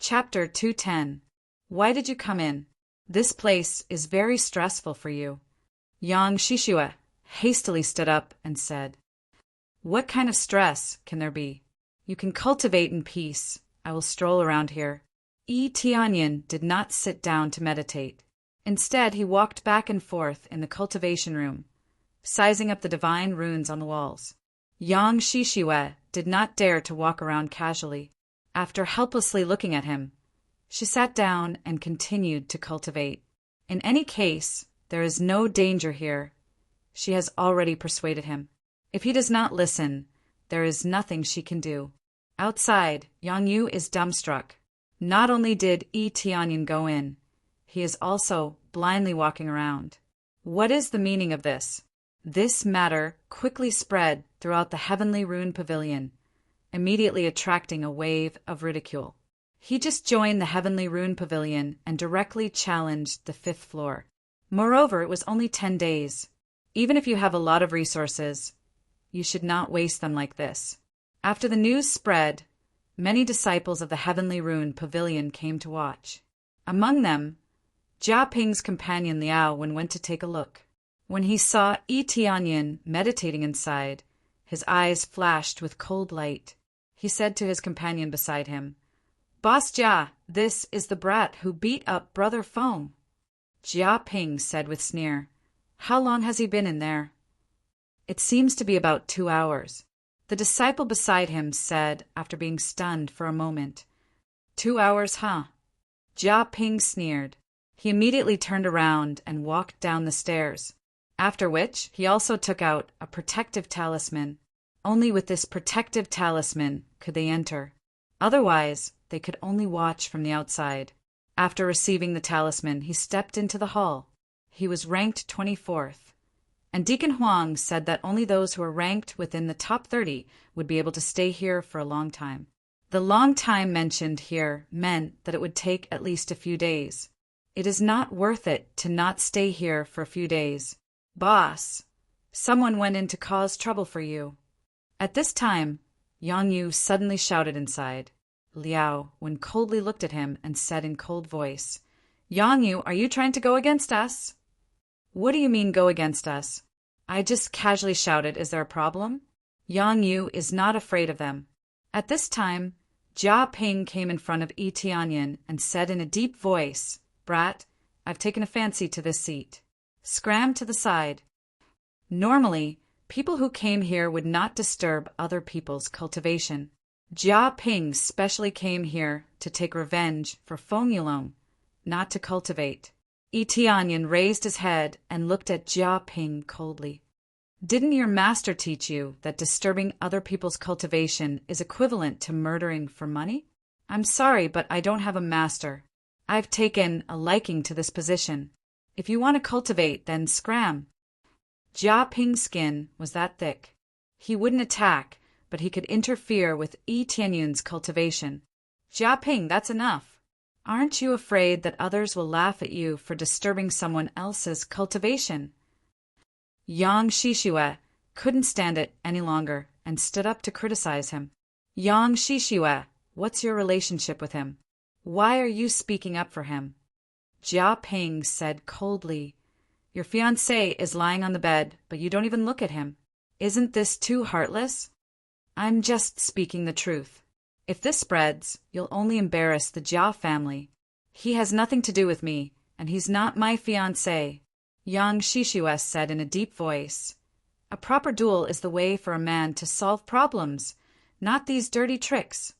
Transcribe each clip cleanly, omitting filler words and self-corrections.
Chapter 210. Why did you come in? This place is very stressful for you. Yang Shishue hastily stood up and said, What kind of stress can there be? You can cultivate in peace. I will stroll around here. Yi Tianyin did not sit down to meditate. Instead, he walked back and forth in the cultivation room, sizing up the divine runes on the walls. Yang Shishue did not dare to walk around casually. After helplessly looking at him, she sat down and continued to cultivate. In any case, there is no danger here. She has already persuaded him. If he does not listen, there is nothing she can do. Outside, Yang Yu is dumbstruck. Not only did Yi Tianyin go in, he is also blindly walking around. What is the meaning of this? This matter quickly spread throughout the heavenly rune pavilion, immediately attracting a wave of ridicule. He just joined the heavenly rune pavilion and directly challenged the 5th floor. Moreover, it was only 10 days. Even if you have a lot of resources, you should not waste them like this. After the news spread, many disciples of the heavenly rune pavilion came to watch. Among them, Jia Ping's companion Liao went to take a look. When he saw Yi Tianyin meditating inside, his eyes flashed with cold light. He said to his companion beside him, Boss Jia, this is the brat who beat up Brother Feng. Jia Ping said with sneer, How long has he been in there? It seems to be about 2 hours. The disciple beside him said, after being stunned for a moment, 2 hours, huh? Jia Ping sneered. He immediately turned around and walked down the stairs, after which he also took out a protective talisman. Only with this protective talisman could they enter. Otherwise, they could only watch from the outside. After receiving the talisman, he stepped into the hall. He was ranked 24th. And Deacon Huang said that only those who were ranked within the top 30 would be able to stay here for a long time. The long time mentioned here meant that it would take at least a few days. It is not worth it to not stay here for a few days. Boss, someone went in to cause trouble for you. At this time, Yang Yu suddenly shouted inside. Liao coldly looked at him and said in cold voice, Yang Yu, are you trying to go against us? What do you mean go against us? I just casually shouted, is there a problem? Yang Yu is not afraid of them. At this time, Jia Ping came in front of Yi Tianyin and said in a deep voice, Brat, I've taken a fancy to this seat. Scram to the side. Normally, people who came here would not disturb other people's cultivation. Jia Ping specially came here to take revenge for Feng Yulong, not to cultivate. Yi Tianyin raised his head and looked at Jia Ping coldly. Didn't your master teach you that disturbing other people's cultivation is equivalent to murdering for money? I'm sorry, but I don't have a master. I've taken a liking to this position. If you want to cultivate, then scram. Jia Ping's skin was that thick. He wouldn't attack, but he could interfere with Yi Tianyin's cultivation. Jia Ping, that's enough. Aren't you afraid that others will laugh at you for disturbing someone else's cultivation? Yang Shishue couldn't stand it any longer and stood up to criticize him. Yang Shishue, what's your relationship with him? Why are you speaking up for him? Jia Ping said coldly, Your fiancé is lying on the bed, but you don't even look at him. Isn't this too heartless? I'm just speaking the truth. If this spreads, you'll only embarrass the Jia family. He has nothing to do with me, and he's not my fiancé. Yang Shishue said in a deep voice, A proper duel is the way for a man to solve problems, not these dirty tricks.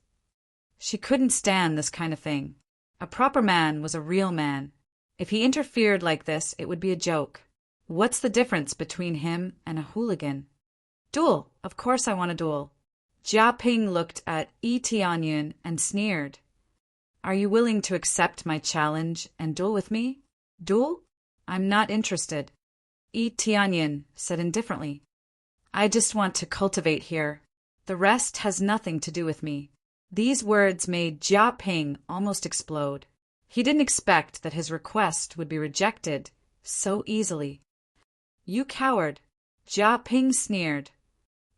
She couldn't stand this kind of thing. A proper man was a real man. If he interfered like this, it would be a joke. What's the difference between him and a hooligan? Duel. Of course I want a duel. Jia Ping looked at Yi Tianyin and sneered. Are you willing to accept my challenge and duel with me? Duel? I'm not interested. Yi Tianyin said indifferently. I just want to cultivate here. The rest has nothing to do with me. These words made Jia Ping almost explode. He didn't expect that his request would be rejected so easily. You coward. Jia Ping sneered.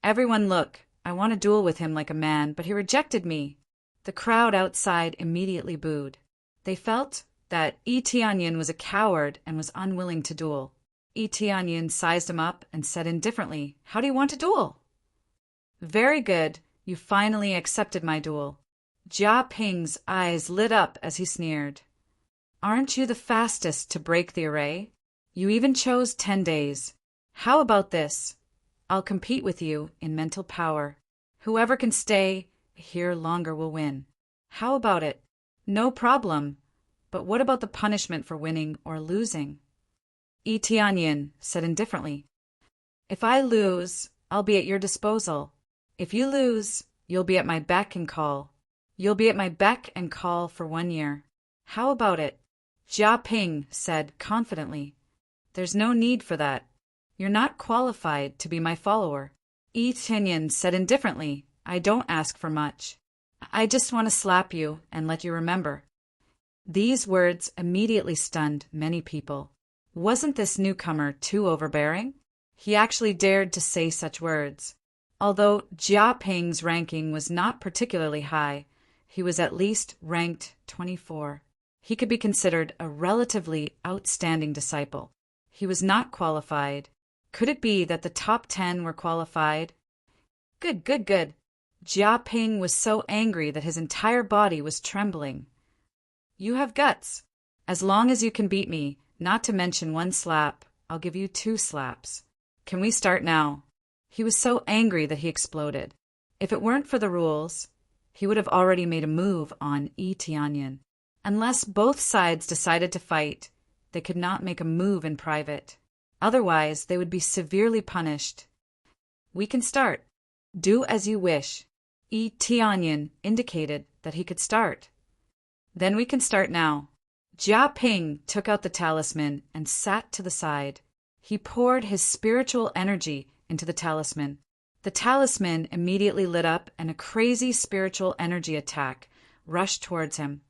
Everyone look. I want to duel with him like a man, but he rejected me. The crowd outside immediately booed. They felt that Yi Tianyin was a coward and was unwilling to duel. Yi Tianyin sized him up and said indifferently, "How do you want to duel?" "Very good, you finally accepted my duel." Jia Ping's eyes lit up as he sneered. "Aren't you the fastest to break the array? You even chose 10 days. How about this? I'll compete with you in mental power. Whoever can stay here longer will win. How about it?" "No problem. But what about the punishment for winning or losing?" Yi Tianyin said indifferently, "If I lose, I'll be at your disposal. If you lose, you'll be at my beck and call. You'll be at my beck and call for 1 year. How about it?" Jia Ping said confidently, "There's no need for that. You're not qualified to be my follower." Yi Tianyin said indifferently, "I don't ask for much. I just want to slap you and let you remember." These words immediately stunned many people. Wasn't this newcomer too overbearing? He actually dared to say such words. Although Jia Ping's ranking was not particularly high, he was at least ranked 24. He could be considered a relatively outstanding disciple. He was not qualified. Could it be that the top 10 were qualified? Good. Jia Ping was so angry that his entire body was trembling. "You have guts. As long as you can beat me, not to mention 1 slap, I'll give you 2 slaps. Can we start now?" He was so angry that he exploded. If it weren't for the rules, he would have already made a move on Yi Tianyin. Unless both sides decided to fight, they could not make a move in private. Otherwise, they would be severely punished. "We can start. Do as you wish." Yi Tianyin indicated that he could start. "Then we can start now." Jia Ping took out the talisman and sat to the side. He poured his spiritual energy into the talisman. The talisman immediately lit up and a crazy spiritual energy attack rushed towards him,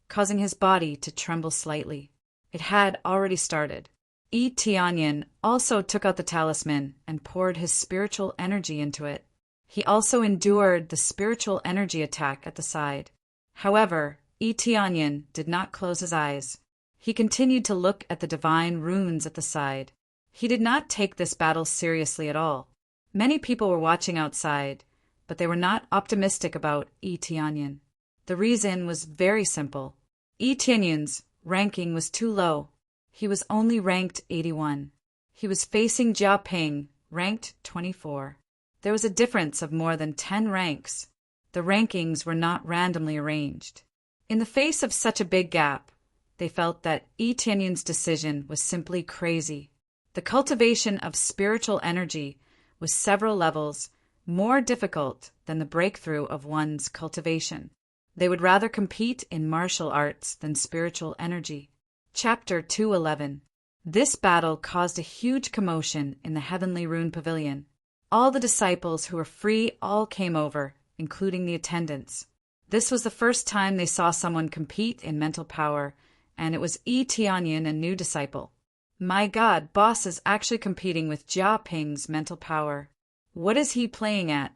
causing his body to tremble slightly. It had already started. Yi Tianyin also took out the talisman and poured his spiritual energy into it. He also endured the spiritual energy attack at the side. However, Yi Tianyin did not close his eyes. He continued to look at the divine runes at the side. He did not take this battle seriously at all. Many people were watching outside, but they were not optimistic about Yi Tianyin. The reason was very simple. Yi Tianyin's ranking was too low. He was only ranked 81. He was facing Jia Ping, ranked 24. There was a difference of more than 10 ranks. The rankings were not randomly arranged. In the face of such a big gap, they felt that Yi Tianyin's decision was simply crazy. The cultivation of spiritual energy was several levels more difficult than the breakthrough of one's cultivation. They would rather compete in martial arts than spiritual energy. Chapter 211. This battle caused a huge commotion in the Heavenly Rune Pavilion. All the disciples who were free all came over, including the attendants. This was the first time they saw someone compete in mental power, and it was Yi Tianyin, a new disciple. My God, boss is actually competing with Jia Ping's mental power. What is he playing at?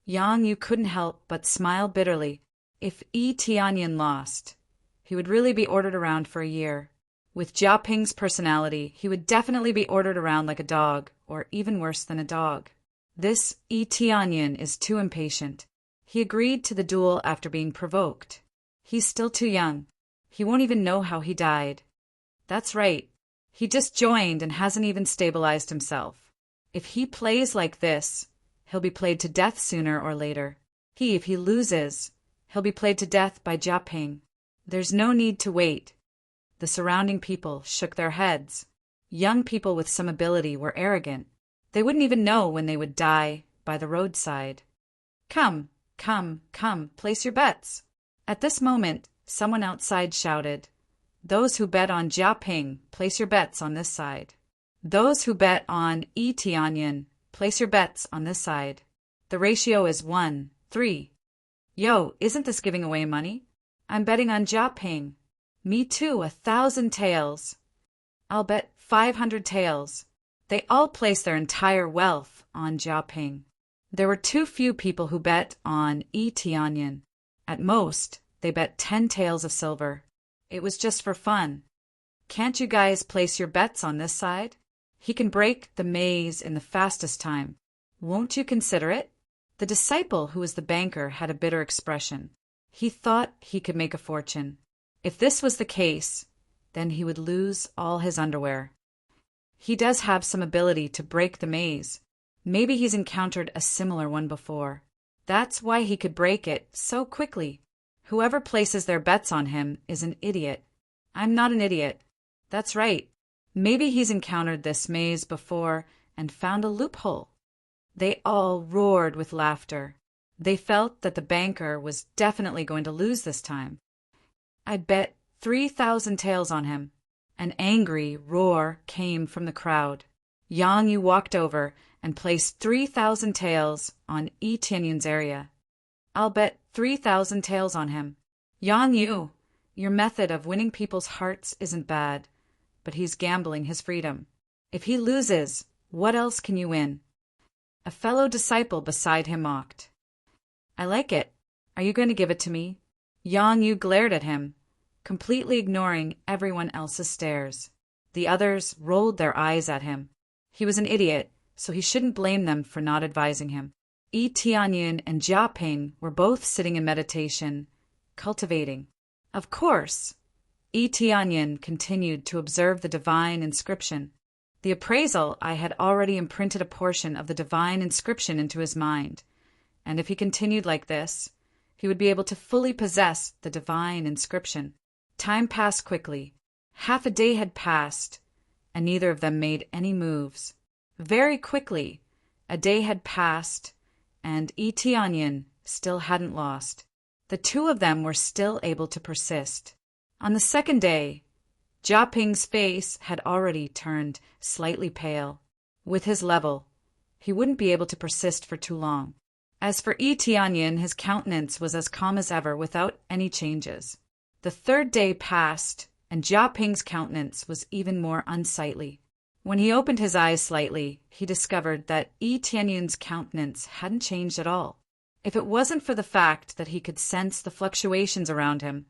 Yang Yu couldn't help but smile bitterly. If Yi Tianyin lost, he would really be ordered around for a year. With Jia Ping's personality, he would definitely be ordered around like a dog, or even worse than a dog. This Yi Tianyin is too impatient. He agreed to the duel after being provoked. He's still too young. He won't even know how he died. That's right. He just joined and hasn't even stabilized himself. If he plays like this, he'll be played to death sooner or later. If he loses, he'll be played to death by Jia Ping. There's no need to wait. The surrounding people shook their heads. Young people with some ability were arrogant. They wouldn't even know when they would die by the roadside. Come, place your bets. At this moment, someone outside shouted, "Those who bet on Jia Ping, place your bets on this side. Those who bet on Yi Tianyin, place your bets on this side. The ratio is 1-3. Yo, isn't this giving away money? I'm betting on Jia Ping. Me too, 1,000 taels. I'll bet 500 taels. They all placed their entire wealth on Jia Ping. There were too few people who bet on Yi Tianyin. At most, they bet 10 taels of silver. It was just for fun. Can't you guys place your bets on this side? He can break the maze in the fastest time. Won't you consider it? The disciple who was the banker had a bitter expression. He thought he could make a fortune. If this was the case, then he would lose all his underwear. He does have some ability to break the maze. Maybe he's encountered a similar one before. That's why he could break it so quickly. Whoever places their bets on him is an idiot. I'm not an idiot. That's right. Maybe he's encountered this maze before and found a loophole. They all roared with laughter. They felt that the banker was definitely going to lose this time. I'd bet 3,000 taels on him. An angry roar came from the crowd. Yang Yu walked over and placed 3,000 taels on Yi Tianyun's area. I'll bet 3,000 taels on him. Yang Yu, your method of winning people's hearts isn't bad, but he's gambling his freedom. If he loses, what else can you win? A fellow disciple beside him mocked. I like it. Are you going to give it to me? Yang Yu glared at him, completely ignoring everyone else's stares. The others rolled their eyes at him. He was an idiot, so he shouldn't blame them for not advising him. Yi Tianyun and Jia Ping were both sitting in meditation, cultivating. Of course, Yi Tianyun continued to observe the divine inscription. The appraisal I had already imprinted a portion of the divine inscription into his mind, and if he continued like this, he would be able to fully possess the divine inscription. Time passed quickly. Half a day had passed, and neither of them made any moves. Very quickly, a day had passed, and Yi Tianyun still hadn't lost. The two of them were still able to persist. On the second day, Jia Ping's face had already turned slightly pale. With his level, he wouldn't be able to persist for too long. As for Yi Tianyun, his countenance was as calm as ever without any changes. The third day passed, and Jia Ping's countenance was even more unsightly. When he opened his eyes slightly, he discovered that Yi Tianyun's countenance hadn't changed at all. If it wasn't for the fact that he could sense the fluctuations around him,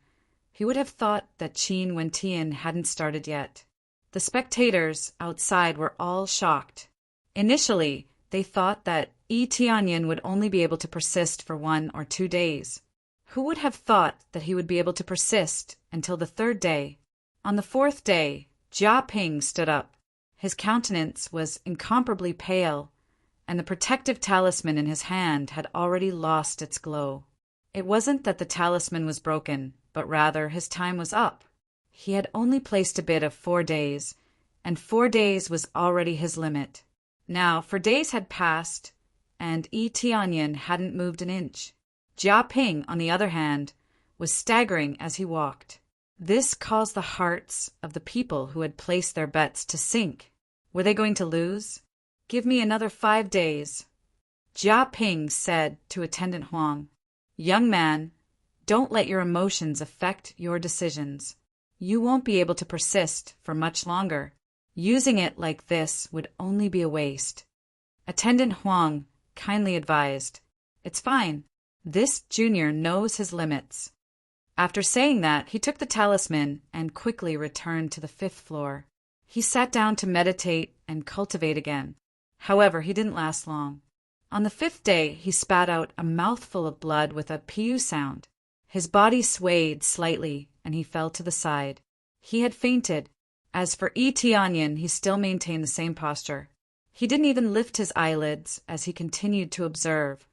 he would have thought that Qin Wentian hadn't started yet. The spectators outside were all shocked. Initially, they thought that Yi Tianyun would only be able to persist for 1 or 2 days. Who would have thought that he would be able to persist until the third day? On the fourth day, Jia Ping stood up. His countenance was incomparably pale, and the protective talisman in his hand had already lost its glow. It wasn't that the talisman was broken, but rather his time was up. He had only placed a bid of 4 days, and 4 days was already his limit. Now, for days had passed, and Yi Tianyun hadn't moved an inch. Jia Ping, on the other hand, was staggering as he walked. This caused the hearts of the people who had placed their bets to sink. Were they going to lose? Give me another 5 days. Jia Ping said to Attendant Huang, Young man, don't let your emotions affect your decisions. You won't be able to persist for much longer. Using it like this would only be a waste. Attendant Huang kindly advised, It's fine. This junior knows his limits. After saying that, he took the talisman and quickly returned to the 5th floor. He sat down to meditate and cultivate again. However, he didn't last long. On the 5th day, he spat out a mouthful of blood with a piu sound. His body swayed slightly, and he fell to the side. He had fainted. As for Yi Tianyun, he still maintained the same posture. He didn't even lift his eyelids as he continued to observe,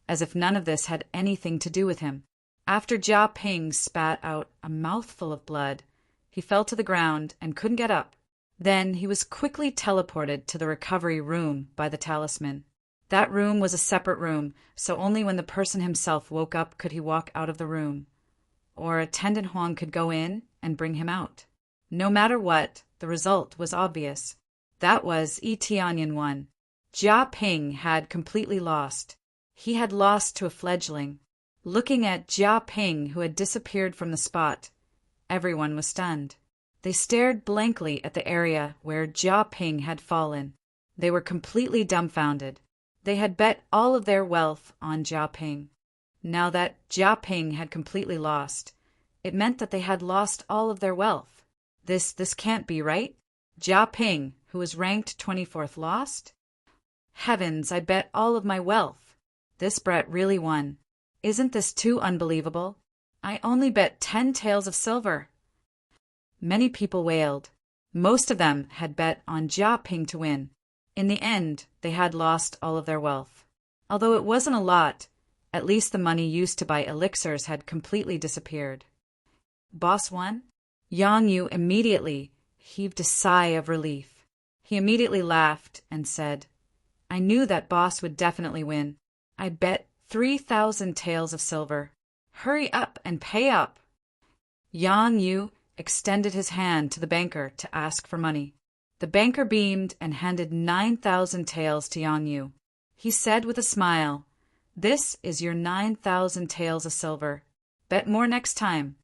as if none of this had anything to do with him. After Jia Ping spat out a mouthful of blood, he fell to the ground and couldn't get up. Then he was quickly teleported to the recovery room by the talisman. That room was a separate room, so only when the person himself woke up could he walk out of the room, or Attendant Huang could go in and bring him out. No matter what, the result was obvious. That was Yi Tianyun won. Jia Ping had completely lost. He had lost to a fledgling. Looking at Jia Ping, who had disappeared from the spot, everyone was stunned. They stared blankly at the area where Jia Ping had fallen. They were completely dumbfounded. They had bet all of their wealth on Jia Ping. Now that Jia Ping had completely lost, it meant that they had lost all of their wealth. This can't be right. Jia Ping, who was ranked 24th, lost? Heavens, I bet all of my wealth. This Brett really won. Isn't this too unbelievable? I only bet 10 taels of silver. Many people wailed. Most of them had bet on Jia Ping to win. In the end, they had lost all of their wealth. Although it wasn't a lot, at least the money used to buy elixirs had completely disappeared. Boss won? Yang Yu immediately heaved a sigh of relief. He immediately laughed and said, I knew that boss would definitely win. I bet 3,000 taels of silver. Hurry up and pay up. Yang Yu extended his hand to the banker to ask for money. The banker beamed and handed 9,000 taels to Yang Yu. He said with a smile, This is your 9,000 taels of silver. Bet more next time.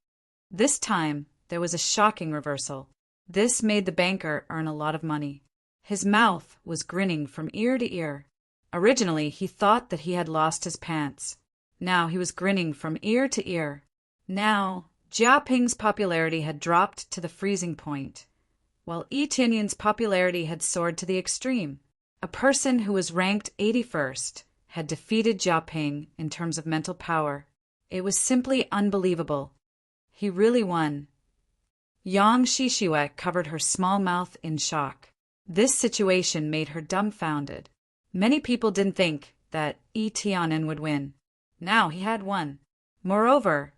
This time, there was a shocking reversal. This made the banker earn a lot of money. His mouth was grinning from ear to ear. Originally, he thought that he had lost his pants. Now he was grinning from ear to ear. Now, Jia Ping's popularity had dropped to the freezing point, while Yi Tianyin's popularity had soared to the extreme. A person who was ranked 81st had defeated Jia Ping in terms of mental power. It was simply unbelievable. He really won. Yang Shishue covered her small mouth in shock. This situation made her dumbfounded. Many people didn't think that Yi Tianyin would win. Now he had won. Moreover,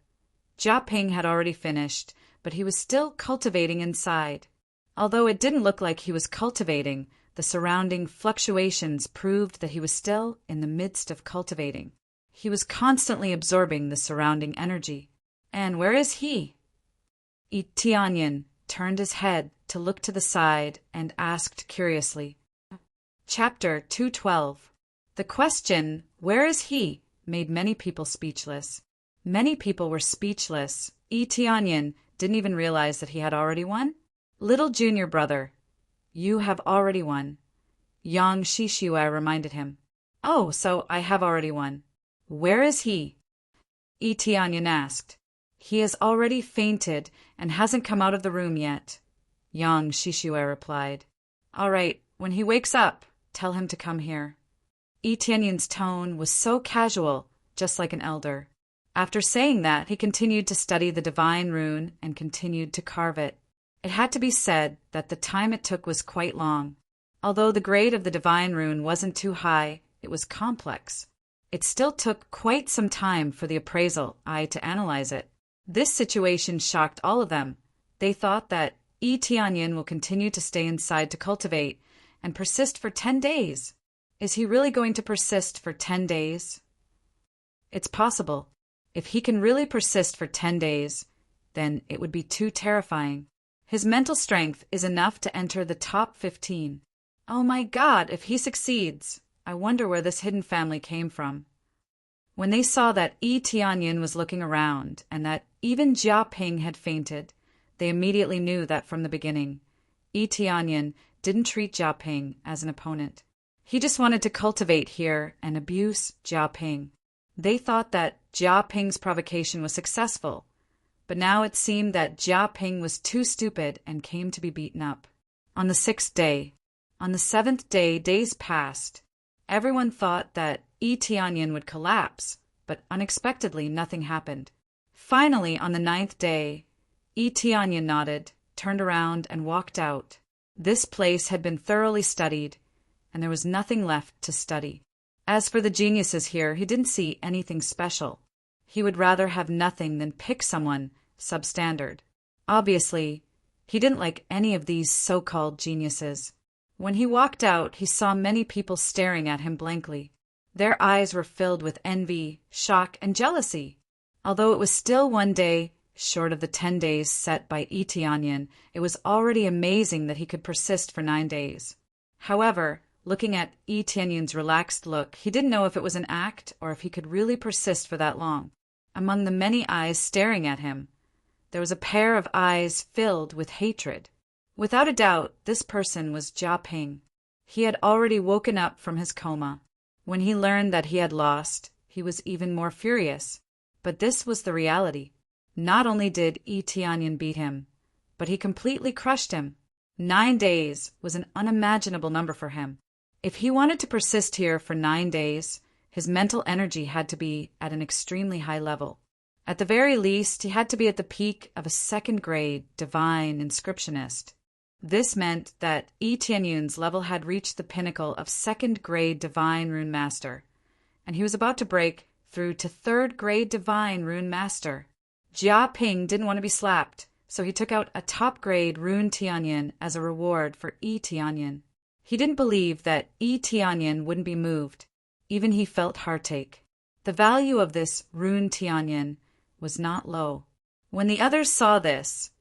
Jia Ping had already finished, but he was still cultivating inside. Although it didn't look like he was cultivating, the surrounding fluctuations proved that he was still in the midst of cultivating. He was constantly absorbing the surrounding energy. And where is he? Yi Tianyin turned his head to look to the side and asked curiously. Chapter 212. The question, where is he, made many people speechless. Many people were speechless. Yi Tianyin didn't even realize that he had already won. Little junior brother, you have already won. Yang Shishue reminded him. Oh, so I have already won. Where is he? Yi Tianyin asked. He has already fainted and hasn't come out of the room yet. Yang Shishue replied. All right, when he wakes up, tell him to come here. Yi Tianyin's tone was so casual, just like an elder. After saying that, he continued to study the divine rune and continued to carve it. It had to be said that the time it took was quite long. Although the grade of the divine rune wasn't too high, it was complex. It still took quite some time for the appraisal eye to analyze it. This situation shocked all of them. They thought that Yi Tianyin will continue to stay inside to cultivate and persist for 10 days. Is he really going to persist for 10 days? It's possible. If he can really persist for 10 days, then it would be too terrifying. His mental strength is enough to enter the top 15. Oh my God, if he succeeds, I wonder where this hidden family came from. When they saw that Yi Tianyin was looking around and that even Jia Ping had fainted, they immediately knew that from the beginning, Yi Tianyin didn't treat Jia Ping as an opponent. He just wanted to cultivate here and abuse Jia Ping. They thought that Jia Ping's provocation was successful, but now it seemed that Jia Ping was too stupid and came to be beaten up. On the 6th day, on the 7th day, days passed. Everyone thought that Yi Tianyin would collapse, but unexpectedly nothing happened. Finally, on the 9th day, Yi Tianyin nodded, turned around, and walked out. This place had been thoroughly studied, and there was nothing left to study. As for the geniuses here, he didn't see anything special. He would rather have nothing than pick someone substandard. Obviously, he didn't like any of these so-called geniuses. When he walked out, he saw many people staring at him blankly. Their eyes were filled with envy, shock, and jealousy. Although it was still 1 day short of the 10 days set by Yi Tianyin, it was already amazing that he could persist for 9 days. However, looking at Yi Tianyin's relaxed look, he didn't know if it was an act or if he could really persist for that long. Among the many eyes staring at him, there was a pair of eyes filled with hatred. Without a doubt, this person was Jia Ping. He had already woken up from his coma. When he learned that he had lost, he was even more furious. But this was the reality. Not only did Yi Tianyan beat him, but he completely crushed him. 9 days was an unimaginable number for him. If he wanted to persist here for 9 days, his mental energy had to be at an extremely high level. At the very least, he had to be at the peak of a second-grade divine inscriptionist. This meant that Yi Tianyun's level had reached the pinnacle of second-grade divine rune master, and he was about to break through to third-grade divine rune master. Jia Ping didn't want to be slapped, so he took out a top-grade rune Tianyan as a reward for Yi Tianyan. He didn't believe that Yi Tianyan wouldn't be moved. Even he felt heartache. The value of this rune Tianyan was not low. When the others saw this,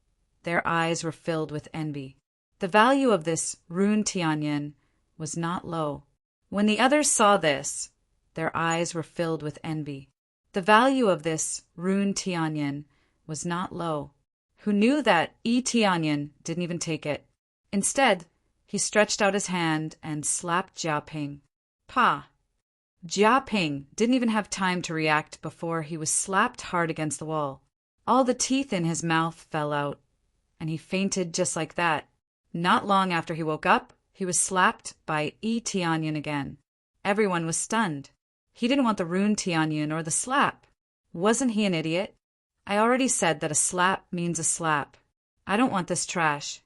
their eyes were filled with envy. The value of this rune Tianyan was not low. When the others saw this, their eyes were filled with envy. The value of this rune Tianyan was not low. Who knew that Yi Tianyan didn't even take it. Instead, he stretched out his hand and slapped Jia Ping. Pa! Jia Ping didn't even have time to react before he was slapped hard against the wall. All the teeth in his mouth fell out, and he fainted just like that. Not long after he woke up, he was slapped by Yi Tianyan again. Everyone was stunned. He didn't want the rune Tianyan or the slap. Wasn't he an idiot? I already said that a slap means a slap. I don't want this trash.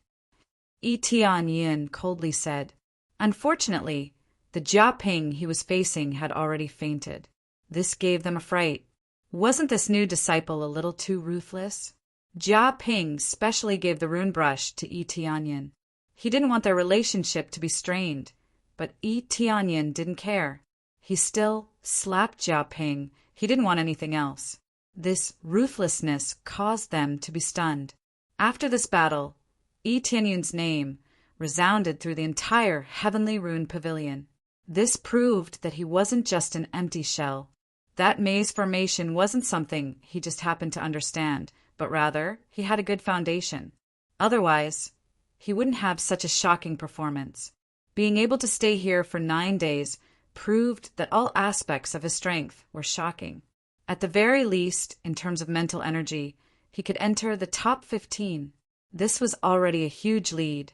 Yi Tianyan coldly said. Unfortunately, the Jia Ping he was facing had already fainted. This gave them a fright. Wasn't this new disciple a little too ruthless? Jia Ping specially gave the rune brush to Yi Tianyan. He didn't want their relationship to be strained, but Yi Tianyan didn't care. He still slapped Jia Ping. He didn't want anything else. This ruthlessness caused them to be stunned. After this battle, Yi Tianyan's name resounded through the entire heavenly rune pavilion. This proved that he wasn't just an empty shell. That maze formation wasn't something he just happened to understand, but rather he had a good foundation. Otherwise, he wouldn't have such a shocking performance. Being able to stay here for 9 days proved that all aspects of his strength were shocking. At the very least, in terms of mental energy, he could enter the top 15. This was already a huge lead.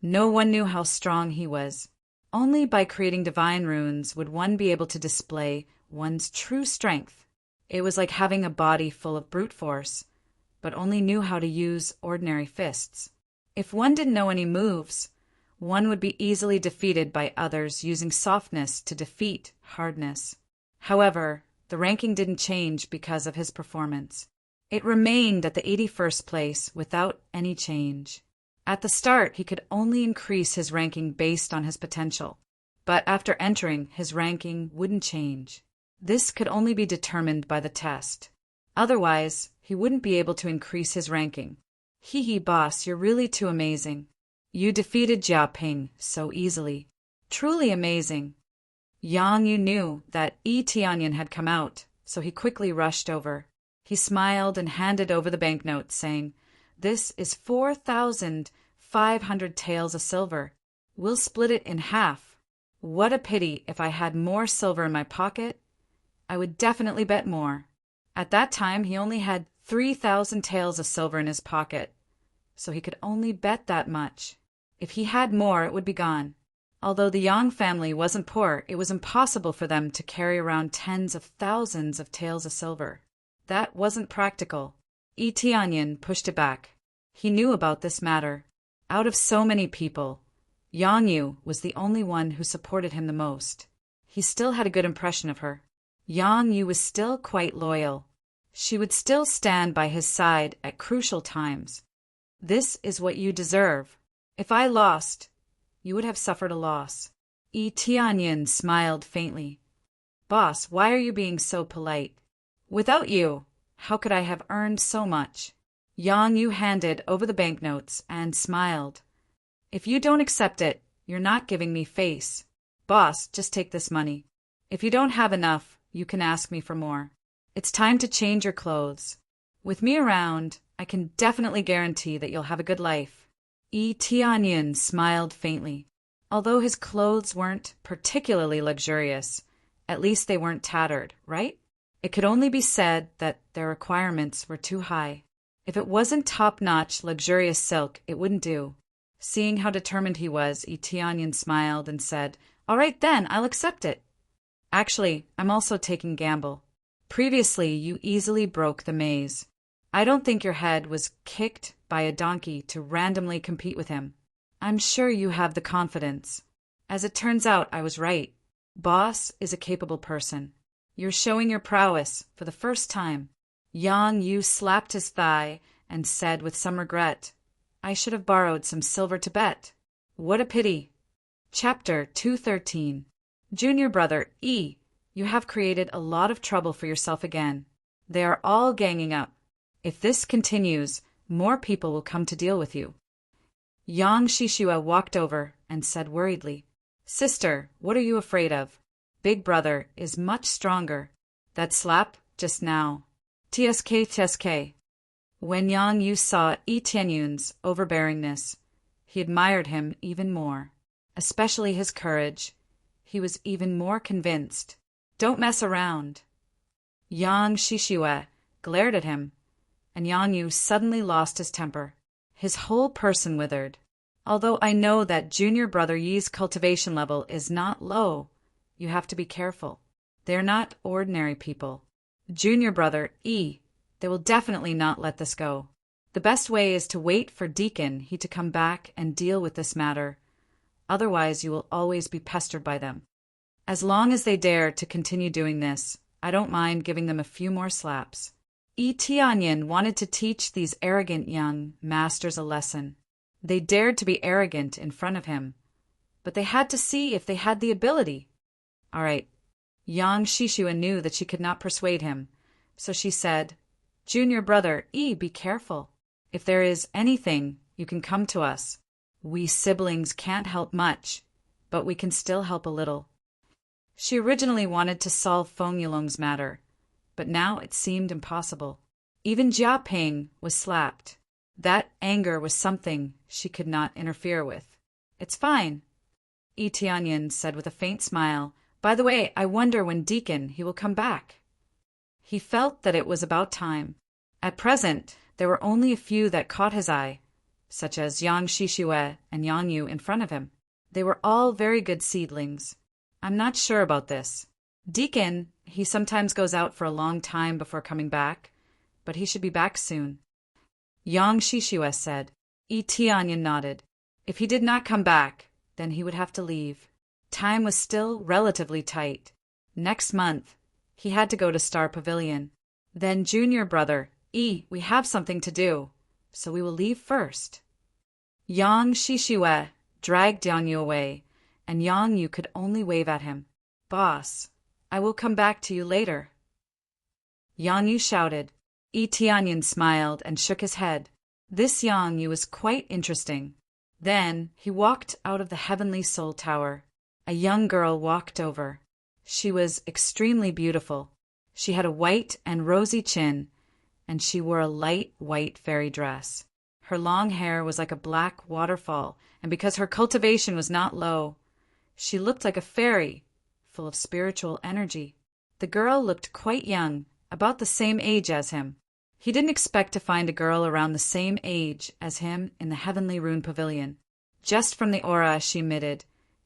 No one knew how strong he was. Only by creating divine runes would one be able to display one's true strength. It was like having a body full of brute force, but only knew how to use ordinary fists. If one didn't know any moves, one would be easily defeated by others using softness to defeat hardness. However, the ranking didn't change because of his performance. It remained at the 81st place without any change. At the start, he could only increase his ranking based on his potential, but after entering, his ranking wouldn't change. This could only be determined by the test. Otherwise, he wouldn't be able to increase his ranking. Hee hee, boss, you're really too amazing. You defeated Jia Ping so easily. Truly amazing. Yang Yu knew that Yi Tianyan had come out, so he quickly rushed over. He smiled and handed over the banknote, saying, "This is 4,500 taels of silver. We'll split it in half. What a pity if I had more silver in my pocket. I would definitely bet more." At that time, he only had 3,000 taels of silver in his pocket, so he could only bet that much. If he had more, it would be gone. Although the Yang family wasn't poor, it was impossible for them to carry around tens of thousands of taels of silver. That wasn't practical. Yi Tianyan pushed it back. He knew about this matter. Out of so many people, Yang Yu was the only one who supported him the most. He still had a good impression of her. Yang Yu was still quite loyal. She would still stand by his side at crucial times. This is what you deserve. If I lost, you would have suffered a loss. Yi Tianyan smiled faintly. Boss, why are you being so polite? Without you, how could I have earned so much? Yang Yu handed over the banknotes and smiled. If you don't accept it, you're not giving me face. Boss, just take this money. If you don't have enough, you can ask me for more. It's time to change your clothes. With me around, I can definitely guarantee that you'll have a good life. Yi Tianyan smiled faintly. Although his clothes weren't particularly luxurious, At least they weren't tattered, right? It could only be said that their requirements were too high. If it wasn't top-notch, luxurious silk, it wouldn't do. Seeing how determined he was, Itianyan smiled and said, "All right then, I'll accept it. Actually, I'm also taking gamble. Previously, you easily broke the maze. I don't think your head was kicked by a donkey to randomly compete with him. I'm sure you have the confidence. As it turns out, I was right. Boss is a capable person. You're showing your prowess for the first time." Yang Yu slapped his thigh and said with some regret, "I should have borrowed some silver to bet. What a pity." Chapter 213. Junior brother E, you have created a lot of trouble for yourself again. They are all ganging up. If this continues, more people will come to deal with you. Yang Shishua walked over and said worriedly, "Sister, what are you afraid of? Big brother is much stronger. That slap just now. TSK. When Yang Yu saw Yi Tianyun's overbearingness, he admired him even more, especially his courage. He was even more convinced. "Don't mess around." Yang Shishua glared at him, and Yang Yu suddenly lost his temper. His whole person withered. "Although I know that junior brother Yi's cultivation level is not low, you have to be careful. They're not ordinary people. Junior brother E, they will definitely not let this go. The best way is to wait for Deacon he to come back and deal with this matter. Otherwise you will always be pestered by them. As long as they dare to continue doing this, I don't mind giving them a few more slaps." Yi Tianyan wanted to teach these arrogant young masters a lesson. They dared to be arrogant in front of him, but they had to see if they had the ability. All right. Yang Shishua knew that she could not persuade him, so she said, "Junior brother E, be careful. If there is anything, you can come to us. We siblings can't help much, but we can still help a little." She originally wanted to solve Feng Yulong's matter, but now it seemed impossible. Even Jia Ping was slapped. That anger was something she could not interfere with. "It's fine," Yi Tianyan said with a faint smile. "By the way, I wonder when Deacon he will come back." He felt that it was about time. At present, there were only a few that caught his eye, such as Yang Shishue and Yang Yu in front of him. They were all very good seedlings. "I'm not sure about this. Deacon, he sometimes goes out for a long time before coming back, but he should be back soon," Yang Shishue said. Yi Tianyan nodded. If he did not come back, then he would have to leave. Time was still relatively tight. Next month, he had to go to Star Pavilion. "Then, junior brother E, we have something to do, so we will leave first." Yang Shishue dragged Yang Yu away, and Yang Yu could only wave at him. "Boss, I will come back to you later," Yang Yu shouted. Yi Tianyan smiled and shook his head. This Yang Yu was quite interesting. Then he walked out of the Heavenly Soul Tower. A young girl walked over. She was extremely beautiful. She had a white and rosy chin, and she wore a light white fairy dress. Her long hair was like a black waterfall, and because her cultivation was not low, she looked like a fairy, full of spiritual energy. The girl looked quite young, about the same age as him. He didn't expect to find a girl around the same age as him in the Heavenly Rune Pavilion. Just from the aura she emitted,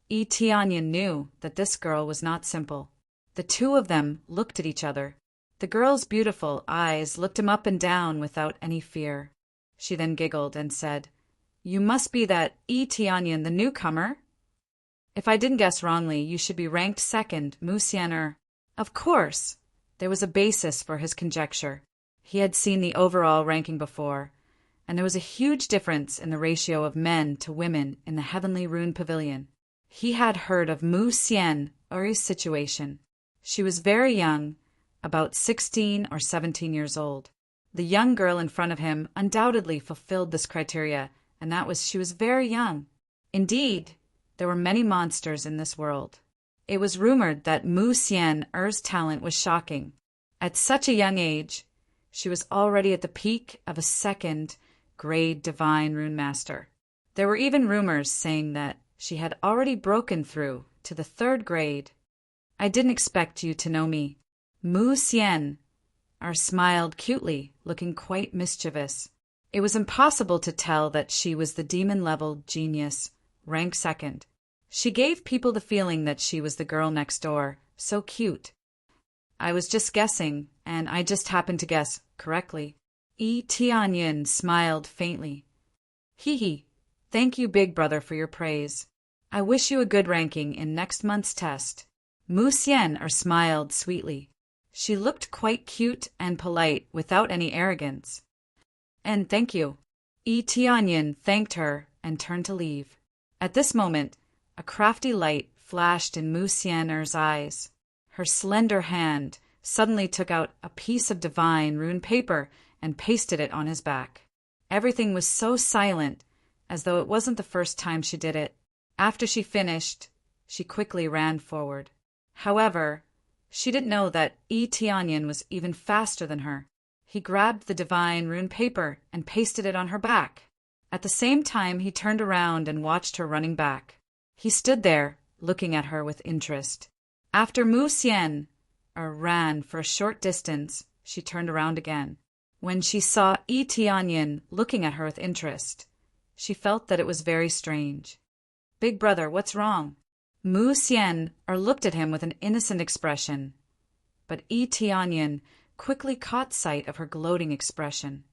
Yi Tianyan knew that this girl was not simple. The two of them looked at each other. The girl's beautiful eyes looked him up and down without any fear. She then giggled and said, "You must be that Yi Tianyan, the newcomer? If I didn't guess wrongly, you should be ranked second, Mu Xian. Of course, there was a basis for his conjecture. He had seen the overall ranking before, and there was a huge difference in the ratio of men to women in the Heavenly Rune Pavilion. He had heard of Mu Xian, Uri's situation. She was very young, about 16 or 17 years old. The young girl in front of him undoubtedly fulfilled this criteria, and that was she was very young. Indeed, there were many monsters in this world. It was rumored that Mu Xian Er's talent was shocking. At such a young age, she was already at the peak of a second-grade divine rune master. There were even rumors saying that she had already broken through to the third grade. I didn't expect you to know me. Mu Xian smiled cutely, looking quite mischievous. It was impossible to tell that she was the demon-level genius, rank second. She gave people the feeling that she was the girl next door, so cute. I was just guessing, and I just happened to guess correctly. Tianyin smiled faintly. Hee hee. Thank you, big brother, for your praise. I wish you a good ranking in next month's test. Mu Xian smiled sweetly. She looked quite cute and polite without any arrogance. And thank you. Tianyin thanked her and turned to leave. At this moment, a crafty light flashed in Mu Xian's eyes. Her slender hand suddenly took out a piece of divine rune paper and pasted it on his back. Everything was so silent, as though it wasn't the first time she did it. After she finished, she quickly ran forward. However, she didn't know that Tianyin was even faster than her. He grabbed the divine rune paper and pasted it on her back. At the same time, he turned around and watched her running back. He stood there, looking at her with interest. After Mu Xian ran for a short distance, she turned around again. When she saw Tianyin looking at her with interest, she felt that it was very strange. Big brother, what's wrong? Mu Xian looked at him with an innocent expression, but Tianyin quickly caught sight of her gloating expression.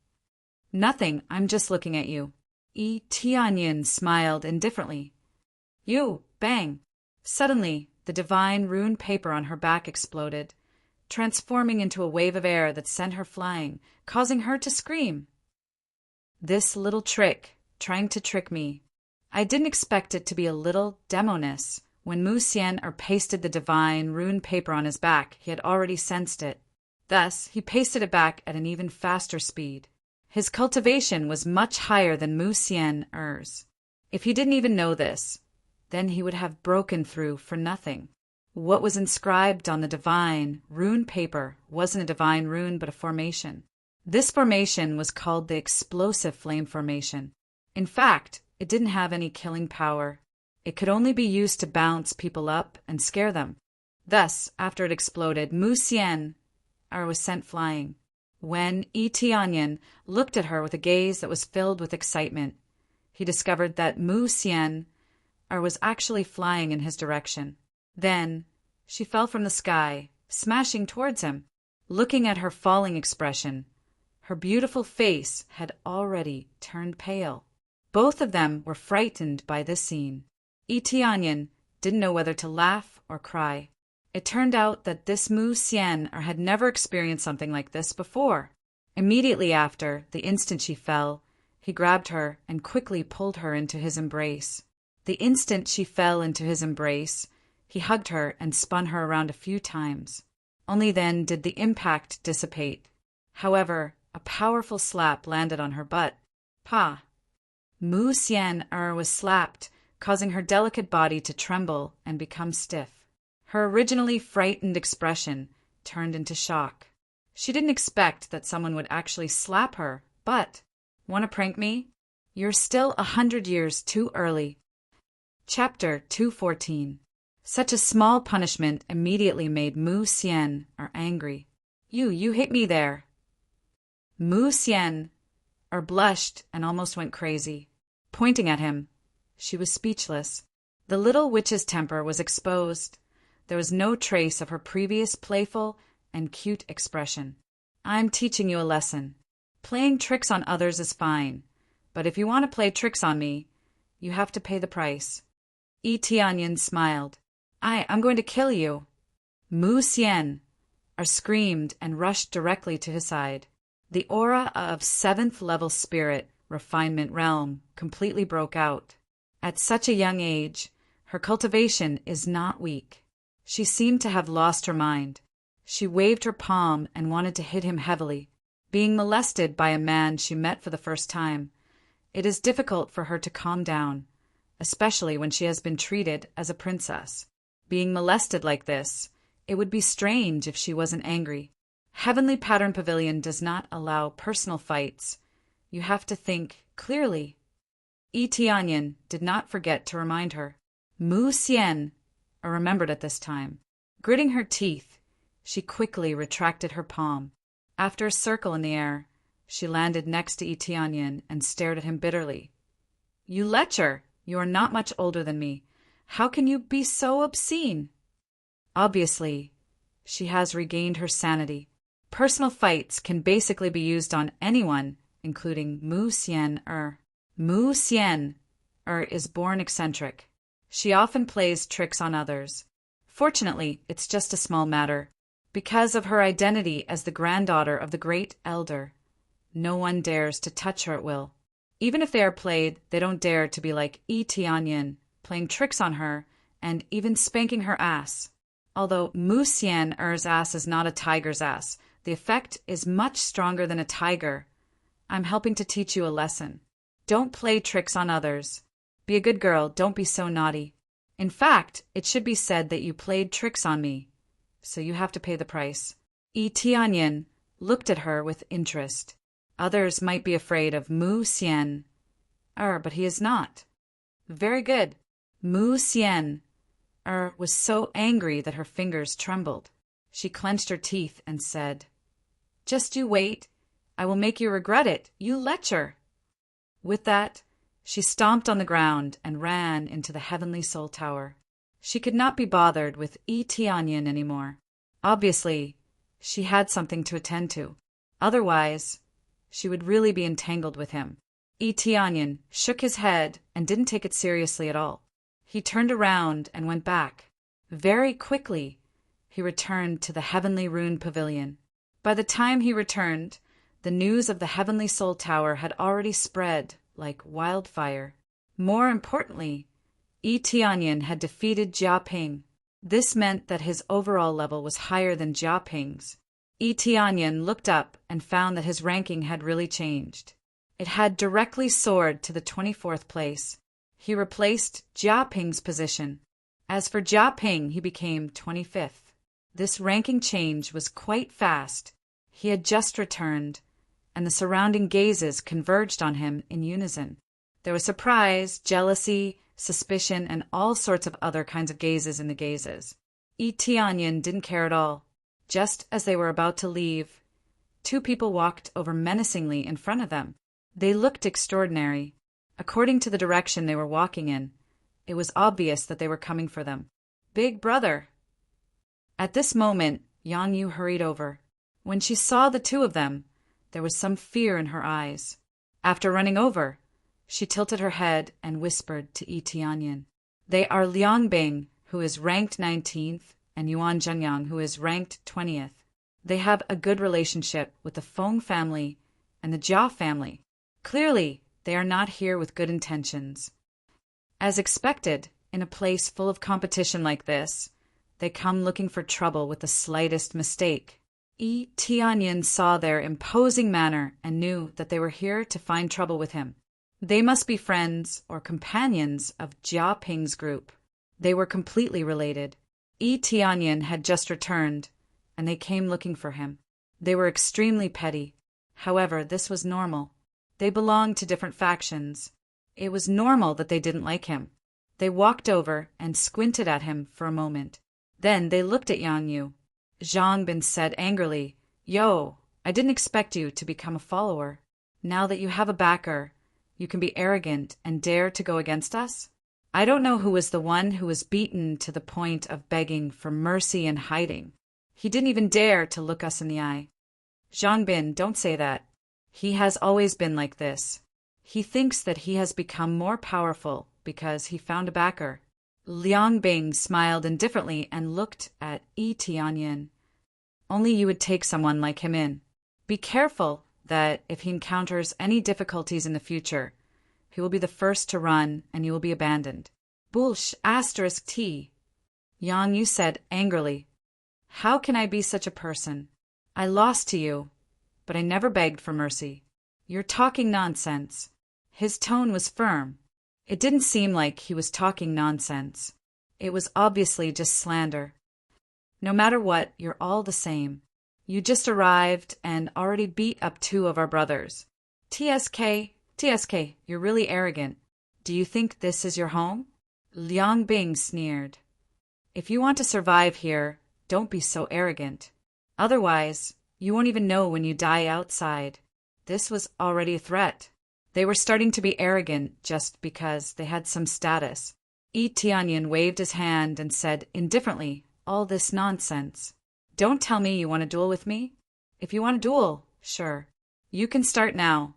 Nothing, I'm just looking at you. Tianyin smiled indifferently. You, bang! Suddenly, the divine rune paper on her back exploded, transforming into a wave of air that sent her flying, causing her to scream. This little trick, trying to trick me. I didn't expect it to be a little demoness. When Mu Xian pasted the divine rune paper on his back, he had already sensed it. Thus, he pasted it back at an even faster speed. His cultivation was much higher than Mu Xian's. If he didn't even know this, then he would have broken through for nothing. What was inscribed on the divine rune paper wasn't a divine rune but a formation. This formation was called the explosive flame formation. In fact, it didn't have any killing power. It could only be used to bounce people up and scare them. Thus, after it exploded, Mu Xian was sent flying. When Tianyin looked at her with a gaze that was filled with excitement, he discovered that Mu Xian was actually flying in his direction. Then, she fell from the sky, smashing towards him. Looking at her falling expression, her beautiful face had already turned pale. Both of them were frightened by this scene. Tianyin didn't know whether to laugh or cry. It turned out that this Mu Xian had never experienced something like this before. Immediately after, the instant she fell, he grabbed her and quickly pulled her into his embrace. The instant she fell into his embrace, he hugged her and spun her around a few times. Only then did the impact dissipate. However, a powerful slap landed on her butt. Pa! Mu Xian was slapped, causing her delicate body to tremble and become stiff. Her originally frightened expression turned into shock. She didn't expect that someone would actually slap her, but, "Want to prank me? You're still 100 years too early." Chapter 214. Such a small punishment immediately made Mu Xian angry. You hit me there." Mu Xian blushed and almost went crazy. Pointing at him, she was speechless. The little witch's temper was exposed. There was no trace of her previous playful and cute expression. "I'm teaching you a lesson. Playing tricks on others is fine, but if you want to play tricks on me, you have to pay the price." Tianyin smiled. I'm going to kill you." Mu Xian screamed and rushed directly to his side. The aura of 7th level spirit refinement realm completely broke out. At such a young age, her cultivation is not weak. She seemed to have lost her mind. She waved her palm and wanted to hit him heavily. Being molested by a man she met for the first time, it is difficult for her to calm down, especially when she has been treated as a princess. Being molested like this, it would be strange if she wasn't angry. Heavenly Pattern Pavilion does not allow personal fights. You have to think clearly. Tianyin did not forget to remind her. Mu Xian remembered at this time. Gritting her teeth, she quickly retracted her palm. After a circle in the air, she landed next to Itianyan and stared at him bitterly. You lecher! You are not much older than me. How can you be so obscene? Obviously, she has regained her sanity. Personal fights can basically be used on anyone, including Mu Xian-er. Mu Xian-er is born eccentric. She often plays tricks on others. Fortunately, it's just a small matter. Because of her identity as the granddaughter of the great elder, no one dares to touch her at will. Even if they are played, they don't dare to be like Yi Tianyin, playing tricks on her and even spanking her ass. Although Mu Xian-er's ass is not a tiger's ass, the effect is much stronger than a tiger. I'm helping to teach you a lesson. Don't play tricks on others. Be a good girl, don't be so naughty. In fact, it should be said that you played tricks on me, so you have to pay the price. Yi Tianyin looked at her with interest. Others might be afraid of Mu Xian-er, but he is not. Very good. Mu Xian-er was so angry that her fingers trembled. She clenched her teeth and said, Just you wait. I will make you regret it, you lecher. With that, she stomped on the ground and ran into the Heavenly Soul Tower. She could not be bothered with Yi Tianyin anymore. Obviously, she had something to attend to. Otherwise, she would really be entangled with him. Yi Tianyin shook his head and didn't take it seriously at all. He turned around and went back. Very quickly, he returned to the Heavenly Rune Pavilion. By the time he returned, the news of the Heavenly Soul Tower had already spread like wildfire. More importantly, Yi Tianyin had defeated Jia Ping. This meant that his overall level was higher than Jia Ping's. Yi Tianyin looked up and found that his ranking had really changed. It had directly soared to the 24th place. He replaced Jia Ping's position. As for Jia Ping, he became 25th. This ranking change was quite fast. He had just returned, and the surrounding gazes converged on him in unison. There was surprise, jealousy, suspicion, and all sorts of other kinds of gazes in the gazes. Yi Tianyin didn't care at all. Just as they were about to leave, two people walked over menacingly in front of them. They looked extraordinary. According to the direction they were walking in, it was obvious that they were coming for them. Big brother! At this moment, Yang Yu hurried over. When she saw the two of them, there was some fear in her eyes. After running over, she tilted her head and whispered to Yi Tianyin. They are Liang Bing, who is ranked 19th, and Yuan Zhenyang, who is ranked 20th. They have a good relationship with the Feng family and the Jia family. Clearly, they are not here with good intentions. As expected, in a place full of competition like this, they come looking for trouble with the slightest mistake. Yi Tianyin saw their imposing manner and knew that they were here to find trouble with him. They must be friends or companions of Jia Ping's group. They were completely related. Yi Tianyin had just returned, and they came looking for him. They were extremely petty. However, this was normal. They belonged to different factions. It was normal that they didn't like him. They walked over and squinted at him for a moment. Then they looked at Yang Yu. Zhang Bin said angrily, Yo, I didn't expect you to become a follower. Now that you have a backer, you can be arrogant and dare to go against us? I don't know who was the one who was beaten to the point of begging for mercy and hiding. He didn't even dare to look us in the eye. Zhang Bin, don't say that. He has always been like this. He thinks that he has become more powerful because he found a backer. Liang Bing smiled indifferently and looked at Yi Tianyin. Only you would take someone like him in. Be careful that if he encounters any difficulties in the future, he will be the first to run and you will be abandoned. Bullsh *T. Yang Yu said angrily, How can I be such a person? I lost to you, but I never begged for mercy. You're talking nonsense. His tone was firm. It didn't seem like he was talking nonsense. It was obviously just slander. No matter what, you're all the same. You just arrived and already beat up two of our brothers. TSK, you're really arrogant. Do you think this is your home? Liang Bing sneered. If you want to survive here, Don't be so arrogant. Otherwise, you won't even know when you die outside. This was already a threat. They were starting to be arrogant just because they had some status. Yi Tianyan waved his hand and said indifferently, all this nonsense. Don't tell me you want to duel with me? If you want to duel, sure. You can start now.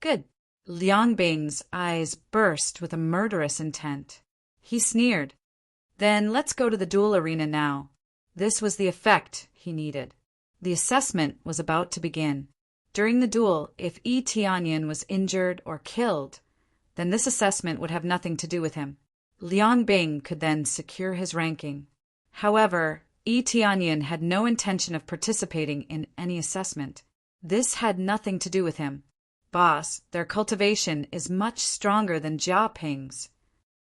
Good. Liang Bing's eyes burst with a murderous intent. He sneered. Then let's go to the duel arena now. This was the effect he needed. The assessment was about to begin. During the duel, if Yi Tianyan was injured or killed, then this assessment would have nothing to do with him. Liang Bing could then secure his ranking. However, Yi Tianyan had no intention of participating in any assessment. This had nothing to do with him. Boss, their cultivation is much stronger than Jia Ping's.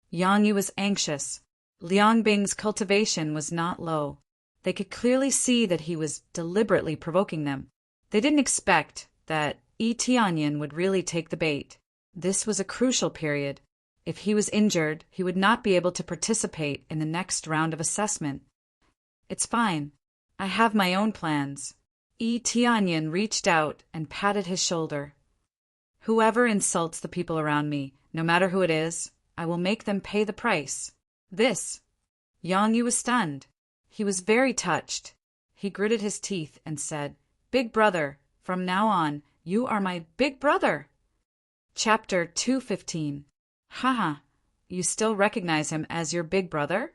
Yang Yu was anxious. Liang Bing's cultivation was not low. They could clearly see that he was deliberately provoking them. They didn't expect that Yi Tianyan would really take the bait. This was a crucial period. If he was injured, he would not be able to participate in the next round of assessment. It's fine. I have my own plans. Yi Tianyan reached out and patted his shoulder. Whoever insults the people around me, no matter who it is, I will make them pay the price. This. Yang Yu was stunned. He was very touched. He gritted his teeth and said, Big brother, from now on, you are my big brother. Chapter 215. Haha, you still recognize him as your big brother?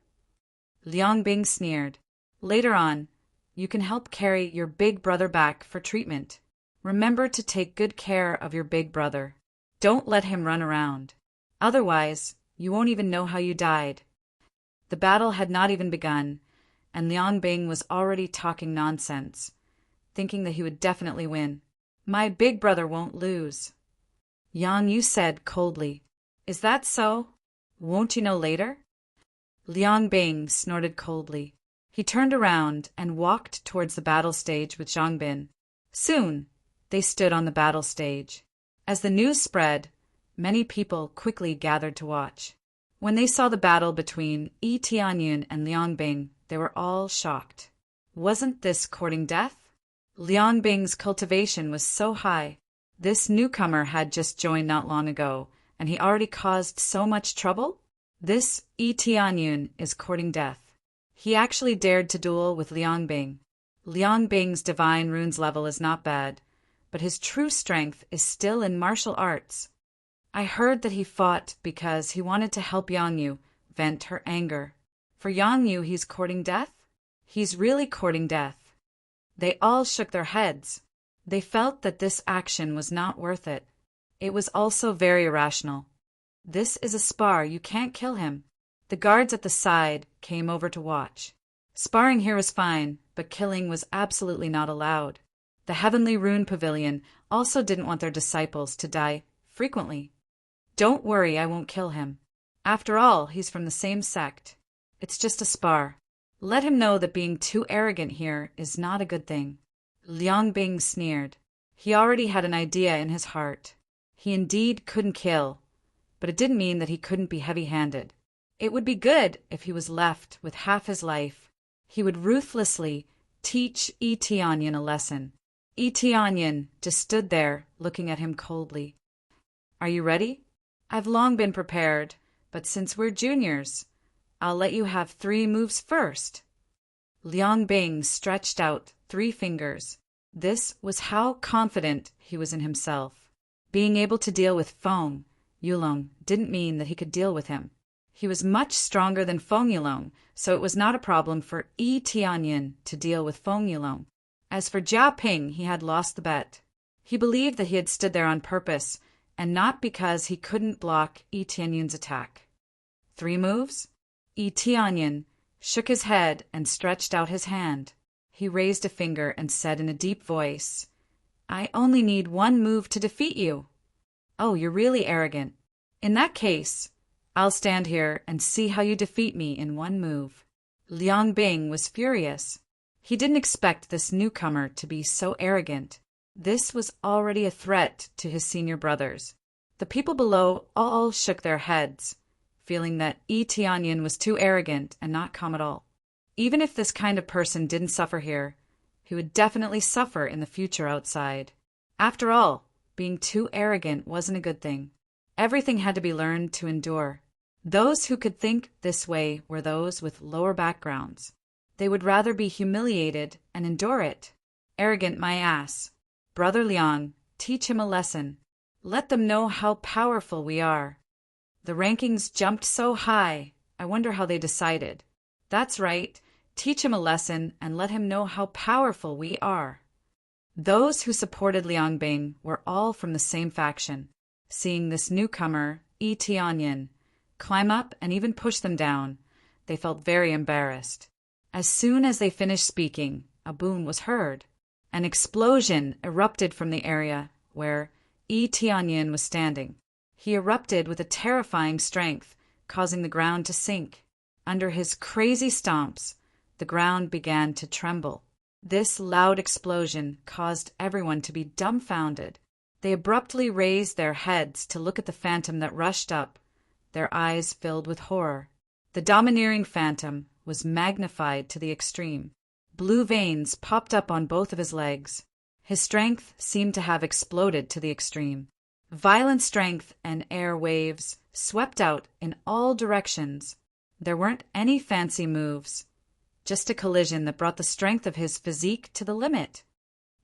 Liang Bing sneered. Later on, you can help carry your big brother back for treatment. Remember to take good care of your big brother. Don't let him run around. Otherwise, you won't even know how you died. The battle had not even begun, and Liang Bing was already talking nonsense, thinking that he would definitely win. My big brother won't lose. Yang Yu said coldly, Is that so? Won't you know later? Liang Bing snorted coldly. He turned around and walked towards the battle stage with Zhang Bin. Soon, they stood on the battle stage. As the news spread, many people quickly gathered to watch. When they saw the battle between Yi Tianyan and Liang Bing, they were all shocked. Wasn't this courting death? Liang Bing's cultivation was so high. This newcomer had just joined not long ago, and he already caused so much trouble? This Yi Tianyan is courting death. He actually dared to duel with Liang Bing. Liang Bing's divine runes level is not bad, but his true strength is still in martial arts. I heard that he fought because he wanted to help Yang Yu vent her anger. For Yang Yu, he's courting death? He's really courting death. They all shook their heads. They felt that this action was not worth it. It was also very irrational. This is a spar, you can't kill him. The guards at the side came over to watch. Sparring here was fine, but killing was absolutely not allowed. The Heavenly Rune Pavilion also didn't want their disciples to die frequently. Don't worry, I won't kill him. After all, he's from the same sect. It's just a spar. Let him know that being too arrogant here is not a good thing. Liang Bing sneered. He already had an idea in his heart. He indeed couldn't kill, but it didn't mean that he couldn't be heavy-handed. It would be good if he was left with half his life. He would ruthlessly teach Yi Tianyan a lesson. Yi Tianyan just stood there, looking at him coldly. Are you ready? I've long been prepared, but since we're juniors, I'll let you have 3 moves first. Liang Bing stretched out 3 fingers. This was how confident he was in himself. Being able to deal with Feng Yulong didn't mean that he could deal with him. He was much stronger than Feng Yulong, so it was not a problem for Yi Tianyan to deal with Feng Yulong. As for Jia Ping, he had lost the bet. He believed that he had stood there on purpose, and not because he couldn't block Yi Tianyan's attack. 3 moves? Yi Tianyan shook his head and stretched out his hand. He raised a finger and said in a deep voice, I only need 1 move to defeat you. Oh, you're really arrogant. In that case, I'll stand here and see how you defeat me in 1 move. Liang Bing was furious. He didn't expect this newcomer to be so arrogant. This was already a threat to his senior brothers. The people below all shook their heads, feeling that Yi Tianyan was too arrogant and not calm at all. Even if this kind of person didn't suffer here, he would definitely suffer in the future outside. After all, being too arrogant wasn't a good thing. Everything had to be learned to endure. Those who could think this way were those with lower backgrounds. They would rather be humiliated and endure it. Arrogant my ass. Brother Liang, teach him a lesson. Let them know how powerful we are. The rankings jumped so high, I wonder how they decided. That's right, teach him a lesson and let him know how powerful we are. Those who supported Liang Bing were all from the same faction. Seeing this newcomer, Yi Tianyin, climb up and even push them down, they felt very embarrassed. As soon as they finished speaking, a boom was heard. An explosion erupted from the area where Yi Tianyin was standing. He erupted with a terrifying strength, causing the ground to sink. Under his crazy stomps, the ground began to tremble. This loud explosion caused everyone to be dumbfounded. They abruptly raised their heads to look at the phantom that rushed up, their eyes filled with horror. The domineering phantom was magnified to the extreme. Blue veins popped up on both of his legs. His strength seemed to have exploded to the extreme. Violent strength and air waves swept out in all directions. There weren't any fancy moves, just a collision that brought the strength of his physique to the limit.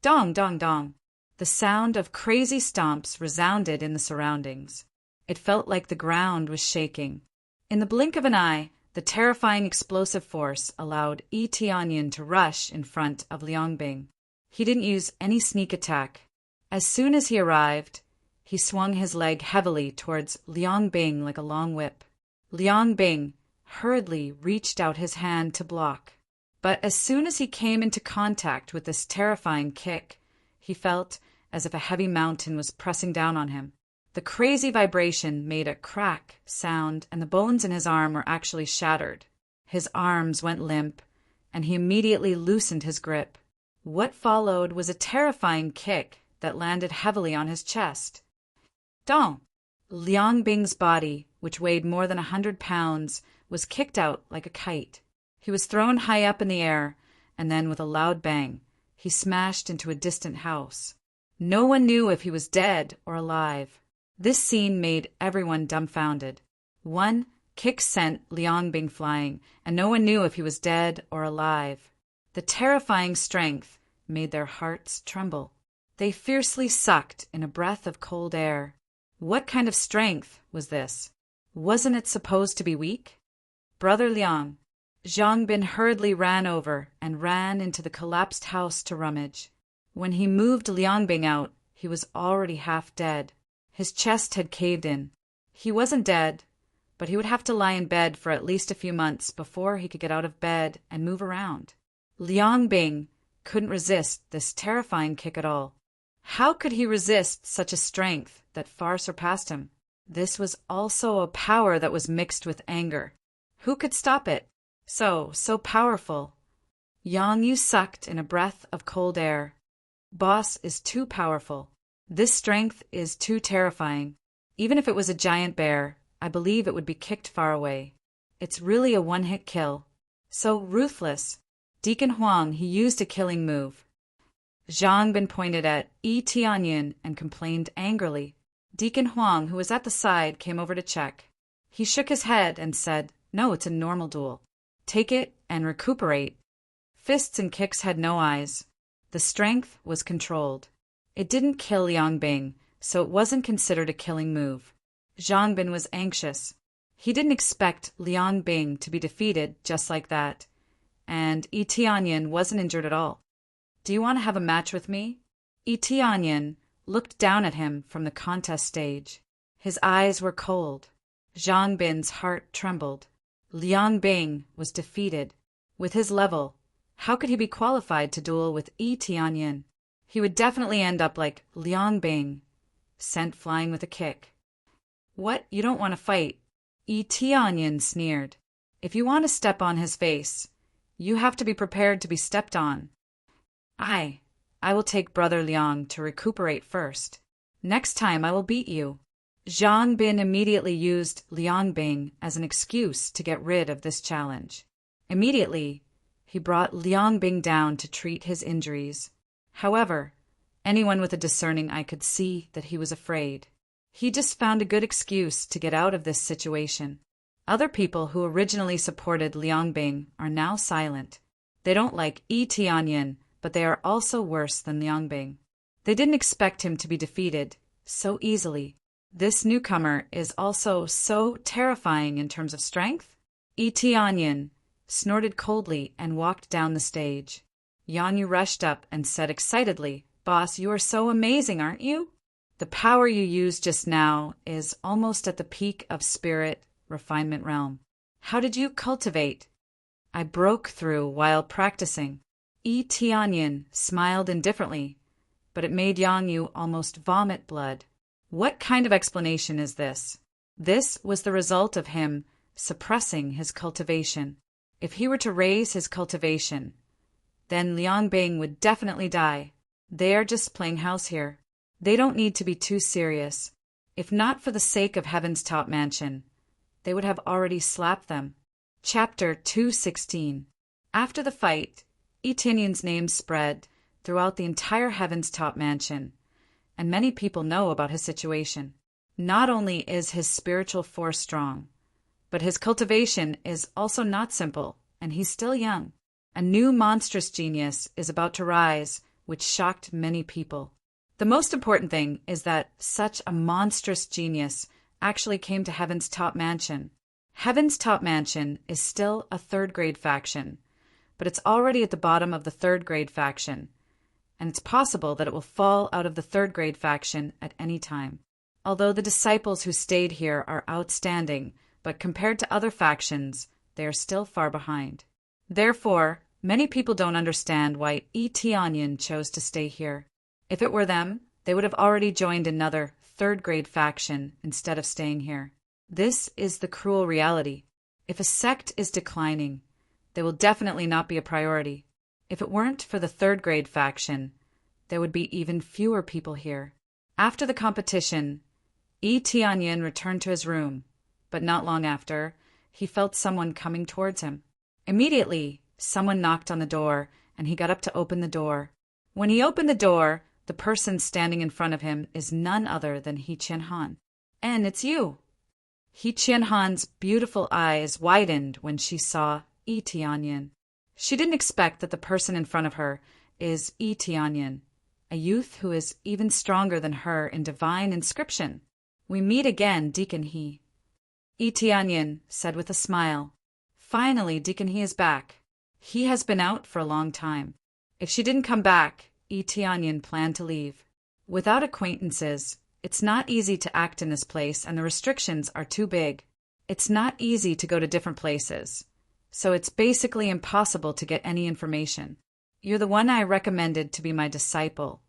Dong, dong, dong. The sound of crazy stomps resounded in the surroundings. It felt like the ground was shaking. In the blink of an eye, the terrifying explosive force allowed Yi Tianyin to rush in front of Liang Bing. He didn't use any sneak attack. As soon as he arrived, he swung his leg heavily towards Liang Bing like a long whip. Liang Bing hurriedly reached out his hand to block. But as soon as he came into contact with this terrifying kick, he felt as if a heavy mountain was pressing down on him. The crazy vibration made a crack sound, and the bones in his arm were actually shattered. His arms went limp, and he immediately loosened his grip. What followed was a terrifying kick that landed heavily on his chest. Dong! Liang Bing's body, which weighed more than 100 pounds, was kicked out like a kite. He was thrown high up in the air, and then with a loud bang, he smashed into a distant house. No one knew if he was dead or alive. This scene made everyone dumbfounded. One kick sent Liang Bing flying, and no one knew if he was dead or alive. The terrifying strength made their hearts tremble. They fiercely sucked in a breath of cold air. What kind of strength was this? Wasn't it supposed to be weak? Brother Liang. Zhang Bin hurriedly ran over and ran into the collapsed house to rummage. When he moved Liang Bing out, he was already half dead. His chest had caved in. He wasn't dead, but he would have to lie in bed for at least a few months before he could get out of bed and move around. Liang Bing couldn't resist this terrifying kick at all. How could he resist such a strength that far surpassed him? This was also a power that was mixed with anger. Who could stop it? So powerful. Yang Yu sucked in a breath of cold air. Boss is too powerful. This strength is too terrifying. Even if it was a giant bear, I believe it would be kicked far away. It's really a one-hit kill. So ruthless. Deacon Huang, he used a killing move. Zhang Bin pointed at Yi Tianyin and complained angrily. Deacon Huang, who was at the side, came over to check. He shook his head and said, "No, it's a normal duel. Take it and recuperate." Fists and kicks had no eyes. The strength was controlled. It didn't kill Liang Bing, so it wasn't considered a killing move. Zhang Bin was anxious. He didn't expect Liang Bing to be defeated just like that, and Yi Tianyin wasn't injured at all. "Do you want to have a match with me?" Yi Tianyin looked down at him from the contest stage. His eyes were cold. Zhang Bin's heart trembled. Liang Bing was defeated. With his level, how could he be qualified to duel with Yi Tianyin? He would definitely end up like Liang Bing, sent flying with a kick. "What, you don't want to fight?" Yi Tianyin sneered. "If you want to step on his face, you have to be prepared to be stepped on." I will take Brother Liang to recuperate first. Next time I will beat you." Zhang Bin immediately used Liang Bing as an excuse to get rid of this challenge. Immediately, he brought Liang Bing down to treat his injuries. However, anyone with a discerning eye could see that he was afraid. He just found a good excuse to get out of this situation. Other people who originally supported Liang Bing are now silent. They don't like Yi Tianyin, but they are also worse than Liang Bing. They didn't expect him to be defeated so easily. This newcomer is also so terrifying in terms of strength. Yi Tianyin snorted coldly and walked down the stage. Yan Yu rushed up and said excitedly, "Boss, you are so amazing, aren't you? The power you used just now is almost at the peak of spirit refinement realm. How did you cultivate?" "I broke through while practicing." Yi Tianyin smiled indifferently, but it made Yang Yu almost vomit blood. What kind of explanation is this? This was the result of him suppressing his cultivation. If he were to raise his cultivation, then Liang Bing would definitely die. They are just playing house here. They don't need to be too serious. If not for the sake of Heaven's top mansion, they would have already slapped them. Chapter 216. After the fight, Yi Tianyin's name spread throughout the entire Heaven's top mansion, and many people know about his situation. Not only is his spiritual force strong, but his cultivation is also not simple, and he's still young. A new monstrous genius is about to rise, which shocked many people. The most important thing is that such a monstrous genius actually came to Heaven's top mansion. Heaven's top mansion is still a third-grade faction, but it's already at the bottom of the third-grade faction, and it's possible that it will fall out of the third-grade faction at any time. Although the disciples who stayed here are outstanding, but compared to other factions, they are still far behind. Therefore, many people don't understand why Yi Tianyin chose to stay here. If it were them, they would have already joined another third-grade faction instead of staying here. This is the cruel reality. If a sect is declining, they will definitely not be a priority. If it weren't for the third-grade faction, there would be even fewer people here. After the competition, Yi Tianyin returned to his room, but not long after, he felt someone coming towards him. Immediately, someone knocked on the door, and he got up to open the door. When he opened the door, the person standing in front of him is none other than He Qianhan. "And it's you." He Qianhan's beautiful eyes widened when she saw Yi Tianyin. She didn't expect that the person in front of her is Yi Tianyin, a youth who is even stronger than her in divine inscription. "We meet again, Deacon He." Yi Tianyin said with a smile. "Finally, Deacon He is back. He has been out for a long time." If she didn't come back, Yi Tianyin planned to leave. Without acquaintances, it's not easy to act in this place, and the restrictions are too big. It's not easy to go to different places, so it's basically impossible to get any information. "You're the one I recommended to be my disciple,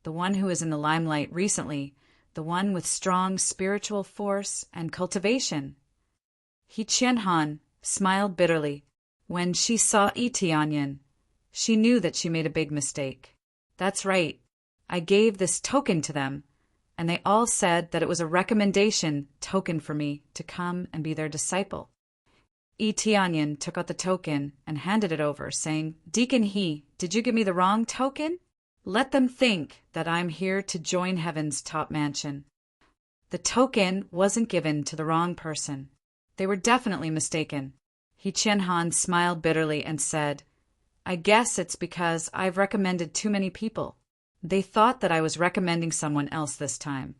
the one who is in the limelight recently, the one with strong spiritual force and cultivation." He Qianhan smiled bitterly. When she saw Yi Tianyin, she knew that she made a big mistake. "That's right. I gave this token to them, and they all said that it was a recommendation token for me to come and be their disciple." Yi Tianyin took out the token and handed it over, saying, "Deacon He, did you give me the wrong token? Let them think that I'm here to join Heaven's top mansion." The token wasn't given to the wrong person. They were definitely mistaken. He Qianhan smiled bitterly and said, "I guess it's because I've recommended too many people. They thought that I was recommending someone else this time,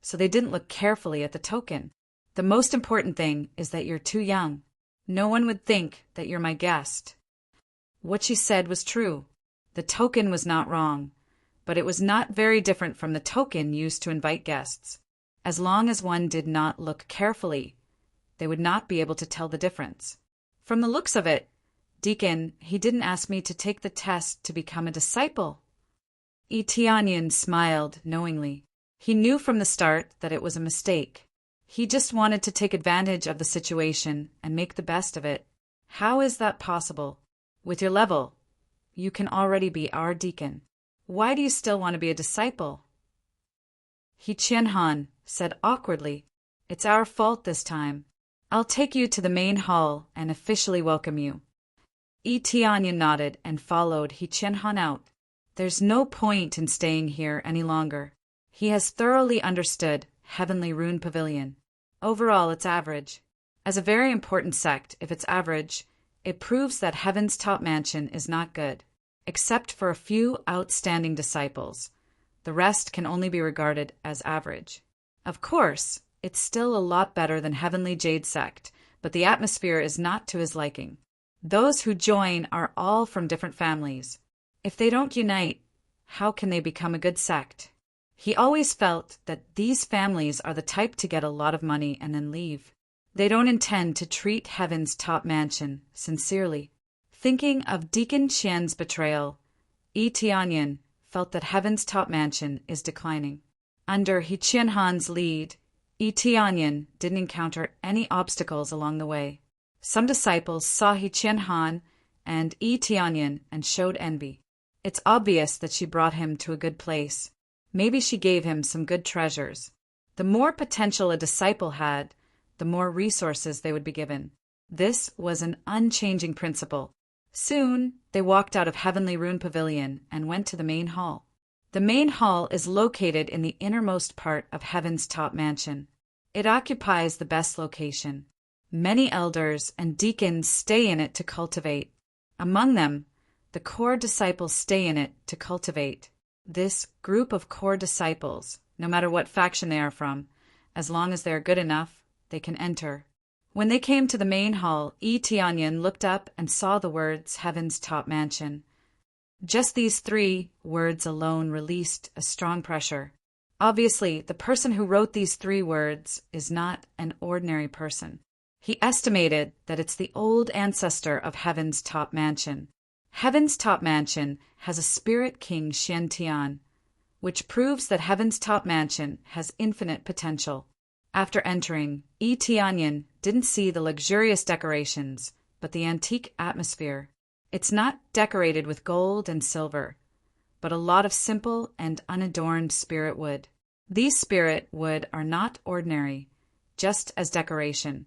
so they didn't look carefully at the token. The most important thing is that you're too young. No one would think that you're my guest." What she said was true. The token was not wrong, but it was not very different from the token used to invite guests. As long as one did not look carefully, they would not be able to tell the difference. From the looks of it, Deacon, he didn't ask me to take the test to become a disciple. Yi Tianyin smiled knowingly. He knew from the start that it was a mistake. He just wanted to take advantage of the situation and make the best of it. How is that possible? With your level, you can already be our deacon. Why do you still want to be a disciple? He Qianhan said awkwardly, "It's our fault this time. I'll take you to the main hall and officially welcome you." Tianyan nodded and followed He Qianhan out. There's no point in staying here any longer. He has thoroughly understood Heavenly Rune Pavilion. Overall, it's average. As a very important sect, if it's average, it proves that Heaven's top mansion is not good, except for a few outstanding disciples. The rest can only be regarded as average. Of course, it's still a lot better than Heavenly Jade sect, but the atmosphere is not to his liking. Those who join are all from different families. If they don't unite, how can they become a good sect? He always felt that these families are the type to get a lot of money and then leave. They don't intend to treat Heaven's top mansion sincerely. Thinking of Deacon Qian's betrayal, Tianyan felt that Heaven's top mansion is declining. Under He Qianhan's lead, Tianyan didn't encounter any obstacles along the way. Some disciples saw He Qianhan and Tianyan and showed envy. It's obvious that she brought him to a good place. Maybe she gave him some good treasures. The more potential a disciple had, the more resources they would be given. This was an unchanging principle. Soon, they walked out of Heavenly Rune Pavilion and went to the main hall. The main hall is located in the innermost part of Heaven's top mansion. It occupies the best location. Many elders and deacons stay in it to cultivate. Among them, the core disciples stay in it to cultivate. This group of core disciples, no matter what faction they are from, as long as they are good enough, they can enter. When they came to the main hall, Tianyan looked up and saw the words Heaven's Top Mansion. Just these 3 words alone released a strong pressure. Obviously, the person who wrote these 3 words is not an ordinary person. He estimated that it's the old ancestor of Heaven's Top Mansion. Heaven's Top Mansion has a spirit king Xian Tian, which proves that Heaven's Top Mansion has infinite potential. After entering, Tianyan didn't see the luxurious decorations, but the antique atmosphere. It's not decorated with gold and silver, but a lot of simple and unadorned spirit wood. These spirit wood are not ordinary, just as decoration.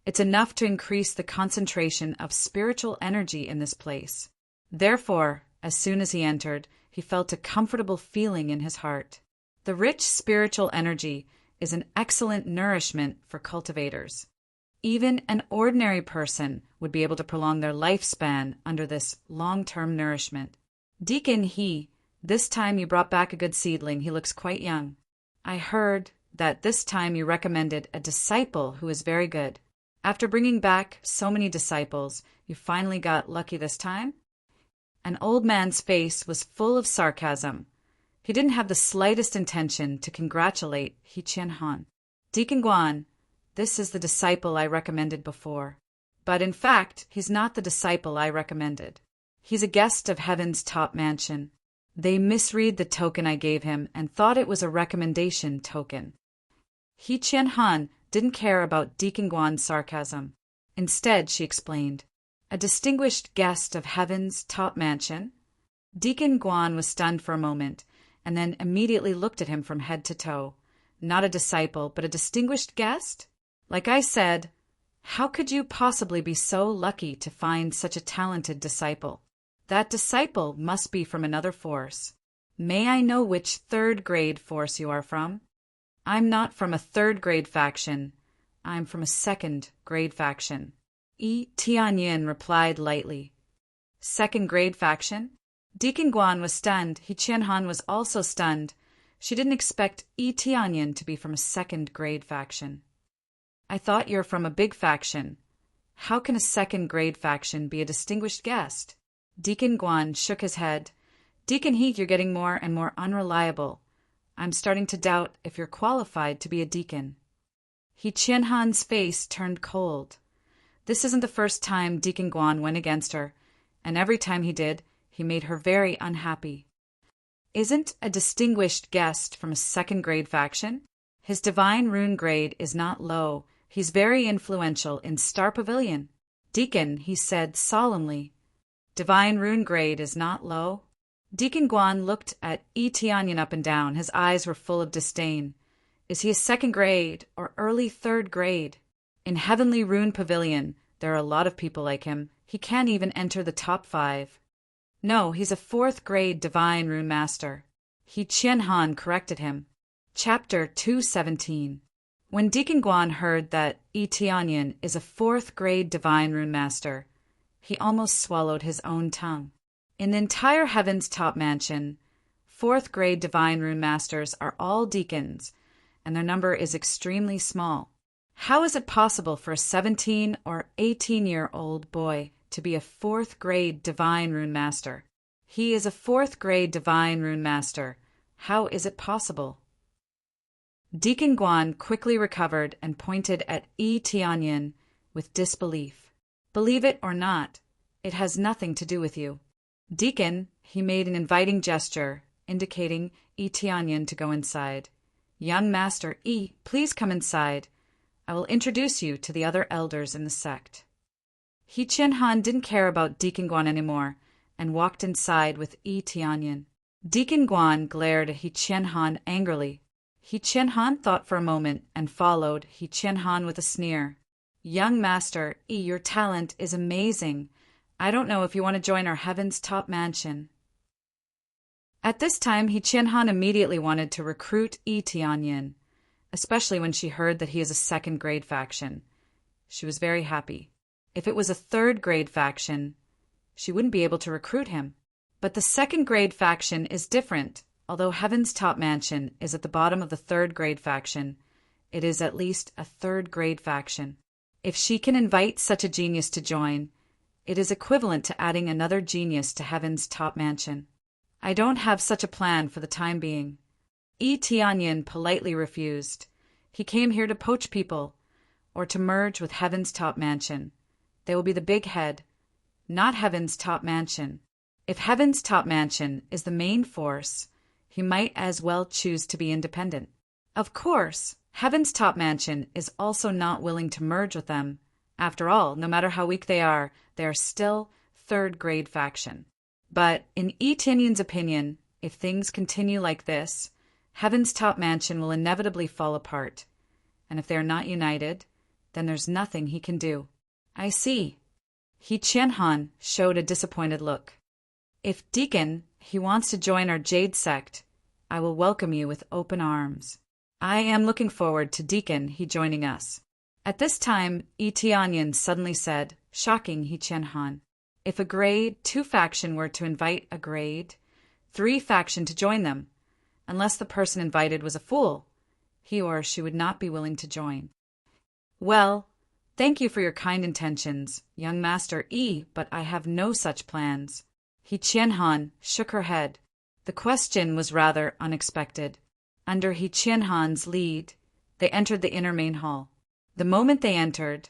It's enough to increase the concentration of spiritual energy in this place. Therefore, as soon as he entered, he felt a comfortable feeling in his heart. The rich spiritual energy is an excellent nourishment for cultivators. Even an ordinary person would be able to prolong their lifespan under this long-term nourishment. Deacon He, this time you brought back a good seedling. He looks quite young. I heard that this time you recommended a disciple who is very good. After bringing back so many disciples, you finally got lucky this time? An old man's face was full of sarcasm. He didn't have the slightest intention to congratulate He Qianhan. Deacon Guan, this is the disciple I recommended before. But in fact, he's not the disciple I recommended. He's a guest of Heaven's Top Mansion. They misread the token I gave him and thought it was a recommendation token. He Qianhan didn't care about Deacon Guan's sarcasm. Instead, she explained, a distinguished guest of Heaven's Top Mansion? Deacon Guan was stunned for a moment, and then immediately looked at him from head to toe. Not a disciple, but a distinguished guest? Like I said, how could you possibly be so lucky to find such a talented disciple? That disciple must be from another force. May I know which 3rd grade force you are from? I'm not from a 3rd grade faction. I'm from a 2nd grade faction. Tianyan replied lightly. 2nd grade faction? Deacon Guan was stunned. He Qianhan was also stunned. She didn't expect Tianyan to be from a 2nd grade faction. I thought you're from a big faction. How can a 2nd grade faction be a distinguished guest? Deacon Guan shook his head. Deacon He, you're getting more and more unreliable. I'm starting to doubt if you're qualified to be a deacon. He Qianhan's face turned cold. This isn't the first time Deacon Guan went against her, and every time he did, he made her very unhappy. Isn't a distinguished guest from a 2nd grade faction? His divine rune grade is not low. He's very influential in Star Pavilion. Deacon, he said solemnly. Divine rune grade is not low? Deacon Guan looked at Tianyan up and down. His eyes were full of disdain. Is he a 2nd grade or early 3rd grade? In Heavenly Rune Pavilion, There are a lot of people like him. He can't even enter the top 5. No, he's a 4th grade divine rune master. He Qianhan corrected him. Chapter 217. When Deacon Guan heard that Yi Tianyan is a 4th grade divine rune master, he almost swallowed his own tongue. In the entire Heaven's Top Mansion, 4th grade divine rune masters are all deacons, and their number is extremely small. How is it possible for a 17 or 18-year-old boy to be a 4th grade divine rune master? He is a 4th grade divine rune master. How is it possible? Deacon Guan quickly recovered and pointed at Yi Tianyan with disbelief. Believe it or not, it has nothing to do with you. Deacon, he made an inviting gesture, indicating Yi Tianyan to go inside. Young Master Yi, please come inside. I will introduce you to the other elders in the sect. He Qianhan didn't care about Deacon Guan anymore and walked inside with Yi Tianyan. Deacon Guan glared at He Qianhan angrily. He Qianhan thought for a moment and followed He Qianhan with a sneer. Young Master Yi, your talent is amazing. I don't know if you want to join our Heaven's Top Mansion. At this time, He Qianhan immediately wanted to recruit Yi Tianyan, especially when she heard that he is a 2nd grade faction. She was very happy. If it was a 3rd grade faction, she wouldn't be able to recruit him. But the 2nd grade faction is different. Although Heaven's Top Mansion is at the bottom of the 3rd grade faction, it is at least a 3rd grade faction. If she can invite such a genius to join, it is equivalent to adding another genius to Heaven's Top Mansion. I don't have such a plan for the time being. Yi Tianyan politely refused. He came here to poach people, or to merge with Heaven's Top Mansion. They will be the big head, not Heaven's Top Mansion. If Heaven's Top Mansion is the main force, he might as well choose to be independent. Of course, Heaven's Top Mansion is also not willing to merge with them. After all, no matter how weak they are still 3rd grade faction. But in Yi Tianyan's opinion, if things continue like this, Heaven's Top Mansion will inevitably fall apart. And if they are not united, then there's nothing he can do. I see. He Qianhan showed a disappointed look. If Deacon, he wants to join our Jade sect, I will welcome you with open arms. I am looking forward to Deacon he joining us. At this time, Yi Tianyan suddenly said, shocking He Qianhan. If a grade 2 faction were to invite a grade 3 faction to join them, unless the person invited was a fool, he or she would not be willing to join. Well, thank you for your kind intentions, young Master Yi, but I have no such plans. He Qianhan shook her head. The question was rather unexpected. Under He Qianhan's lead, they entered the inner main hall. The moment they entered,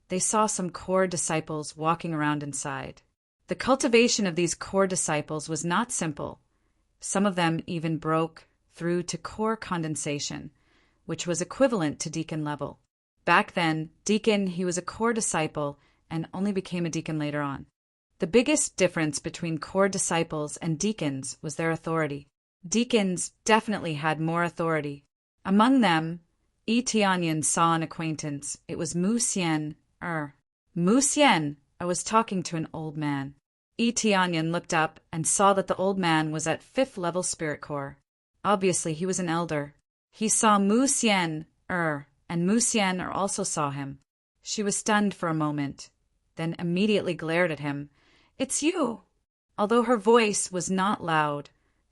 they saw some core disciples walking around inside. The cultivation of these core disciples was not simple. Some of them even broke through to core condensation, which was equivalent to deacon level. Back then, deacon, he was a core disciple and only became a deacon later on. The biggest difference between core disciples and deacons was their authority. Deacons definitely had more authority. Among them, Yi Tianyan saw an acquaintance. It was Mu Xian. Mu Xian, I was talking to an old man. Yi Tianyan looked up and saw that the old man was at 5th level spirit core. Obviously, he was an elder. He saw Mu Xian, and Mu Xian also saw him. She was stunned for a moment, then immediately glared at him. It's you! Although her voice was not loud,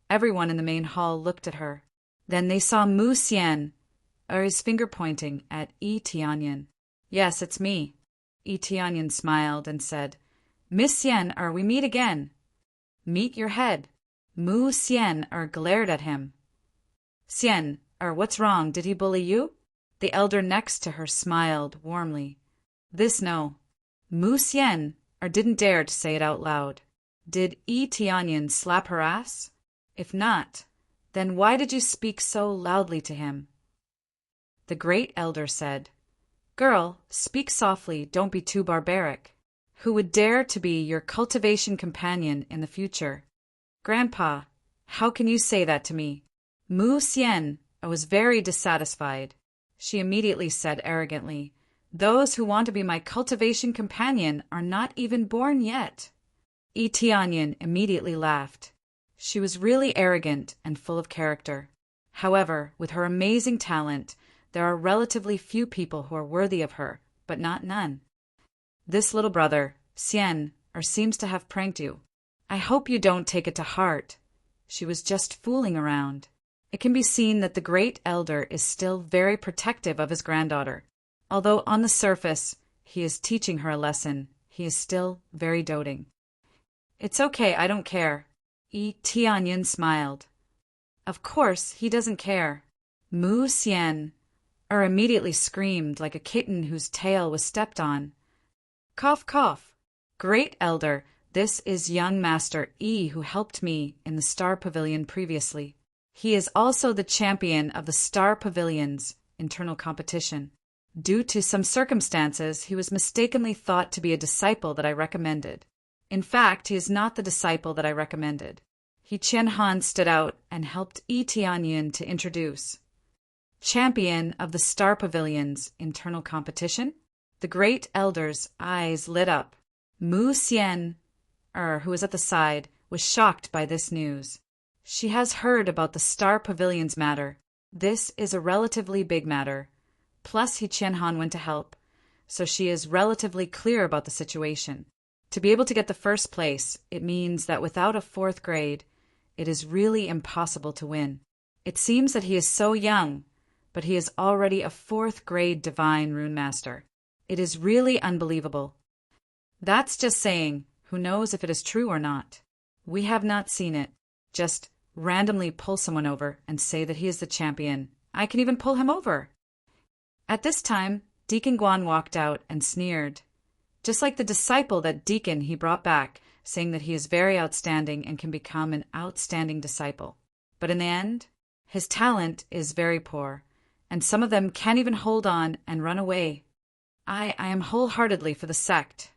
everyone in the main hall looked at her. Then they saw Mu Xian, his finger pointing at Yi Tianyan. Yes, it's me. Yi Tianyan smiled and said, Miss Xian, we meet again. Meet your head. Mu Xian glared at him. Xian, what's wrong? Did he bully you? The elder next to her smiled warmly. This no. Mu Xian didn't dare to say it out loud. Did Yi Tianyan slap her ass? If not, then why did you speak so loudly to him? The great elder said, Girl, speak softly, don't be too barbaric. Who would dare to be your cultivation companion in the future? Grandpa, how can you say that to me? Mu Xian was very dissatisfied. She immediately said arrogantly, Those who want to be my cultivation companion are not even born yet. Yi Tianyan immediately laughed. She was really arrogant and full of character. However, with her amazing talent, there are relatively few people who are worthy of her, but not none. This little brother, Xian, seems to have pranked you. I hope you don't take it to heart. She was just fooling around. It can be seen that the great elder is still very protective of his granddaughter. Although on the surface, he is teaching her a lesson, he is still very doting. It's okay, I don't care. Yi Tianyan smiled. Of course, he doesn't care. Mu Xian immediately screamed like a kitten whose tail was stepped on. Cough, cough. Great elder, this is young Master Yi who helped me in the Star Pavilion previously. He is also the champion of the Star Pavilion's internal competition. Due to some circumstances, he was mistakenly thought to be a disciple that I recommended. In fact, he is not the disciple that I recommended. He Qianhan stood out and helped Yi Tianyan to introduce. Champion of the Star Pavilion's internal competition? The great elder's eyes lit up. Mu Xian, who was at the side, was shocked by this news. She has heard about the Star Pavilion's matter. This is a relatively big matter. Plus, He Qianhan went to help, so she is relatively clear about the situation. To be able to get the first place, it means that without a 4th grade, it is really impossible to win. It seems that he is so young, but he is already a 4th grade divine rune master. It is really unbelievable. That's just saying, who knows if it is true or not. We have not seen it. Just randomly pull someone over and say that he is the champion. I can even pull him over. At this time, Deacon Guan walked out and sneered. Just like the disciple that Deacon he brought back, saying that he is very outstanding and can become an outstanding disciple. But in the end, his talent is very poor, and some of them can't even hold on and run away. I am wholeheartedly for the sect.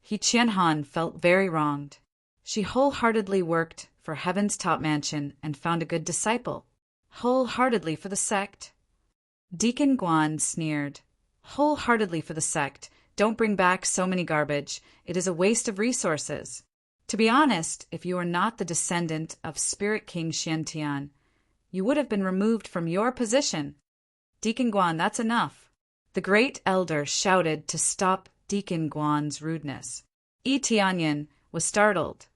He Qianhan felt very wronged. She wholeheartedly worked for Heaven's top mansion and found a good disciple. Wholeheartedly for the sect. Deacon Guan sneered. Wholeheartedly for the sect. Don't bring back so many garbage. It is a waste of resources. To be honest, if you are not the descendant of Spirit King Xiantian, you would have been removed from your position. Deacon Guan, that's enough. The great elder shouted to stop Deacon Guan's rudeness. Yi Tianyan was startled.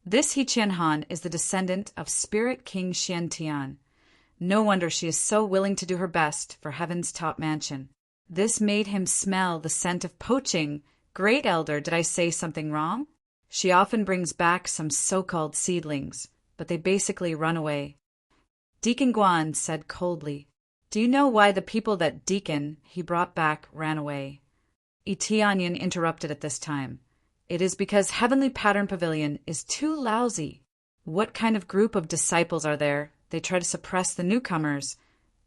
This He Qianhan is the descendant of Spirit King Xiantian. No wonder she is so willing to do her best for Heaven's top mansion. This made him smell the scent of poaching. Great elder, did I say something wrong? She often brings back some so-called seedlings, but they basically run away. Deacon Guan said coldly, Do you know why the people that Deacon he brought back ran away? Yi Tianyan interrupted at this time. It is because Heavenly Pattern Pavilion is too lousy. What kind of group of disciples are there? They try to suppress the newcomers,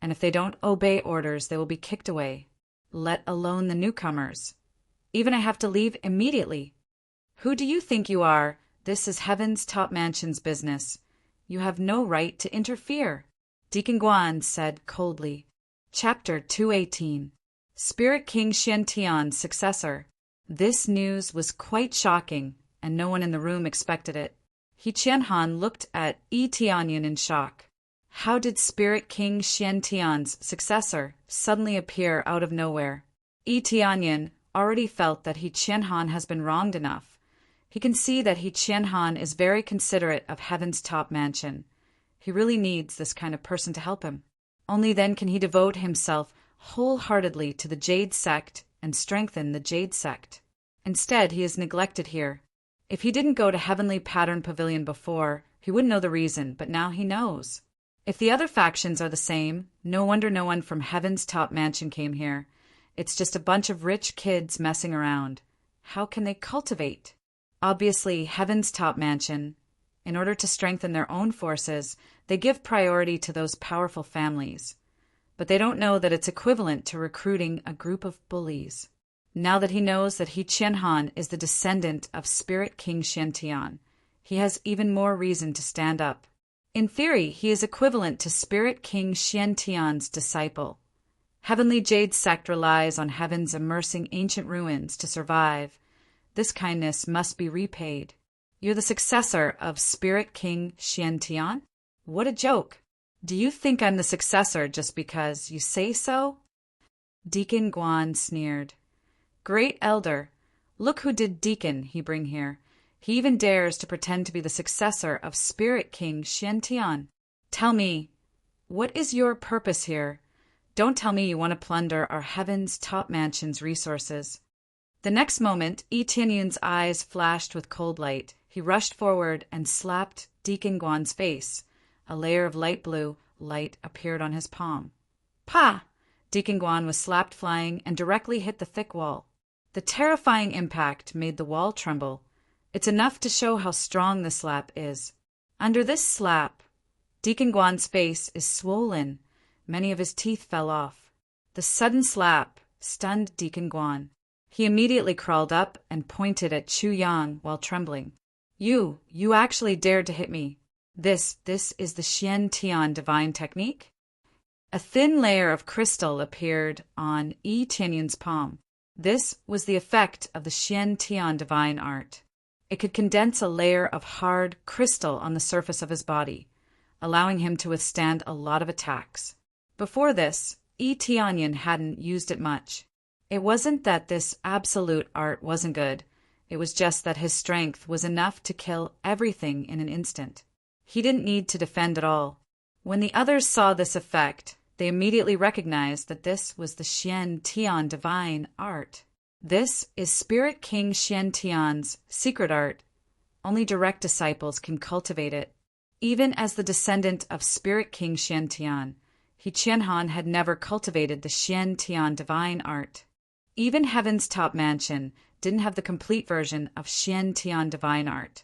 and if they don't obey orders, they will be kicked away. Let alone the newcomers. Even I have to leave immediately. Who do you think you are? This is Heaven's top mansion's business. You have no right to interfere. Deacon Guan said coldly. Chapter 218. Spirit King Xiantian's successor. This news was quite shocking, and no one in the room expected it. He Qianhan looked at Yi Tianyan in shock. How did Spirit King Xiantian's successor suddenly appear out of nowhere? Yi Tianyan already felt that He Qianhan has been wronged enough. He can see that He Qianhan is very considerate of Heaven's top mansion. He really needs this kind of person to help him. Only then can he devote himself wholeheartedly to the Jade sect and strengthen the Jade sect. Instead, he is neglected here. If he didn't go to Heavenly Pattern Pavilion before, he wouldn't know the reason, but now he knows. If the other factions are the same, no wonder no one from Heaven's top mansion came here. It's just a bunch of rich kids messing around. How can they cultivate? Obviously, Heaven's top mansion, in order to strengthen their own forces, they give priority to those powerful families. But they don't know that it's equivalent to recruiting a group of bullies. Now that he knows that He Qianhan is the descendant of Spirit King Xiantian, he has even more reason to stand up. In theory, he is equivalent to Spirit King Xiantian's disciple. Heavenly Jade sect relies on heaven's immersing ancient ruins to survive. This kindness must be repaid. You're the successor of Spirit King Xiantian? What a joke! Do you think I'm the successor just because you say so? Deacon Guan sneered. Great Elder, look who did Deacon he bring here. He even dares to pretend to be the successor of Spirit King Xiantian. Tell me, what is your purpose here? Don't tell me you want to plunder our heaven's top mansion's resources. The next moment, Yi Tianyun's eyes flashed with cold light. He rushed forward and slapped Deacon Guan's face. A layer of light blue light appeared on his palm. Pa! Deacon Guan was slapped flying and directly hit the thick wall. The terrifying impact made the wall tremble. It's enough to show how strong the slap is. Under this slap, Deacon Guan's face is swollen. Many of his teeth fell off. The sudden slap stunned Deacon Guan. He immediately crawled up and pointed at Chu Yang while trembling. You actually dared to hit me. This is the Xiantian divine technique? A thin layer of crystal appeared on Yi Tianyun's palm. This was the effect of the Xiantian divine art. It could condense a layer of hard crystal on the surface of his body, allowing him to withstand a lot of attacks. Before this, Yi Tianyun hadn't used it much. It wasn't that this absolute art wasn't good. It was just that his strength was enough to kill everything in an instant. He didn't need to defend at all. When the others saw this effect, they immediately recognized that this was the Xiantian divine art. This is Spirit King Xiantian's secret art. Only direct disciples can cultivate it. Even as the descendant of Spirit King Xiantian, He Qianhan had never cultivated the Xiantian divine art. Even Heaven's top mansion didn't have the complete version of Xiantian divine art.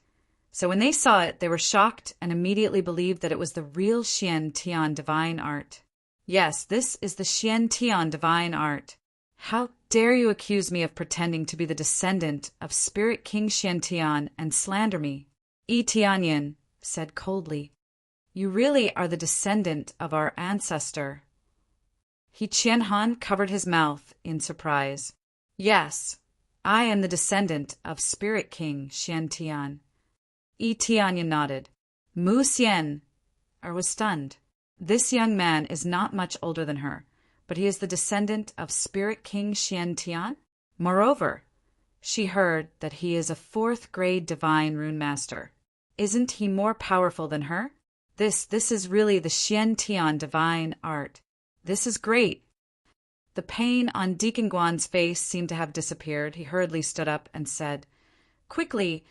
So when they saw it, they were shocked and immediately believed that it was the real Xiantian divine art. Yes, this is the Xiantian divine art. How dare you accuse me of pretending to be the descendant of Spirit King Xiantian and slander me? Yi Tianyun said coldly, You really are the descendant of our ancestor. He Qianhan covered his mouth in surprise. Yes, I am the descendant of Spirit King Xiantian. Yi Tianyun nodded. Mu Xian was stunned. This young man is not much older than her, but he is the descendant of Spirit King Xiantian. Moreover, she heard that he is a 4th grade divine rune master. Isn't he more powerful than her? This is really the Xiantian divine art. This is great. The pain on Deacon Guan's face seemed to have disappeared. He hurriedly stood up and said, Quickly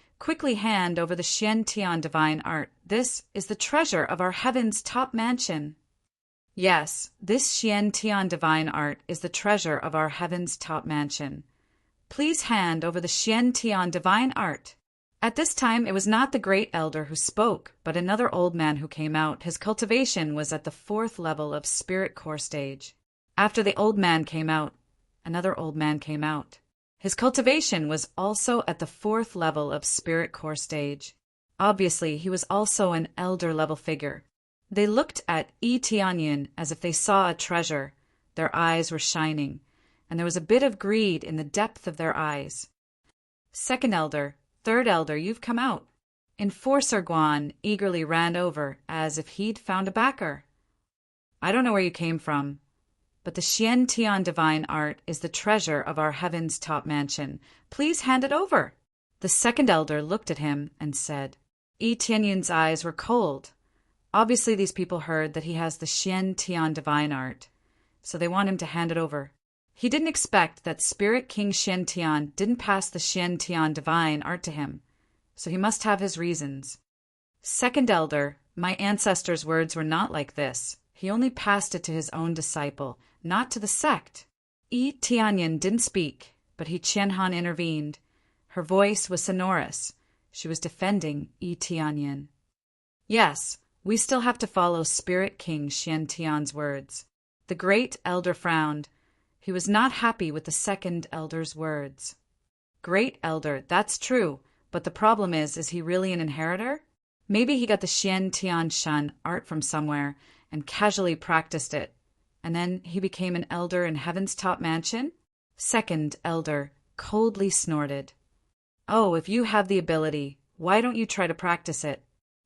hand over the Xiantian divine art. This is the treasure of our heaven's top mansion. Yes, this Xiantian divine art is the treasure of our heaven's top mansion. Please hand over the Xiantian divine art. At this time, it was not the great elder who spoke, but another old man who came out. His cultivation was at the 4th level of spirit core stage. After the old man came out, another old man came out. His cultivation was also at the 4th level of spirit core stage. Obviously, he was also an elder-level figure. They looked at Yi Tianyun as if they saw a treasure. Their eyes were shining, and there was a bit of greed in the depth of their eyes. Second elder, third elder, you've come out. Enforcer Guan eagerly ran over as if he'd found a backer. I don't know where you came from, but the Xiantian divine art is the treasure of our heaven's top mansion. Please hand it over. The second elder looked at him and said. Yi Tianyun's eyes were cold. Obviously these people heard that he has the Xiantian divine art, so they want him to hand it over. He didn't expect that Spirit King Xiantian didn't pass the Xiantian divine art to him, so he must have his reasons. Second elder, my ancestor's words were not like this. He only passed it to his own disciple, not to the sect. Yi Tianyun didn't speak, but He Qianhan intervened. Her voice was sonorous. She was defending Yi Tianyun. Yes, we still have to follow Spirit King Xiantian's words. The great elder frowned. He was not happy with the second elder's words. Great elder, that's true, but the problem is he really an inheritor? Maybe he got the Xiantian Shan art from somewhere and casually practiced it, and then he became an elder in heaven's top mansion? Second elder coldly snorted. Oh, if you have the ability, why don't you try to practice it?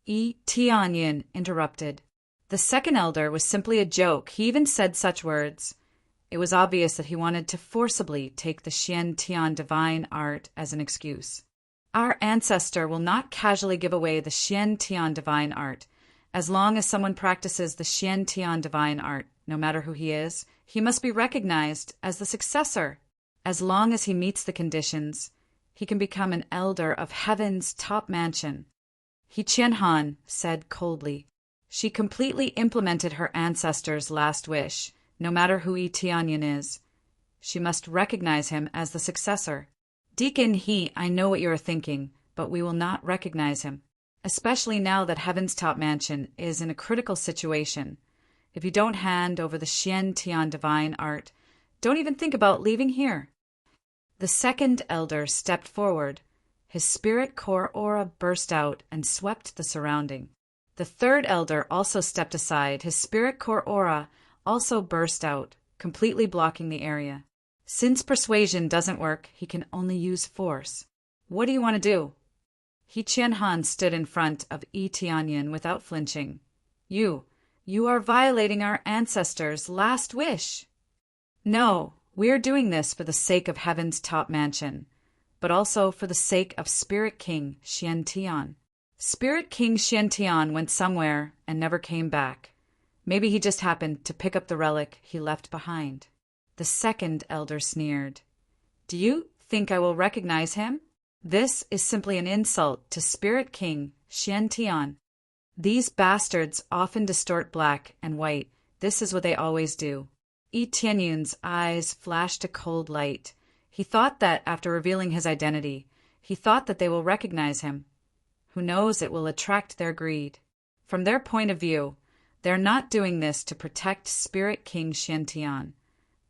Tianyin interrupted. The second elder was simply a joke. He even said such words. It was obvious that he wanted to forcibly take the Xian Tian divine art as an excuse. Our ancestor will not casually give away the Xian Tian divine art. As long as someone practices the Xian Tian divine art, no matter who he is, he must be recognized as the successor. As long as he meets the conditions, he can become an elder of heaven's top mansion. He Qianhan said coldly. She completely implemented her ancestor's last wish, no matter who Yi Tianyin is. She must recognize him as the successor. Deacon He, I know what you are thinking, but we will not recognize him, especially now that Heaven's Top Mansion is in a critical situation. If you don't hand over the Xian Tian divine art, don't even think about leaving here. The second elder stepped forward. His spirit core aura burst out and swept the surrounding. The third elder also stepped aside. His spirit core aura also burst out, completely blocking the area. Since persuasion doesn't work, he can only use force. What do you want to do? He Qianhan stood in front of Yi Tianyin without flinching. You are violating our ancestors' last wish. No, we're doing this for the sake of Heaven's top mansion, but also for the sake of Spirit King Xian Tian. Spirit King Xian Tian went somewhere and never came back. Maybe he just happened to pick up the relic he left behind. The second elder sneered. Do you think I will recognize him? This is simply an insult to Spirit King Xian Tian. These bastards often distort black and white. This is what they always do. Yi Tianyun's eyes flashed a cold light. He thought that after revealing his identity, they will recognize him. Who knows, it will attract their greed. From their point of view, they're not doing this to protect Spirit King Xian Tian.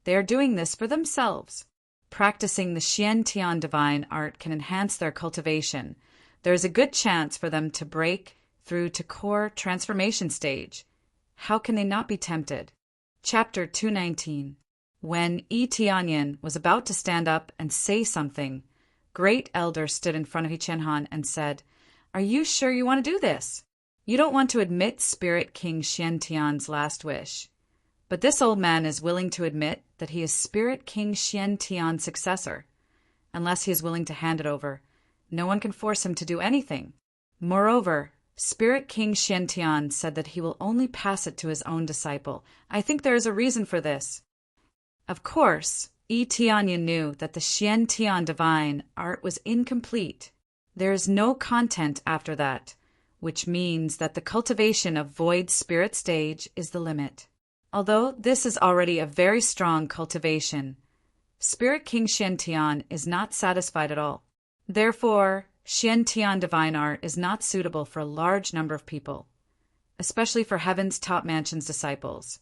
They are doing this for themselves. Practicing the Xian Tian divine art can enhance their cultivation. There is a good chance for them to break through to core transformation stage. How can they not be tempted? Chapter 219. When Yi Tianyin was about to stand up and say something, Great Elder stood in front of Yi Qianhan and said, Are you sure you want to do this? You don't want to admit Spirit King Xian Tian's last wish. But this old man is willing to admit that he is Spirit King Xian Tian's successor. Unless he is willing to hand it over, no one can force him to do anything. Moreover, Spirit King Xian Tian said that he will only pass it to his own disciple. I think there is a reason for this. Of course, Yi Tianyin knew that the Xian Tian divine art was incomplete. There is no content after that, which means that the cultivation of void spirit stage is the limit. Although this is already a very strong cultivation, Spirit King Xian Tian is not satisfied at all. Therefore, Xian Tian divine art is not suitable for a large number of people, especially for Heaven's Top Mansion's disciples.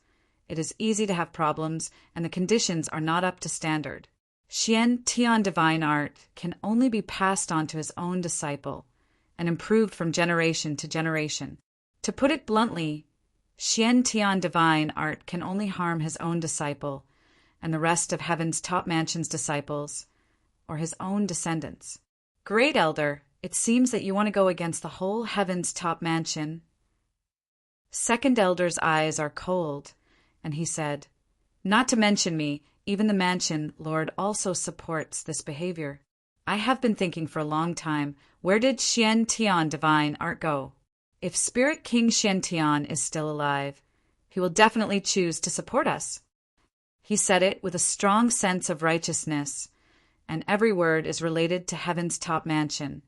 It is easy to have problems, and the conditions are not up to standard. Xian Tian divine art can only be passed on to his own disciple and improved from generation to generation. To put it bluntly, Xian Tian divine art can only harm his own disciple and the rest of Heaven's Top Mansion's disciples, or his own descendants. Great Elder, it seems that you want to go against the whole Heaven's Top Mansion. Second Elder's eyes are cold, and he said, Not to mention me, even the Mansion Lord also supports this behavior. I have been thinking for a long time, where did Xian Tian divine art go? If Spirit King Xian Tian is still alive, he will definitely choose to support us. He said it with a strong sense of righteousness, and every word is related to Heaven's Top Mansion,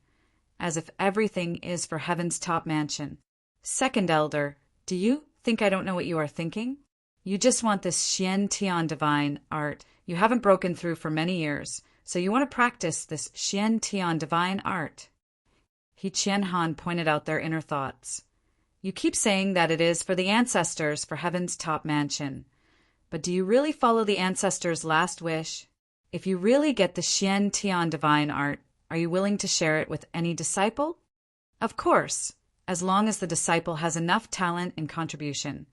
as if everything is for Heaven's Top Mansion. Second Elder, do you think I don't know what you are thinking? You just want this Xian Tian divine art. You haven't broken through for many years, so you want to practice this Xian Tian divine art. He Qianhan pointed out their inner thoughts. You keep saying that it is for the ancestors for Heaven's Top Mansion, but do you really follow the ancestors' last wish? If you really get the Xian Tian divine art, are you willing to share it with any disciple? Of course, as long as the disciple has enough talent and contribution.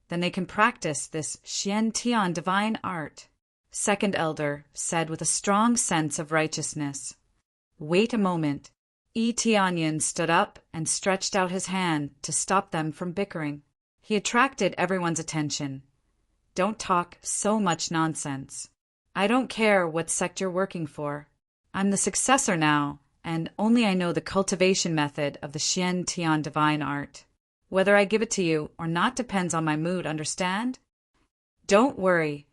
then they can practice this Xian Tian divine art. Second elder said with a strong sense of righteousness. Wait a moment. Yi Tianyin stood up and stretched out his hand to stop them from bickering. He attracted everyone's attention. Don't talk so much nonsense. I don't care what sect you're working for. I'm the successor now, and only I know the cultivation method of the Xian Tian divine art. Whether I give it to you or not depends on my mood, understand? Don't worry.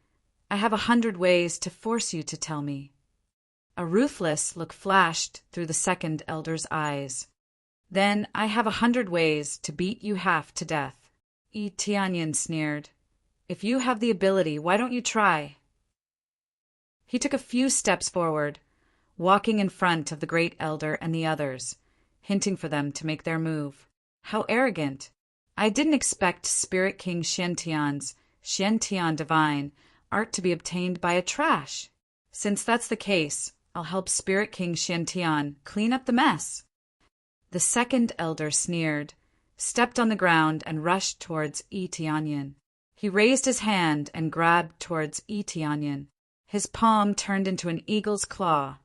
I have 100 ways to force you to tell me. A ruthless look flashed through the second elder's eyes. Then I have 100 ways to beat you half to death. Yi Tianyin sneered. If you have the ability, why don't you try? He took a few steps forward, walking in front of the great elder and the others, hinting for them to make their move. How arrogant! I didn't expect Spirit King Xian Tian divine art to be obtained by a trash. Since that's the case, I'll help Spirit King Xian Tian clean up the mess. The second elder sneered, stepped on the ground, and rushed towards Yi Tianyin. He raised his hand and grabbed towards Yi Tianyin. His palm turned into an eagle's claw,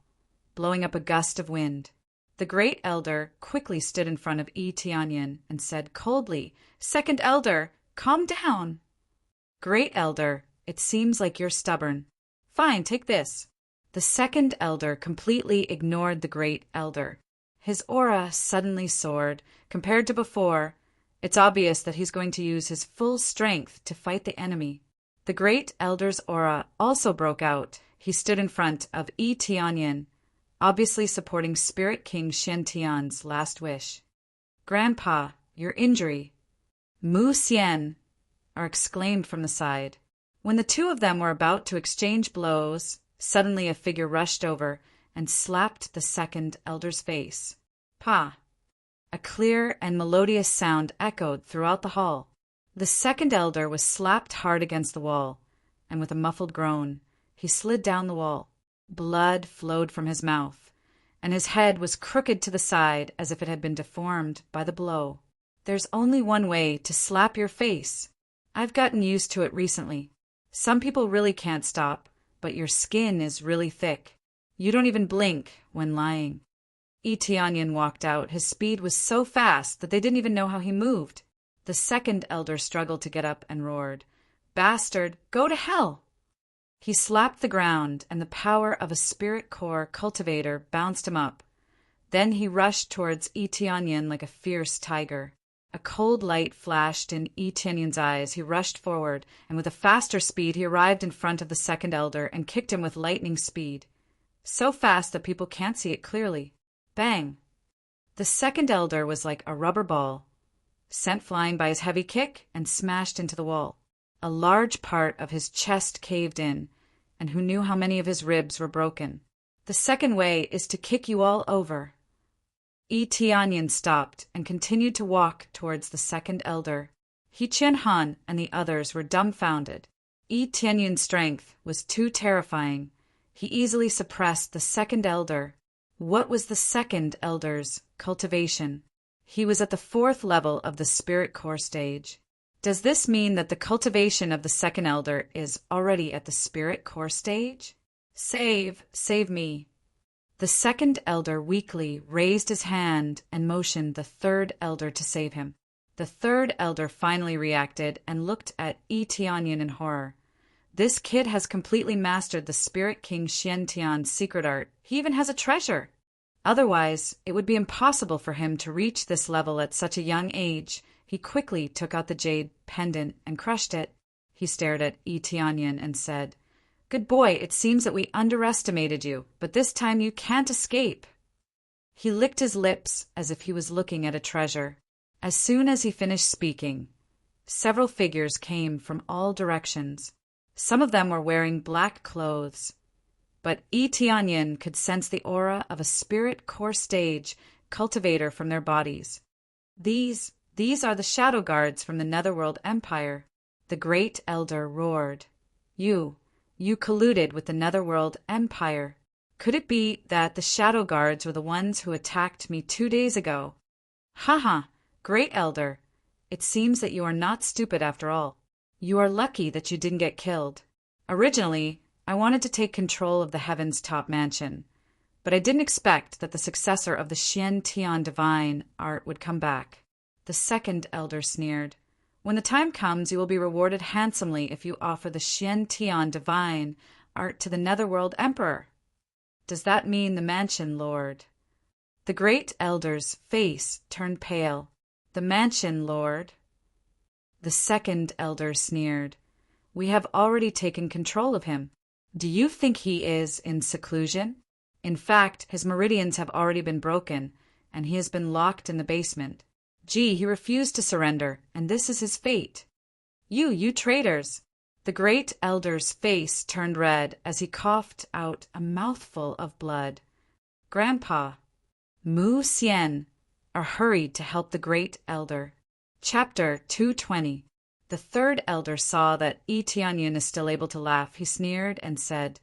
blowing up a gust of wind. The great elder quickly stood in front of Yi Tianyin and said coldly, Second elder, calm down. Great elder, it seems like you're stubborn. Fine, take this. The second elder completely ignored the great elder. His aura suddenly soared. Compared to before, it's obvious that he's going to use his full strength to fight the enemy. The great elder's aura also broke out. He stood in front of Yi Tianyin, obviously supporting Spirit King Xian Tian's last wish. Grandpa, your injury. Mu Xian, are exclaimed from the side. When the two of them were about to exchange blows, suddenly a figure rushed over and slapped the second elder's face. Pa! A clear and melodious sound echoed throughout the hall. The second elder was slapped hard against the wall, and with a muffled groan, he slid down the wall. Blood flowed from his mouth, and his head was crooked to the side as if it had been deformed by the blow. There's only one way to slap your face. I've gotten used to it recently. Some people really can't stop, but your skin is really thick. You don't even blink when lying. Yi Tianyin walked out. His speed was so fast that they didn't even know how he moved. The second elder struggled to get up and roared, Bastard, go to hell! He slapped the ground, and the power of a spirit core cultivator bounced him up. Then he rushed towards Yi Tianyin like a fierce tiger. A cold light flashed in Yi Tianyin's eyes. He rushed forward, and with a faster speed he arrived in front of the second elder and kicked him with lightning speed. So fast that people can't see it clearly. Bang! The second elder was like a rubber ball, sent flying by his heavy kick and smashed into the wall. A large part of his chest caved in, and who knew how many of his ribs were broken? The second way is to kick you all over. Yi Tianyin stopped and continued to walk towards the second elder. He Qianhan and the others were dumbfounded. Yi Tianyin's strength was too terrifying. He easily suppressed the second elder. What was the second elder's cultivation? He was at the 4th level of the spirit core stage. Does this mean that the cultivation of the second elder is already at the spirit core stage? Save me. The second elder weakly raised his hand and motioned the third elder to save him. The third elder finally reacted and looked at Yi Tianyin in horror. This kid has completely mastered the Spirit King Xian Tian's secret art. He even has a treasure. Otherwise, it would be impossible for him to reach this level at such a young age. He quickly took out the jade pendant and crushed it. He stared at Yi Tianyin and said, Good boy, it seems that we underestimated you, but this time you can't escape. He licked his lips as if he was looking at a treasure. As soon as he finished speaking, several figures came from all directions. Some of them were wearing black clothes, but Yi Tianyin could sense the aura of a spirit core stage cultivator from their bodies. These are the shadow guards from the Netherworld Empire. The great elder roared. You colluded with the Netherworld Empire. Could it be that the shadow guards were the ones who attacked me 2 days ago? Haha, great elder. It seems that you are not stupid after all. You are lucky that you didn't get killed. Originally, I wanted to take control of the Heaven's Top Mansion, but I didn't expect that the successor of the Xian Tian Divine art would come back. The second elder sneered. When the time comes, you will be rewarded handsomely if you offer the Xian Tian Divine art to the Netherworld Emperor. Does that mean the Mansion Lord? The great elder's face turned pale. The Mansion Lord? The second elder sneered. We have already taken control of him. Do you think he is in seclusion? In fact, his meridians have already been broken, and he has been locked in the basement. Gee, he refused to surrender, and this is his fate. You traitors! The great elder's face turned red as he coughed out a mouthful of blood. Grandpa, Mu Xian hurried to help the great elder. Chapter 220. The third elder saw that Yi Tianyun is still able to laugh. He sneered and said,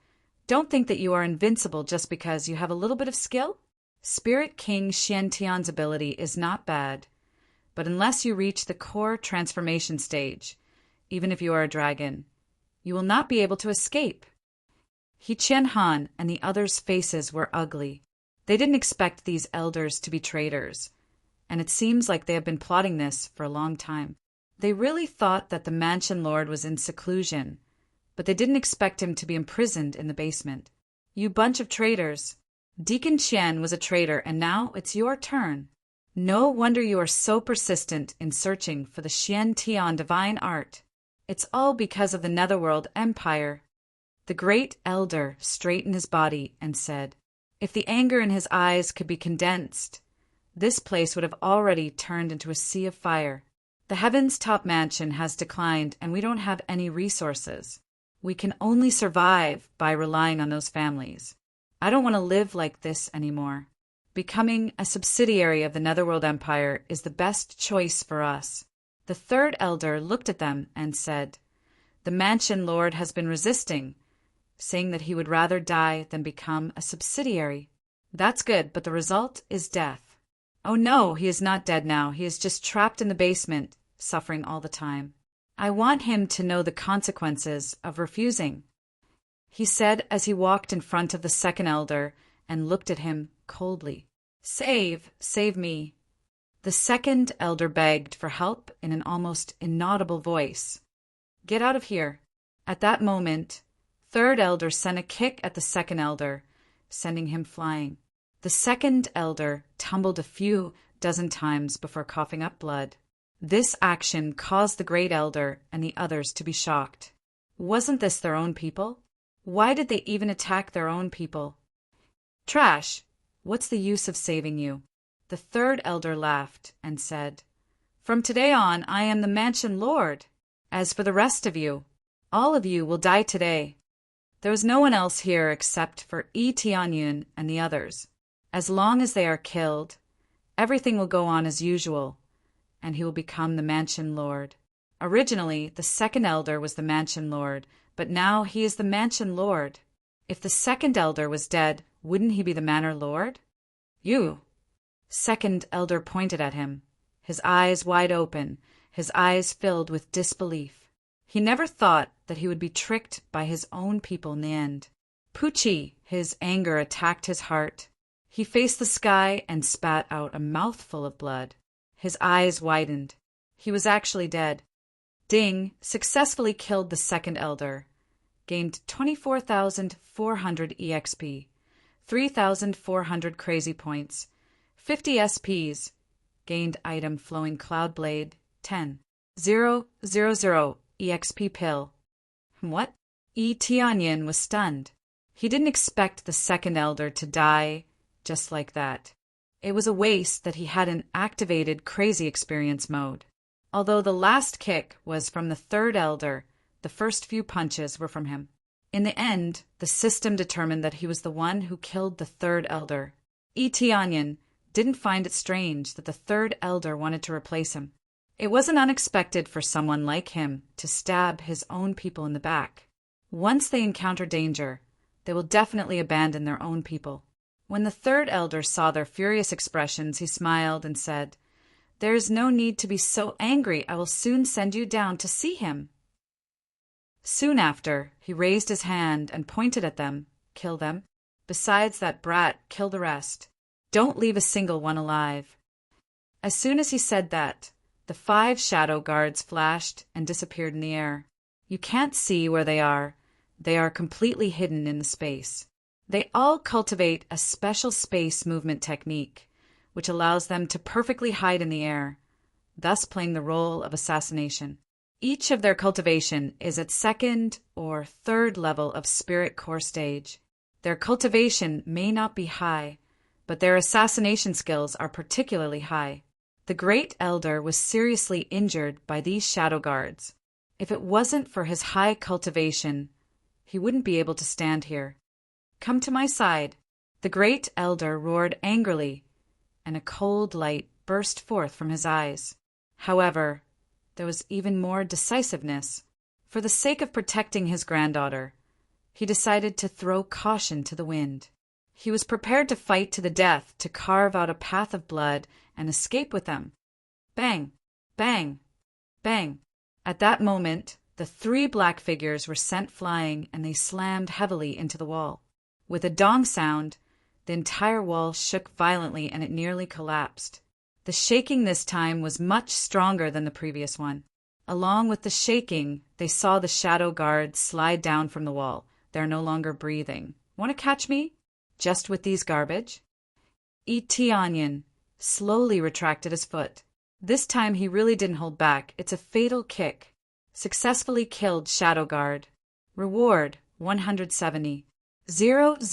Don't think that you are invincible just because you have a little bit of skill. Spirit King Xian Tian's ability is not bad, but unless you reach the core transformation stage, even if you are a dragon, you will not be able to escape. He Qian Han and the others' faces were ugly. They didn't expect these elders to be traitors, and it seems like they have been plotting this for a long time. They really thought that the Mansion Lord was in seclusion, but they didn't expect him to be imprisoned in the basement. You bunch of traitors. Deacon Qian was a traitor, and now it's your turn. No wonder you are so persistent in searching for the Xian Tian divine art. It's all because of the Netherworld Empire. The great elder straightened his body and said, If the anger in his eyes could be condensed, this place would have already turned into a sea of fire. The Heaven's Top Mansion has declined, and we don't have any resources. We can only survive by relying on those families. I don't want to live like this anymore. Becoming a subsidiary of the Netherworld Empire is the best choice for us. The third elder looked at them and said, The Mansion Lord has been resisting, saying that he would rather die than become a subsidiary. That's good, but the result is death. Oh no, he is not dead now. He is just trapped in the basement, suffering all the time. I want him to know the consequences of refusing, he said as he walked in front of the second elder and looked at him coldly. Save me. The second elder begged for help in an almost inaudible voice. Get out of here. At that moment, third elder sent a kick at the second elder, sending him flying. The second elder tumbled a few dozen times before coughing up blood. This action caused the great elder and the others to be shocked. Wasn't this their own people? Why did they even attack their own people? Trash! What's the use of saving you? The third elder laughed and said, From today on, I am the Mansion Lord. As for the rest of you, all of you will die today. There is no one else here except for Yi Tianyun and the others. As long as they are killed, everything will go on as usual, and he will become the Mansion Lord. Originally, the second elder was the Mansion Lord, but now he is the Mansion Lord. If the second elder was dead, wouldn't he be the Manor Lord? You! Second elder pointed at him, his eyes wide open, his eyes filled with disbelief. He never thought that he would be tricked by his own people in the end. Pucci, his anger attacked his heart. He faced the sky and spat out a mouthful of blood. His eyes widened. He was actually dead. Ding successfully killed the second elder, gained 24,400 EXP, 3,400 crazy points, 50 SPs, gained item flowing cloud blade, 10, 000 EXP pill. What? Yi Tianyun was stunned. He didn't expect the second elder to die just like that. It was a waste that he hadn't activated crazy experience mode. Although the last kick was from the third elder, the first few punches were from him. In the end, the system determined that he was the one who killed the third elder. Yi Tianyun didn't find it strange that the third elder wanted to replace him. It wasn't unexpected for someone like him to stab his own people in the back. Once they encounter danger, they will definitely abandon their own people. When the third elder saw their furious expressions, he smiled and said, There is no need to be so angry. I will soon send you down to see him. Soon after, he raised his hand and pointed at them. Kill them. Besides that brat, kill the rest. Don't leave a single one alive. As soon as he said that, the 5 shadow guards flashed and disappeared in the air. You can't see where they are. They are completely hidden in the space. They all cultivate a special space movement technique, which allows them to perfectly hide in the air, thus playing the role of assassination. Each of their cultivation is at 2nd or 3rd level of spirit core stage. Their cultivation may not be high, but their assassination skills are particularly high. The Great Elder was seriously injured by these shadow guards. If it wasn't for his high cultivation, he wouldn't be able to stand here. Come to my side. The Great Elder roared angrily, and a cold light burst forth from his eyes. However, there was even more decisiveness. For the sake of protecting his granddaughter, he decided to throw caution to the wind. He was prepared to fight to the death to carve out a path of blood and escape with them. Bang! Bang! Bang! At that moment, the 3 black figures were sent flying and they slammed heavily into the wall. With a dong sound, the entire wall shook violently and it nearly collapsed. The shaking this time was much stronger than the previous one. Along with the shaking, they saw the shadow guards slide down from the wall. They're no longer breathing. Want to catch me? Just with these garbage? Itianyan slowly retracted his foot. This time he really didn't hold back. It's a fatal kick. Successfully killed shadow guard. Reward 170. 000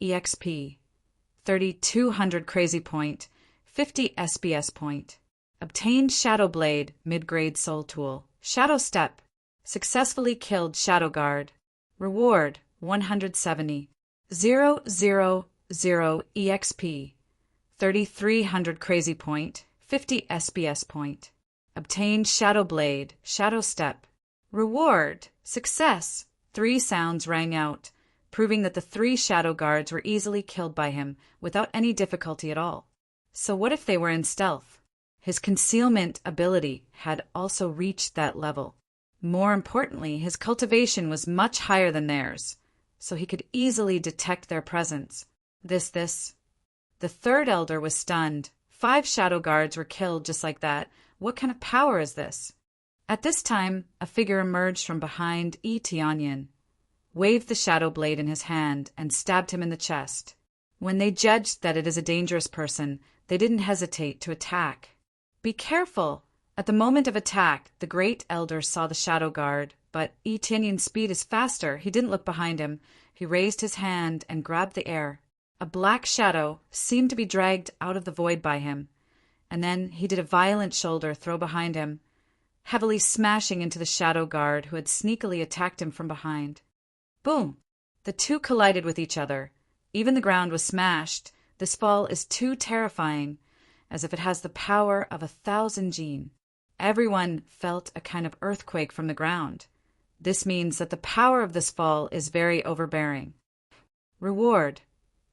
EXP. 3200 crazy point. 50 SBS point. Obtained Shadow Blade, mid-grade soul tool. Shadow Step. Successfully killed Shadow Guard. Reward 170. 000 EXP. 3300 crazy point. 50 SBS point. Obtained Shadow Blade, Shadow Step. Reward. Success. 3 sounds rang out, proving that the 3 shadow guards were easily killed by him without any difficulty at all. So what if they were in stealth? His concealment ability had also reached that level. More importantly, his cultivation was much higher than theirs, so he could easily detect their presence. The 3rd elder was stunned. 5 shadow guards were killed just like that. What kind of power is this? At this time, a figure emerged from behind Itianyan, waved the shadow blade in his hand, and stabbed him in the chest. When they judged that it is a dangerous person, they didn't hesitate to attack. Be careful! At the moment of attack, the Great Elder saw the shadow guard, but Itianyan's speed is faster. He didn't look behind him. He raised his hand and grabbed the air. A black shadow seemed to be dragged out of the void by him, and then he did a violent shoulder throw behind him, heavily smashing into the shadow guard who had sneakily attacked him from behind. Boom! The two collided with each other. Even the ground was smashed. This fall is too terrifying, as if it has the power of 1,000 Jin. Everyone felt a kind of earthquake from the ground. This means that the power of this fall is very overbearing. Reward.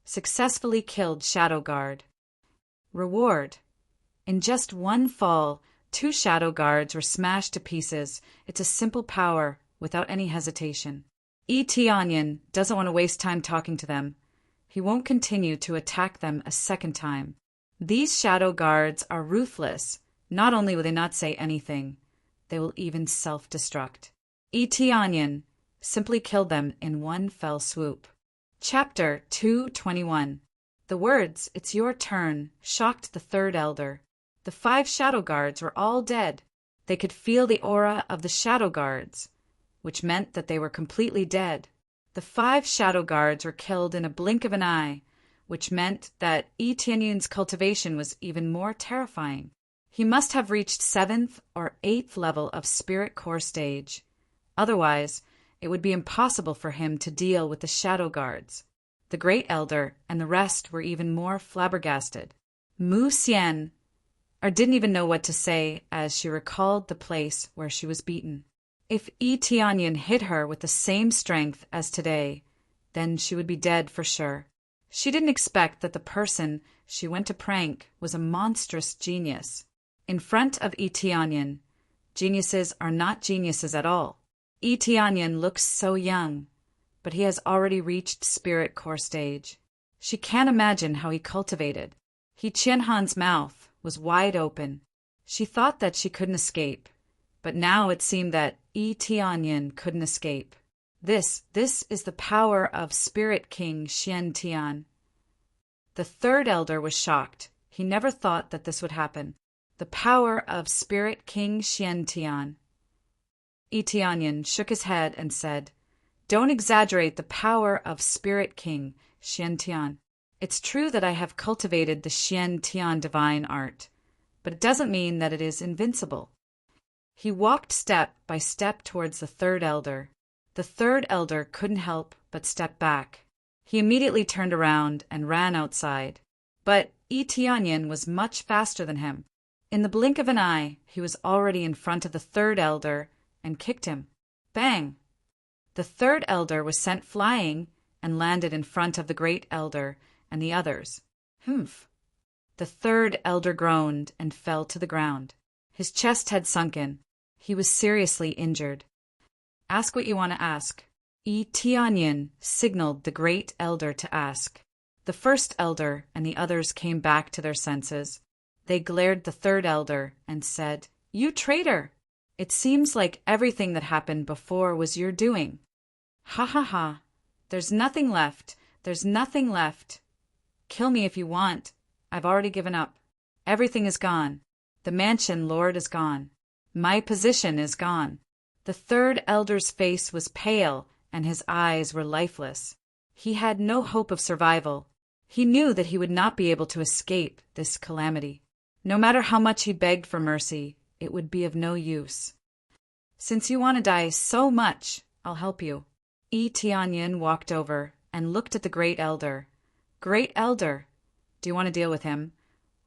Successfully killed Shadow Guard. Reward. In just one fall, 2 Shadow Guards were smashed to pieces. It's a simple power, without any hesitation. Itianyan doesn't want to waste time talking to them. He won't continue to attack them a second time. These Shadow Guards are ruthless. Not only will they not say anything, they will even self-destruct. Itianyan simply killed them in one fell swoop. Chapter 221. The words, "It's your turn," shocked the 3rd elder. The 5 Shadow Guards were all dead. They could feel the aura of the Shadow Guards, which meant that they were completely dead. The 5 Shadow Guards were killed in a blink of an eye, which meant that Itianyan's cultivation was even more terrifying. He must have reached 7th or 8th level of Spirit Core stage. Otherwise, it would be impossible for him to deal with the Shadow Guards. The Great Elder and the rest were even more flabbergasted. Mu Xian didn't even know what to say as she recalled the place where she was beaten. If Itianyan hit her with the same strength as today, then she would be dead for sure. She didn't expect that the person she went to prank was a monstrous genius. In front of Itianyan, geniuses are not geniuses at all. Yi Tianyan looks so young, but he has already reached spirit core stage. She can't imagine how he cultivated. He Qianhan's mouth was wide open. She thought that she couldn't escape, but now it seemed that Yi Tianyan couldn't escape. This is the power of Spirit King Xian Tian. The third elder was shocked. He never thought that this would happen. The power of Spirit King Xian Tian. Yi Tianyan shook his head and said, "Don't exaggerate the power of Spirit King Xian Tian. It's true that I have cultivated the Xian Tian divine art, but it doesn't mean that it is invincible." He walked step by step towards the third elder. The third elder couldn't help but step back. He immediately turned around and ran outside. But Yi Tianyan was much faster than him. In the blink of an eye, he was already in front of the third elder and kicked him. Bang! The third elder was sent flying and landed in front of the great elder and the others. Humph! The third elder groaned and fell to the ground. His chest had sunken. He was seriously injured. "Ask what you want to ask." Yi Tianyan signaled the great elder to ask. The first elder and the others came back to their senses. They glared the third elder and said, "You traitor! It seems like everything that happened before was your doing. Ha ha ha! There's nothing left. There's nothing left. Kill me if you want. I've already given up. Everything is gone. The mansion lord is gone. My position is gone." The third elder's face was pale and his eyes were lifeless. He had no hope of survival. He knew that he would not be able to escape this calamity. No matter how much he begged for mercy, it would be of no use. "Since you want to die so much, I'll help you." Yi Tianyan walked over and looked at the great elder. "Great elder, do you want to deal with him?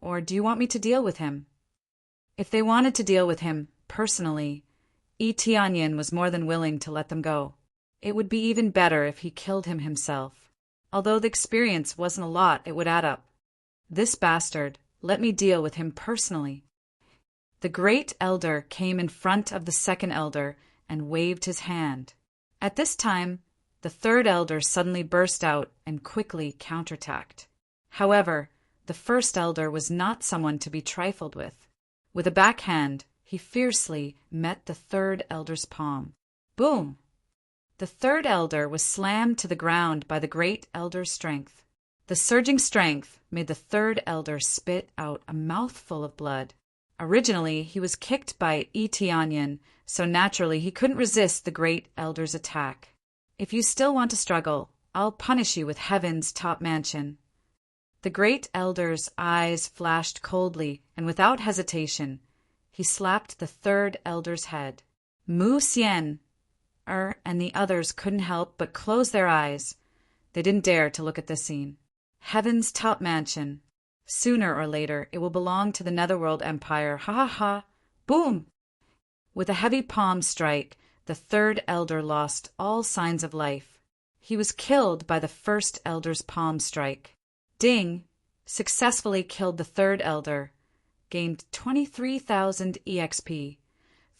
Or do you want me to deal with him?" If they wanted to deal with him personally, Yi Tianyan was more than willing to let them go. It would be even better if he killed him himself. Although the experience wasn't a lot, it would add up. This bastard, let me deal with him personally. The great elder came in front of the second elder and waved his hand. At this time, the third elder suddenly burst out and quickly counterattacked. However, the first elder was not someone to be trifled with. With a backhand, he fiercely met the third elder's palm. Boom! The third elder was slammed to the ground by the great elder's strength. The surging strength made the third elder spit out a mouthful of blood. Originally, he was kicked by Yi Tianyan, so naturally he couldn't resist the great elder's attack. "If you still want to struggle, I'll punish you with heaven's top mansion." The great elder's eyes flashed coldly, and without hesitation, he slapped the third elder's head. Mu Xian and the others couldn't help but close their eyes. They didn't dare to look at this scene. Heaven's top mansion. Sooner or later, it will belong to the Netherworld Empire. Ha ha ha! Boom! With a heavy palm strike, the third elder lost all signs of life. He was killed by the first elder's palm strike. Ding! Successfully killed the third elder. Gained 23,000 EXP,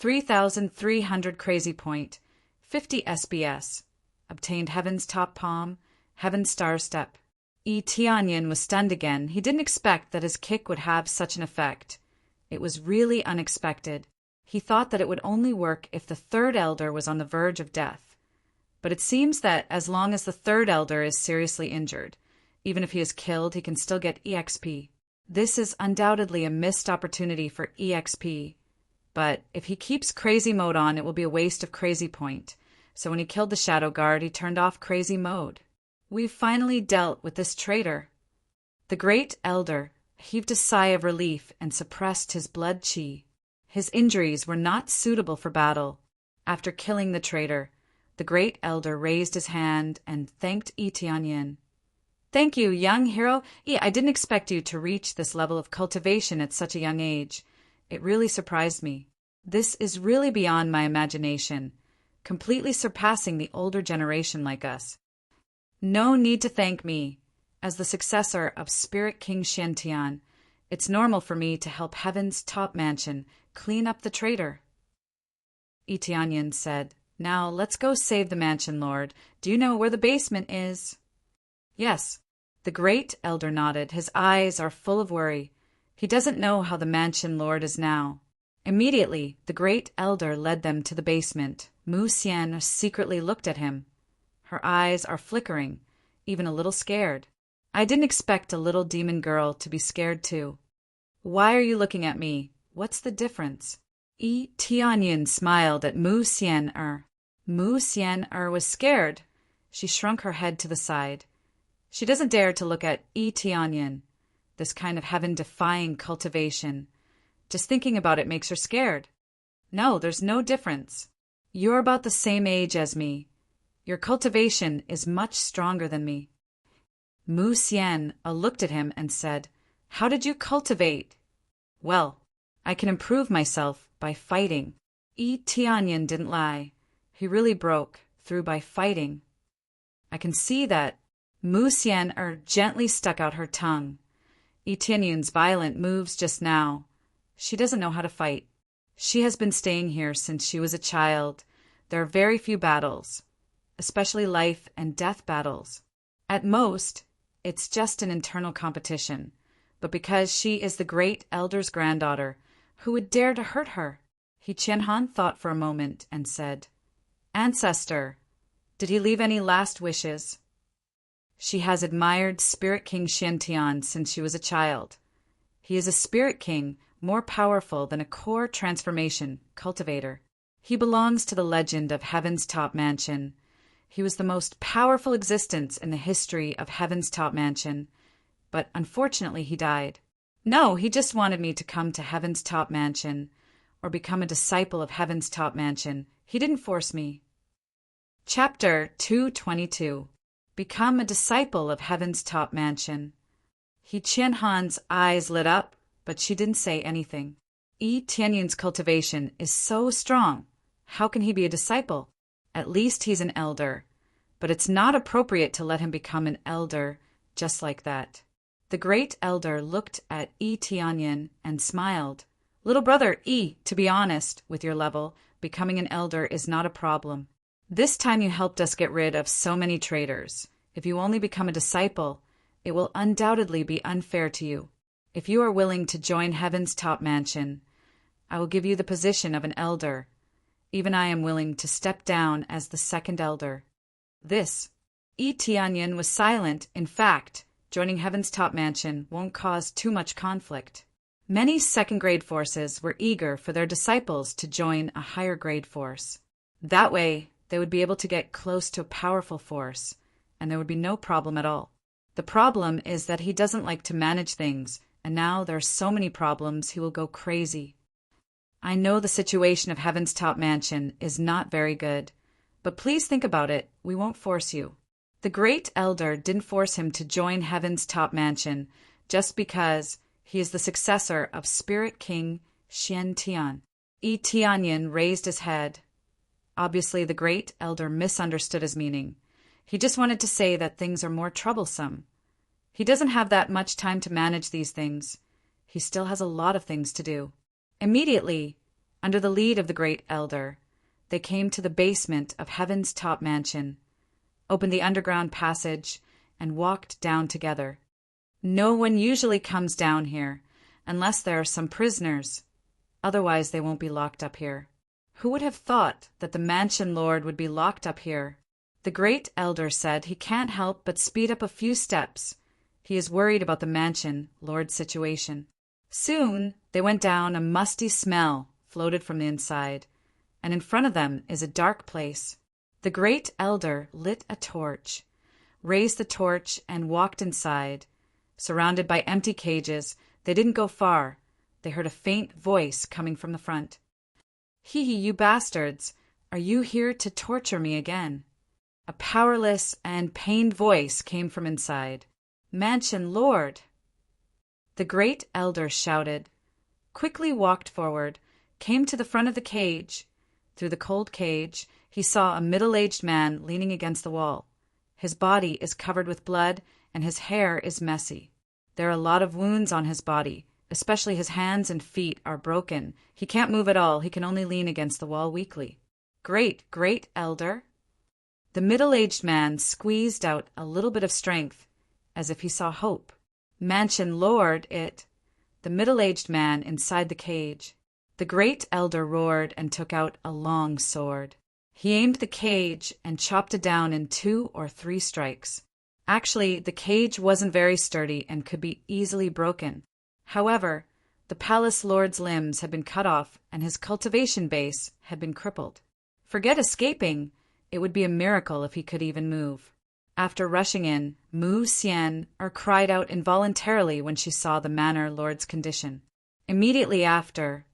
3,300 crazy point, 50 SBS. Obtained Heaven's top palm, Heaven's star step. Yi Tianyan was stunned again. He didn't expect that his kick would have such an effect. It was really unexpected. He thought that it would only work if the third elder was on the verge of death. But it seems that as long as the third elder is seriously injured, even if he is killed, he can still get EXP. This is undoubtedly a missed opportunity for EXP. But if he keeps crazy mode on, it will be a waste of crazy point. So when he killed the shadow guard, he turned off crazy mode. We've finally dealt with this traitor. The great elder heaved a sigh of relief and suppressed his blood chi. His injuries were not suitable for battle. After killing the traitor, the great elder raised his hand and thanked Yi Tianyan. "Thank you, young hero. I didn't expect you to reach this level of cultivation at such a young age. It really surprised me. This is really beyond my imagination, completely surpassing the older generation like us. No need to thank me. As the successor of Spirit King Xiantian, it's normal for me to help Heaven's top mansion clean up the traitor." Yi Tianyan said, Now let's go save the mansion lord. Do you know where the basement is? Yes. The great elder nodded. His eyes are full of worry. He doesn't know how the mansion lord is now. Immediately, the great elder led them to the basement. Mu Xian secretly looked at him. Her eyes are flickering, even a little scared. I didn't expect a little demon girl to be scared too. Why are you looking at me? What's the difference? Yi Tianyin smiled at Mu Xian. Mu Xian was scared. She shrunk her head to the side. She doesn't dare to look at Yi Tianyin, this kind of heaven-defying cultivation. Just thinking about it makes her scared. No, there's no difference. You're about the same age as me. Your cultivation is much stronger than me. Mu Xian looked at him and said, How did you cultivate? Well, I can improve myself by fighting. Yi Tianyin didn't lie. He really broke through by fighting. I can see that. Mu Xian gently stuck out her tongue. Yi Tianyin's violent moves just now. She doesn't know how to fight. She has been staying here since she was a child. There are very few battles, especially life and death battles. At most, it's just an internal competition. But because she is the great elder's granddaughter, who would dare to hurt her? He Qianhan thought for a moment and said, Ancestor, did he leave any last wishes? She has admired Spirit King Xiantian since she was a child. He is a Spirit King more powerful than a core transformation cultivator. He belongs to the legend of Heaven's Top Mansion. He was the most powerful existence in the history of Heaven's Top Mansion, but unfortunately he died. No, he just wanted me to come to Heaven's Top Mansion, or become a disciple of Heaven's Top Mansion. He didn't force me. Chapter 222. Become a disciple of Heaven's Top Mansion. He Qianhan's eyes lit up, but she didn't say anything. Yi Tianyin's cultivation is so strong. How can he be a disciple? At least he's an elder. But it's not appropriate to let him become an elder just like that. The great elder looked at Yi Tianyin and smiled. Little brother Yi, to be honest, with your level, becoming an elder is not a problem. This time you helped us get rid of so many traitors. If you only become a disciple, it will undoubtedly be unfair to you. If you are willing to join Heaven's Top Mansion, I will give you the position of an elder. Even I am willing to step down as the second elder. This. Yi Tianyin was silent. In fact, joining Heaven's Top Mansion won't cause too much conflict. Many second-grade forces were eager for their disciples to join a higher-grade force. That way, they would be able to get close to a powerful force, and there would be no problem at all. The problem is that he doesn't like to manage things, and now there are so many problems he will go crazy. I know the situation of Heaven's Top Mansion is not very good, but please think about it. We won't force you. The great elder didn't force him to join Heaven's Top Mansion just because he is the successor of Spirit King Xiantian. Yi Tianyin raised his head. Obviously, the great elder misunderstood his meaning. He just wanted to say that things are more troublesome. He doesn't have that much time to manage these things. He still has a lot of things to do. Immediately, under the lead of the great elder, they came to the basement of Heaven's Top Mansion, opened the underground passage, and walked down together. No one usually comes down here, unless there are some prisoners. Otherwise, they won't be locked up here. Who would have thought that the mansion lord would be locked up here? The great elder said he can't help but speed up a few steps. He is worried about the mansion lord's situation. Soon, they went down. A musty smell floated from the inside, and in front of them is a dark place. The great elder lit a torch, raised the torch, and walked inside. Surrounded by empty cages, they didn't go far. They heard a faint voice coming from the front. Hee, you bastards, are you here to torture me again? A powerless and pained voice came from inside. Mansion Lord! The great elder shouted, quickly walked forward, came to the front of the cage. Through the cold cage, he saw a middle-aged man leaning against the wall. His body is covered with blood, and his hair is messy. There are a lot of wounds on his body. Especially his hands and feet are broken. He can't move at all. He can only lean against the wall weakly. Great elder. The middle-aged man squeezed out a little bit of strength, as if he saw hope. Mansion lord, it. The middle-aged man inside the cage. The great elder roared and took out a long sword. He aimed the cage and chopped it down in 2 or 3 strikes. Actually, the cage wasn't very sturdy and could be easily broken. However, the palace lord's limbs had been cut off and his cultivation base had been crippled. Forget escaping, it would be a miracle if he could even move. After rushing in, Mu Xian cried out involuntarily when she saw the manor lord's condition. Immediately after,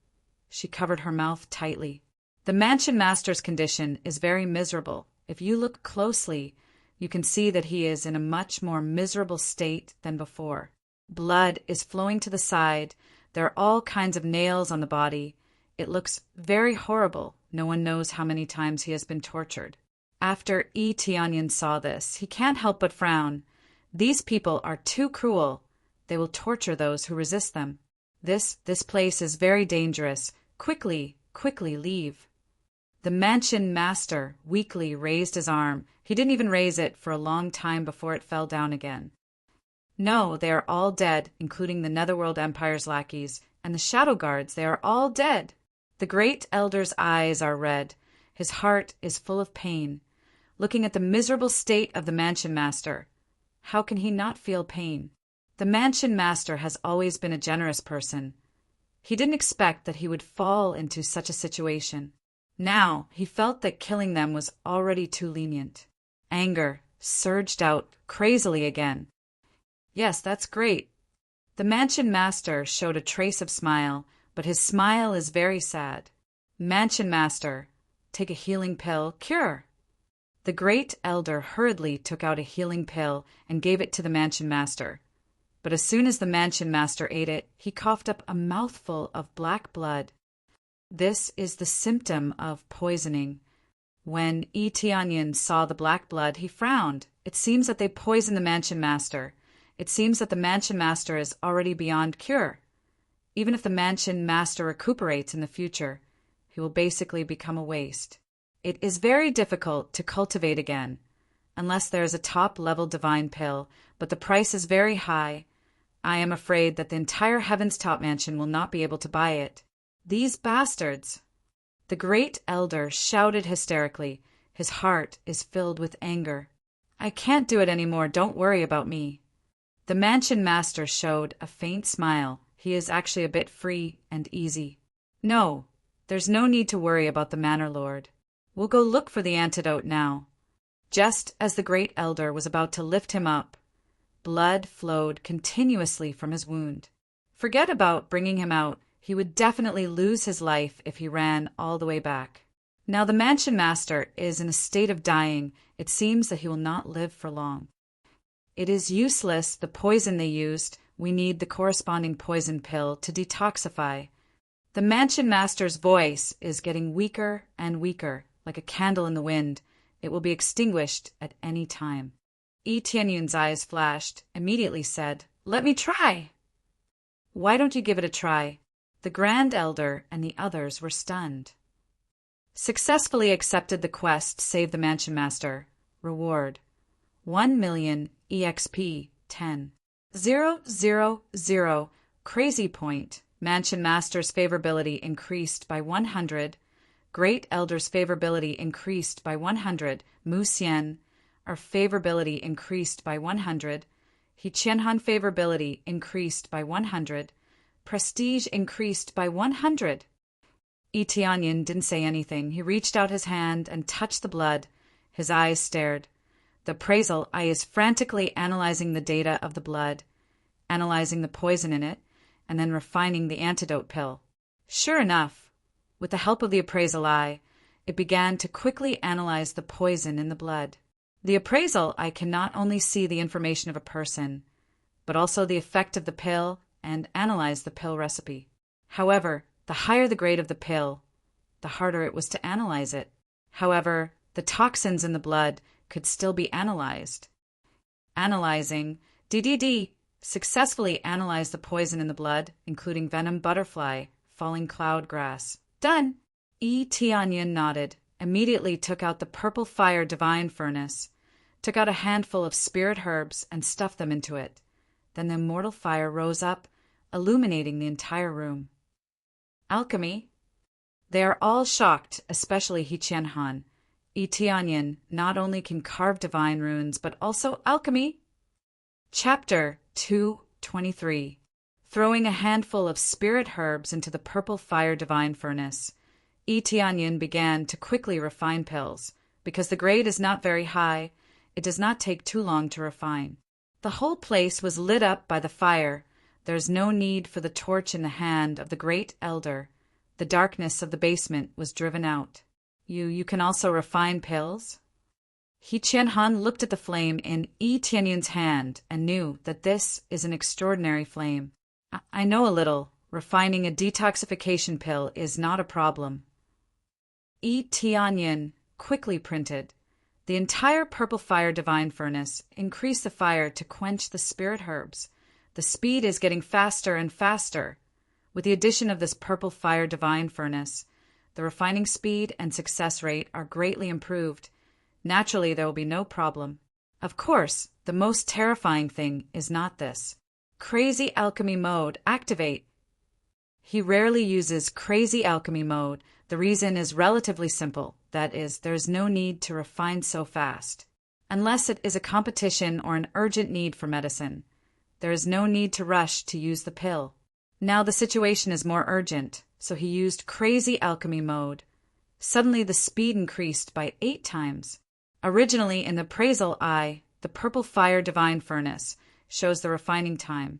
she covered her mouth tightly. The mansion master's condition is very miserable. If you look closely, you can see that he is in a much more miserable state than before. Blood is flowing to the side. There are all kinds of nails on the body. It looks very horrible. No one knows how many times he has been tortured. After Yi Tianyan saw this, he can't help but frown. These people are too cruel. They will torture those who resist them. This place is very dangerous. Quickly leave. The mansion master weakly raised his arm. He didn't even raise it for a long time before it fell down again. No, they are all dead, including the Netherworld Empire's lackeys, and the Shadow Guards. They are all dead. The great elder's eyes are red. His heart is full of pain. Looking at the miserable state of the mansion master, how can he not feel pain? The mansion master has always been a generous person. He didn't expect that he would fall into such a situation. Now he felt that killing them was already too lenient. Anger surged out crazily again. Yes, that's great. The mansion master showed a trace of smile, but his smile is very sad. Mansion master, take a healing pill, cure. The great elder hurriedly took out a healing pill and gave it to the mansion master. But as soon as the mansion master ate it, he coughed up a mouthful of black blood. This is the symptom of poisoning. When Yi Tianyan saw the black blood, he frowned. It seems that they poisoned the mansion master. It seems that the mansion master is already beyond cure. Even if the mansion master recuperates in the future, he will basically become a waste. It is very difficult to cultivate again, unless there is a top-level divine pill, but the price is very high. I am afraid that the entire Heaven's Top Mansion will not be able to buy it. These bastards! The great elder shouted hysterically. His heart is filled with anger. I can't do it anymore. Don't worry about me. The mansion master showed a faint smile. He is actually a bit free and easy. No, there's no need to worry about the manor lord. We'll go look for the antidote now. Just as the great elder was about to lift him up, blood flowed continuously from his wound. Forget about bringing him out. He would definitely lose his life if he ran all the way back. Now the mansion master is in a state of dying. It seems that he will not live for long. It is useless, the poison they used. We need the corresponding poison pill to detoxify. The mansion master's voice is getting weaker and weaker, like a candle in the wind. It will be extinguished at any time. Yi Tianyun's eyes flashed, immediately said, "Let me try." Why don't you give it a try? The Grand Elder and the others were stunned. Successfully accepted the quest, save the mansion master. Reward: 1,000,000 EXP 10. 000. Crazy point. Mansion master's favorability increased by 100. Great Elder's favorability increased by 100. Mu Xian, our favorability increased by 100. He Qianhan favorability increased by 100. Prestige increased by 100. Yi Tianyan didn't say anything. He reached out his hand and touched the blood. His eyes stared. The appraisal eye is frantically analyzing the data of the blood, analyzing the poison in it, and then refining the antidote pill. Sure enough, with the help of the appraisal eye, it began to quickly analyze the poison in the blood. The appraisal eye can not only see the information of a person, but also the effect of the pill and analyze the pill recipe. However, the higher the grade of the pill, the harder it was to analyze it. However, the toxins in the blood could still be analyzed. Analyzing, DDD, successfully analyzed the poison in the blood, including venom butterfly, falling cloud grass. Done! Yi Tianyan nodded. immediately took out the purple fire divine furnace, took out a handful of spirit herbs and stuffed them into it. Then the immortal fire rose up, illuminating the entire room. Alchemy? They are all shocked, especially He Qianhan. Yi Tianyin not only can carve divine runes, but also alchemy. Chapter 223. Throwing a handful of spirit herbs into the purple fire divine furnace, Yi Tianyin began to quickly refine pills. Because the grade is not very high, it does not take too long to refine. The whole place was lit up by the fire. There is no need for the torch in the hand of the great elder. The darkness of the basement was driven out. You can also refine pills? He Qianhan looked at the flame in Yi Tianyin's hand and knew that this is an extraordinary flame. I know a little. Refining a detoxification pill is not a problem. Yi Tianyin quickly printed. The entire purple fire divine furnace increased the fire to quench the spirit herbs. The speed is getting faster and faster. With the addition of this purple fire divine furnace, the refining speed and success rate are greatly improved. Naturally, there will be no problem. Of course, the most terrifying thing is not this. Crazy alchemy mode, activate. He rarely uses crazy alchemy mode. The reason is relatively simple. That is, there is no need to refine so fast. Unless it is a competition or an urgent need for medicine, there is no need to rush to use the pill. Now the situation is more urgent, so he used crazy alchemy mode. Suddenly the speed increased by 8 times. Originally in the appraisal eye, the purple fire divine furnace shows the refining time.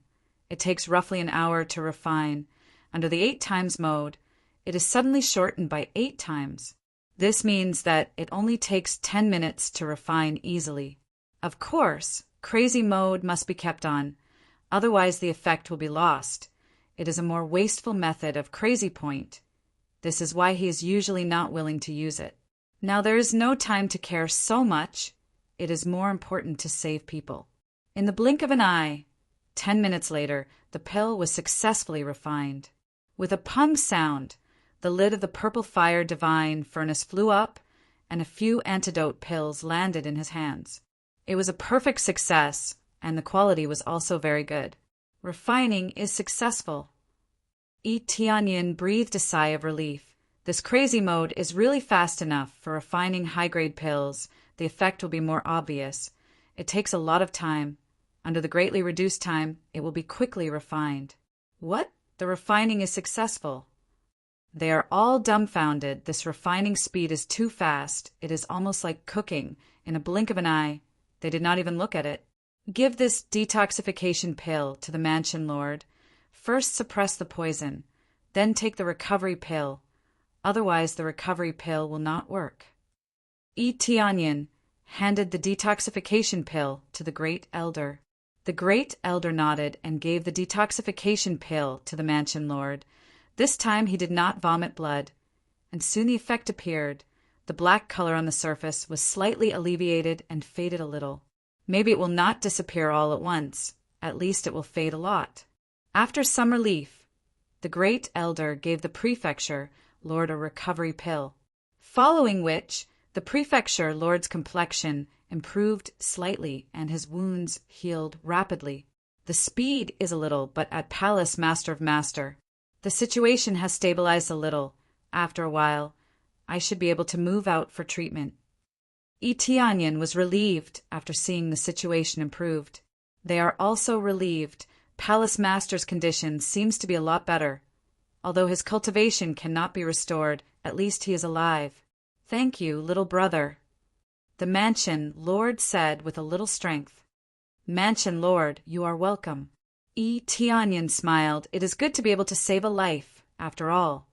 It takes roughly an hour to refine. Under the 8 times mode, it is suddenly shortened by 8 times. This means that it only takes 10 minutes to refine easily. Of course, crazy mode must be kept on, otherwise the effect will be lost. It is a more wasteful method of crazy point. This is why he is usually not willing to use it. Now there is no time to care so much. It is more important to save people. In the blink of an eye, 10 minutes later, the pill was successfully refined. With a pung sound, the lid of the purple fire divine furnace flew up, and a few antidote pills landed in his hands. It was a perfect success, and the quality was also very good. Refining is successful. Yi Tianyin breathed a sigh of relief. This crazy mode is really fast enough for refining high-grade pills. The effect will be more obvious. It takes a lot of time. Under the greatly reduced time, it will be quickly refined. What? The refining is successful. They are all dumbfounded. This refining speed is too fast. It is almost like cooking. In a blink of an eye, they did not even look at it. Give this detoxification pill to the mansion lord. First suppress the poison, then take the recovery pill. Otherwise, the recovery pill will not work. Yi Tianyin handed the detoxification pill to the great elder. The great elder nodded and gave the detoxification pill to the mansion lord. This time he did not vomit blood, and soon the effect appeared. The black color on the surface was slightly alleviated and faded a little. Maybe it will not disappear all at once. At least it will fade a lot. After some relief, the great elder gave the prefecture lord a recovery pill, following which the prefecture lord's complexion improved slightly and his wounds healed rapidly. The speed is a little, but at Palace Master of Master, the situation has stabilized a little. After a while, I should be able to move out for treatment. Yi Tianyin was relieved after seeing the situation improved. They are also relieved. Palace Master's condition seems to be a lot better. Although his cultivation cannot be restored, at least he is alive. Thank you, little brother. The mansion lord said with a little strength. Mansion lord, you are welcome. Yi Tianyin smiled. It is good to be able to save a life, after all.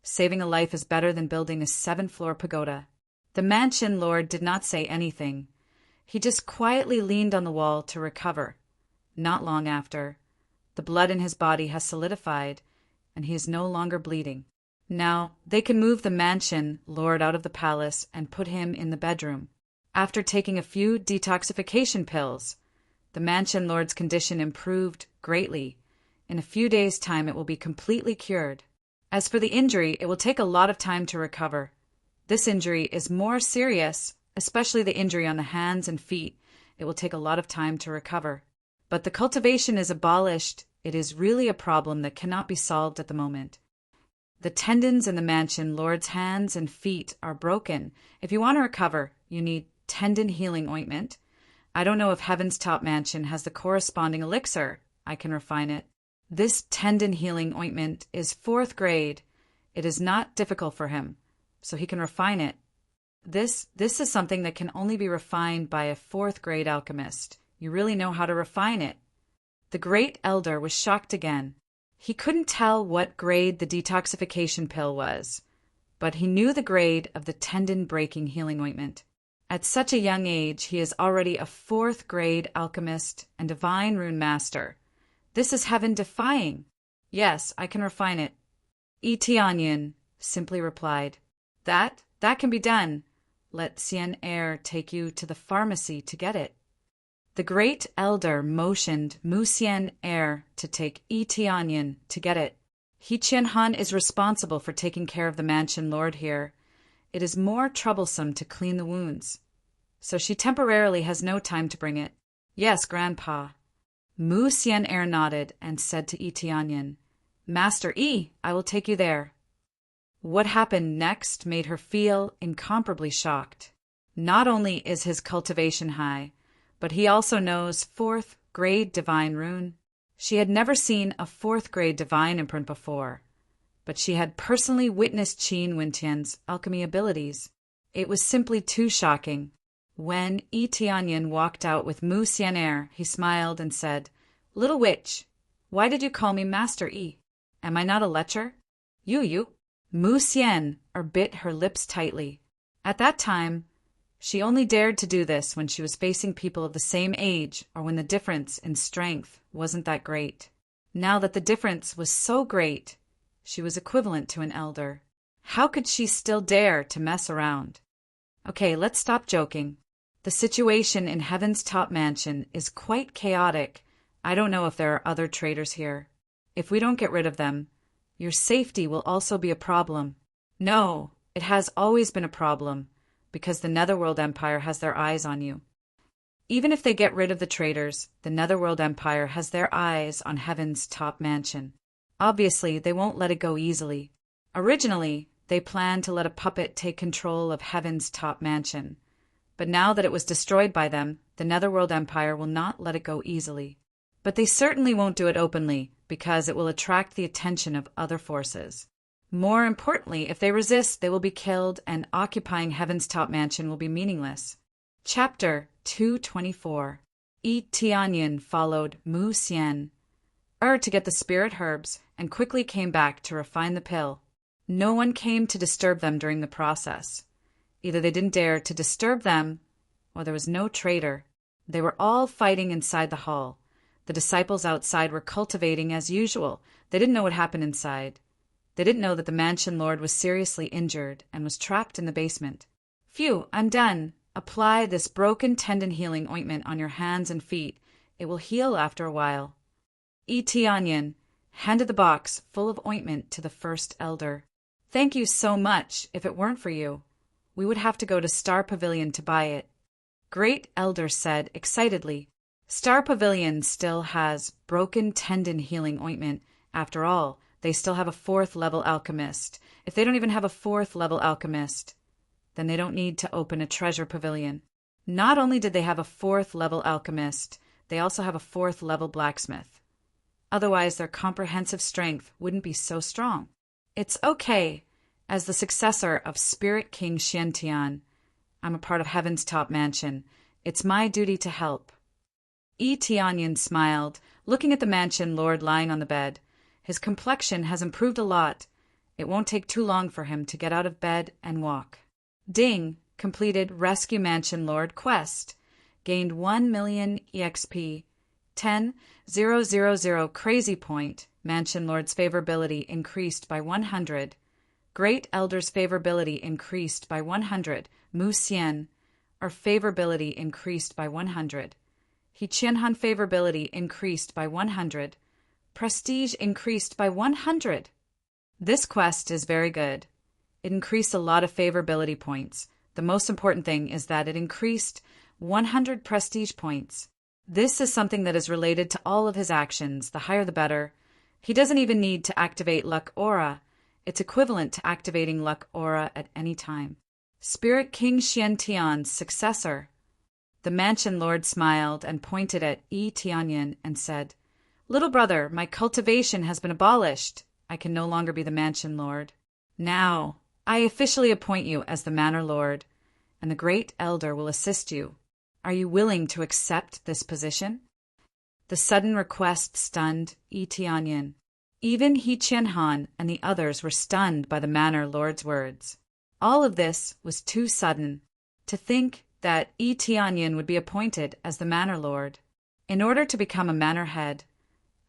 Saving a life is better than building a 7-floor pagoda. The mansion lord did not say anything. He just quietly leaned on the wall to recover. Not long after, the blood in his body has solidified, and he is no longer bleeding. Now, they can move the mansion lord out of the palace and put him in the bedroom. After taking a few detoxification pills, the mansion lord's condition improved greatly. In a few days' time, it will be completely cured. As for the injury, it will take a lot of time to recover. This injury is more serious, especially the injury on the hands and feet. It will take a lot of time to recover. But the cultivation is abolished. It is really a problem that cannot be solved at the moment. The tendons in the mansion lord's hands and feet are broken. If you want to recover, you need tendon healing ointment. I don't know if Heaven's Top Mansion has the corresponding elixir. I can refine it. This tendon healing ointment is 4th grade. It is not difficult for him, so he can refine it. This is something that can only be refined by a 4th grade alchemist. You really know how to refine it. The great elder was shocked again. He couldn't tell what grade the detoxification pill was, but he knew the grade of the tendon-breaking healing ointment. At such a young age, he is already a 4th grade alchemist and divine rune master. This is heaven-defying. Yes, I can refine it. Etianyan simply replied, That can be done. Let Xian Er take you to the pharmacy to get it. The great elder motioned Mu Xian Er to take Etianyan to get it. He Qianhan is responsible for taking care of the mansion lord here. It is more troublesome to clean the wounds, so she temporarily has no time to bring it. Yes, Grandpa. Mu Xian Er nodded and said to Etianyan, Master I will take you there. What happened next made her feel incomparably shocked. Not only is his cultivation high, but he also knows 4th grade divine rune. She had never seen a 4th grade divine imprint before, but she had personally witnessed Qin Wintian's alchemy abilities. It was simply too shocking. When Etianyan walked out with Mu Xianer, he smiled and said, Little witch, why did you call me Master I? Am I not a lecher? You. Mu Xian bit her lips tightly. At that time, she only dared to do this when she was facing people of the same age or when the difference in strength wasn't that great. Now that the difference was so great, she was equivalent to an elder. How could she still dare to mess around? Okay, let's stop joking. The situation in Heaven's Top Mansion is quite chaotic. I don't know if there are other traitors here. If we don't get rid of them, your safety will also be a problem. No, it has always been a problem, because the Netherworld Empire has their eyes on you. Even if they get rid of the traitors, the Netherworld Empire has their eyes on Heaven's Top Mansion. Obviously, they won't let it go easily. Originally, they planned to let a puppet take control of Heaven's Top Mansion. But now that it was destroyed by them, the Netherworld Empire will not let it go easily. But they certainly won't do it openly, because it will attract the attention of other forces. More importantly, if they resist, they will be killed, and occupying Heaven's Top Mansion will be meaningless. Chapter 224. Etianyan followed Mu Xian to get the spirit herbs, and quickly came back to refine the pill. No one came to disturb them during the process. Either they didn't dare to disturb them, or there was no traitor. They were all fighting inside the hall. The disciples outside were cultivating as usual. They didn't know what happened inside. They didn't know that the mansion lord was seriously injured and was trapped in the basement. Phew, I'm done. Apply this broken tendon healing ointment on your hands and feet. It will heal after a while. Etianyan handed the box full of ointment to the first elder. Thank you so much. If it weren't for you, we would have to go to Star Pavilion to buy it. Great elder said excitedly. Star Pavilion still has broken tendon healing ointment. After all, they still have a 4th level alchemist. If they don't even have a 4th level alchemist, then they don't need to open a treasure pavilion. Not only did they have a 4th level alchemist, they also have a 4th level blacksmith. Otherwise, their comprehensive strength wouldn't be so strong. It's okay. As the successor of Spirit King Xiantian, I'm a part of Heaven's Top Mansion. It's my duty to help. Etianyan smiled, looking at the mansion lord lying on the bed. His complexion has improved a lot. It won't take too long for him to get out of bed and walk. Ding! Completed Rescue Mansion Lord quest. Gained 1 million EXP. 10,000 Crazy Point. Mansion Lord's favorability increased by 100. Great Elder's favorability increased by 100. Mu Xian, favorability increased by 100. He Qianhan favorability increased by 100. Prestige increased by 100. This quest is very good. It increased a lot of favorability points. The most important thing is that it increased 100 prestige points. This is something that is related to all of his actions. The higher the better. He doesn't even need to activate Luck Aura. It's equivalent to activating Luck Aura at any time. Spirit King Xiantian's successor. The Mansion Lord smiled and pointed at Yi Tianyan and said, "Little brother, my cultivation has been abolished. I can no longer be the Mansion Lord. Now, I officially appoint you as the Manor Lord, and the Great Elder will assist you. Are you willing to accept this position?" The sudden request stunned Yi Tianyan. Even He Qianhan and the others were stunned by the Manor Lord's words. All of this was too sudden. To think that Yi Tianyan would be appointed as the Manor Lord. In order to become a manor head,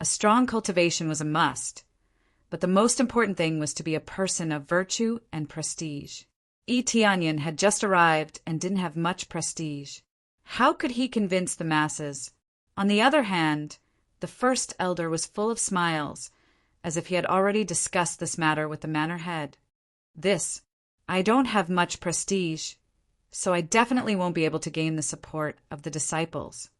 a strong cultivation was a must, but the most important thing was to be a person of virtue and prestige. Yi Tianyan had just arrived and didn't have much prestige. How could he convince the masses? On the other hand, the first elder was full of smiles, as if he had already discussed this matter with the manor head. I don't have much prestige, so I definitely won't be able to gain the support of the disciples.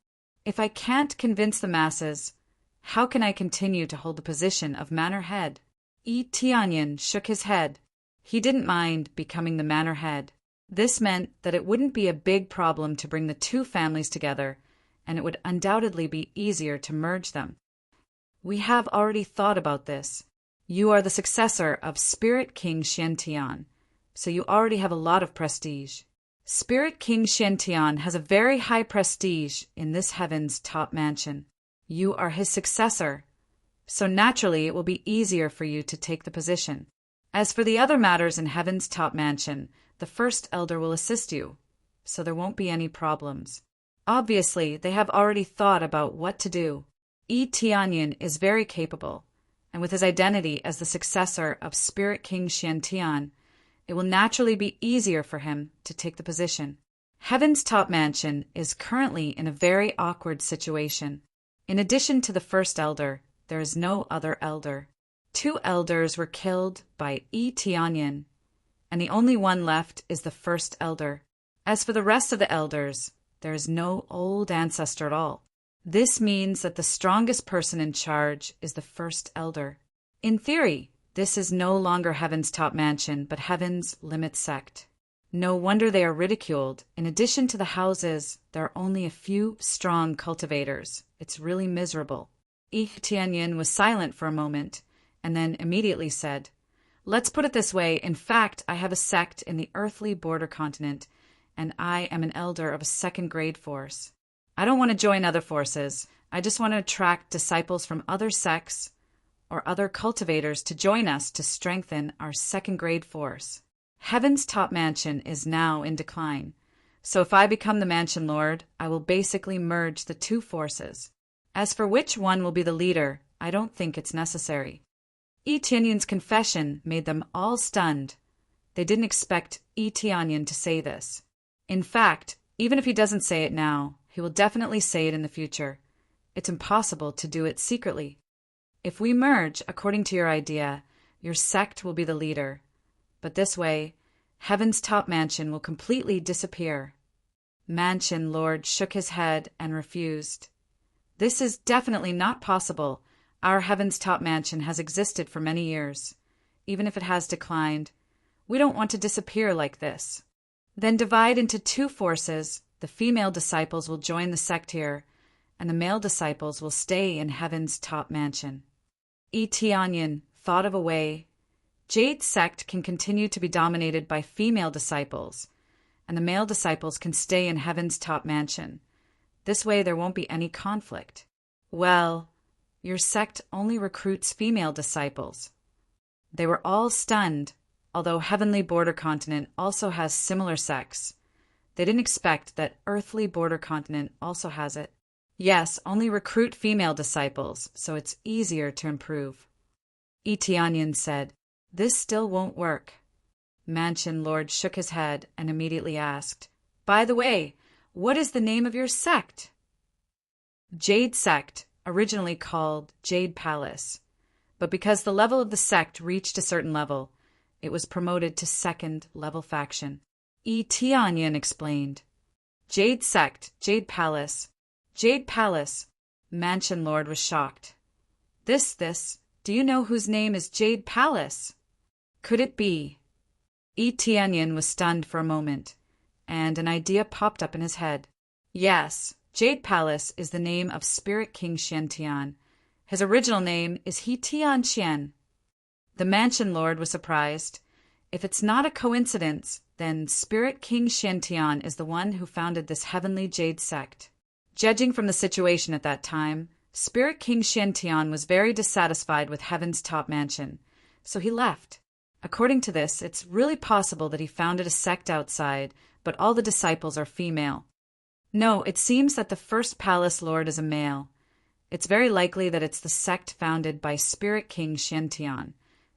If I can't convince the masses, how can I continue to hold the position of manor head? Yi Tianyan shook his head. He didn't mind becoming the manor head. This meant that it wouldn't be a big problem to bring the two families together, and it would undoubtedly be easier to merge them. We have already thought about this. You are the successor of Spirit King Xiantian, so you already have a lot of prestige. Spirit King Xiantian has a very high prestige in this heaven's top mansion. You are his successor, so naturally it will be easier for you to take the position. As for the other matters in heaven's top mansion, the first elder will assist you, so there won't be any problems. Obviously, they have already thought about what to do. Yi Tianyan is very capable, and with his identity as the successor of Spirit King Xiantian, it will naturally be easier for him to take the position. Heaven's top mansion is currently in a very awkward situation. In addition to the first elder, there is no other elder. 2 elders were killed by Yi Tianyan, and the only one left is the first elder. As for the rest of the elders, there is no old ancestor at all. This means that the strongest person in charge is the first elder. In theory, this is no longer Heaven's top mansion, but Heaven's limit sect. No wonder they are ridiculed. In addition to the houses, there are only a few strong cultivators. It's really miserable. Yi Tianyan was silent for a moment, and then immediately said, "Let's put it this way. In fact, I have a sect in the earthly border continent, and I am an elder of a second-grade force. I don't want to join other forces. I just want to attract disciples from other sects or other cultivators to join us to strengthen our second-grade force. Heaven's top mansion is now in decline, so if I become the Mansion Lord, I will basically merge the 2 forces. As for which one will be the leader, I don't think it's necessary." Yi Tianyan's confession made them all stunned. They didn't expect Yi Tianyan to say this. In fact, even if he doesn't say it now, he will definitely say it in the future. It's impossible to do it secretly. If we merge, according to your idea, your sect will be the leader. But this way, Heaven's top mansion will completely disappear. Mansion Lord shook his head and refused. This is definitely not possible. Our Heaven's top mansion has existed for many years. Even if it has declined, we don't want to disappear like this. Then divide into 2 forces. The female disciples will join the sect here, and the male disciples will stay in Heaven's top mansion. Yi Tianyan thought of a way. Jade's sect can continue to be dominated by female disciples, and the male disciples can stay in Heaven's top mansion. This way there won't be any conflict. Well, your sect only recruits female disciples. They were all stunned, although Heavenly Border Continent also has similar sects. They didn't expect that Earthly Border Continent also has it. Yes, only recruit female disciples, so it's easier to improve. Yi Tianyan said, "This still won't work." Mansion Lord shook his head and immediately asked, "By the way, what is the name of your sect?" Jade Sect, originally called Jade Palace. But because the level of the sect reached a certain level, it was promoted to second-level faction. Tianyin explained. Jade Sect, Jade Palace. Jade Palace. Mansion Lord was shocked. This, do you know whose name is Jade Palace? Could it be? Tianyin was stunned for a moment, and an idea popped up in his head. Yes, Jade Palace is the name of Spirit King Xiantian. His original name is He Tian Qian. The Mansion Lord was surprised. If it's not a coincidence, then Spirit King Xiantian is the one who founded this heavenly Jade Sect. Judging from the situation at that time, Spirit King Xiantian was very dissatisfied with Heaven's top mansion, so he left. According to this, it's really possible that he founded a sect outside, but all the disciples are female. No, it seems that the first palace lord is a male. It's very likely that it's the sect founded by Spirit King Xiantian.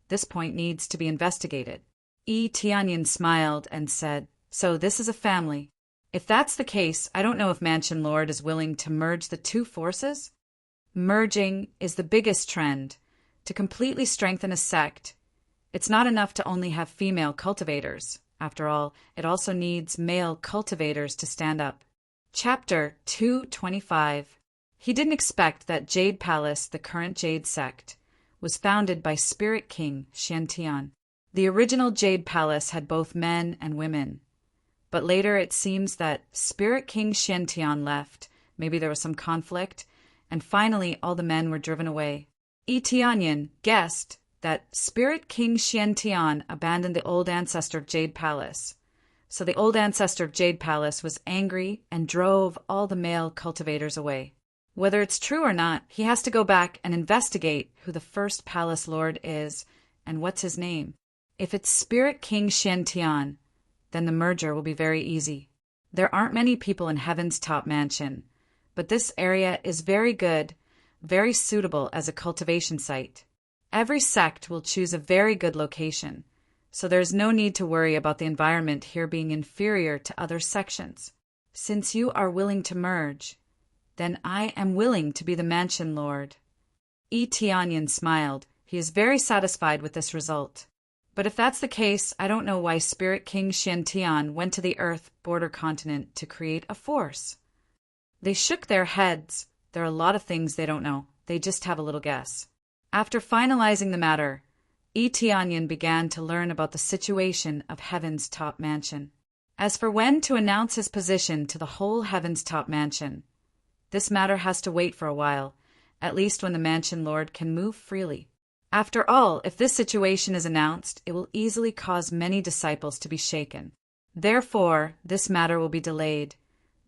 This point needs to be investigated. Tianyin smiled and said, So this is a family. If that's the case, I don't know if Mansion Lord is willing to merge the two forces. Merging is the biggest trend. To completely strengthen a sect, it's not enough to only have female cultivators. After all, it also needs male cultivators to stand up. Chapter 225. He didn't expect that Jade Palace, the current Jade Sect, was founded by Spirit King Xiantian. The original Jade Palace had both men and women. But later it seems that Spirit King Xiantian left, maybe there was some conflict, and finally all the men were driven away. Tianyin guessed that Spirit King Xiantian abandoned the old ancestor of Jade Palace. So the old ancestor of Jade Palace was angry and drove all the male cultivators away. Whether it's true or not, he has to go back and investigate who the first palace lord is and what's his name. If it's Spirit King Xiantian, then the merger will be very easy. There aren't many people in Heaven's top mansion, but this area is very good, very suitable as a cultivation site. Every sect will choose a very good location, so there's no need to worry about the environment here being inferior to other sections. Since you are willing to merge, then I am willing to be the Mansion Lord. Tianyin smiled. He is very satisfied with this result. But if that's the case, I don't know why Spirit King Xiantian went to the Earth border continent to create a force. They shook their heads. There are a lot of things they don't know. They just have a little guess. After finalizing the matter, Tianyin began to learn about the situation of Heaven's top mansion. As for when to announce his position to the whole Heaven's top mansion, this matter has to wait for a while, at least when the Mansion Lord can move freely. After all, if this situation is announced, it will easily cause many disciples to be shaken. Therefore, this matter will be delayed.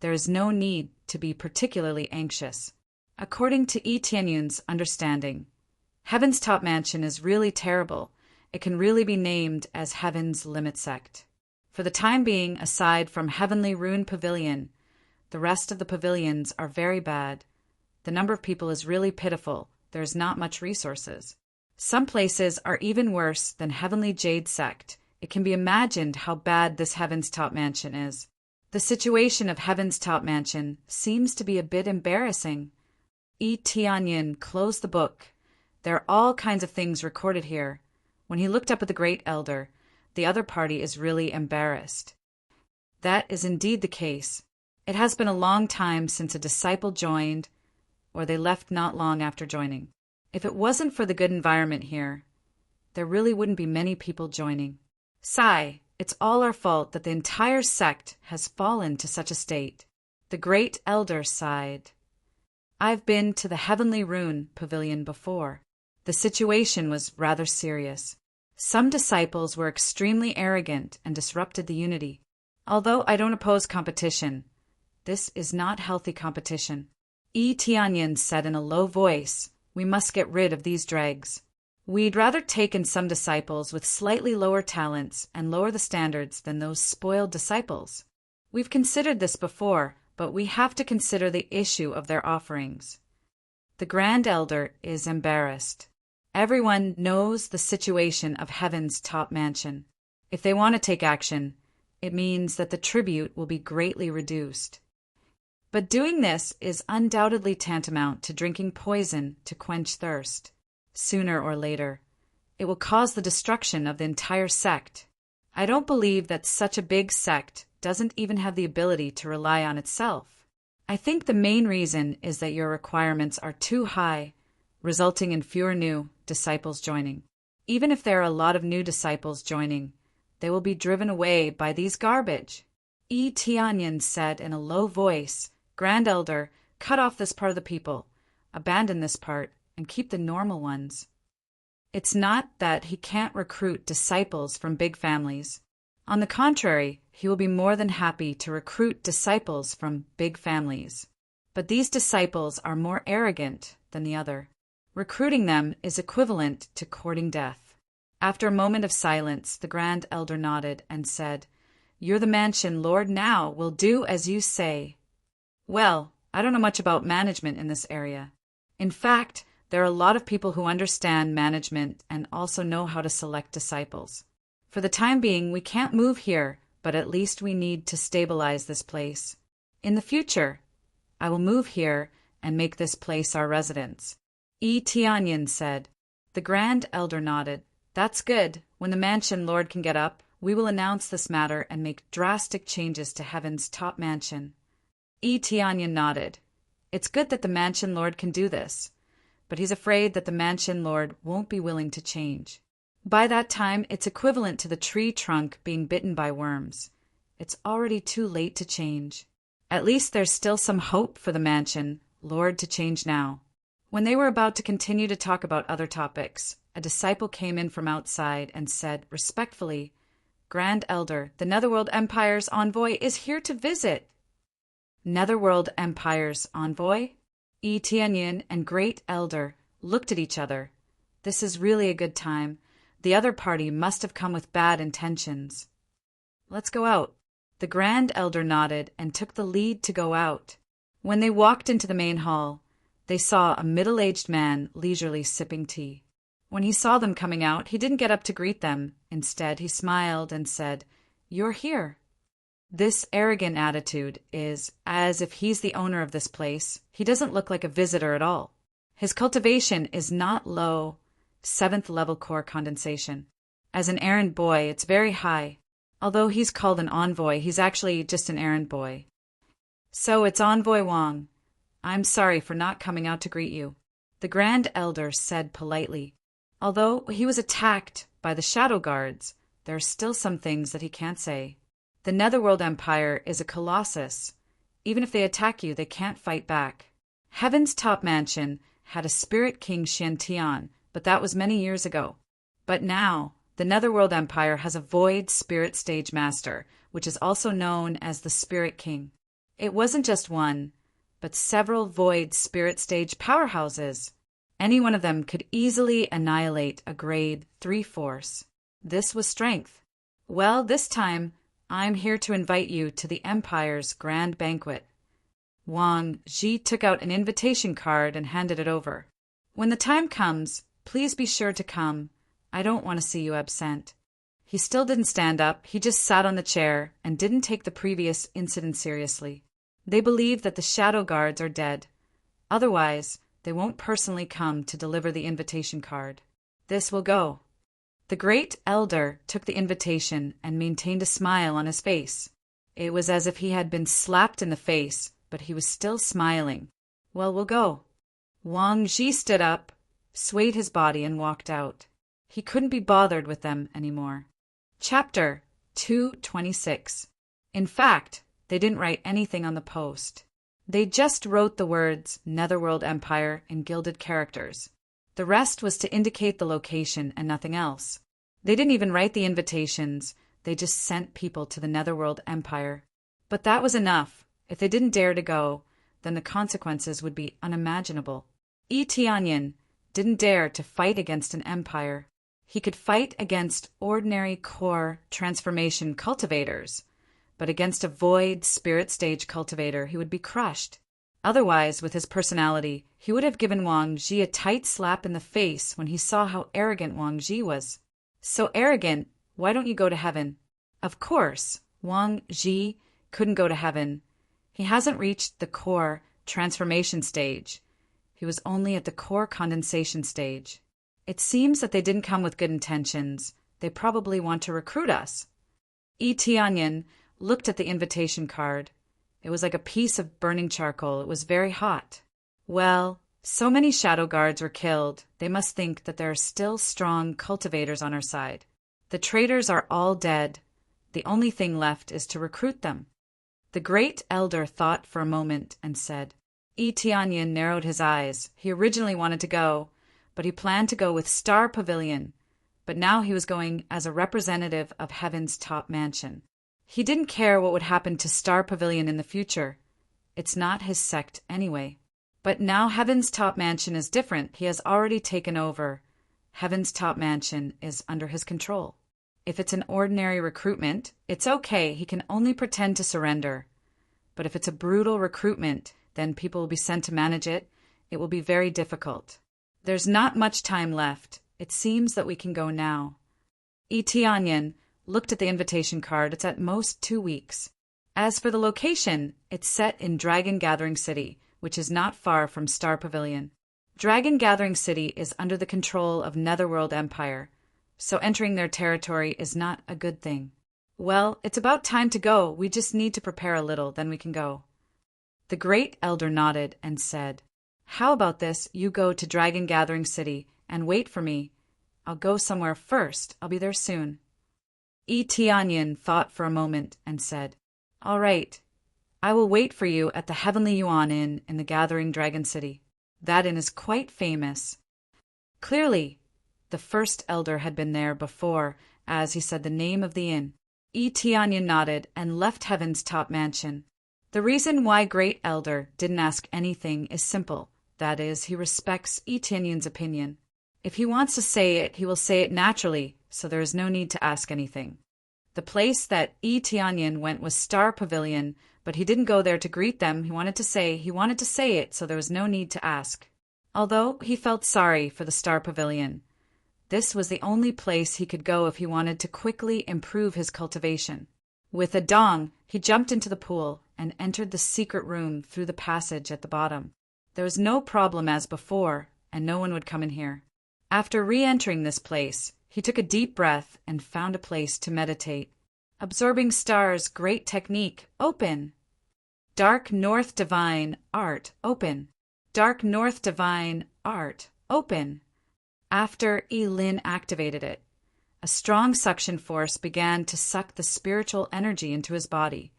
There is no need to be particularly anxious. According to Tianyin's understanding, Heaven's top mansion is really terrible. It can really be named as Heaven's limit sect. For the time being, aside from Heavenly Rune Pavilion, the rest of the pavilions are very bad. The number of people is really pitiful. There is not much resources. Some places are even worse than Heavenly Jade Sect. It can be imagined how bad this Heaven's top mansion is. The situation of Heaven's top mansion seems to be a bit embarrassing. Tianyin closed the book. There are all kinds of things recorded here. When he looked up at the Great Elder, the other party is really embarrassed. That is indeed the case. It has been a long time since a disciple joined, or they left not long after joining. If it wasn't for the good environment here, there really wouldn't be many people joining. Sigh, it's all our fault that the entire sect has fallen to such a state. The Great Elder sighed. I've been to the Heavenly Rune Pavilion before. The situation was rather serious. Some disciples were extremely arrogant and disrupted the unity. Although I don't oppose competition, this is not healthy competition. Tianyin said in a low voice, We must get rid of these dregs. We'd rather take in some disciples with slightly lower talents and lower the standards than those spoiled disciples. We've considered this before, but we have to consider the issue of their offerings. The Grand Elder is embarrassed. Everyone knows the situation of Heaven's top mansion. If they want to take action, it means that the tribute will be greatly reduced. But doing this is undoubtedly tantamount to drinking poison to quench thirst. Sooner or later, It will cause the destruction of the entire sect. I don't believe that such a big sect doesn't even have the ability to rely on itself. I think the main reason is that your requirements are too high, resulting in fewer new disciples joining. Even if there are a lot of new disciples joining, they will be driven away by these garbage. Tianyin said in a low voice, Grand Elder, cut off this part of the people, abandon this part, and keep the normal ones. It's not that he can't recruit disciples from big families. On the contrary, he will be more than happy to recruit disciples from big families. But these disciples are more arrogant than the other. Recruiting them is equivalent to courting death. After a moment of silence, the Grand Elder nodded and said, You're the mansion lord now. We'll do as you say. Well, I don't know much about management in this area. In fact, there are a lot of people who understand management and also know how to select disciples. For the time being, we can't move here, but at least we need to stabilize this place. In the future, I will move here and make this place our residence. Tianyin said. The Grand Elder nodded. That's good. When the mansion lord can get up, we will announce this matter and make drastic changes to Heaven's top mansion. Tianyin nodded. It's good that the mansion lord can do this, but he's afraid that the mansion lord won't be willing to change. By that time, it's equivalent to the tree trunk being bitten by worms. It's already too late to change. At least there's still some hope for the mansion lord to change now. When they were about to continue to talk about other topics, a disciple came in from outside and said respectfully, Grand Elder, the Netherworld Empire's envoy is here to visit. Netherworld Empire's envoy? Tianyin and Great Elder looked at each other. This is really a good time. The other party must have come with bad intentions. Let's go out. The Grand Elder nodded and took the lead to go out. When they walked into the main hall, they saw a middle-aged man leisurely sipping tea. When he saw them coming out, he didn't get up to greet them. Instead, he smiled and said, You're here. This arrogant attitude is as if he's the owner of this place. He doesn't look like a visitor at all. His cultivation is not low, 7th level core condensation. As an errand boy, it's very high. Although he's called an envoy, he's actually just an errand boy. So it's Envoy Wang. I'm sorry for not coming out to greet you, the Grand Elder said politely. Although he was attacked by the Shadow Guards, there are still some things that he can't say. The Netherworld Empire is a colossus. Even if they attack you, they can't fight back. Heaven's top mansion had a Spirit King Xiantian, but that was many years ago. But now, the Netherworld Empire has a Void Spirit Stage Master, which is also known as the Spirit King. It wasn't just one, but several Void Spirit Stage powerhouses. Any one of them could easily annihilate a Grade 3 force. This was strength. Well, this time, I'm here to invite you to the Empire's grand banquet. Wang Ji took out an invitation card and handed it over. When the time comes, please be sure to come. I don't want to see you absent. He still didn't stand up. He just sat on the chair and didn't take the previous incident seriously. They believe that the Shadow Guards are dead. Otherwise, they won't personally come to deliver the invitation card. This will go. The Great Elder took the invitation and maintained a smile on his face. It was as if he had been slapped in the face, but he was still smiling. Well, we'll go. Wang Ji stood up, swayed his body, and walked out. He couldn't be bothered with them anymore. Chapter 226. In fact, they didn't write anything on the post. They just wrote the words Netherworld Empire in gilded characters. The rest was to indicate the location and nothing else. They didn't even write the invitations. They just sent people to the Netherworld Empire. But that was enough. If they didn't dare to go, then the consequences would be unimaginable. Tianyin didn't dare to fight against an empire. He could fight against ordinary core transformation cultivators, but against a void spirit stage cultivator he would be crushed. Otherwise, with his personality, he would have given Wang Ji a tight slap in the face when he saw how arrogant Wang Ji was. So arrogant, why don't you go to heaven? Of course, Wang Ji couldn't go to heaven. He hasn't reached the core transformation stage. He was only at the core condensation stage. It seems that they didn't come with good intentions. They probably want to recruit us. Tianyin looked at the invitation card. It was like a piece of burning charcoal. It was very hot. Well, so many shadow guards were killed. They must think that there are still strong cultivators on our side. The traitors are all dead. The only thing left is to recruit them. The great elder thought for a moment and said, Tianyin narrowed his eyes. He originally wanted to go, but he planned to go with Star Pavilion. But now he was going as a representative of Heaven's top mansion. He didn't care what would happen to Star Pavilion in the future. It's not his sect anyway. But now Heaven's top mansion is different. He has already taken over. Heaven's top mansion is under his control. If it's an ordinary recruitment, it's okay. He can only pretend to surrender. But if it's a brutal recruitment, then people will be sent to manage it. It will be very difficult. There's not much time left. It seems that we can go now. Tianyin looked at the invitation card. It's at most 2 weeks. As for the location, it's set in Dragon Gathering City, which is not far from Star Pavilion. Dragon Gathering City is under the control of Netherworld Empire, so entering their territory is not a good thing. Well, it's about time to go. We just need to prepare a little, then we can go. The great elder nodded and said, How about this? You go to Dragon Gathering City and wait for me. I'll go somewhere first. I'll be there soon. Tianyin thought for a moment and said, All right. I will wait for you at the Heavenly Yuan Inn in the Gathering Dragon City. That inn is quite famous. Clearly, the first elder had been there before, as he said the name of the inn. Tianyin nodded and left Heaven's top mansion. The reason why Great Elder didn't ask anything is simple. That is, he respects Tianyin's opinion. If he wants to say it, he will say it naturally, so there is no need to ask anything. The place that Tianyin went was Star Pavilion, but he didn't go there to greet them. He wanted to say it, so there was no need to ask. Although he felt sorry for the Star Pavilion, this was the only place he could go if he wanted to quickly improve his cultivation. With a dong, he jumped into the pool and entered the secret room through the passage at the bottom. There was no problem as before, and no one would come in here. After re-entering this place, he took a deep breath and found a place to meditate. Absorbing stars, great technique, open. Dark North Divine Art, open. Dark North Divine Art, open. After Lin activated it, a strong suction force began to suck the spiritual energy into his body,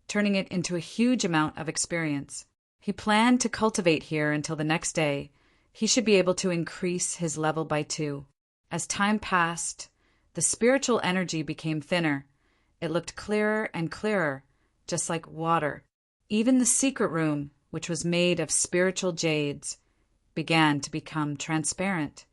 turning it into a huge amount of experience. He planned to cultivate here until the next day. He should be able to increase his level by 2. As time passed, the spiritual energy became thinner. It looked clearer and clearer, just like water. Even the secret room, which was made of spiritual jades, began to become transparent.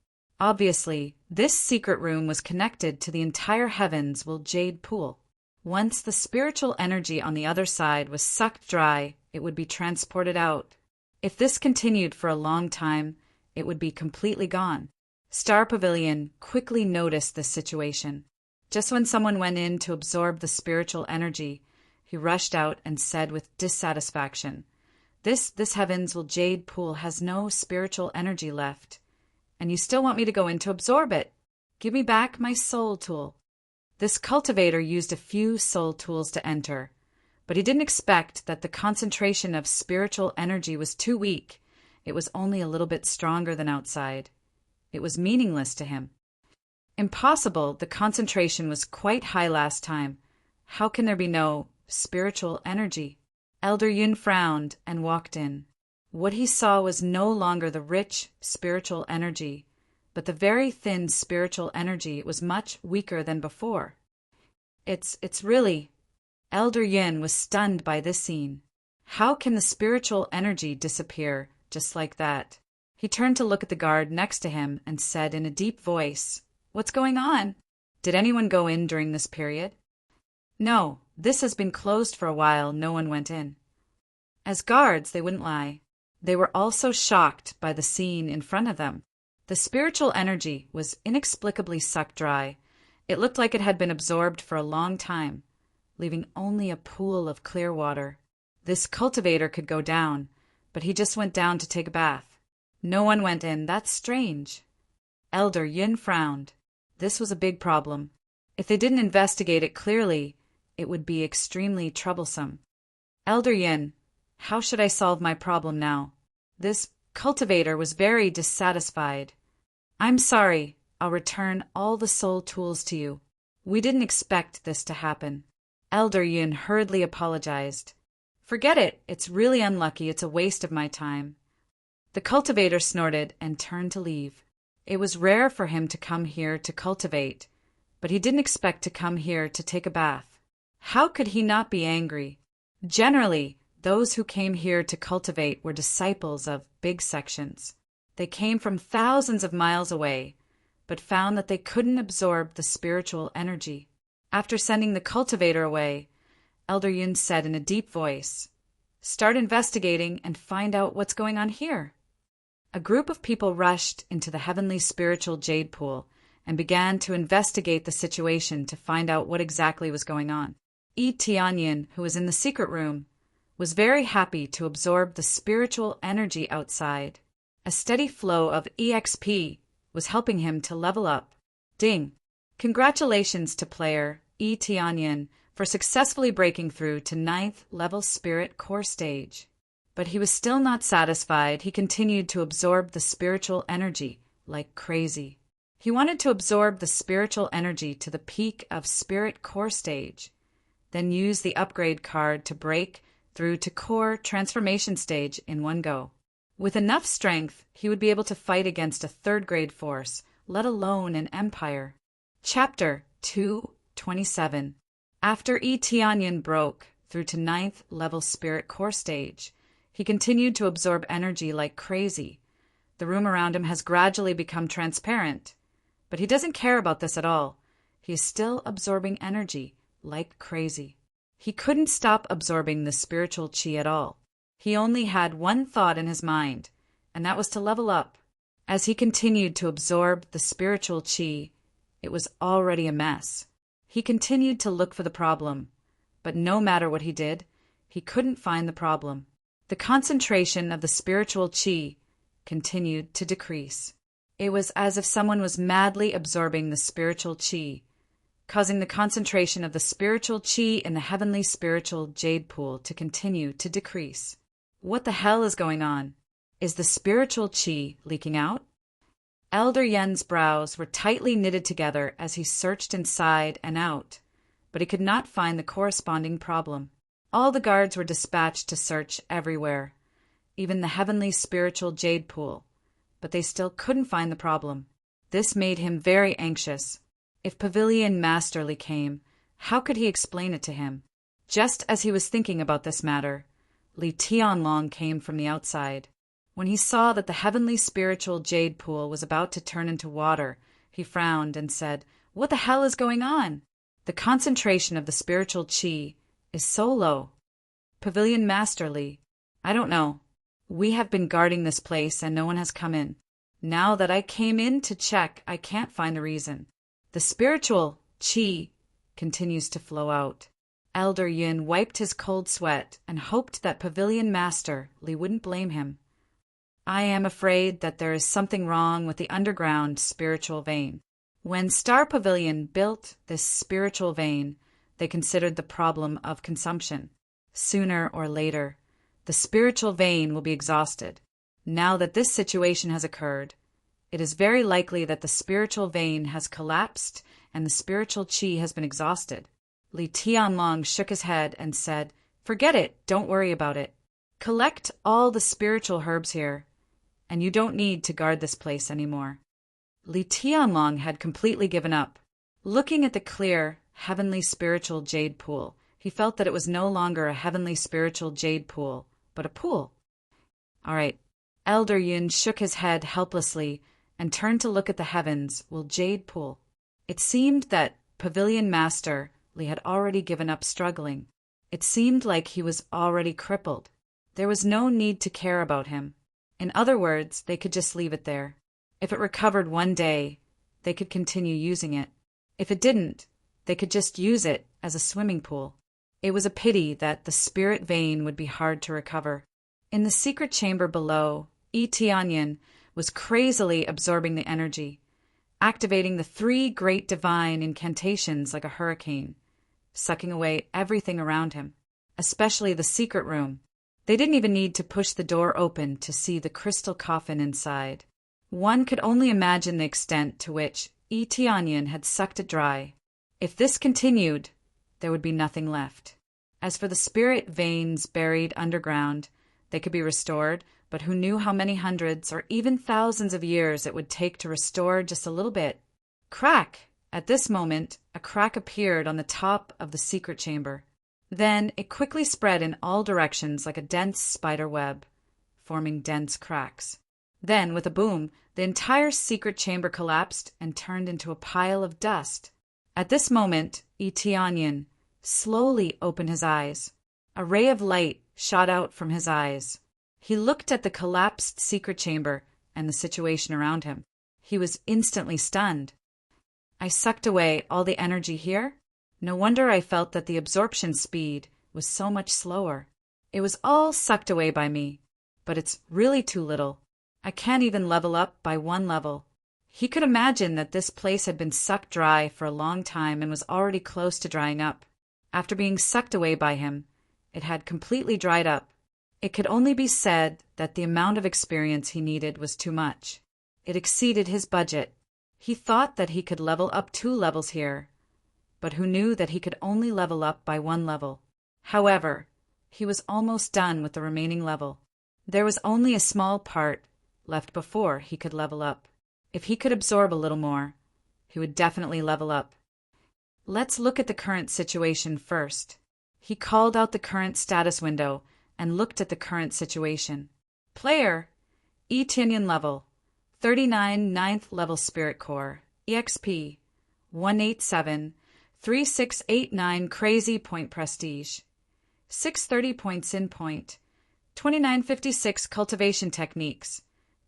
Obviously, this secret room was connected to the entire heavens will jade pool. Once the spiritual energy on the other side was sucked dry, it would be transported out. If this continued for a long time, it would be completely gone. Star Pavilion quickly noticed this situation. Just when someone went in to absorb the spiritual energy, he rushed out and said with dissatisfaction, This heavens will jade pool has no spiritual energy left. And you still want me to go in to absorb it? Give me back my soul tool. This cultivator used a few soul tools to enter, but he didn't expect that the concentration of spiritual energy was too weak. It was only a little bit stronger than outside. It was meaningless to him. Impossible, the concentration was quite high last time. How can there be no spiritual energy? Elder Yun frowned and walked in. What he saw was no longer the rich spiritual energy, but the very thin spiritual energy. It was much weaker than before. It's really... Elder Yin was stunned by this scene. How can the spiritual energy disappear just like that? He turned to look at the guard next to him and said in a deep voice, What's going on? Did anyone go in during this period? No, this has been closed for a while. No one went in. As guards, they wouldn't lie. They were also shocked by the scene in front of them. The spiritual energy was inexplicably sucked dry. It looked like it had been absorbed for a long time, leaving only a pool of clear water. This cultivator could go down, but he just went down to take a bath. No one went in. That's strange. Elder Yin frowned. This was a big problem. If they didn't investigate it clearly, it would be extremely troublesome. Elder Yin, how should I solve my problem now? This cultivator was very dissatisfied. I'm sorry, I'll return all the soul tools to you. We didn't expect this to happen. Elder Yin hurriedly apologized. Forget it, it's really unlucky, it's a waste of my time. The cultivator snorted and turned to leave. It was rare for him to come here to cultivate, but he didn't expect to come here to take a bath. How could he not be angry? Generally, those who came here to cultivate were disciples of big sections. They came from thousands of miles away, but found that they couldn't absorb the spiritual energy. After sending the cultivator away, Elder Yun said in a deep voice, "Start investigating and find out what's going on here." A group of people rushed into the heavenly spiritual jade pool and began to investigate the situation to find out what exactly was going on. Yi Tianyin, who was in the secret room, was very happy to absorb the spiritual energy outside. A steady flow of EXP was helping him to level up. Ding! Congratulations to player Yi Tianyin for successfully breaking through to 9th level spirit core stage. But he was still not satisfied. He continued to absorb the spiritual energy like crazy. He wanted to absorb the spiritual energy to the peak of spirit core stage, then use the upgrade card to break through to core transformation stage in one go. With enough strength, he would be able to fight against a third-grade force, let alone an empire. Chapter 227. After Yi Tianyin broke through to 9th level spirit core stage, he continued to absorb energy like crazy. The room around him has gradually become transparent, but he doesn't care about this at all. He is still absorbing energy like crazy. He couldn't stop absorbing the spiritual chi at all. He only had one thought in his mind, and that was to level up. As he continued to absorb the spiritual chi, it was already a mess. He continued to look for the problem, but no matter what he did, he couldn't find the problem. The concentration of the spiritual chi continued to decrease. It was as if someone was madly absorbing the spiritual chi, causing the concentration of the spiritual chi in the heavenly spiritual jade pool to continue to decrease. What the hell is going on? Is the spiritual chi leaking out? Elder Yen's brows were tightly knitted together as he searched inside and out, but he could not find the corresponding problem. All the guards were dispatched to search everywhere, even the heavenly spiritual jade pool, but they still couldn't find the problem. This made him very anxious. If Pavilion Masterly came, how could he explain it to him? Just as he was thinking about this matter, Li Tianlong came from the outside. When he saw that the heavenly spiritual jade pool was about to turn into water, he frowned and said, "What the hell is going on? The concentration of the spiritual chi is so low." Pavilion Masterly, "I don't know. We have been guarding this place and no one has come in. Now that I came in to check, I can't find the reason. The spiritual chi continues to flow out." Elder Yin wiped his cold sweat and hoped that Pavilion Master Li wouldn't blame him. "I am afraid that there is something wrong with the underground spiritual vein. When Star Pavilion built this spiritual vein, they considered the problem of consumption. Sooner or later, the spiritual vein will be exhausted. Now that this situation has occurred, it is very likely that the spiritual vein has collapsed and the spiritual chi has been exhausted." Li Tianlong shook his head and said, "Forget it, don't worry about it. Collect all the spiritual herbs here, and you don't need to guard this place anymore." Li Tianlong had completely given up. Looking at the clear, heavenly spiritual jade pool, he felt that it was no longer a heavenly spiritual jade pool, but a pool. All right. Elder Yun shook his head helplessly and turned to look at the heavens, jade pool. It seemed that Pavilion Master Li had already given up struggling. It seemed like he was already crippled. There was no need to care about him. In other words, they could just leave it there. If it recovered one day, they could continue using it. If it didn't, they could just use it as a swimming pool. It was a pity that the spirit vein would be hard to recover. In the secret chamber below, Yi Tianyin was crazily absorbing the energy. activating the 3 great divine incantations like a hurricane, sucking away everything around him, especially the secret room. They didn't even need to push the door open to see the crystal coffin inside. One could only imagine the extent to which Eteonian had sucked it dry. If this continued, there would be nothing left. As for the spirit veins buried underground, they could be restored, but who knew how many hundreds or even thousands of years it would take to restore just a little bit? Crack! At this moment, a crack appeared on the top of the secret chamber. Then it quickly spread in all directions like a dense spider web, forming dense cracks. Then, with a boom, the entire secret chamber collapsed and turned into a pile of dust. At this moment, Eteonian slowly opened his eyes. A ray of light shot out from his eyes. He looked at the collapsed secret chamber and the situation around him. He was instantly stunned. I sucked away all the energy here? No wonder I felt that the absorption speed was so much slower. It was all sucked away by me, but it's really too little. I can't even level up by 1 level. He could imagine that this place had been sucked dry for a long time and was already close to drying up. After being sucked away by him, it had completely dried up. It could only be said that the amount of experience he needed was too much. It exceeded his budget. He thought that he could level up 2 levels here, but who knew that he could only level up by 1 level? However, he was almost done with the remaining level. There was only a small part left before he could level up. If he could absorb a little more, he would definitely level up. Let's look at the current situation first. He called out the current status window and looked at the current situation. Player, Eteonian level, 39 9th level Spirit Core, EXP, 1873689 Crazy Point Prestige, 630 points in point, 2956 Cultivation Techniques,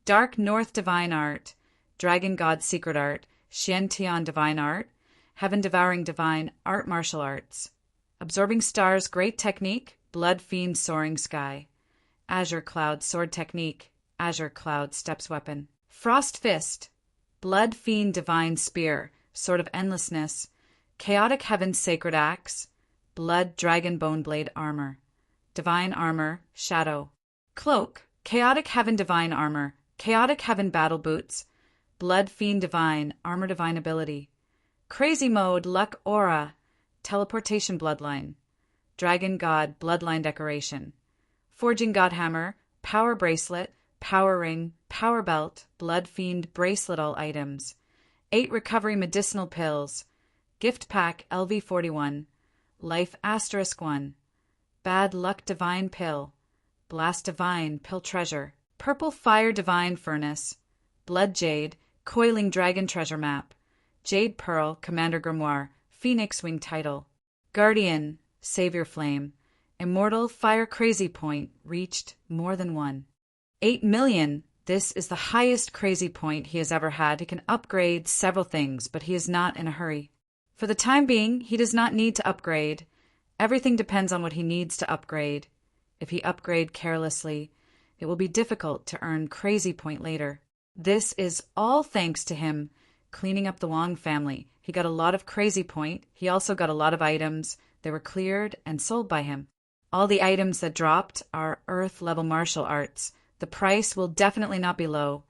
Dark North Divine Art, Dragon God Secret Art, Xiantian Divine Art, Heaven Devouring Divine Art Martial Arts, Absorbing Stars Great Technique, Blood Fiend Soaring Sky, Azure Cloud Sword Technique, Azure Cloud Steps Weapon, Frost Fist, Blood Fiend Divine Spear, Sword of Endlessness, Chaotic Heaven Sacred Axe, Blood Dragon Bone Blade Armor, Divine Armor, Shadow, Cloak, Chaotic Heaven Divine Armor, Chaotic Heaven Battle Boots, Blood Fiend Divine, Armor Divine Ability, Crazy Mode, Luck Aura, Teleportation Bloodline, Dragon God Bloodline Decoration, Forging God Hammer, Power Bracelet, Power Ring, Power Belt, Blood Fiend Bracelet all items, 8 Recovery Medicinal Pills, Gift Pack LV41, Life *1, Bad Luck Divine Pill, Blast Divine Pill Treasure, Purple Fire Divine Furnace, Blood Jade, Coiling Dragon Treasure Map, Jade Pearl Commander Grimoire, Phoenix Wing Title, Guardian, Savior Flame, Immortal Fire Crazy Point reached more than 1. 8 million. This is the highest crazy point he has ever had. He can upgrade several things, but he is not in a hurry. For the time being, he does not need to upgrade. Everything depends on what he needs to upgrade. If he upgrade carelessly, it will be difficult to earn crazy point later. This is all thanks to him cleaning up the Wong family. He got a lot of crazy point. He also got a lot of items. They were cleared and sold by him. All the items that dropped are Earth-level martial arts. The price will definitely not be low.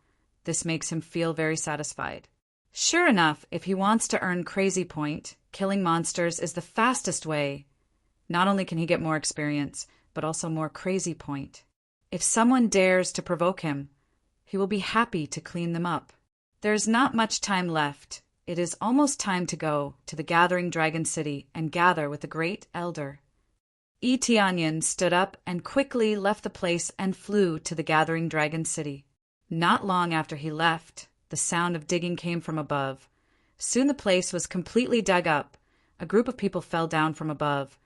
This makes him feel very satisfied. Sure enough, if he wants to earn crazy point, killing monsters is the fastest way. Not only can he get more experience, but also more crazy point. If someone dares to provoke him, he will be happy to clean them up. There is not much time left. It is almost time to go to the Gathering Dragon City and gather with the Great Elder. Eteonian stood up and quickly left the place and flew to the Gathering Dragon City. Not long after he left, the sound of digging came from above. Soon the place was completely dug up. A group of people fell down from above,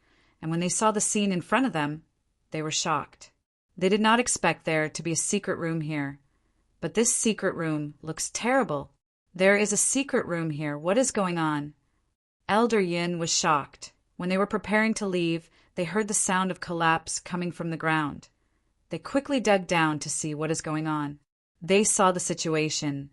and when they saw the scene in front of them, they were shocked. They did not expect there to be a secret room here. But this secret room looks terrible. There is a secret room here. What is going on? Elder Yin was shocked. When they were preparing to leave, they heard the sound of collapse coming from the ground. They quickly dug down to see what is going on. They saw the situation.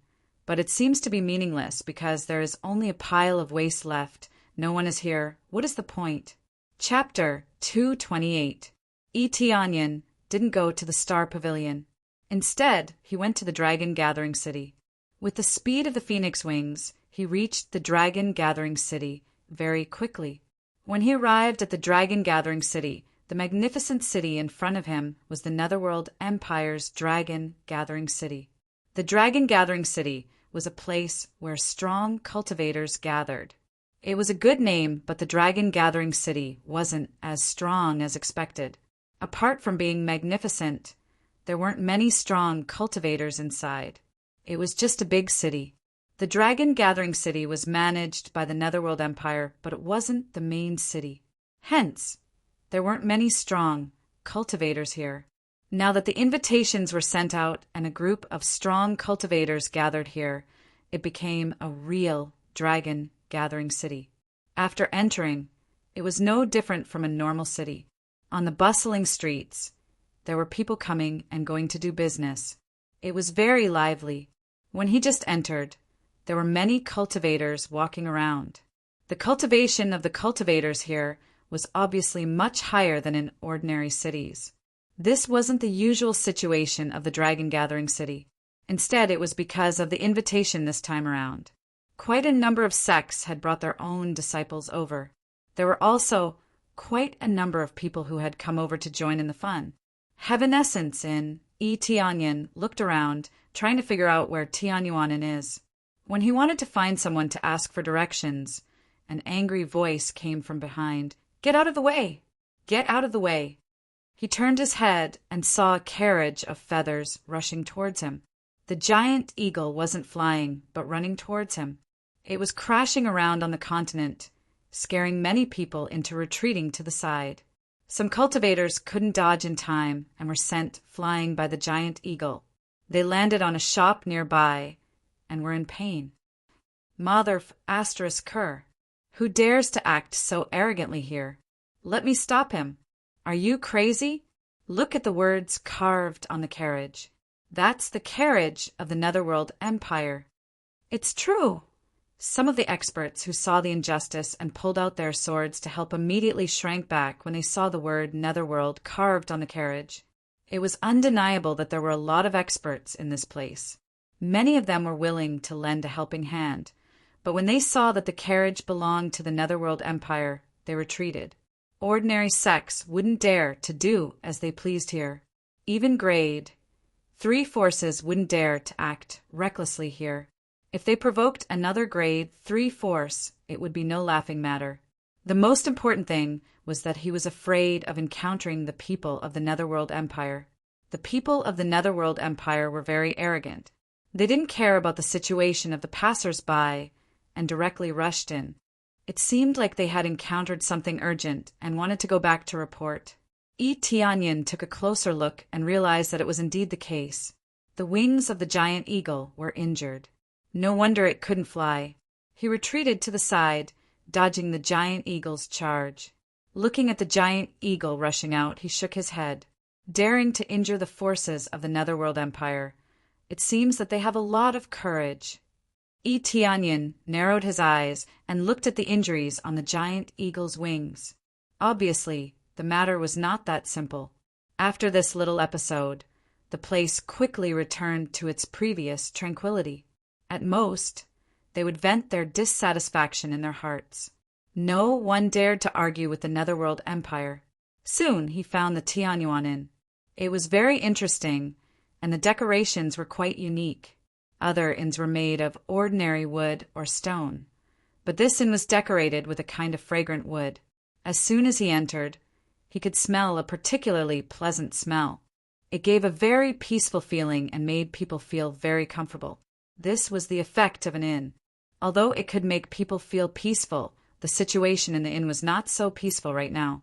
but it seems to be meaningless because there is only a pile of waste left. No one is here. What is the point? Chapter 228. Onion didn't go to the Star Pavilion. Instead, he went to the Dragon Gathering City. With the speed of the phoenix wings, he reached the Dragon Gathering City very quickly. When he arrived at the Dragon Gathering City, the magnificent city in front of him was the Netherworld Empire's Dragon Gathering City. The Dragon Gathering City was a place where strong cultivators gathered. It was a good name, but the Dragon Gathering City wasn't as strong as expected. Apart from being magnificent, there weren't many strong cultivators inside. It was just a big city. The Dragon Gathering City was managed by the Netherworld Empire, but it wasn't the main city. Hence, there weren't many strong cultivators here. Now that the invitations were sent out and a group of strong cultivators gathered here, it became a real Dragon Gathering City. After entering, it was no different from a normal city. On the bustling streets, there were people coming and going to do business. It was very lively. When he just entered, there were many cultivators walking around. The cultivation of the cultivators here was obviously much higher than in ordinary cities. This wasn't the usual situation of the Dragon Gathering City. Instead, it was because of the invitation this time around. Quite a number of sects had brought their own disciples over. There were also quite a number of people who had come over to join in the fun. Heaven-essence in Onion looked around, trying to figure out where Tianyuanin is. When he wanted to find someone to ask for directions, an angry voice came from behind. "Get out of the way! Get out of the way!" He turned his head and saw a carriage of feathers rushing towards him. The giant eagle wasn't flying, but running towards him. It was crashing around on the continent, scaring many people into retreating to the side. Some cultivators couldn't dodge in time and were sent flying by the giant eagle. They landed on a shop nearby and were in pain. Mother asterisk cur. Who dares to act so arrogantly here? Let me stop him. Are you crazy? Look at the words carved on the carriage. That's the carriage of the Netherworld Empire. It's true. Some of the experts who saw the injustice and pulled out their swords to help immediately shrank back when they saw the word Netherworld carved on the carriage. It was undeniable that there were a lot of experts in this place. Many of them were willing to lend a helping hand, but when they saw that the carriage belonged to the Netherworld Empire, they retreated. Ordinary sects wouldn't dare to do as they pleased here. Even grade 3 forces wouldn't dare to act recklessly here. If they provoked another grade 3 force, it would be no laughing matter. The most important thing was that he was afraid of encountering the people of the Netherworld Empire. The people of the Netherworld Empire were very arrogant. They didn't care about the situation of the passers-by and directly rushed in. It seemed like they had encountered something urgent and wanted to go back to report. Tianyin took a closer look and realized that it was indeed the case. The wings of the giant eagle were injured. No wonder it couldn't fly. He retreated to the side, dodging the giant eagle's charge. Looking at the giant eagle rushing out, he shook his head. Daring to injure the forces of the Netherworld Empire. It seems that they have a lot of courage. Tianyin narrowed his eyes and looked at the injuries on the giant eagle's wings. Obviously, the matter was not that simple. After this little episode, the place quickly returned to its previous tranquility. At most, they would vent their dissatisfaction in their hearts. No one dared to argue with the Netherworld Empire. Soon he found the Tianyuan Inn. It was very interesting, and the decorations were quite unique. Other inns were made of ordinary wood or stone, but this inn was decorated with a kind of fragrant wood. As soon as he entered, he could smell a particularly pleasant smell. It gave a very peaceful feeling and made people feel very comfortable. This was the effect of an inn. Although it could make people feel peaceful, the situation in the inn was not so peaceful right now.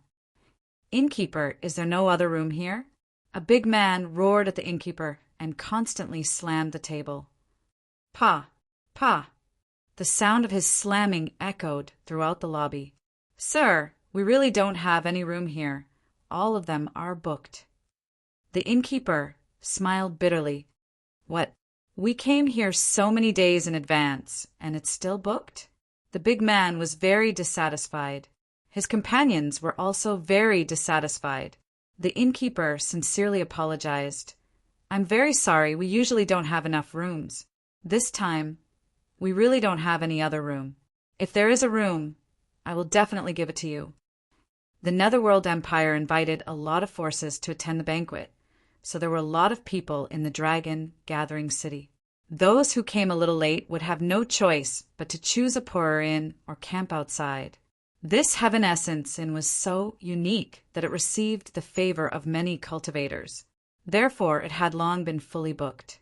"Innkeeper, is there no other room here?" A big man roared at the innkeeper and constantly slammed the table. "Pa! Pa!" The sound of his slamming echoed throughout the lobby. "Sir, we really don't have any room here. All of them are booked." The innkeeper smiled bitterly. What We came here so many days in advance, and it's still booked? The big man was very dissatisfied. His companions were also very dissatisfied. The innkeeper sincerely apologized. I'm very sorry, we usually don't have enough rooms. This time, we really don't have any other room. If there is a room, I will definitely give it to you. The Netherworld Empire invited a lot of forces to attend the banquet, so there were a lot of people in the dragon gathering city. Those who came a little late would have no choice but to choose a poorer inn or camp outside. This Heaven Essence Inn was so unique that it received the favor of many cultivators. Therefore, it had long been fully booked.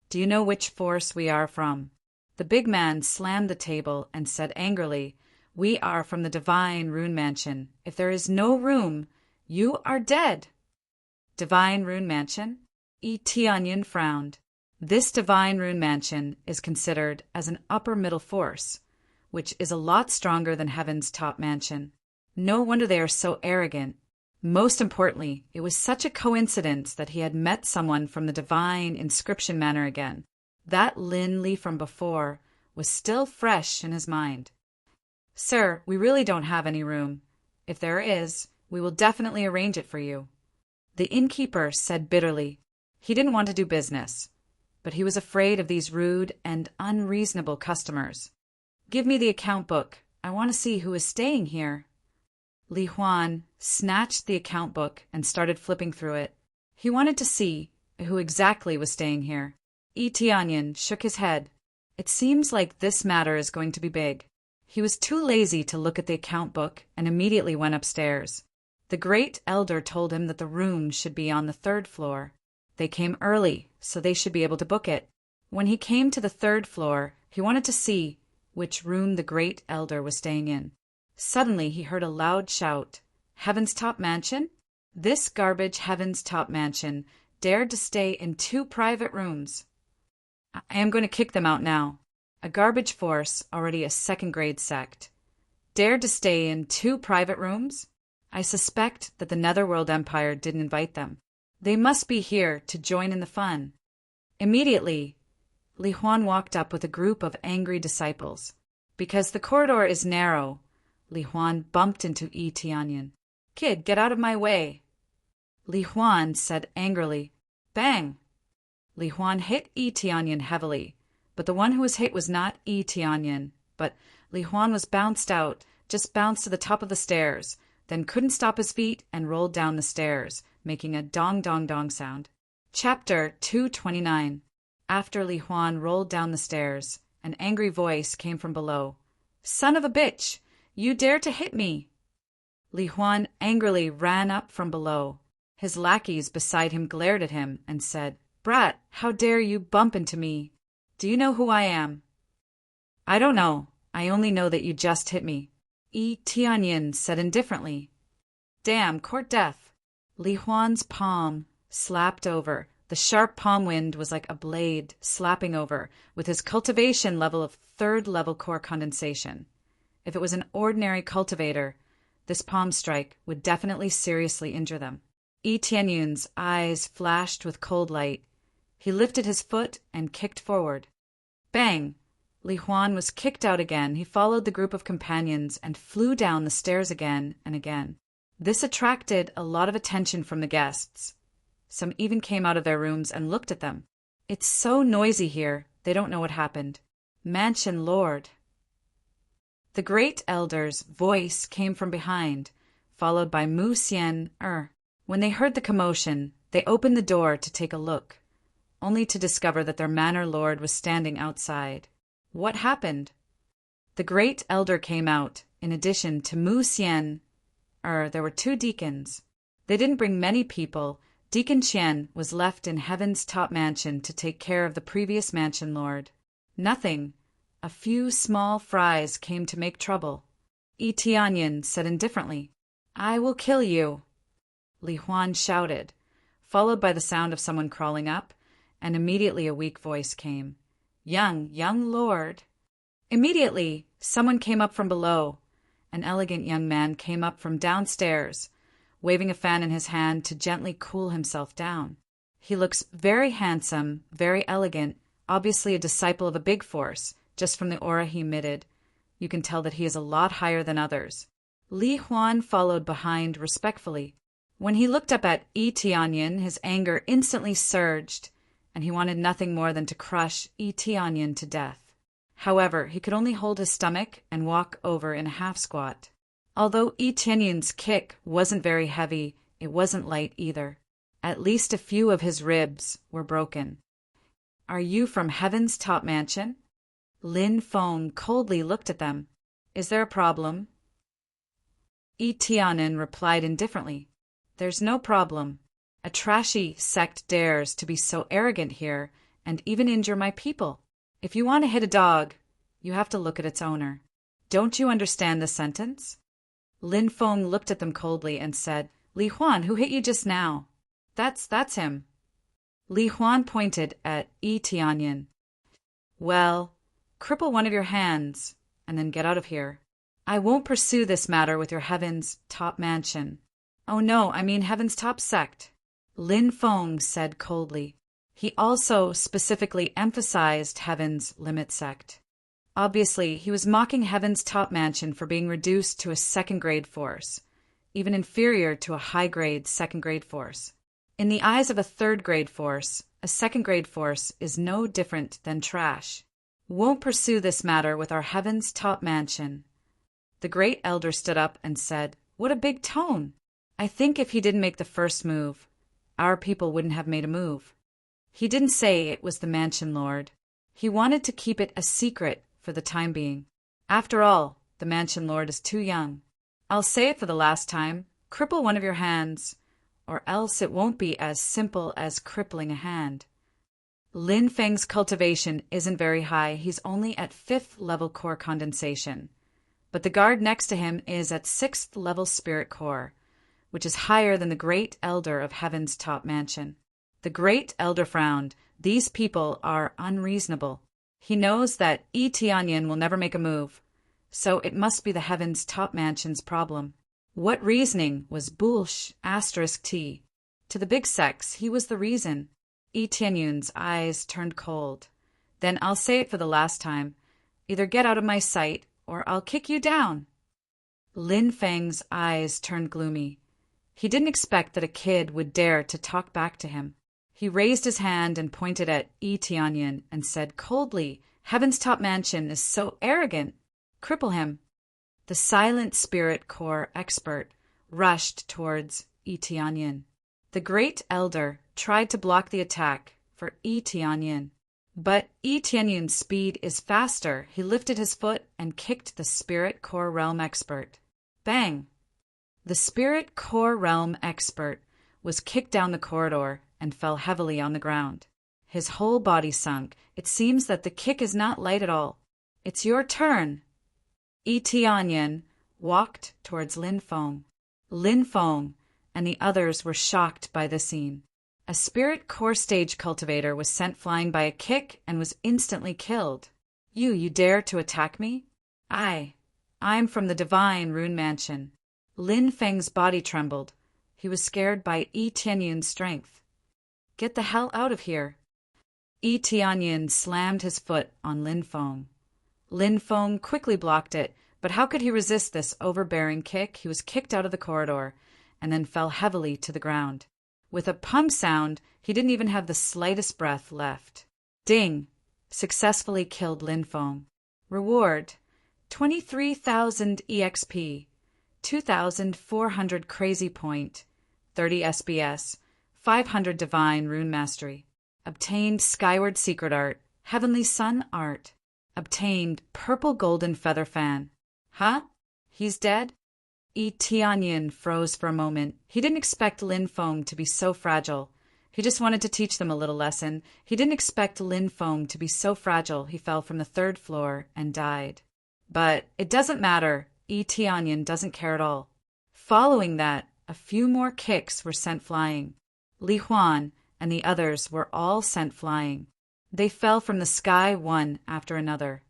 Do you know which force we are from? The big man slammed the table and said angrily, We are from the Divine Rune Mansion. If there is no room, you are dead. Divine Rune Mansion? Tianyin frowned. This Divine Rune Mansion is considered as an upper middle force, which is a lot stronger than Heaven's top mansion. No wonder they are so arrogant. Most importantly, it was such a coincidence that he had met someone from the Divine Inscription Manor again. That Lin Li from before was still fresh in his mind. Sir, we really don't have any room. If there is, we will definitely arrange it for you. The innkeeper said bitterly. He didn't want to do business, but he was afraid of these rude and unreasonable customers. Give me the account book. I want to see who is staying here. Li Huan snatched the account book and started flipping through it. He wanted to see who exactly was staying here. Tianyin shook his head. It seems like this matter is going to be big. He was too lazy to look at the account book and immediately went upstairs. The great elder told him that the room should be on the 3rd floor. They came early, so they should be able to book it. When he came to the 3rd floor, he wanted to see which room the great elder was staying in. Suddenly he heard a loud shout. Heaven's top mansion? This garbage Heaven's top mansion dared to stay in 2 private rooms. I am going to kick them out now. A garbage force, already a 2nd-grade sect, dared to stay in 2 private rooms? I suspect that the Netherworld Empire didn't invite them. They must be here to join in the fun. Immediately, Li Huan walked up with a group of angry disciples. Because the corridor is narrow, Li Huan bumped into Tianyin. Kid, get out of my way. Li Huan said angrily, Bang! Li Huan hit Tianyin heavily, but the one who was hit was not Tianyin, but Li Huan was bounced out, just bounced to the top of the stairs, then couldn't stop his feet and rolled down the stairs, making a dong-dong-dong sound. Chapter 229. After Li Huan rolled down the stairs, an angry voice came from below. Son of a bitch! You dare to hit me! Li Huan angrily ran up from below. His lackeys beside him glared at him and said, Brat, how dare you bump into me? Do you know who I am? I don't know. I only know that you just hit me. Tianyin said indifferently. Damn, court death. Li Huan's palm slapped over. The sharp palm wind was like a blade slapping over, with his cultivation level of 3rd level core condensation. If it was an ordinary cultivator, this palm strike would definitely seriously injure them. Tianyin's eyes flashed with cold light. He lifted his foot and kicked forward. Bang! Li Huan was kicked out again. He followed the group of companions and flew down the stairs again and again. This attracted a lot of attention from the guests. Some even came out of their rooms and looked at them. It's so noisy here, they don't know what happened. Mansion Lord. The great elder's voice came from behind, followed by Mu Xian Er. When they heard the commotion, they opened the door to take a look, only to discover that their manor lord was standing outside. What happened? The great elder came out. In addition to Mu Xian Er, there were 2 deacons. They didn't bring many people. Deacon Qian was left in Heaven's top mansion to take care of the previous mansion lord. Nothing. A few small fries came to make trouble. Tianyin said indifferently, I will kill you. Li Huan shouted, followed by the sound of someone crawling up, and immediately a weak voice came. Young lord. Immediately, someone came up from below. An elegant young man came up from downstairs, waving a fan in his hand to gently cool himself down. He looks very handsome, very elegant, obviously a disciple of a big force, just from the aura he emitted. You can tell that he is a lot higher than others. Li Huan followed behind respectfully. When he looked up at Yi Tianyan, his anger instantly surged, and he wanted nothing more than to crush Yi Tianyan to death. However, he could only hold his stomach and walk over in a half-squat. Although Yi Tianyan's kick wasn't very heavy, it wasn't light either. At least a few of his ribs were broken. "Are you from Heaven's top mansion?" Lin Feng coldly looked at them. "Is there a problem?" Yi Tianyan replied indifferently. "There's no problem. A trashy sect dares to be so arrogant here and even injure my people. If you want to hit a dog, you have to look at its owner. Don't you understand the sentence?" Lin Feng looked at them coldly and said, "Li Huan, who hit you just now?" That's him." Li Huan pointed at Yi Tianyan. "Well, cripple one of your hands, and then get out of here. I won't pursue this matter with your Heaven's top mansion." "Oh no, I mean Heaven's top sect," Lin Feng said coldly. He also specifically emphasized Heaven's limit sect. Obviously, he was mocking Heaven's top mansion for being reduced to a second-grade force, even inferior to a high-grade second-grade force. In the eyes of a third-grade force, a second-grade force is no different than trash. "Won't pursue this matter with our Heaven's top mansion." The great elder stood up and said, "What a big tone! I think if he didn't make the first move, our people wouldn't have made a move." He didn't say it was the mansion lord. He wanted to keep it a secret for the time being. After all, the mansion lord is too young. "I'll say it for the last time. Cripple one of your hands, or else it won't be as simple as crippling a hand." Lin Feng's cultivation isn't very high. He's only at 5th level core condensation. But the guard next to him is at 6th level spirit core, which is higher than the great elder of Heaven's top mansion. The great elder frowned. These people are unreasonable. He knows that Yi Tianyan will never make a move, so it must be the Heaven's top mansion's problem. What reasoning was T? To the big sects, he was the reason. Yi Tianyan's eyes turned cold. "Then I'll say it for the last time. Either get out of my sight, or I'll kick you down." Lin Feng's eyes turned gloomy. He didn't expect that a kid would dare to talk back to him. He raised his hand and pointed at Yi Tianyan and said coldly, "Heaven's top mansion is so arrogant. Cripple him." The silent spirit core expert rushed towards Yi Tianyan. The great elder tried to block the attack for Yi Tianyan, but Yi Tianyan's speed is faster. He lifted his foot and kicked the spirit core realm expert. Bang! The spirit core realm expert was kicked down the corridor and fell heavily on the ground. His whole body sunk. It seems that the kick is not light at all. "It's your turn." Yi Tianyan walked towards Lin Feng. Lin Feng and the others were shocked by the scene. A spirit core stage cultivator was sent flying by a kick and was instantly killed. You dare to attack me?" I'm from the Divine Rune Mansion." Lin Feng's body trembled. He was scared by Yi Tianyan's strength. "Get the hell out of here." Yi Tianyan slammed his foot on Lin Feng. Lin Feng quickly blocked it, but how could he resist this overbearing kick? He was kicked out of the corridor and then fell heavily to the ground. With a pum sound, he didn't even have the slightest breath left. Ding! Successfully killed Lin Feng. Reward: 23,000 EXP, 2,400 Crazy Point, 30 SBS, 500 Divine Rune Mastery. Obtained Skyward Secret Art, Heavenly Sun Art. Obtained Purple Golden Feather Fan. Huh? He's dead? Yi Tianyan froze for a moment. He didn't expect Lin Feng to be so fragile. He just wanted to teach them a little lesson. He didn't expect Lin Feng to be so fragile he fell from the 3rd floor and died. But it doesn't matter. Yi Tianyan doesn't care at all. Following that, a few more kicks were sent flying. Li Huan and the others were all sent flying. They fell from the sky one after another,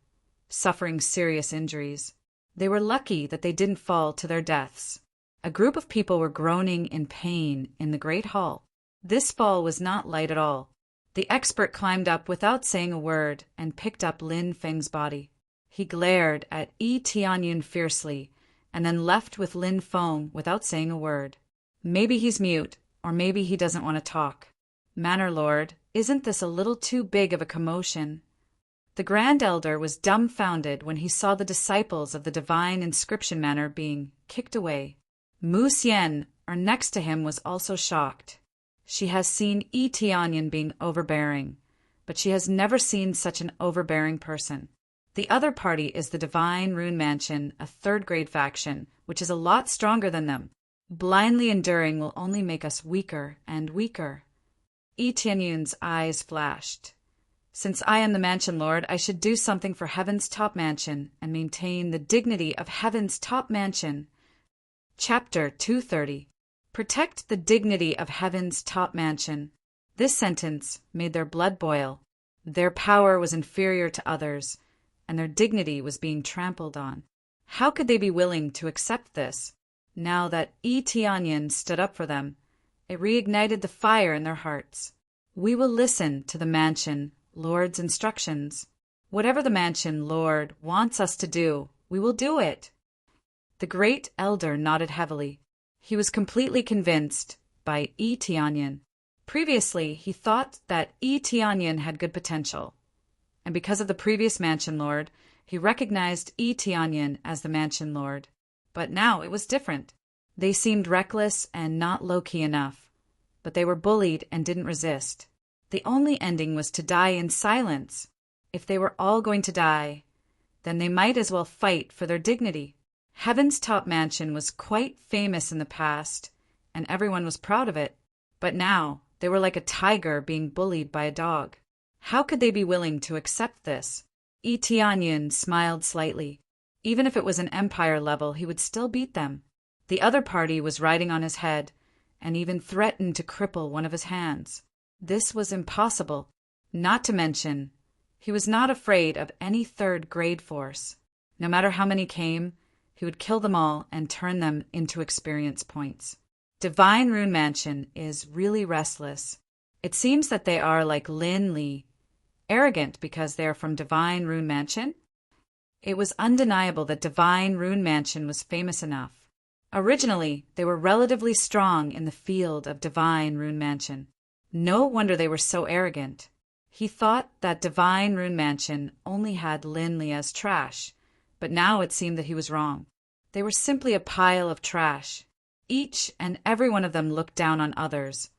suffering serious injuries. They were lucky that they didn't fall to their deaths. A group of people were groaning in pain in the Great Hall. This fall was not light at all. The expert climbed up without saying a word and picked up Lin Feng's body. He glared at Yi Tianyun fiercely and then left with Lin Feng without saying a word. Maybe he's mute, or maybe he doesn't want to talk. Manor Lord, isn't this a little too big of a commotion? The Grand Elder was dumbfounded when he saw the disciples of the divine inscription manor being kicked away. Mu Xian, or next to him, was also shocked. She has seen Yi Tianyun being overbearing, but she has never seen such an overbearing person. The other party is the Divine Rune Mansion, a third-grade faction, which is a lot stronger than them. Blindly enduring will only make us weaker and weaker. Yi Tianyun's eyes flashed. Since I am the Mansion Lord, I should do something for Heaven's top mansion and maintain the dignity of Heaven's top mansion. Chapter 230. Protect the dignity of Heaven's top mansion. This sentence made their blood boil. Their power was inferior to others, and their dignity was being trampled on. How could they be willing to accept this? Now that Yi Tianyun stood up for them, it reignited the fire in their hearts. We will listen to the Mansion Lord's instructions. Whatever the Mansion Lord wants us to do, we will do it. The Great Elder nodded heavily. He was completely convinced by Yi Tianyun. Previously, he thought that Yi Tianyun had good potential, and because of the previous Mansion Lord, he recognized Yi Tianyun as the Mansion Lord. But now it was different. They seemed reckless and not low-key enough, but they were bullied and didn't resist. The only ending was to die in silence. If they were all going to die, then they might as well fight for their dignity. Heaven's top mansion was quite famous in the past, and everyone was proud of it. But now, they were like a tiger being bullied by a dog. How could they be willing to accept this? Yi Tianyun smiled slightly. Even if it was an empire level, he would still beat them. The other party was riding on his head, and even threatened to cripple one of his hands. This was impossible. Not to mention, he was not afraid of any third-grade force. No matter how many came, he would kill them all and turn them into experience points. Divine Rune Mansion is really restless. It seems that they are like Lin Li, arrogant because they are from Divine Rune Mansion. It was undeniable that Divine Rune Mansion was famous enough. Originally, they were relatively strong in the field of Divine Rune Mansion. No wonder they were so arrogant. He thought that Divine Rune Mansion only had Lin Li as trash, but now it seemed that he was wrong. They were simply a pile of trash. Each and every one of them looked down on others.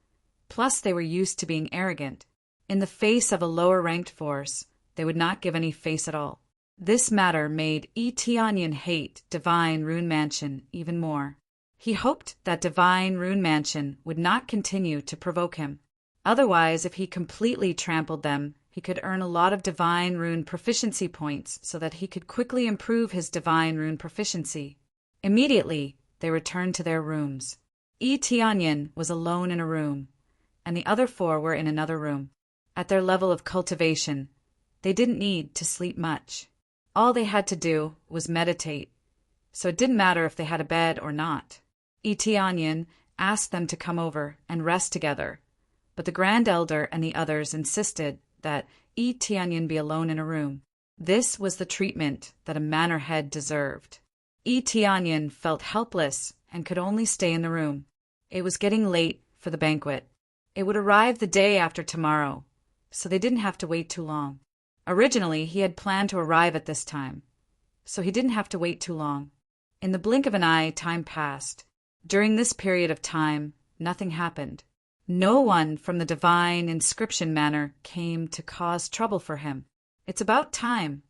Plus, they were used to being arrogant. In the face of a lower-ranked force, they would not give any face at all. This matter made Yi Tianyun hate Divine Rune Mansion even more. He hoped that Divine Rune Mansion would not continue to provoke him. Otherwise, if he completely trampled them, he could earn a lot of Divine Rune proficiency points so that he could quickly improve his Divine Rune proficiency. Immediately, they returned to their rooms. Yi Tianyun was alone in a room, and the other four were in another room. At their level of cultivation, they didn't need to sleep much. All they had to do was meditate, so it didn't matter if they had a bed or not. Yi Tianyun asked them to come over and rest together, but the Grand Elder and the others insisted that Yi Tianyun be alone in a room. This was the treatment that a manor head deserved. Yi Tianyun felt helpless and could only stay in the room. It was getting late for the banquet. It would arrive the day after tomorrow, so they didn't have to wait too long. Originally, he had planned to arrive at this time, so he didn't have to wait too long. In the blink of an eye, time passed. During this period of time, nothing happened. No one from the Divine Inscription Manor came to cause trouble for him. It's about time.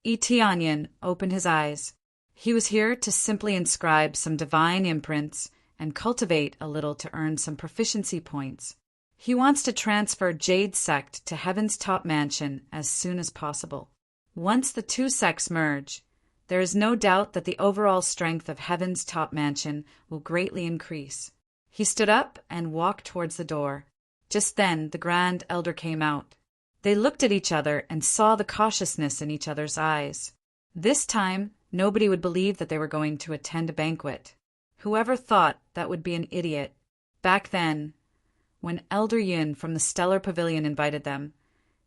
Yi Tianyun opened his eyes. He was here to simply inscribe some divine imprints and cultivate a little to earn some proficiency points. He wants to transfer Jade Sect to Heaven's top mansion as soon as possible. Once the two sects merge, there is no doubt that the overall strength of Heaven's top mansion will greatly increase. He stood up and walked towards the door. Just then, the Grand Elder came out. They looked at each other and saw the cautiousness in each other's eyes. This time, nobody would believe that they were going to attend a banquet. Whoever thought that would be an idiot. Back then, when Elder Yin from the Stellar Pavilion invited them.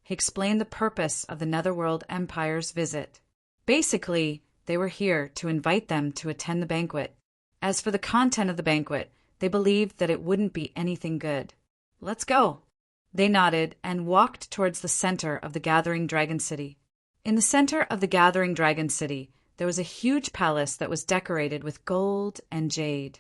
He explained the purpose of the Netherworld Empire's visit. Basically, they were here to invite them to attend the banquet. As for the content of the banquet, they believed that it wouldn't be anything good. "Let's go." They nodded and walked towards the center of the Gathering Dragon City. In the center of the Gathering Dragon City, there was a huge palace that was decorated with gold and jade.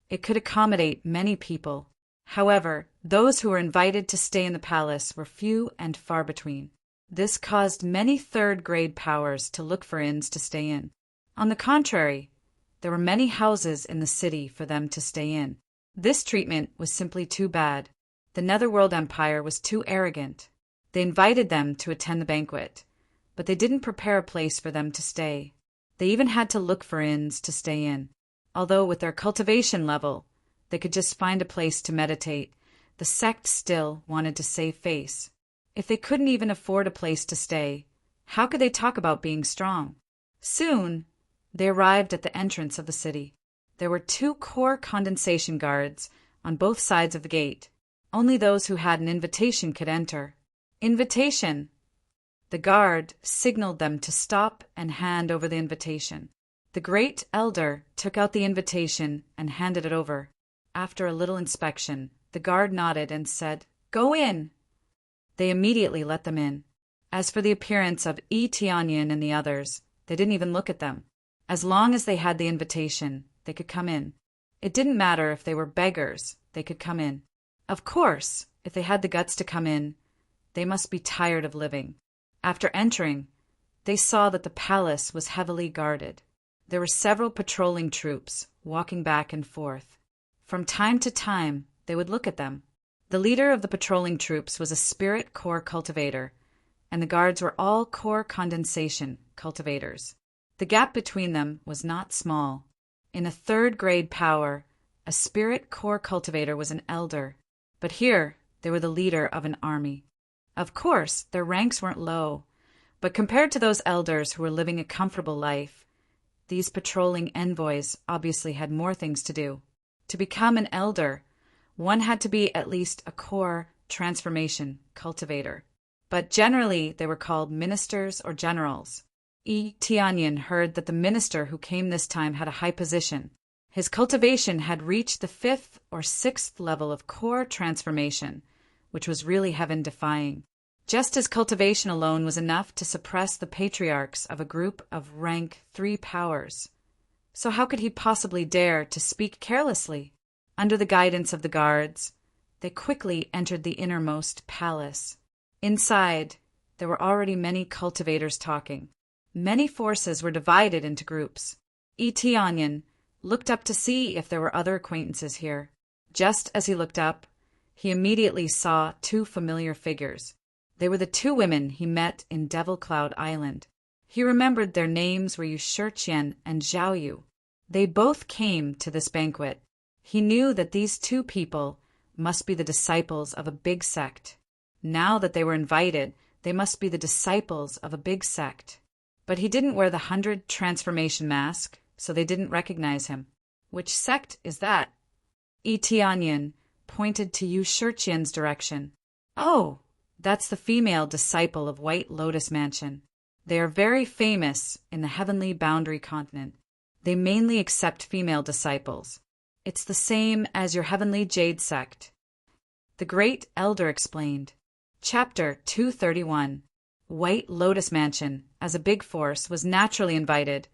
It could accommodate many people. However, those who were invited to stay in the palace were few and far between. This caused many third-grade powers to look for inns to stay in. On the contrary, there were many houses in the city for them to stay in. This treatment was simply too bad. The Netherworld Empire was too arrogant. They invited them to attend the banquet, but they didn't prepare a place for them to stay. They even had to look for inns to stay in. Although with their cultivation level, they could just find a place to meditate, the sect still wanted to save face. If they couldn't even afford a place to stay, how could they talk about being strong? Soon, they arrived at the entrance of the city. There were 2 core condensation guards on both sides of the gate. Only those who had an invitation could enter. Invitation! The guard signaled them to stop and hand over the invitation. The great elder took out the invitation and handed it over. After a little inspection, the guard nodded and said, "Go in." They immediately let them in. As for the appearance of Tianyin and the others, they didn't even look at them. As long as they had the invitation, they could come in. It didn't matter if they were beggars, they could come in. Of course, if they had the guts to come in, they must be tired of living. After entering, they saw that the palace was heavily guarded. There were several patrolling troops walking back and forth. From time to time, they would look at them. The leader of the patrolling troops was a spirit core cultivator, and the guards were all core condensation cultivators. The gap between them was not small. In a third-grade power, a spirit core cultivator was an elder, but here they were the leader of an army. Of course, their ranks weren't low, but compared to those elders who were living a comfortable life, these patrolling envoys obviously had more things to do. To become an elder, one had to be at least a core transformation cultivator. But generally, they were called ministers or generals. Tianyin heard that the minister who came this time had a high position. His cultivation had reached the 5th or 6th level of core transformation, which was really heaven-defying. Just as cultivation alone was enough to suppress the patriarchs of a group of rank 3 powers. So how could he possibly dare to speak carelessly? Under the guidance of the guards, they quickly entered the innermost palace. Inside, there were already many cultivators talking. Many forces were divided into groups. Tianyin looked up to see if there were other acquaintances here. Just as he looked up, he immediately saw 2 familiar figures. They were the 2 women he met in Devil Cloud Island. He remembered their names were Yu Shiqian and Zhao Yu. They both came to this banquet. He knew that these 2 people must be the disciples of a big sect. Now that they were invited, they must be the disciples of a big sect. But he didn't wear the 100 transformation mask, so they didn't recognize him. "Which sect is that?" Tianyin pointed to Yu Shiqian's direction. "Oh, that's the female disciple of White Lotus Mansion. They are very famous in the Heavenly Boundary Continent. They mainly accept female disciples. It's the same as your Heavenly Jade sect." The Great Elder explained. Chapter 231. White Lotus Mansion, as a big force, was naturally invited,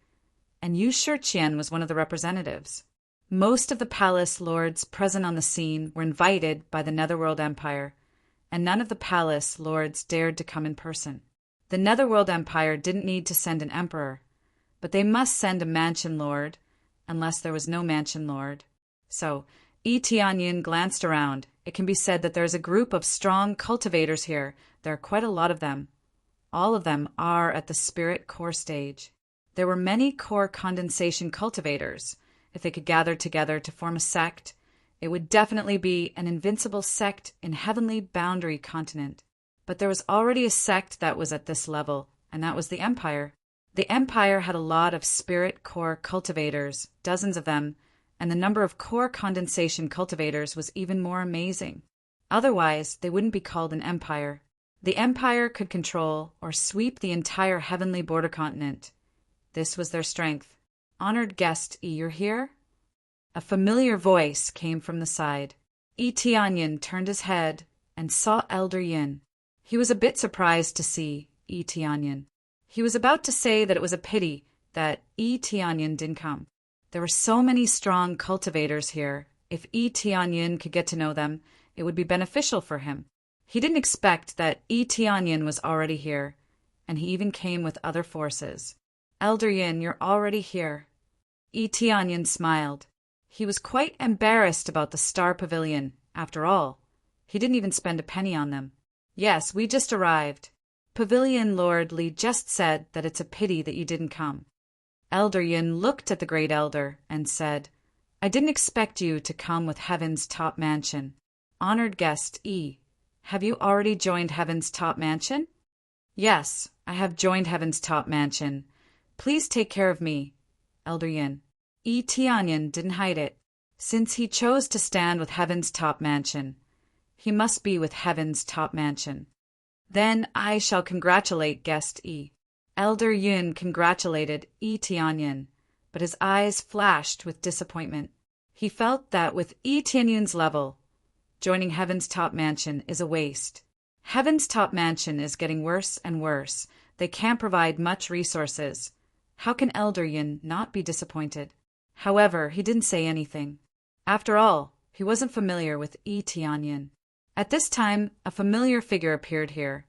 and Yu Shiqian was one of the representatives. Most of the palace lords present on the scene were invited by the Netherworld Empire, and none of the palace lords dared to come in person. The Netherworld Empire didn't need to send an emperor, but they must send a mansion lord, unless there was no mansion lord. So, Tianyin glanced around. It can be said that there is a group of strong cultivators here. There are quite a lot of them. All of them are at the spirit core stage. There were many core condensation cultivators. If they could gather together to form a sect, it would definitely be an invincible sect in Heavenly Boundary Continent. But there was already a sect that was at this level, and that was the Empire. The Empire had a lot of spirit core cultivators, dozens of them, and the number of core condensation cultivators was even more amazing. Otherwise, they wouldn't be called an empire. The empire could control or sweep the entire heavenly border continent. This was their strength. Honored guest, you're here? A familiar voice came from the side. Tianyin turned his head and saw Elder Yin. He was a bit surprised to see Tianyin. He was about to say that it was a pity that Tianyin didn't come. There were so many strong cultivators here. If Tianyin could get to know them, it would be beneficial for him. He didn't expect that Tianyin was already here, and he even came with other forces. Elder Yin, you're already here. Tianyin smiled. He was quite embarrassed about the Star Pavilion. After all, he didn't even spend a penny on them. Yes, we just arrived. Pavilion Lord Li just said that it's a pity that you didn't come. Elder Yin looked at the Great Elder and said, I didn't expect you to come with Heaven's top mansion. Honored guest have you already joined Heaven's top mansion? Yes, I have joined Heaven's top mansion. Please take care of me, Elder Yin. Tianyin didn't hide it. Since he chose to stand with Heaven's top mansion, he must be with Heaven's top mansion. Then I shall congratulate guest Elder Yin congratulated Tianyin, but his eyes flashed with disappointment. He felt that with Tianyin's level, joining Heaven's top mansion is a waste. Heaven's top mansion is getting worse and worse. They can't provide much resources. How can Elder Yin not be disappointed? However, he didn't say anything. After all, he wasn't familiar with Tianyin. At this time, a familiar figure appeared here,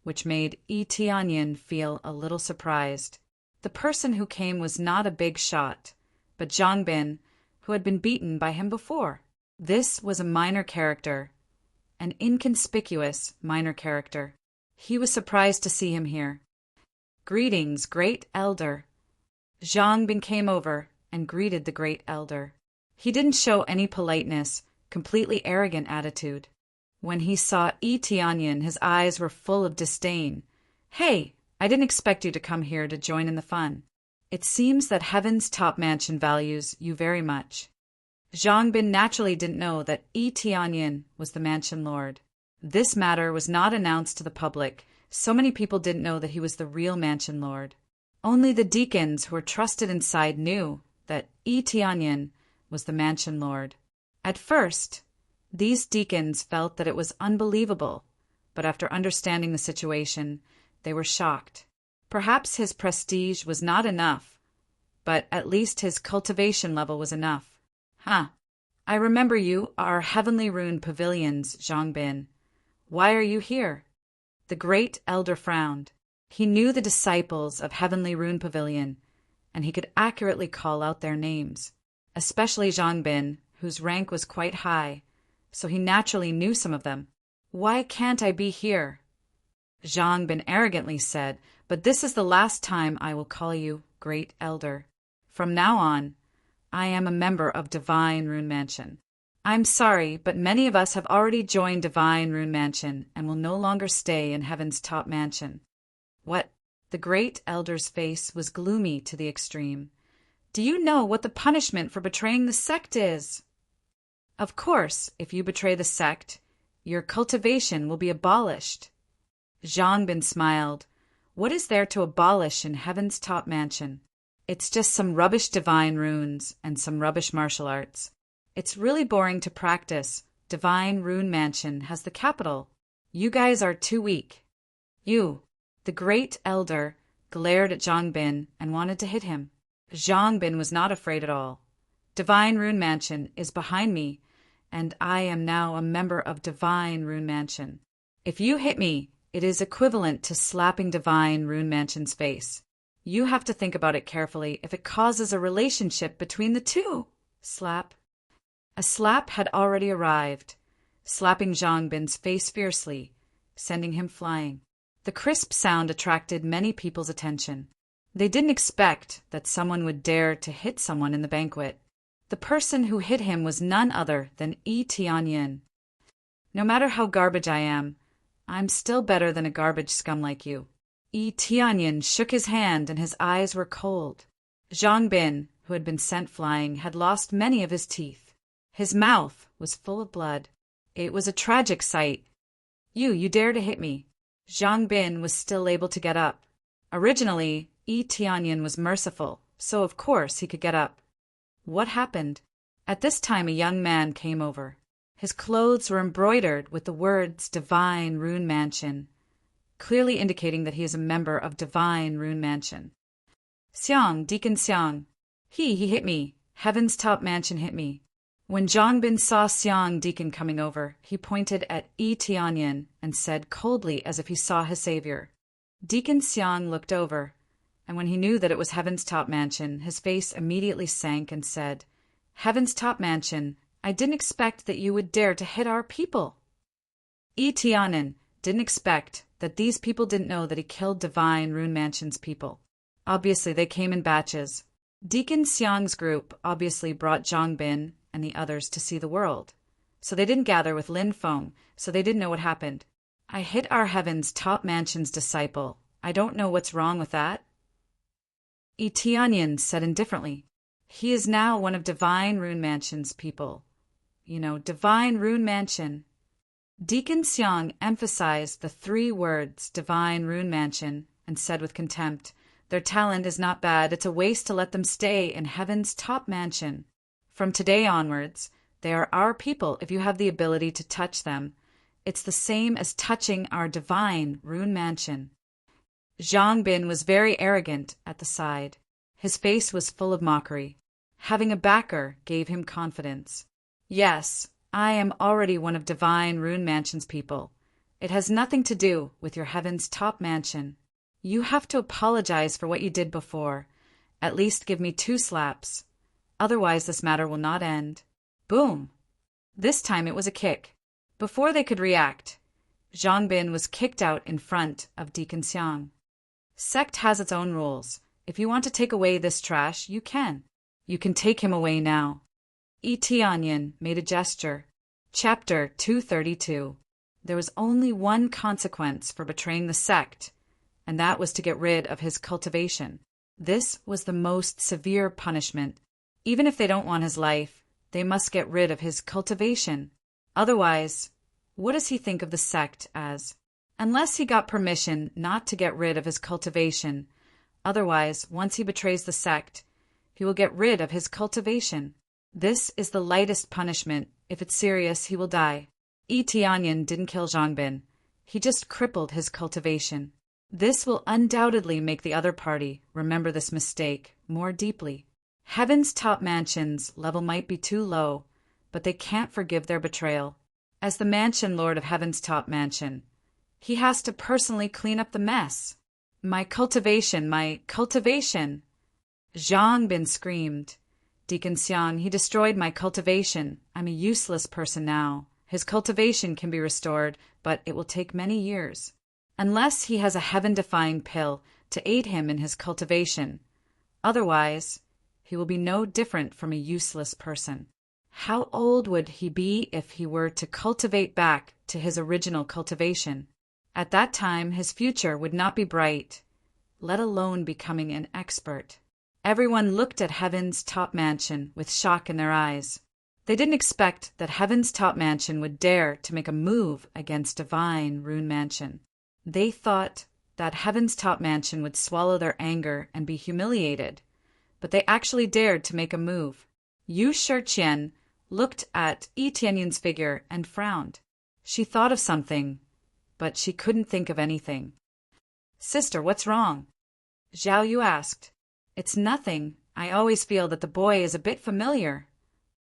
which made Tianyin feel a little surprised. The person who came was not a big shot, but Zhang Bin, who had been beaten by him before. This was a minor character, an inconspicuous minor character. He was surprised to see him here. Greetings, Great Elder. Zhang Bin came over and greeted the Great Elder. He didn't show any politeness, completely arrogant attitude. When he saw Tianyin, his eyes were full of disdain. Hey, I didn't expect you to come here to join in the fun. It seems that Heaven's top mansion values you very much. Zhang Bin naturally didn't know that Tianyin was the mansion lord. This matter was not announced to the public. So many people didn't know that he was the real mansion lord. Only the deacons who were trusted inside knew that Tianyin was the mansion lord. At first, these deacons felt that it was unbelievable, but after understanding the situation, they were shocked. Perhaps his prestige was not enough, but at least his cultivation level was enough. I remember you are Heavenly Rune Pavilions, Zhang Bin. Why are you here? The Great Elder frowned. He knew the disciples of Heavenly Rune Pavilion, and he could accurately call out their names, especially Zhang Bin, whose rank was quite high, so he naturally knew some of them. Why can't I be here? Zhang Bin arrogantly said, but this is the last time I will call you Great Elder. From now on, I am a member of Divine Rune Mansion. I'm sorry, but many of us have already joined Divine Rune Mansion and will no longer stay in Heaven's top mansion. What? The Great Elder's face was gloomy to the extreme. Do you know what the punishment for betraying the sect is? Of course, if you betray the sect, your cultivation will be abolished. Zhang Bin smiled. What is there to abolish in Heaven's top mansion? It's just some rubbish divine runes and some rubbish martial arts. It's really boring to practice. Divine Rune Mansion has the capital. You guys are too weak. You, the Great Elder, glared at Zhang Bin and wanted to hit him. Zhang Bin was not afraid at all. Divine Rune Mansion is behind me, and I am now a member of Divine Rune Mansion. If you hit me, it is equivalent to slapping Divine Rune Mansion's face. You have to think about it carefully if it causes a relationship between the two. Slap. A slap had already arrived, slapping Zhang Bin's face fiercely, sending him flying. The crisp sound attracted many people's attention. They didn't expect that someone would dare to hit someone in the banquet. The person who hit him was none other than Tianyin. No matter how garbage I am, I'm still better than a garbage scum like you. Tianyin shook his hand and his eyes were cold. Zhang Bin, who had been sent flying, had lost many of his teeth. His mouth was full of blood. It was a tragic sight. You dare to hit me. Zhang Bin was still able to get up. Originally, Yi Tianyan was merciful, so of course he could get up. What happened? At this time a young man came over. His clothes were embroidered with the words Divine Rune Mansion, clearly indicating that he is a member of Divine Rune Mansion. Xiang, Deacon Xiang. He hit me. Heaven's Top Mansion hit me. When Zhang Bin saw Xiang Deacon coming over, he pointed at Yi Tianyan and said coldly as if he saw his savior. Deacon Xiang looked over, and when he knew that it was Heaven's Top Mansion, his face immediately sank and said, Heaven's Top Mansion, I didn't expect that you would dare to hit our people. Yi Tianyan didn't expect that these people didn't know that he killed Divine Rune Mansion's people. Obviously, they came in batches. Deacon Xiang's group obviously brought Zhang Bin and the others to see the world. So they didn't gather with Lin Feng, so they didn't know what happened. I hit our Heaven's Top Mansion's disciple. I don't know what's wrong with that. Yi Tianyan said indifferently. He is now one of Divine Rune Mansion's people. Divine Rune Mansion. Deacon Xiang emphasized the 3 words Divine Rune Mansion and said with contempt, Their talent is not bad, it's a waste to let them stay in Heaven's Top Mansion. From today onwards, they are our people if you have the ability to touch them. It's the same as touching our Divine Rune Mansion. Zhang Bin was very arrogant at the side. His face was full of mockery. Having a backer gave him confidence. Yes, I am already one of Divine Rune Mansion's people. It has nothing to do with your Heaven's Top Mansion. You have to apologize for what you did before. At least give me 2 slaps. Otherwise this matter will not end. Boom! This time it was a kick. Before they could react, Zhang Bin was kicked out in front of Deacon Xiang. Sect has its own rules. If you want to take away this trash, you can. You can take him away now. Yi Tianyan made a gesture. Chapter 232. There was only one consequence for betraying the sect, and that was to get rid of his cultivation. This was the most severe punishment. Even if they don't want his life, they must get rid of his cultivation. Otherwise, what does he think of the sect as? Unless he got permission not to get rid of his cultivation. Otherwise, once he betrays the sect, he will get rid of his cultivation. This is the lightest punishment. If it's serious, he will die. Yi Tianyan didn't kill Zhang Bin. He just crippled his cultivation. This will undoubtedly make the other party remember this mistake more deeply. Heaven's Top Mansion's level might be too low, but they can't forgive their betrayal. As the Mansion Lord of Heaven's Top Mansion, he has to personally clean up the mess. My cultivation! Zhang Bin screamed. Deacon Xiang, he destroyed my cultivation. I'm a useless person now. His cultivation can be restored, but it will take many years. Unless he has a heaven-defying pill to aid him in his cultivation. Otherwise, he will be no different from a useless person. How old would he be if he were to cultivate back to his original cultivation? At that time, his future would not be bright, let alone becoming an expert. Everyone looked at Heaven's Top Mansion with shock in their eyes. They didn't expect that Heaven's Top Mansion would dare to make a move against Divine Rune Mansion. They thought that Heaven's Top Mansion would swallow their anger and be humiliated, but they actually dared to make a move. Yu Shiqian looked at Yi Tianyan's figure and frowned. She thought of something, but she couldn't think of anything. Sister, what's wrong? Zhao Yu asked. It's nothing. I always feel that the boy is a bit familiar.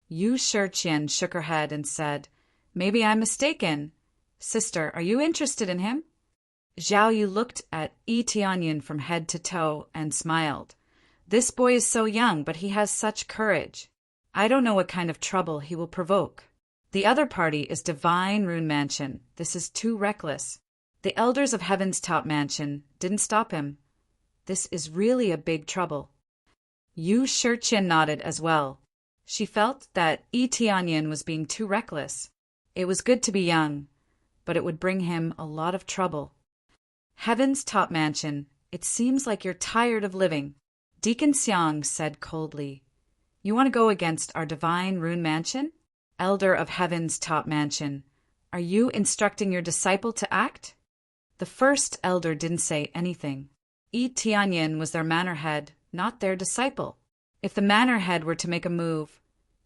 Yu Shiqian shook her head and said, Maybe I'm mistaken. Sister, are you interested in him? Zhao Yu looked at Yi Tianyan from head to toe and smiled. This boy is so young, but he has such courage. I don't know what kind of trouble he will provoke. The other party is Divine Rune Mansion. This is too reckless. The elders of Heaven's Top Mansion didn't stop him. This is really a big trouble. Yu Shiqian nodded as well. She felt that Yi Tianyan was being too reckless. It was good to be young, but it would bring him a lot of trouble. Heaven's Top Mansion, it seems like you're tired of living. Deacon Xiang said coldly. You want to go against our Divine Rune Mansion? elder of heaven's top mansion, are you instructing your disciple to act? The first elder didn't say anything. Yi Tianyin was their manor head, not their disciple. If the manor head were to make a move,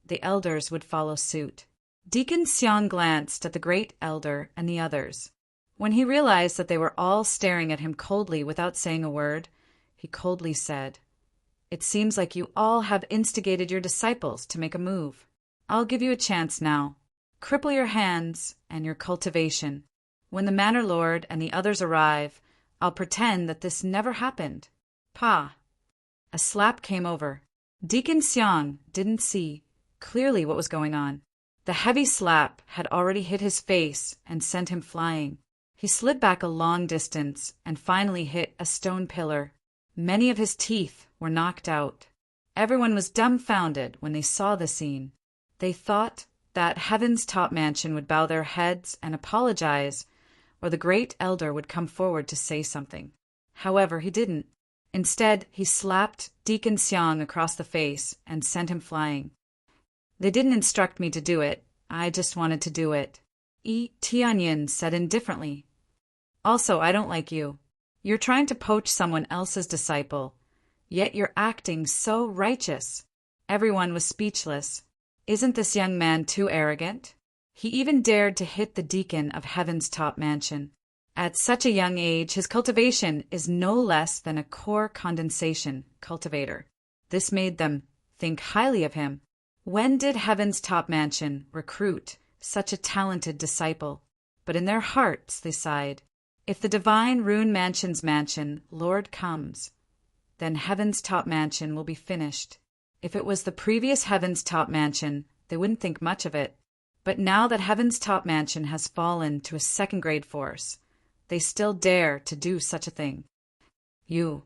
the elders would follow suit. Deacon Xiang glanced at the great elder and the others. When he realized that they were all staring at him coldly without saying a word, he coldly said, "It seems like you all have instigated your disciples to make a move. I'll give you a chance now. Cripple your hands and your cultivation. When the manor lord and the others arrive, I'll pretend that this never happened." Pa! A slap came over. Deacon Xiang didn't see clearly what was going on. The heavy slap had already hit his face and sent him flying. He slid back a long distance and finally hit a stone pillar. Many of his teeth were knocked out. Everyone was dumbfounded when they saw the scene. They thought that heaven's top mansion would bow their heads and apologize, or the great elder would come forward to say something. However, he didn't. Instead, he slapped Deacon Xiang across the face and sent him flying. "They didn't instruct me to do it. I just wanted to do it," Yi Tianyin said indifferently. "Also, I don't like you. You're trying to poach someone else's disciple, yet you're acting so righteous." Everyone was speechless. Isn't this young man too arrogant? He even dared to hit the deacon of heaven's top mansion. At such a young age, his cultivation is no less than a core condensation cultivator. This made them think highly of him. When did heaven's top mansion recruit such a talented disciple? But in their hearts they sighed, "If the divine Rune Mansion's mansion Lord comes, then heaven's top mansion will be finished." If it was the previous heaven's top mansion, they wouldn't think much of it. But now that heaven's top mansion has fallen to a second-grade force, they still dare to do such a thing. You!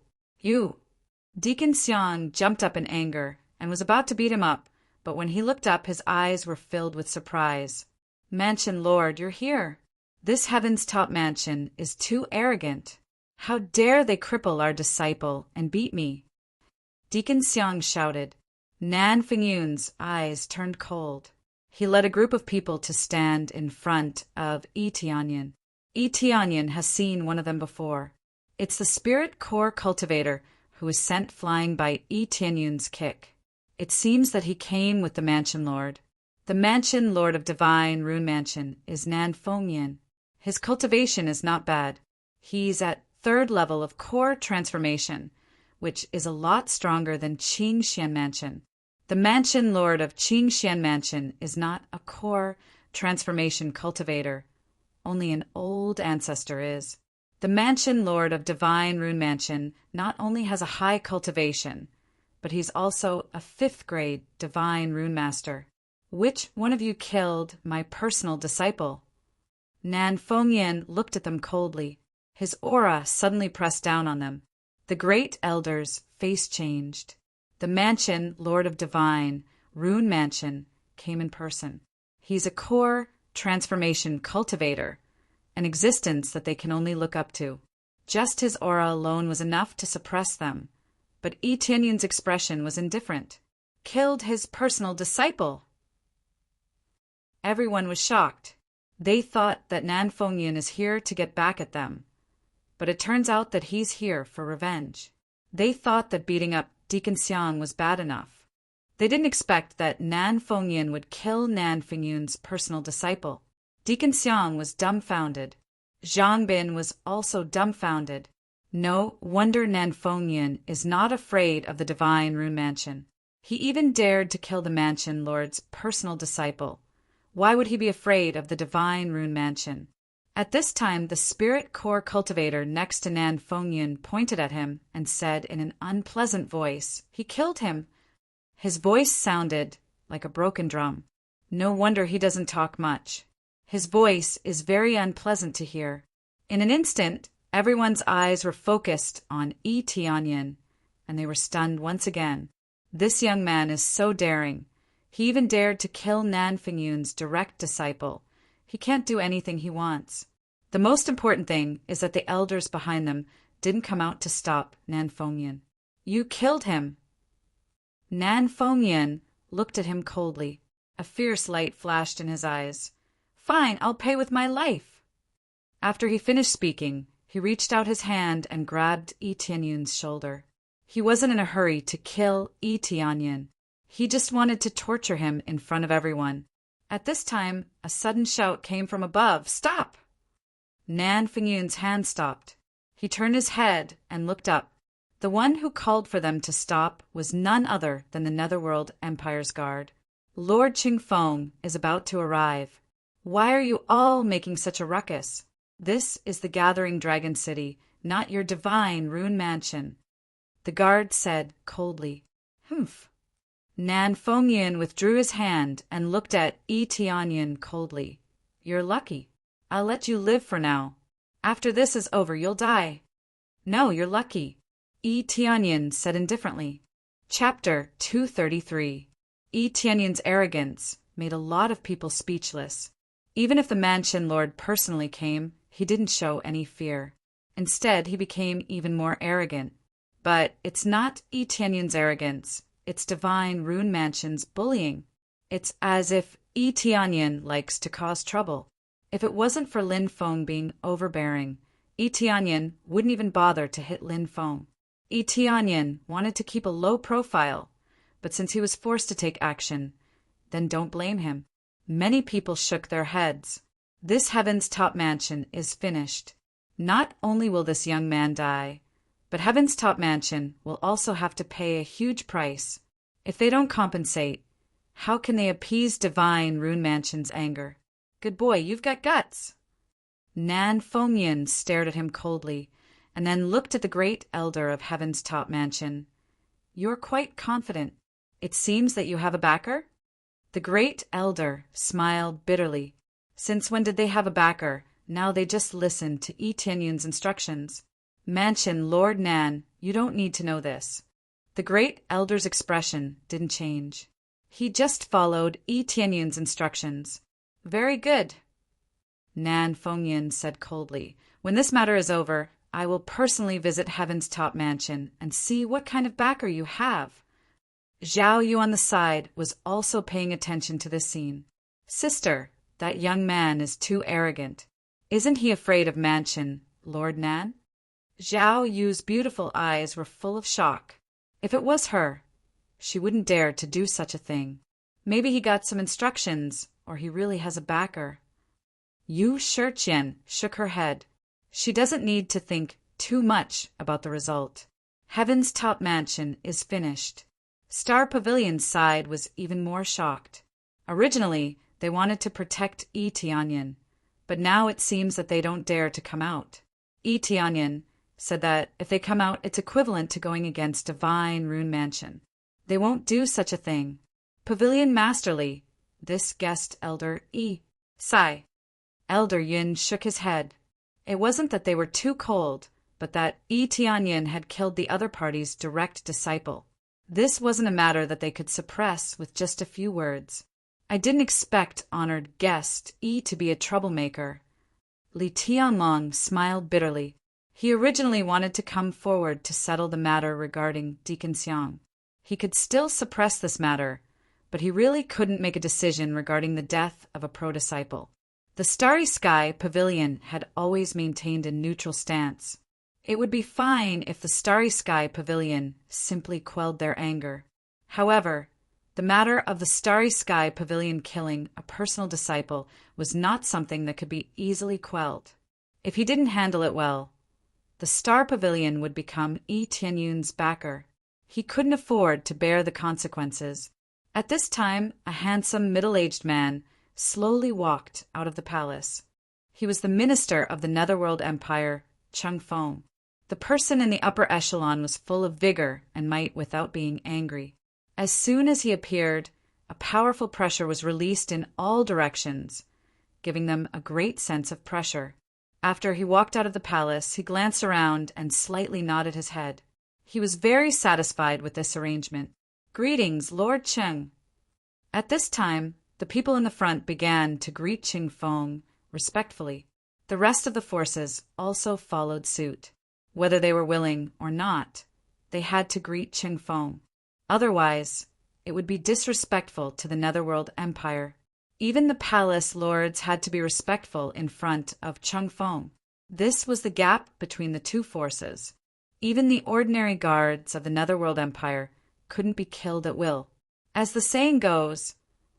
Deacon Xiang jumped up in anger and was about to beat him up, but when he looked up, his eyes were filled with surprise. "Mansion Lord, you're here. This heaven's top mansion is too arrogant. How dare they cripple our disciple and beat me?" Deacon Xiang shouted. Nan Fingyun's eyes turned cold. He led a group of people to stand in front of Yi Tianyin. Yi Tianyin has seen one of them before. It's the spirit core cultivator who was sent flying by Yi Tianyun's kick. It seems that he came with the Mansion Lord. The Mansion Lord of Divine Rune Mansion is Nan Fengyan. His cultivation is not bad. He's at 3rd level of core transformation, which is a lot stronger than Qingxian Mansion. The Mansion Lord of Qingxian Mansion is not a core transformation cultivator. Only an old ancestor is. The Mansion Lord of Divine Rune Mansion not only has a high cultivation, but he's also a 5th-grade Divine Rune Master. Which one of you killed my personal disciple? Nan Fengyan looked at them coldly. His aura suddenly pressed down on them. The great elder's face changed. The Mansion Lord of Divine Rune Mansion came in person. He's a core transformation cultivator, an existence that they can only look up to. Just his aura alone was enough to suppress them. But Yi Tianyun's expression was indifferent. Killed his personal disciple. Everyone was shocked. They thought that Nan Fengyan is here to get back at them. But it turns out that he's here for revenge. They thought that beating up Deacon Xiang was bad enough. They didn't expect that Nan Fengyan would kill Nan Fingyun's personal disciple. Deacon Xiang was dumbfounded. Zhang Bin was also dumbfounded. No wonder Nan Fengyan is not afraid of the Divine Rune Mansion. He even dared to kill the Mansion Lord's personal disciple. Why would he be afraid of the Divine Rune Mansion? At this time, the spirit core cultivator next to Nan Fengyan pointed at him and said in an unpleasant voice, "He killed him." His voice sounded like a broken drum. No wonder he doesn't talk much. His voice is very unpleasant to hear. In an instant, everyone's eyes were focused on Yi Tianyin, and they were stunned once again. This young man is so daring. He even dared to kill Nan Fingyun's direct disciple. He can't do anything he wants. The most important thing is that the elders behind them didn't come out to stop Nan Fengyan. "You killed him." Nan Fengyan looked at him coldly. A fierce light flashed in his eyes. "Fine, I'll pay with my life." After he finished speaking, he reached out his hand and grabbed Yi Tianyun's shoulder. He wasn't in a hurry to kill Yi Tianyun. He just wanted to torture him in front of everyone. At this time, a sudden shout came from above. "Stop!" Nan Fengyun's hand stopped. He turned his head and looked up. The one who called for them to stop was none other than the Netherworld Empire's guard. "Lord Qingfeng is about to arrive. Why are you all making such a ruckus? This is the Gathering Dragon City, not your divine Rune Mansion." The guard said coldly. "Humph." Nan Fengyun withdrew his hand and looked at Yi Tianyun coldly. "You're lucky. I'll let you live for now. After this is over, you'll die." "No, you're lucky," Yi Tianyun said indifferently. Chapter 233. Yi Tianyun's arrogance made a lot of people speechless. Even if the Mansion Lord personally came, he didn't show any fear. Instead, he became even more arrogant. But it's not Yi Tianyun's arrogance. It's divine Rune Mansion's bullying. It's as if Yi Tianyun likes to cause trouble. If it wasn't for Lin Feng being overbearing, Yi Tianyun wouldn't even bother to hit Lin Feng. Yi Tianyun wanted to keep a low profile, but since he was forced to take action, then don't blame him. Many people shook their heads. This Heaven's Top Mansion is finished. Not only will this young man die, but Heaven's Top Mansion will also have to pay a huge price. If they don't compensate, how can they appease divine Rune Mansion's anger? "Good boy, you've got guts." Nan Fengyun stared at him coldly, and then looked at the great elder of Heaven's Top Mansion. "You're quite confident. It seems that you have a backer?" The great elder smiled bitterly. Since when did they have a backer? Now they just listened to Yi Tianyun's instructions. "Mansion Lord Nan, you don't need to know this." The great elder's expression didn't change. He just followed Yi Tianyun's instructions. "Very good," Nan Fengyun said coldly. "When this matter is over, I will personally visit Heaven's Top Mansion and see what kind of backer you have." Zhao Yu on the side was also paying attention to this scene. "Sister, that young man is too arrogant. Isn't he afraid of Mansion Lord Nan?" Zhao Yu's beautiful eyes were full of shock. If it was her, she wouldn't dare to do such a thing. Maybe he got some instructions, or he really has a backer. Yu Shiqian shook her head. She doesn't need to think too much about the result. Heaven's Top Mansion is finished. Star Pavilion's side was even more shocked. Originally, they wanted to protect Yi Tianyun, but now it seems that they don't dare to come out. Yi Tianyun said that if they come out, it's equivalent to going against divine Rune Mansion. They won't do such a thing. Pavilion Masterly, this guest elder Yi. Sigh. Elder Yin shook his head. It wasn't that they were too cold, but that Yi Tianyun had killed the other party's direct disciple. This wasn't a matter that they could suppress with just a few words. "I didn't expect honored guest Yi to be a troublemaker." Li Tianlong smiled bitterly. He originally wanted to come forward to settle the matter regarding Deacon Xiang. He could still suppress this matter, but he really couldn't make a decision regarding the death of a pro-disciple. The Starry Sky Pavilion had always maintained a neutral stance. It would be fine if the Starry Sky Pavilion simply quelled their anger. However, the matter of the Starry Sky Pavilion killing a personal disciple was not something that could be easily quelled. If he didn't handle it well, the Star Pavilion would become Yi Tianyun's backer. He couldn't afford to bear the consequences. At this time, a handsome middle-aged man slowly walked out of the palace. He was the minister of the Netherworld Empire, Qingfeng. The person in the upper echelon was full of vigor and might without being angry. As soon as he appeared, a powerful pressure was released in all directions, giving them a great sense of pressure. After he walked out of the palace, he glanced around and slightly nodded his head. He was very satisfied with this arrangement. "Greetings, Lord Cheng." At this time, the people in the front began to greet Qingfeng respectfully. The rest of the forces also followed suit. Whether they were willing or not, they had to greet Qingfeng. Otherwise, It would be disrespectful to the Netherworld Empire. Even the palace lords had to be respectful in front of Cheng Feng. This was the gap between the two forces. Even the ordinary guards of the Netherworld Empire couldn't be killed at will. As the saying goes,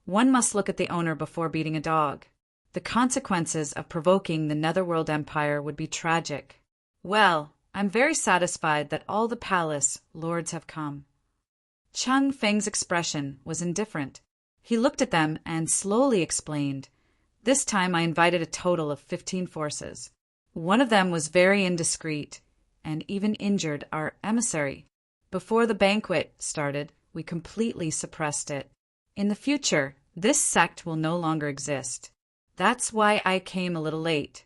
one must look at the owner before beating a dog. The consequences of provoking the Netherworld Empire would be tragic. Well, I'm very satisfied that all the palace lords have come. Cheng Feng's expression was indifferent. He looked at them and slowly explained, "This time I invited a total of 15 forces. One of them was very indiscreet and even injured our emissary. Before the banquet started, we completely suppressed it. In the future, this sect will no longer exist. That's why I came a little late."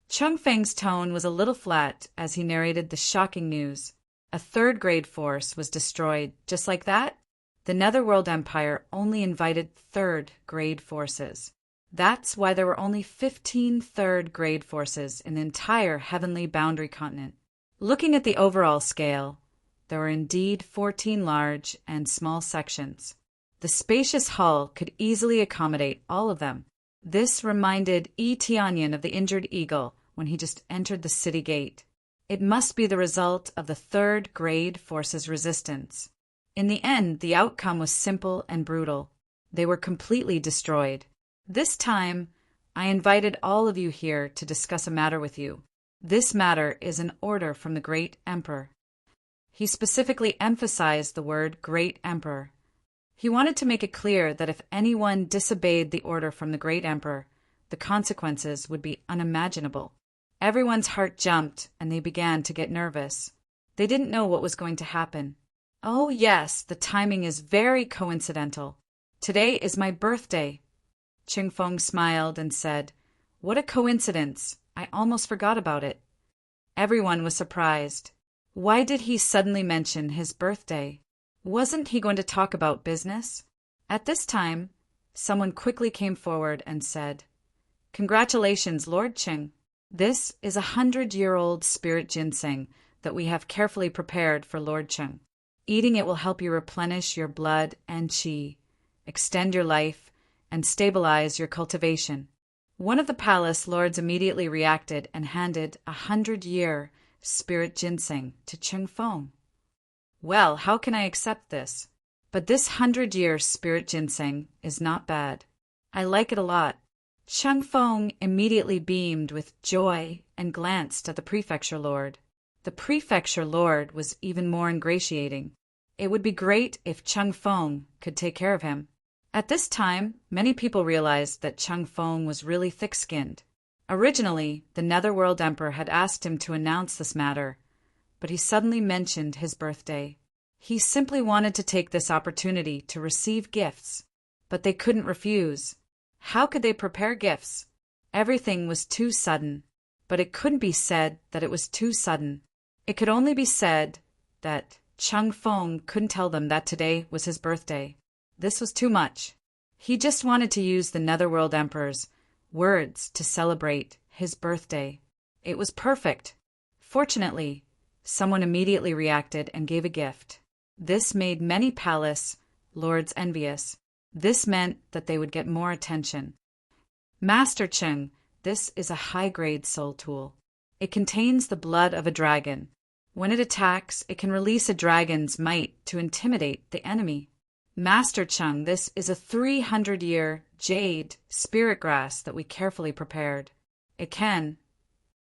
Cheng Feng's tone was a little flat as he narrated the shocking news. A third-grade force was destroyed just like that. The Netherworld Empire only invited third-grade forces. That's why there were only 15 third-grade forces in the entire Heavenly Boundary Continent. Looking at the overall scale, there were indeed 14 large and small sections. The spacious hall could easily accommodate all of them. This reminded Yi Tianyan of the injured eagle when he just entered the city gate. It must be the result of the third-grade force's resistance. In the end, the outcome was simple and brutal. They were completely destroyed. This time, I invited all of you here to discuss a matter with you. This matter is an order from the Great Emperor. He specifically emphasized the word Great Emperor. He wanted to make it clear that if anyone disobeyed the order from the Great Emperor, the consequences would be unimaginable. Everyone's heart jumped, and they began to get nervous. They didn't know what was going to happen. "Oh yes, the timing is very coincidental. Today is my birthday." Cheng Feng smiled and said, "What a coincidence. I almost forgot about it." Everyone was surprised. Why did he suddenly mention his birthday? Wasn't he going to talk about business? At this time, someone quickly came forward and said, "Congratulations, Lord Cheng. This is 100-year-old spirit ginseng that we have carefully prepared for Lord Cheng. Eating it will help you replenish your blood and qi, extend your life, and stabilize your cultivation." One of the palace lords immediately reacted and handed 100-year spirit ginseng to Cheng Feng. "Well, how can I accept this? But this 100-year spirit ginseng is not bad. I like it a lot." Cheng Feng immediately beamed with joy and glanced at the prefecture lord. The prefecture lord was even more ingratiating. It would be great if Cheng Feng could take care of him. At this time, many people realized that Cheng Feng was really thick-skinned. Originally, the Netherworld Emperor had asked him to announce this matter, but he suddenly mentioned his birthday. He simply wanted to take this opportunity to receive gifts, but they couldn't refuse. How could they prepare gifts? Everything was too sudden, but it couldn't be said that it was too sudden. It could only be said that Cheng Feng couldn't tell them that today was his birthday. This was too much. He just wanted to use the Netherworld Emperor's words to celebrate his birthday. It was perfect. Fortunately, someone immediately reacted and gave a gift. This made many palace lords envious. This meant that they would get more attention. "Master Cheng, this is a high-grade soul tool. It contains the blood of a dragon. When it attacks, it can release a dragon's might to intimidate the enemy. Master Cheng, this is a 300-year jade spirit grass that we carefully prepared. It can..."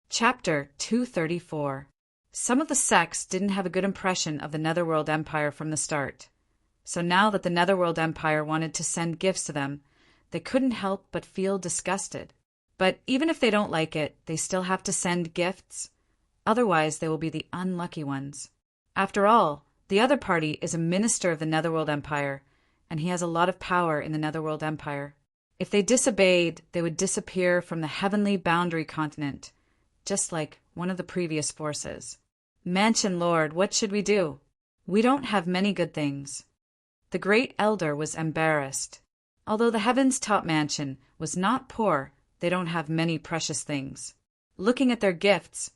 Chapter 234. Some of the sects didn't have a good impression of the Netherworld Empire from the start. So now that the Netherworld Empire wanted to send gifts to them, they couldn't help but feel disgusted. But even if they don't like it, they still have to send gifts. Otherwise, they will be the unlucky ones. After all, the other party is a minister of the Netherworld Empire, and he has a lot of power in the Netherworld Empire. If they disobeyed, they would disappear from the Heavenly Boundary Continent, just like one of the previous forces. "Mansion Lord, what should we do? We don't have many good things." The Great Elder was embarrassed. Although the Heaven's top mansion was not poor, they don't have many precious things. Looking at their gifts,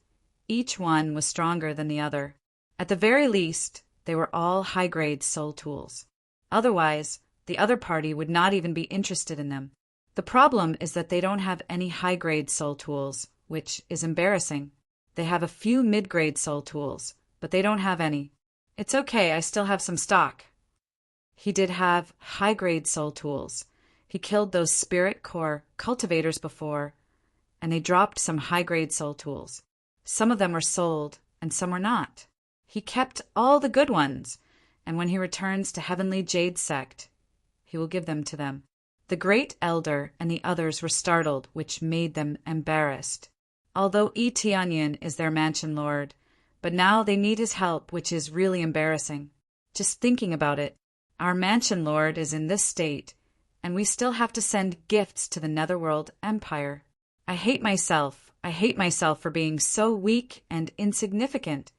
each one was stronger than the other. At the very least, they were all high-grade soul tools. Otherwise, the other party would not even be interested in them. The problem is that they don't have any high-grade soul tools, which is embarrassing. They have a few mid-grade soul tools, but they don't have any. It's okay, I still have some stock. He did have high-grade soul tools. He killed those spirit core cultivators before, and they dropped some high-grade soul tools. Some of them were sold, and some were not. He kept all the good ones, and when he returns to Heavenly Jade Sect, he will give them to them. The Great Elder and the others were startled, which made them embarrassed. Although Tianyin is their mansion lord, but now they need his help, which is really embarrassing. Just thinking about it, our mansion lord is in this state, and we still have to send gifts to the Netherworld Empire. I hate myself for being so weak and insignificant.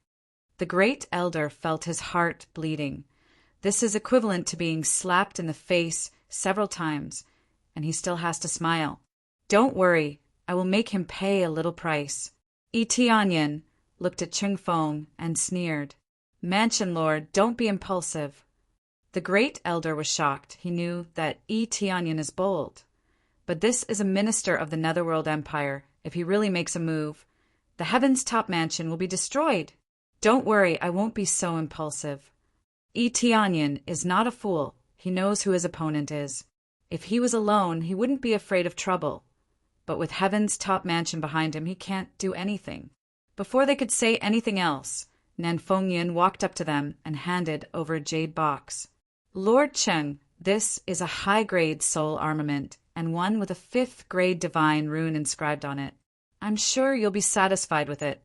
The Great Elder felt his heart bleeding. This is equivalent to being slapped in the face several times, and he still has to smile. Don't worry, I will make him pay a little price. Tianyin looked at Cheng Feng and sneered. Mansion Lord, don't be impulsive. The Great Elder was shocked. He knew that Tianyin is bold. But this is a minister of the Netherworld Empire. If he really makes a move, the Heaven's Top Mansion will be destroyed. Don't worry, I won't be so impulsive. Tianyin is not a fool. He knows who his opponent is. If he was alone, he wouldn't be afraid of trouble. But with Heaven's Top Mansion behind him, he can't do anything. Before they could say anything else, Nan Fengyin walked up to them and handed over a jade box. Lord Cheng, this is a high-grade soul armament, and one with a 5th-grade divine rune inscribed on it. I'm sure you'll be satisfied with it.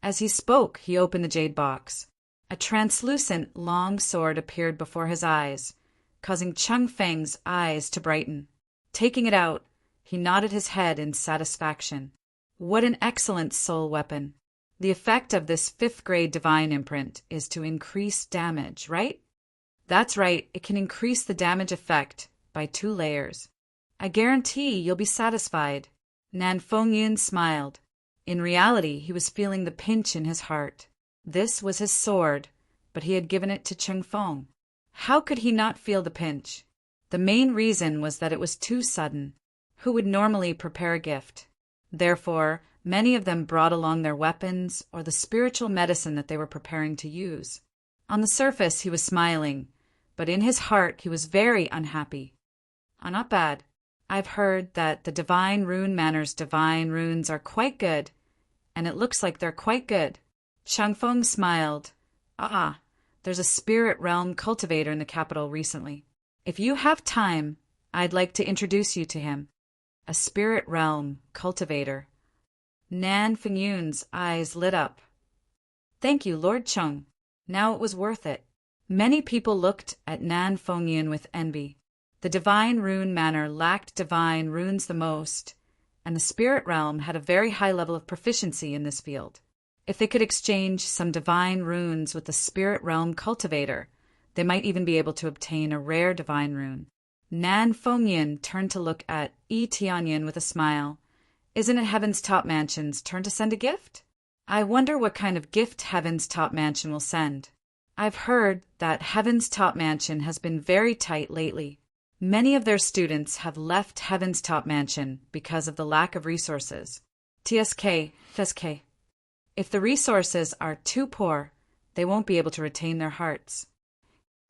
As he spoke, he opened the jade box. A translucent, long sword appeared before his eyes, causing Cheng Feng's eyes to brighten. Taking it out, he nodded his head in satisfaction. What an excellent soul weapon. The effect of this 5th-grade divine imprint is to increase damage, right? That's right, it can increase the damage effect by 2 layers. I guarantee you'll be satisfied. Nan Fengyin smiled. In reality, he was feeling the pinch in his heart. This was his sword, but he had given it to Cheng Feng. How could he not feel the pinch? The main reason was that it was too sudden. Who would normally prepare a gift? Therefore, many of them brought along their weapons or the spiritual medicine that they were preparing to use. On the surface, he was smiling, but in his heart he was very unhappy. Not bad. I've heard that the Divine Rune Manor's divine runes are quite good, and it looks like they're quite good. Cheng Feng smiled. There's a spirit realm cultivator in the capital recently. If you have time, I'd like to introduce you to him. A spirit realm cultivator. Nan Fengyun's eyes lit up. Thank you, Lord Cheng. Now it was worth it. Many people looked at Nan Fengyun with envy. The Divine Rune Manor lacked divine runes the most, and the spirit realm had a very high level of proficiency in this field. If they could exchange some divine runes with the spirit realm cultivator, they might even be able to obtain a rare divine rune. Nan Fengyin turned to look at Tianyin with a smile. Isn't it Heaven's Top Mansion's turn to send a gift? I wonder what kind of gift Heaven's Top Mansion will send. I've heard that Heaven's Top Mansion has been very tight lately. Many of their students have left Heaven's Top Mansion because of the lack of resources. FSK. If the resources are too poor, they won't be able to retain their hearts.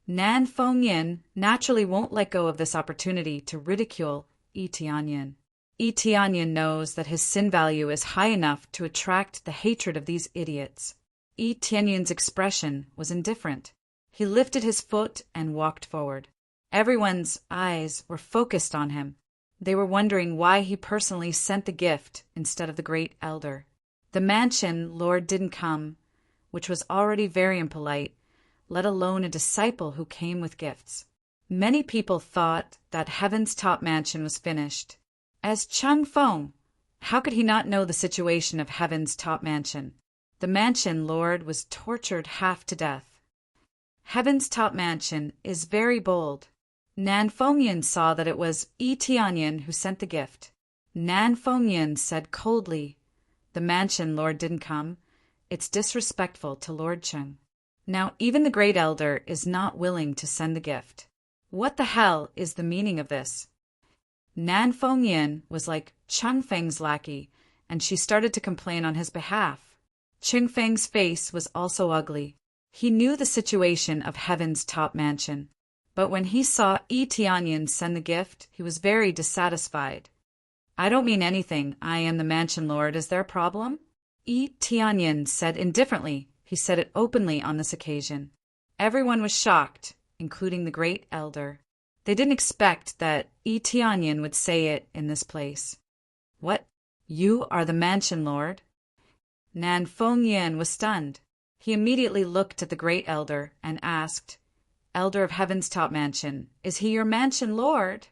Nan Fengyin naturally won't let go of this opportunity to ridicule Tianyin. Tianyin knows that his sin value is high enough to attract the hatred of these idiots. Tianyin's expression was indifferent. He lifted his foot and walked forward. Everyone's eyes were focused on him. They were wondering why he personally sent the gift instead of the Great Elder. The mansion lord didn't come, which was already very impolite, let alone a disciple who came with gifts. Many people thought that Heaven's Top Mansion was finished. As Cheng Feng, how could he not know the situation of Heaven's Top Mansion? The mansion lord was tortured half to death. Heaven's Top Mansion is very bold. Nan Fengyin saw that it was Tianyin who sent the gift. Nan Fengyin said coldly, "The mansion lord didn't come. It's disrespectful to Lord Cheng." Now even the Great Elder is not willing to send the gift. What the hell is the meaning of this? Nan Fengyin was like Cheng Feng's lackey, and she started to complain on his behalf. Cheng Feng's face was also ugly. He knew the situation of Heaven's top mansion, but when he saw Yi Tianyan send the gift, he was very dissatisfied. I don't mean anything. I am the mansion lord. Is there a problem? Yi Tianyan said indifferently. He said it openly on this occasion. Everyone was shocked, including the great elder. They didn't expect that Yi Tianyan would say it in this place. What? You are the mansion lord? Nan Fengyin was stunned. He immediately looked at the great elder and asked, Elder of Heaven's top mansion, is he your mansion lord?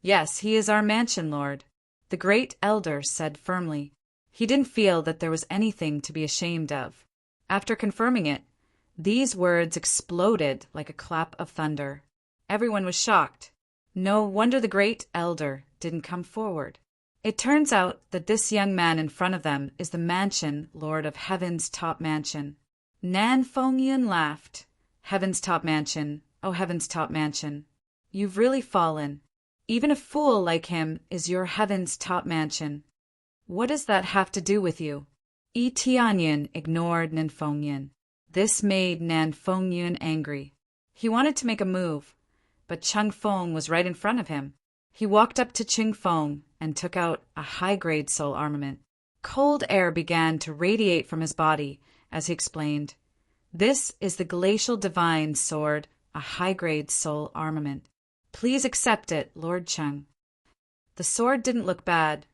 Yes, he is our mansion lord, the great elder said firmly. He didn't feel that there was anything to be ashamed of. After confirming it, these words exploded like a clap of thunder. Everyone was shocked. No wonder the great elder didn't come forward. It turns out that this young man in front of them is the mansion lord of Heaven's top mansion. Nan Fengyin laughed. Heaven's top mansion, oh Heaven's top mansion. You've really fallen. Even a fool like him is your Heaven's top mansion. What does that have to do with you? Yi Tianyan ignored Nan Fengyin. This made Nan Fengyin angry. He wanted to make a move, but Cheng Feng was right in front of him. He walked up to Cheng Feng and took out a high-grade soul armament. Cold air began to radiate from his body as he explained, This is the Glacial Divine Sword, a high-grade soul armament. Please accept it, Lord Cheng. The sword didn't look bad,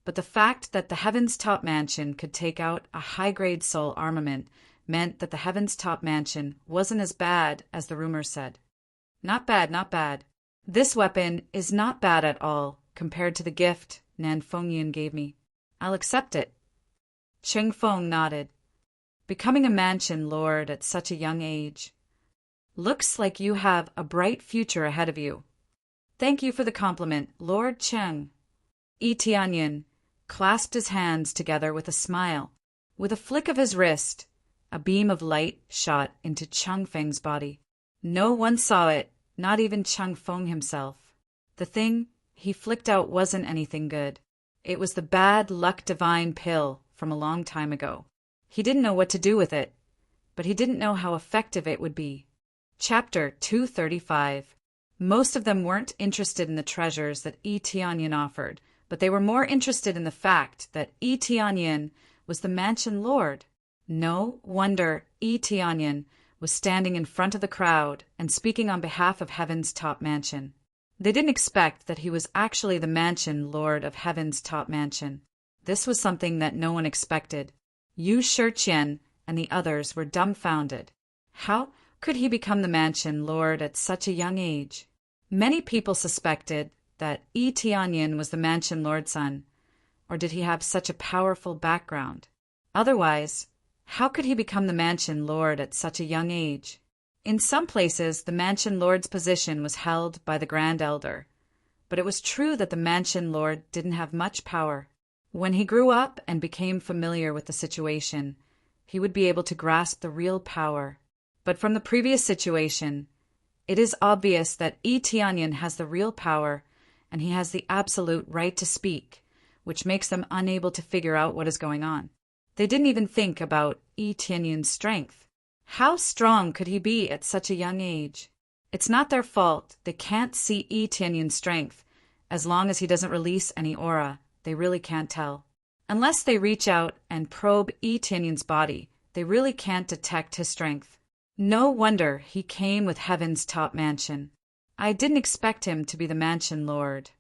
but the fact that the Heaven's Top Mansion could take out a high-grade soul armament meant that the Heaven's Top Mansion wasn't as bad as the rumors said. Not bad, not bad. This weapon is not bad at all compared to the gift Nan Fengyin gave me. I'll accept it. Cheng Feng nodded. Becoming a mansion lord at such a young age. Looks like you have a bright future ahead of you. Thank you for the compliment, Lord Cheng. Yi Tianyan clasped his hands together with a smile. With a flick of his wrist, a beam of light shot into Cheng Feng's body. No one saw it, not even Cheng Feng himself. The thing he flicked out wasn't anything good. It was the bad luck divine pill from a long time ago. He didn't know what to do with it, but he didn't know how effective it would be. Chapter 235. Most of them weren't interested in the treasures that Yi Tianyan offered, but they were more interested in the fact that Yi Tianyan was the mansion lord. No wonder Yi Tianyan was standing in front of the crowd and speaking on behalf of Heaven's top mansion. They didn't expect that he was actually the mansion lord of Heaven's top mansion. This was something that no one expected. Yu Shiqian and the others were dumbfounded. How could he become the mansion lord at such a young age? Many people suspected that Yi Tianyan was the mansion lord's son, or did he have such a powerful background? Otherwise, how could he become the mansion lord at such a young age? In some places, the mansion lord's position was held by the Grand Elder, but it was true that the mansion lord didn't have much power. When he grew up and became familiar with the situation, he would be able to grasp the real power. But from the previous situation, it is obvious that Yi Tianyan has the real power and he has the absolute right to speak, which makes them unable to figure out what is going on. They didn't even think about Yi Tianyan's strength. How strong could he be at such a young age? It's not their fault. They can't see Yi Tianyan's strength. As long as he doesn't release any aura, they really can't tell. Unless they reach out and probe Yi Tianyan's body, they really can't detect his strength. No wonder he came with Heaven's top mansion. I didn't expect him to be the mansion lord.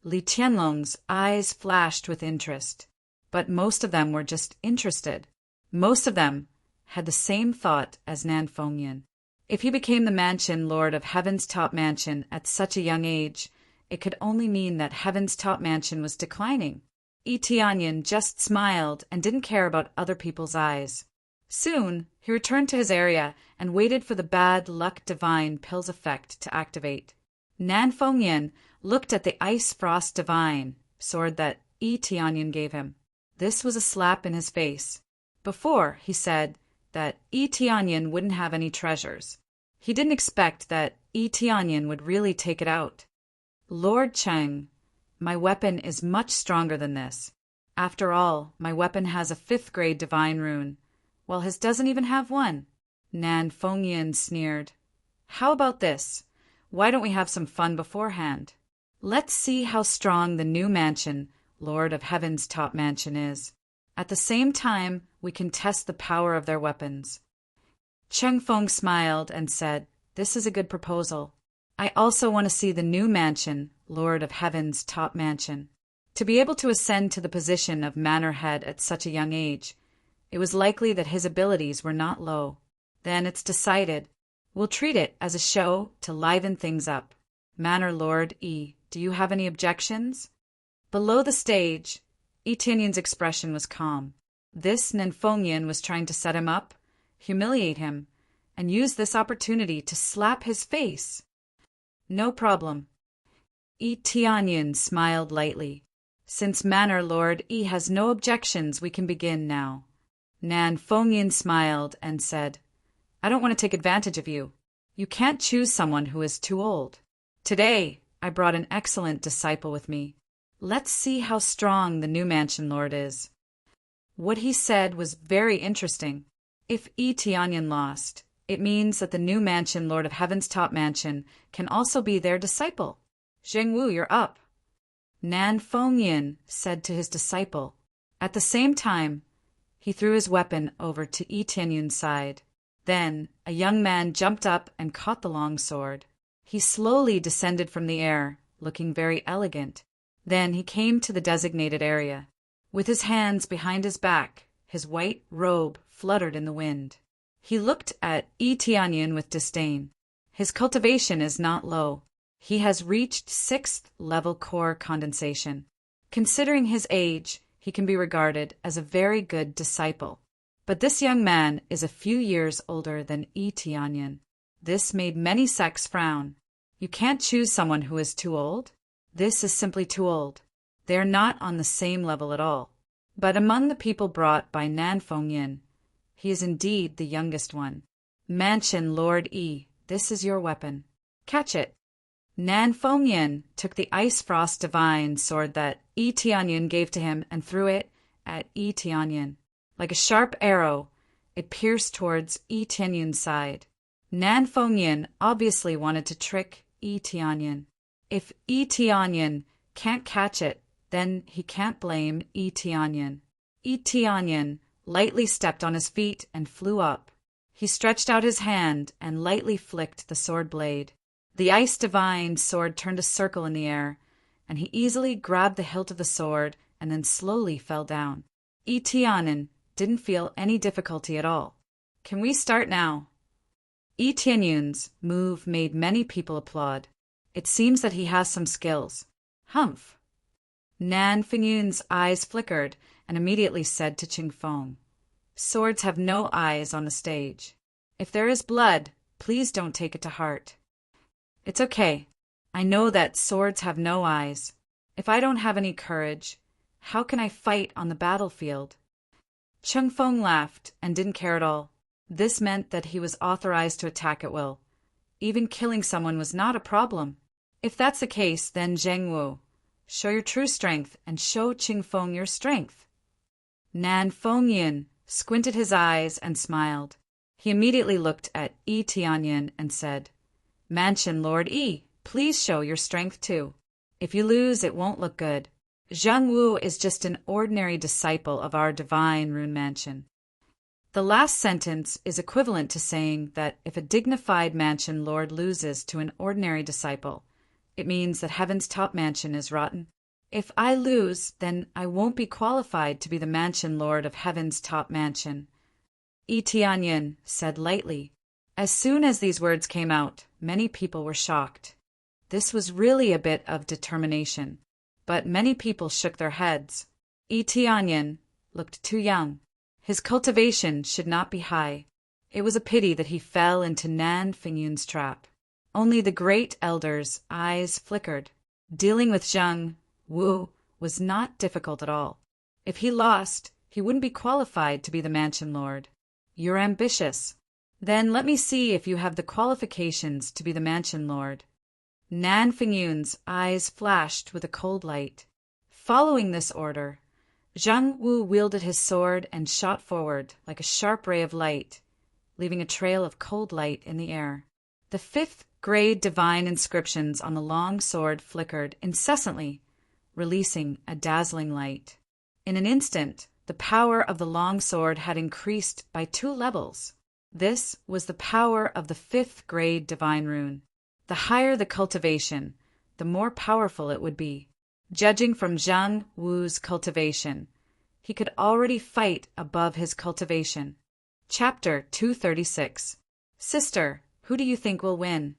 Li Tianlong's eyes flashed with interest, but most of them were just interested. Most of them had the same thought as Nan Fengyin. If he became the mansion lord of Heaven's top mansion at such a young age, it could only mean that Heaven's top mansion was declining. Yi Tianyan just smiled and didn't care about other people's eyes. Soon, he returned to his area and waited for the bad luck divine pill's effect to activate. Nan Fengyin looked at the ice frost divine sword that Yi Tianyan gave him. This was a slap in his face. Before, he said that Yi Tianyan wouldn't have any treasures. He didn't expect that Yi Tianyan would really take it out. Lord Cheng, my weapon is much stronger than this. After all, my weapon has a 5th grade divine rune, while his doesn't even have one. Nan Fengyan sneered. How about this? Why don't we have some fun beforehand? Let's see how strong the new mansion, Lord of Heaven's top mansion, is. At the same time, we can test the power of their weapons. Cheng Feng smiled and said, This is a good proposal. I also want to see the new mansion, Lord of Heaven's top mansion. To be able to ascend to the position of manor head at such a young age, it was likely that his abilities were not low. Then it's decided. We'll treat it as a show to liven things up. Manor Lord Yi, do you have any objections? Below the stage, Yi Tianyan's expression was calm. This Nan Fengyan was trying to set him up, humiliate him, and use this opportunity to slap his face. No problem. Yi Tianyan smiled lightly. Since Manor Lord Yi has no objections, we can begin now. Nan Fengyan smiled and said, I don't want to take advantage of you. You can't choose someone who is too old. Today, I brought an excellent disciple with me. Let's see how strong the new mansion lord is. What he said was very interesting. If Yi Tianyan lost, it means that the new mansion Lord of Heaven's top mansion can also be their disciple. Zheng Wu, you're up. Nan Fengyan said to his disciple. At the same time, he threw his weapon over to Yi Tianyan's side. Then, a young man jumped up and caught the long sword. He slowly descended from the air, looking very elegant. Then he came to the designated area. With his hands behind his back, his white robe fluttered in the wind. He looked at Yi Tianyan with disdain. His cultivation is not low. He has reached 6th level core condensation. Considering his age, he can be regarded as a very good disciple. But this young man is a few years older than Yi Tianyan. This made many sects frown. You can't choose someone who is too old. This is simply too old. They are not on the same level at all. But among the people brought by Nan Fengyan, he is indeed the youngest one. Mansion Lord Yi, this is your weapon. Catch it. Nan Fengyan took the Ice Frost Divine sword that Yi Tianyan gave to him and threw it at Yi Tianyan. Like a sharp arrow, it pierced towards Yi Tianyan's side. Nan Fengyan obviously wanted to trick Yi Tianyan. If Yi Tianyan can't catch it, then he can't blame Yi Tianyan. Yi Tianyan lightly stepped on his feet and flew up. He stretched out his hand and lightly flicked the sword blade. The Ice Divine sword turned a circle in the air, and he easily grabbed the hilt of the sword and then slowly fell down. Yi Tianyan didn't feel any difficulty at all. Can we start now? Yi Tianyan's move made many people applaud. It seems that he has some skills. Humph. Nan Fengyan's eyes flickered and immediately said to Ching Feng, Swords have no eyes on the stage. If there is blood, please don't take it to heart. It's okay. I know that swords have no eyes. If I don't have any courage, how can I fight on the battlefield? Ching Feng laughed and didn't care at all. This meant that he was authorized to attack at will. Even killing someone was not a problem. If that's the case, then Zheng Wu, show your true strength and show Ching Feng your strength. Nan Fengyan squinted his eyes and smiled. He immediately looked at Yi Tianyan and said, Mansion Lord Yi, please show your strength too. If you lose, it won't look good. Zheng Wu is just an ordinary disciple of our divine rune mansion. The last sentence is equivalent to saying that if a dignified mansion lord loses to an ordinary disciple, it means that heaven's top mansion is rotten. If I lose, then I won't be qualified to be the mansion lord of heaven's top mansion. Yi Tianyan said lightly. As soon as these words came out, many people were shocked. This was really a bit of determination, but many people shook their heads. Yi Tianyan looked too young. His cultivation should not be high. It was a pity that he fell into Nan Fengyan's trap. Only the great elder's eyes flickered. Dealing with Zheng Wu was not difficult at all. If he lost, he wouldn't be qualified to be the mansion lord. You're ambitious. Then let me see if you have the qualifications to be the mansion lord. Nan Fingyun's eyes flashed with a cold light. Following this order, Zhang Wu wielded his sword and shot forward like a sharp ray of light, leaving a trail of cold light in the air. The fifth-grade divine inscriptions on the long sword flickered incessantly, releasing a dazzling light. In an instant, the power of the long sword had increased by 2 levels. This was the power of the fifth-grade divine rune. The higher the cultivation, the more powerful it would be. Judging from Zhang Wu's cultivation, he could already fight above his cultivation. Chapter 236. Sister, who do you think will win?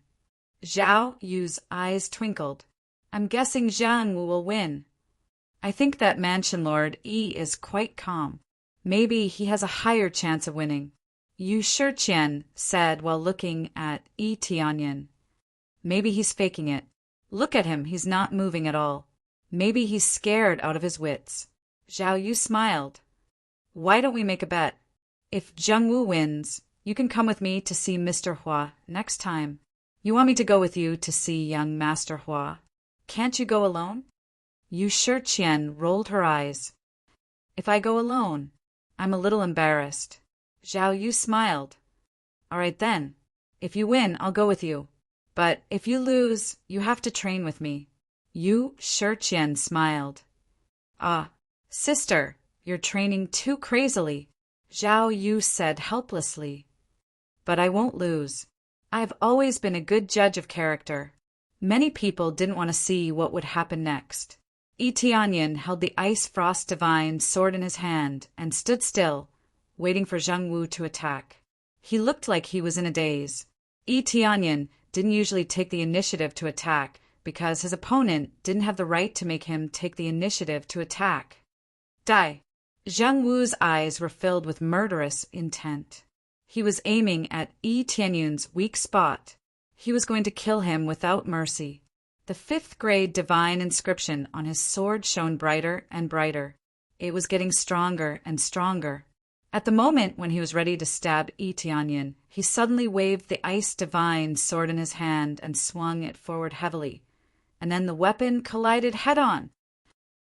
Zhao Yu's eyes twinkled. I'm guessing Zhang Wu will win. I think that Mansion Lord Yi is quite calm. Maybe he has a higher chance of winning. Yu Shiqian said while looking at Yi Tianyan. Maybe he's faking it. Look at him, he's not moving at all. Maybe he's scared out of his wits. Zhao Yu smiled. Why don't we make a bet? If Zhang Wu wins, you can come with me to see Mr. Hua next time. You want me to go with you to see young Master Hua? Can't you go alone? Yu Shiqian rolled her eyes. If I go alone, I'm a little embarrassed. Zhao Yu smiled. All right then. If you win, I'll go with you. But if you lose, you have to train with me. Yu Shiqian smiled. Ah, sister, you're training too crazily, Zhao Yu said helplessly. But I won't lose. I've always been a good judge of character. Many people didn't want to see what would happen next. Yi Tianyan held the Ice Frost Divine sword in his hand and stood still, waiting for Zhang Wu to attack. He looked like he was in a daze. Yi Tianyan didn't usually take the initiative to attack because his opponent didn't have the right to make him take the initiative to attack. Die! Zhang Wu's eyes were filled with murderous intent. He was aiming at Yi Tianyun's weak spot. He was going to kill him without mercy. The fifth-grade divine inscription on his sword shone brighter and brighter. It was getting stronger and stronger. At the moment when he was ready to stab Yi Tianyan, he suddenly waved the ice divine sword in his hand and swung it forward heavily. And then the weapon collided head-on.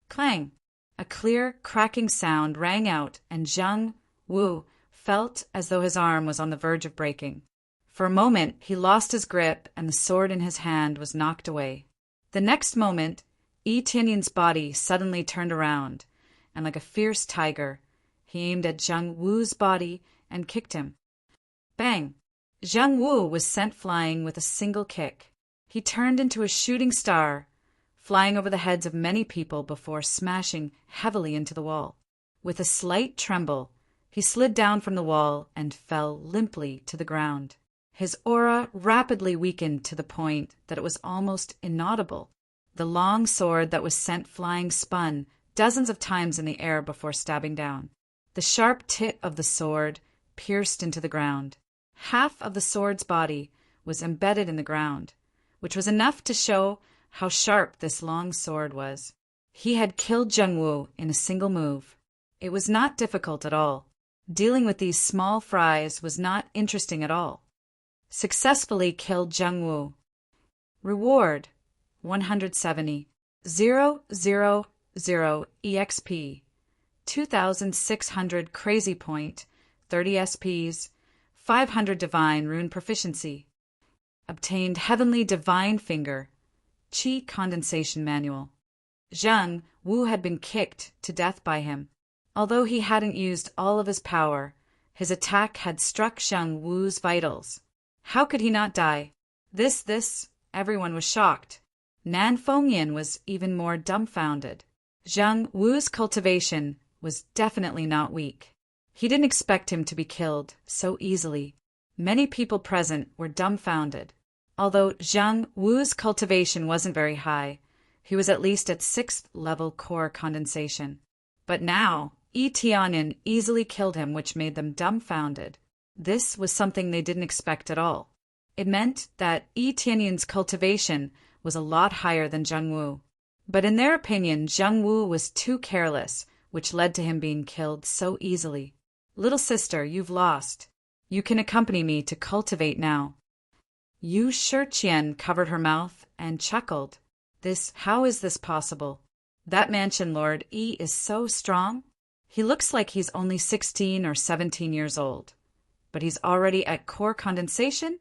Clang! A clear, cracking sound rang out, and Zhang Wu felt as though his arm was on the verge of breaking. For a moment, he lost his grip, and the sword in his hand was knocked away. The next moment, Yi Tianyan's body suddenly turned around, and like a fierce tiger, he aimed at Zhang Wu's body and kicked him. Bang! Zhang Wu was sent flying with a single kick. He turned into a shooting star, flying over the heads of many people before smashing heavily into the wall. With a slight tremble, he slid down from the wall and fell limply to the ground. His aura rapidly weakened to the point that it was almost inaudible. The long sword that was sent flying spun dozens of times in the air before stabbing down. The sharp tip of the sword pierced into the ground. Half of the sword's body was embedded in the ground, which was enough to show how sharp this long sword was. He had killed Zhang Wu in a single move. It was not difficult at all. Dealing with these small fries was not interesting at all. Successfully killed Zhang Wu. Reward 170. 000 EXP. 2,600 Crazy Point. 30 SPs. 500 Divine Rune Proficiency. Obtained Heavenly Divine Finger. Qi Condensation Manual. Zhang Wu had been kicked to death by him. Although he hadn't used all of his power, his attack had struck Zhang Wu's vitals. How could he not die? Everyone was shocked. Nan Fengyan was even more dumbfounded. Zhang Wu's cultivation was definitely not weak. He didn't expect him to be killed so easily. Many people present were dumbfounded. Although Zhang Wu's cultivation wasn't very high, he was at least at 6th level core condensation. But now, Yi Tianyan easily killed him, which made them dumbfounded. This was something they didn't expect at all. It meant that Yi Tianyan's cultivation was a lot higher than Zhang Wu. But in their opinion, Zhang Wu was too careless, which led to him being killed so easily. Little sister, you've lost. You can accompany me to cultivate now. Yu Shiqian covered her mouth and chuckled. How is this possible? That mansion lord Yi is so strong. He looks like he's only 16 or 17 years old. But he's already at core condensation?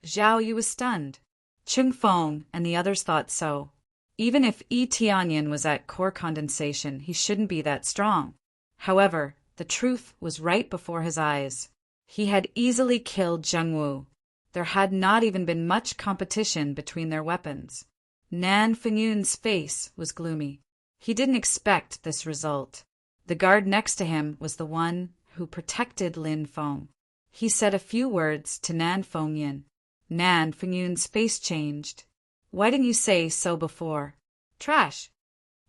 Zhao Yu was stunned. Chung Feng and the others thought so. Even if Yi Tianyan was at core condensation, he shouldn't be that strong. However, the truth was right before his eyes. He had easily killed Zheng Wu. There had not even been much competition between their weapons. Nan Fengyun's face was gloomy. He didn't expect this result. The guard next to him was the one who protected Lin Feng. He said a few words to Nan Fengyun. Nan Fengyun's face changed. Why didn't you say so before? Trash.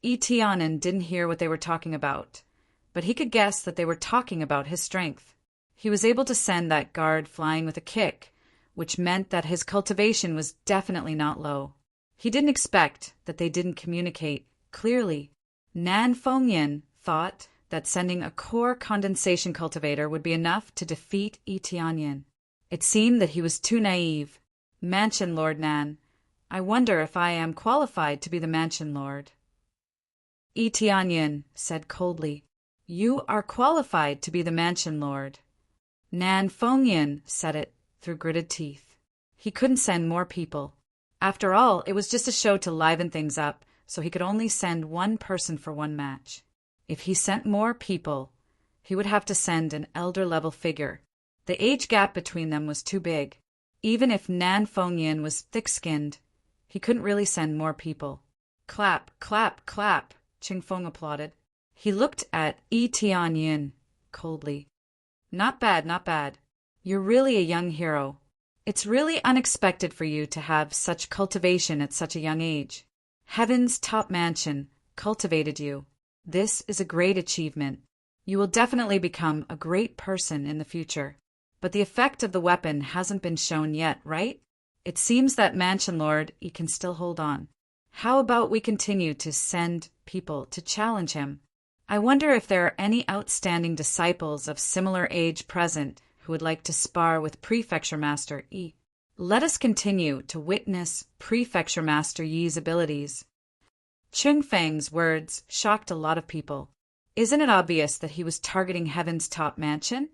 Yi Tianyan didn't hear what they were talking about, but he could guess that they were talking about his strength. He was able to send that guard flying with a kick, which meant that his cultivation was definitely not low. He didn't expect that they didn't communicate clearly. Nan Fengyun thought that sending a core condensation cultivator would be enough to defeat Yi Tianyan. It seemed that he was too naive. Mansion Lord Nan, I wonder if I am qualified to be the Mansion Lord. Yi Tianyan said coldly, You are qualified to be the Mansion Lord. Nan Fengyun said it through gritted teeth. He couldn't send more people. After all, it was just a show to liven things up, so he could only send one person for one match. If he sent more people, he would have to send an elder-level figure. The age gap between them was too big. Even if Nan Fengyun was thick-skinned, he couldn't really send more people. Clap, clap, clap, Ching Feng applauded. He looked at Yi Tianyan coldly. Not bad, not bad. You're really a young hero. It's really unexpected for you to have such cultivation at such a young age. Heaven's top mansion cultivated you. This is a great achievement. You will definitely become a great person in the future. But the effect of the weapon hasn't been shown yet, right? It seems that Mansion Lord, he can still hold on. How about we continue to send people to challenge him? I wonder if there are any outstanding disciples of similar age present who would like to spar with Prefecture Master Yi. Let us continue to witness Prefecture Master Yi's abilities. Chung Feng's words shocked a lot of people. Isn't it obvious that he was targeting Heaven's top mansion?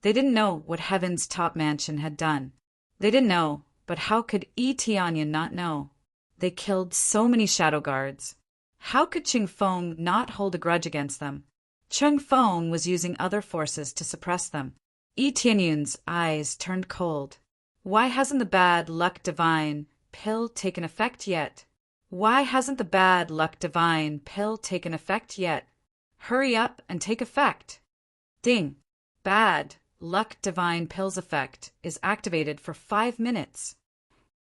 They didn't know what Heaven's top mansion had done. They didn't know, but how could Yi Tianyan not know? They killed so many shadow guards. How could Ching Feng not hold a grudge against them? Ching Feng was using other forces to suppress them. Yi Tianyan's eyes turned cold. Why hasn't the bad luck divine pill taken effect yet? Why hasn't the bad luck divine pill taken effect yet? Hurry up and take effect. Ding. Bad luck divine pill's effect is activated for 5 minutes.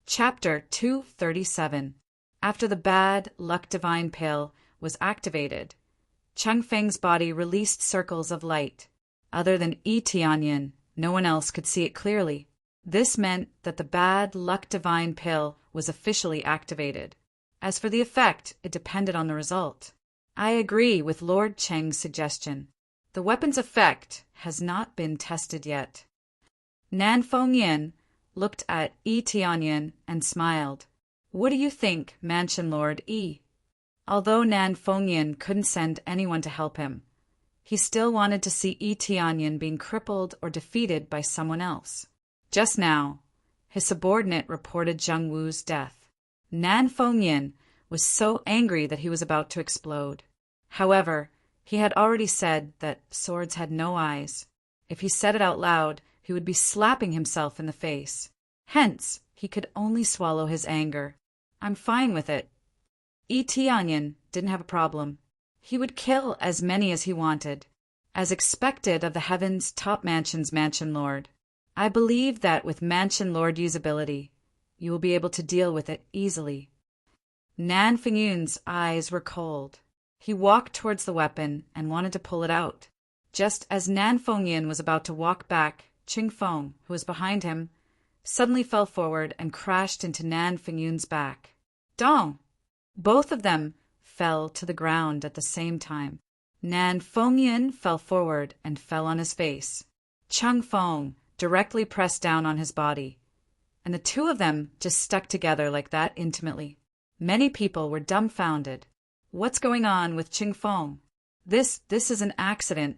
Chapter 237. After the bad luck divine pill was activated, Cheng Feng's body released circles of light. Other than Yi Tianyan, no one else could see it clearly. This meant that the bad luck divine pill was officially activated. As for the effect, it depended on the result. I agree with Lord Cheng's suggestion. The weapon's effect has not been tested yet. Nan Fengyun looked at Yi Tianyan and smiled. What do you think, Mansion Lord Yi? Although Nan Fengyun couldn't send anyone to help him, he still wanted to see Yi Tianyan being crippled or defeated by someone else. Just now, his subordinate reported Zheng Wu's death. Nan Fengyun was so angry that he was about to explode. However, he had already said that swords had no eyes. If he said it out loud, he would be slapping himself in the face. Hence, he could only swallow his anger. I'm fine with it. Yi Tianyan didn't have a problem. He would kill as many as he wanted, as expected of the Heaven's top mansion's Mansion Lord. I believe that with Mansion Lord usability, you will be able to deal with it easily. Nan Fengyun's eyes were cold. He walked towards the weapon and wanted to pull it out. Just as Nan Fengyun was about to walk back, Ching Feng, who was behind him, suddenly fell forward and crashed into Nan Fengyun's back. Dong! Both of them fell to the ground at the same time. Nan Fengyun fell forward and fell on his face. Chung Feng directly pressed down on his body, and the two of them just stuck together like that intimately. Many people were dumbfounded. What's going on with Chung Feng? This is an accident.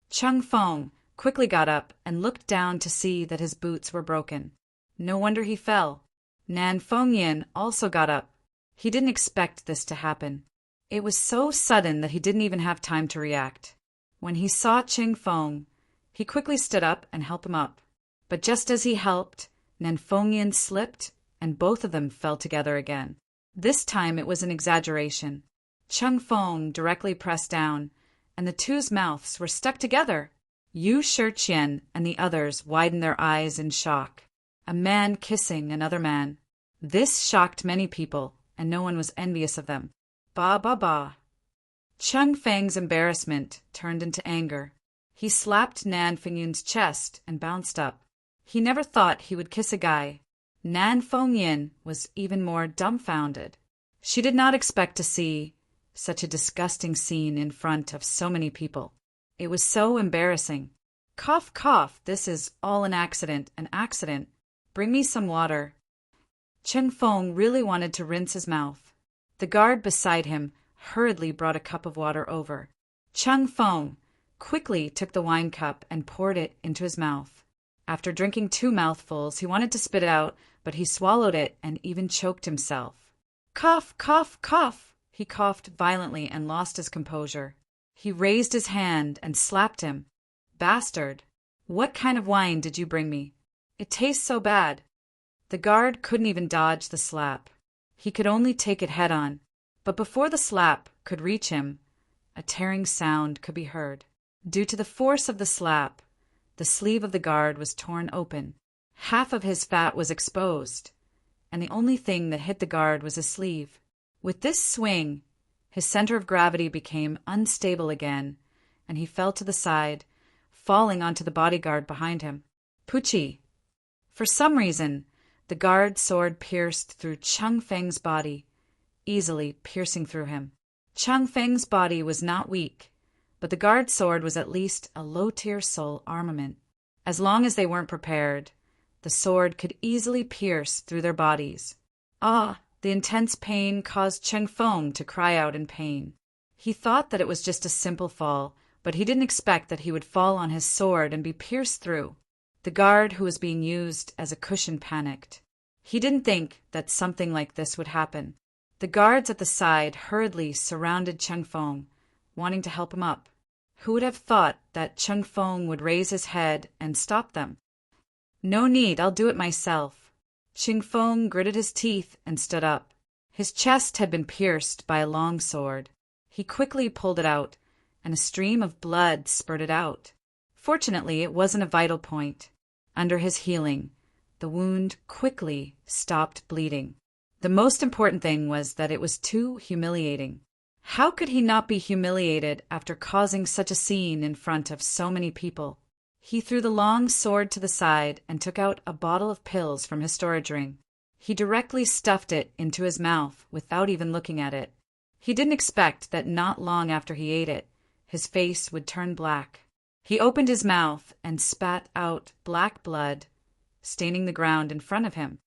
Chung Feng quickly got up and looked down to see that his boots were broken. No wonder he fell. Nan Fengyin also got up. He didn't expect this to happen. It was so sudden that he didn't even have time to react. When he saw Chung Feng, he quickly stood up and helped him up. But just as he helped, Nan Fengyin slipped and both of them fell together again. This time it was an exaggeration. Chung Feng directly pressed down, and the two's mouths were stuck together. Yu Shiqian and the others widened their eyes in shock. A man kissing another man. This shocked many people, and no one was envious of them. Ba ba ba. Chung Feng's embarrassment turned into anger. He slapped Nan Fengyin's chest and bounced up. He never thought he would kiss a guy. Nan Fengyin was even more dumbfounded. She did not expect to see such a disgusting scene in front of so many people. It was so embarrassing. Cough, cough, this is all an accident. Bring me some water. Chung Feng really wanted to rinse his mouth. The guard beside him hurriedly brought a cup of water over. Chung Feng quickly took the wine cup and poured it into his mouth. After drinking 2 mouthfuls, he wanted to spit it out, but he swallowed it and even choked himself. Cough, cough, cough! He coughed violently and lost his composure. He raised his hand and slapped him. Bastard! What kind of wine did you bring me? It tastes so bad. The guard couldn't even dodge the slap. He could only take it head on. But before the slap could reach him, a tearing sound could be heard. Due to the force of the slap, the sleeve of the guard was torn open. Half of his fat was exposed, and the only thing that hit the guard was his sleeve. With this swing, his center of gravity became unstable again, and he fell to the side, falling onto the bodyguard behind him. Pucci! For some reason, the guard's sword pierced through Chung Feng's body, easily piercing through him. Chung Feng's body was not weak, but the guard's sword was at least a low-tier soul armament. As long as they weren't prepared, the sword could easily pierce through their bodies. Ah! The intense pain caused Chung Feng to cry out in pain. He thought that it was just a simple fall, but he didn't expect that he would fall on his sword and be pierced through. The guard who was being used as a cushion panicked. He didn't think that something like this would happen. The guards at the side hurriedly surrounded Chung Feng, wanting to help him up. Who would have thought that Chung Feng would raise his head and stop them? No need, I'll do it myself. Chung Feng gritted his teeth and stood up. His chest had been pierced by a long sword. He quickly pulled it out, and a stream of blood spurted out. Fortunately, it wasn't a vital point. Under his healing, the wound quickly stopped bleeding. The most important thing was that it was too humiliating. How could he not be humiliated after causing such a scene in front of so many people? He threw the long sword to the side and took out a bottle of pills from his storage ring. He directly stuffed it into his mouth without even looking at it. He didn't expect that not long after he ate it, his face would turn black. He opened his mouth and spat out black blood, staining the ground in front of him.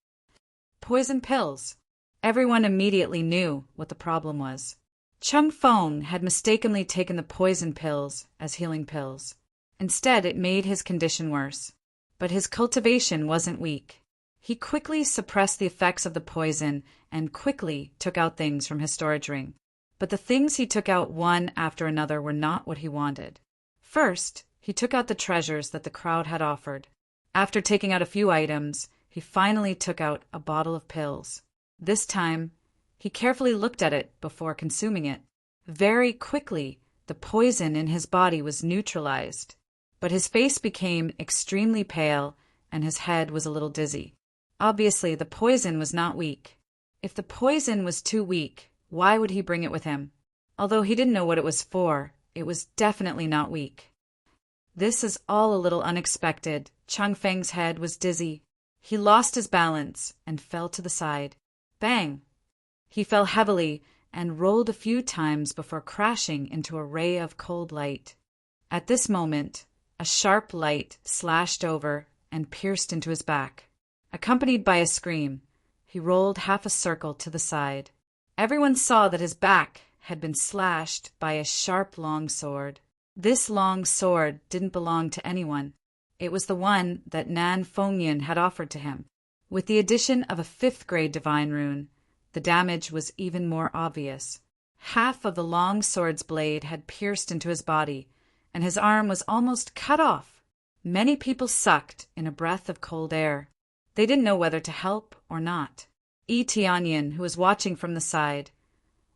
Poison pills. Everyone immediately knew what the problem was. Chung Feng had mistakenly taken the poison pills as healing pills. Instead, it made his condition worse. But his cultivation wasn't weak. He quickly suppressed the effects of the poison and quickly took out things from his storage ring. But the things he took out one after another were not what he wanted. First, he took out the treasures that the crowd had offered. After taking out a few items, he finally took out a bottle of pills. This time, he carefully looked at it before consuming it. Very quickly, the poison in his body was neutralized. But his face became extremely pale and his head was a little dizzy. Obviously, the poison was not weak. If the poison was too weak, why would he bring it with him? Although he didn't know what it was for, it was definitely not weak. This is all a little unexpected. Chung Feng's head was dizzy. He lost his balance and fell to the side. Bang! He fell heavily and rolled a few times before crashing into a ray of cold light. At this moment, A sharp light slashed over and pierced into his back. Accompanied by a scream, he rolled half a circle to the side. Everyone saw that his back had been slashed by a sharp long sword. This long sword didn't belong to anyone. It was the one that Nan Fengyan had offered to him. With the addition of a 5th grade divine rune, the damage was even more obvious. Half of the long sword's blade had pierced into his body, and his arm was almost cut off. Many people sucked in a breath of cold air. They didn't know whether to help or not. Tianyin, who was watching from the side,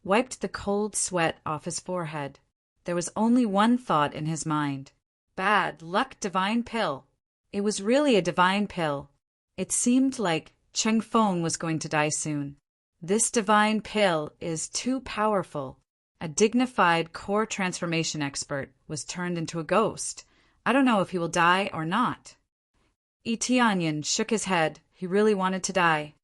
wiped the cold sweat off his forehead. There was only one thought in his mind. Bad luck divine pill. It was really a divine pill. It seemed like Cheng Feng was going to die soon. This divine pill is too powerful. A dignified core transformation expert was turned into a ghost. I don't know if he will die or not. Tianyin shook his head. He really wanted to die.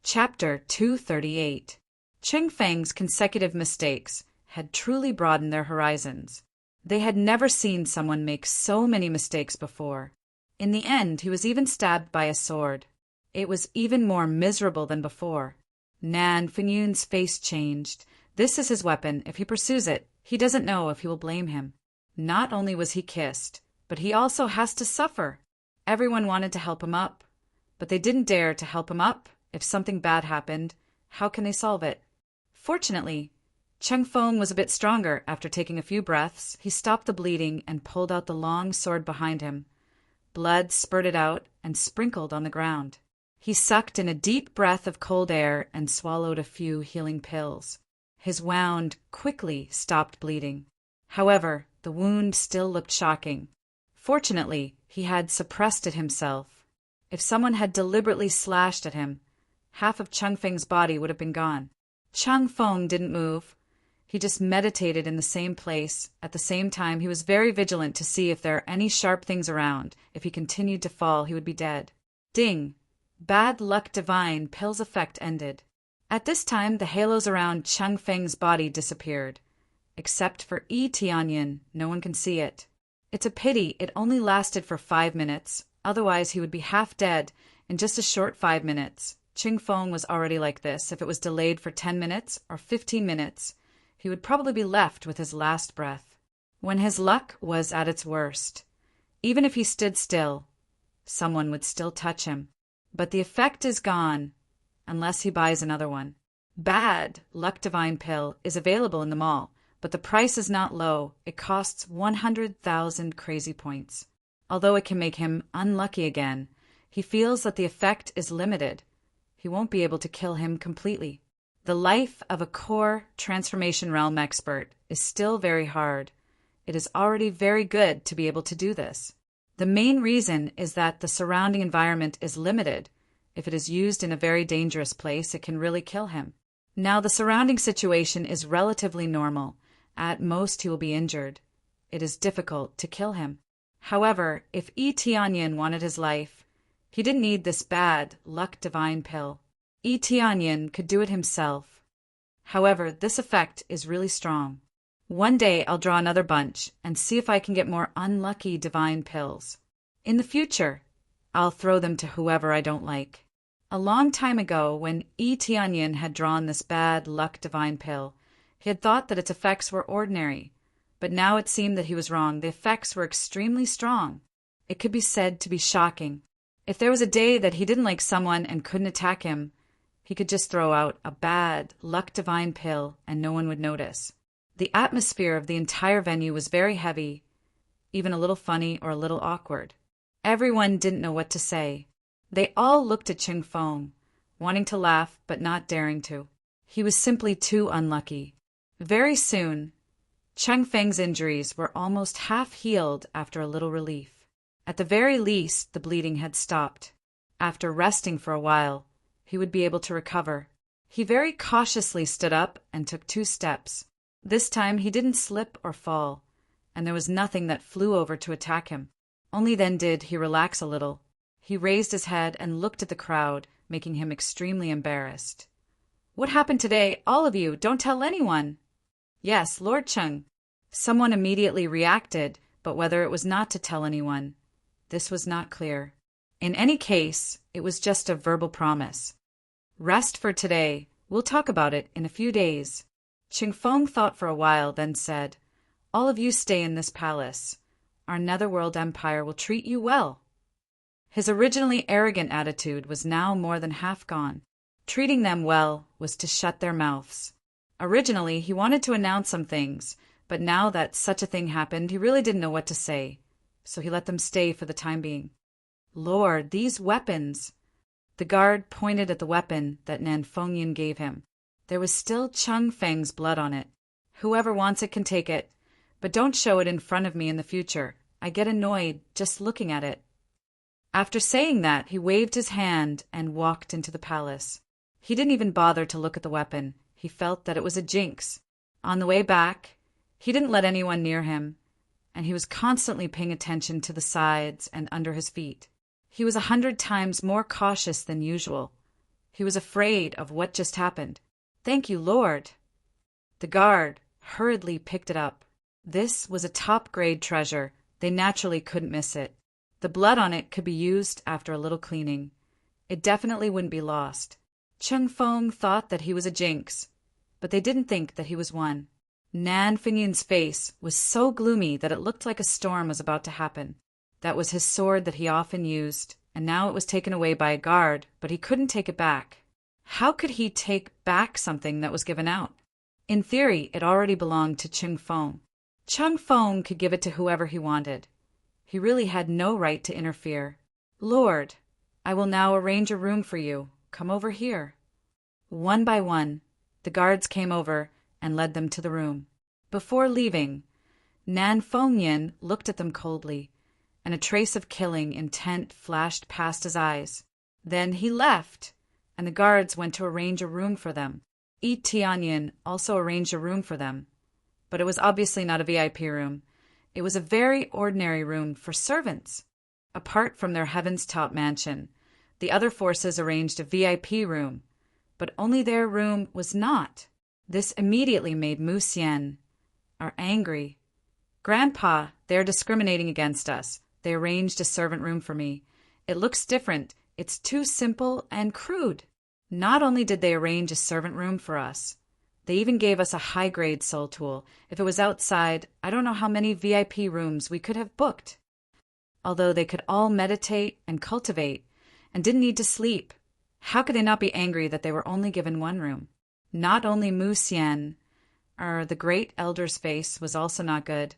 Chapter 238. Cheng Feng's consecutive mistakes had truly broadened their horizons. They had never seen someone make so many mistakes before. In the end, he was even stabbed by a sword. It was even more miserable than before. Nan Fengyun's face changed. This is his weapon. If he pursues it, he doesn't know if he will blame him. Not only was he kissed, but he also has to suffer. Everyone wanted to help him up, but they didn't dare to help him up. If something bad happened, how can they solve it? Fortunately, Cheng Feng was a bit stronger. After taking a few breaths, he stopped the bleeding and pulled out the long sword behind him. Blood spurted out and sprinkled on the ground. He sucked in a deep breath of cold air and swallowed a few healing pills. His wound quickly stopped bleeding. However, the wound still looked shocking. Fortunately, he had suppressed it himself. If someone had deliberately slashed at him, half of Cheng Feng's body would have been gone. Cheng Feng didn't move. He just meditated in the same place. At the same time, he was very vigilant to see if there are any sharp things around. If he continued to fall, he would be dead. Ding! Bad luck divine pill's effect ended. At this time, the halos around Cheng Feng's body disappeared. Except for Tianyin, no one can see it. It's a pity it only lasted for 5 minutes. Otherwise, he would be half dead in just a short 5 minutes. Cheng Feng was already like this. If it was delayed for 10 minutes or 15 minutes, he would probably be left with his last breath. When his luck was at its worst, even if he stood still, someone would still touch him. But the effect is gone, unless he buys another one. Bad luck divine pill is available in the mall, but the price is not low. It costs 100,000 crazy points. Although it can make him unlucky again, he feels that the effect is limited. He won't be able to kill him completely. The life of a core transformation realm expert is still very hard. It is already very good to be able to do this. The main reason is that the surrounding environment is limited. If it is used in a very dangerous place, it can really kill him. Now the surrounding situation is relatively normal. At most he will be injured. It is difficult to kill him. However, if Tianyin wanted his life, he didn't need this bad luck divine pill. Tianyin could do it himself. However, this effect is really strong. One day I'll draw another bunch and see if I can get more unlucky divine pills. In the future, I'll throw them to whoever I don't like. A long time ago, when Tianyin had drawn this bad luck divine pill, he had thought that its effects were ordinary. But now it seemed that he was wrong. The effects were extremely strong. It could be said to be shocking. If there was a day that he didn't like someone and couldn't attack him, he could just throw out a bad luck divine pill and no one would notice. The atmosphere of the entire venue was very heavy, even a little funny or a little awkward. Everyone didn't know what to say. They all looked at Cheng Feng, wanting to laugh but not daring to. He was simply too unlucky. Very soon, Cheng Feng's injuries were almost half healed after a little relief. At the very least, the bleeding had stopped. After resting for a while, he would be able to recover. He very cautiously stood up and took 2 steps. This time he didn't slip or fall, and there was nothing that flew over to attack him. Only then did he relax a little. He raised his head and looked at the crowd, making him extremely embarrassed. "What happened today? All of you, don't tell anyone." "Yes, Lord Cheng." Someone immediately reacted, but whether it was not to tell anyone, this was not clear. In any case, it was just a verbal promise. Rest for today. We'll talk about it in a few days. Qingfeng thought for a while, then said, "All of you stay in this palace. Our netherworld empire will treat you well." His originally arrogant attitude was now more than half gone. Treating them well was to shut their mouths. Originally, he wanted to announce some things, but now that such a thing happened, he really didn't know what to say, so he let them stay for the time being. Lord, these weapons! The guard pointed at the weapon that Nan Fengyin gave him. There was still Cheng Feng's blood on it. "Whoever wants it can take it, but don't show it in front of me in the future. I get annoyed just looking at it." After saying that, he waved his hand and walked into the palace. He didn't even bother to look at the weapon. He felt that it was a jinx. On the way back, he didn't let anyone near him, and he was constantly paying attention to the sides and under his feet. He was 100 times more cautious than usual. He was afraid of what just happened. "Thank you, Lord." The guard hurriedly picked it up. This was a top-grade treasure. They naturally couldn't miss it. The blood on it could be used after a little cleaning. It definitely wouldn't be lost. Qingfeng thought that he was a jinx, but they didn't think that he was one. Nan Fengyin's face was so gloomy that it looked like a storm was about to happen. That was his sword that he often used, and now it was taken away by a guard, but he couldn't take it back. How could he take back something that was given out? In theory, it already belonged to Qingfeng. Qingfeng could give it to whoever he wanted. He really had no right to interfere. "Lord, I will now arrange a room for you. Come over here." One by one, the guards came over and led them to the room. Before leaving, Nan Fengyin looked at them coldly, and a trace of killing intent flashed past his eyes. Then he left, and the guards went to arrange a room for them. Yi Tianyin also arranged a room for them, but it was obviously not a VIP room. It was a very ordinary room for servants. Apart from their heaven's top mansion, the other forces arranged a VIP room, but only their room was not. This immediately made Mu Xian angry. "Grandpa, they're discriminating against us. They arranged a servant room for me. It looks different. It's too simple and crude. Not only did they arrange a servant room for us, they even gave us a high-grade soul tool. If it was outside, I don't know how many VIP rooms we could have booked. Although they could all meditate and cultivate and didn't need to sleep, how could they not be angry that they were only given one room?" Not only Mu Xian, the great elder's face was also not good.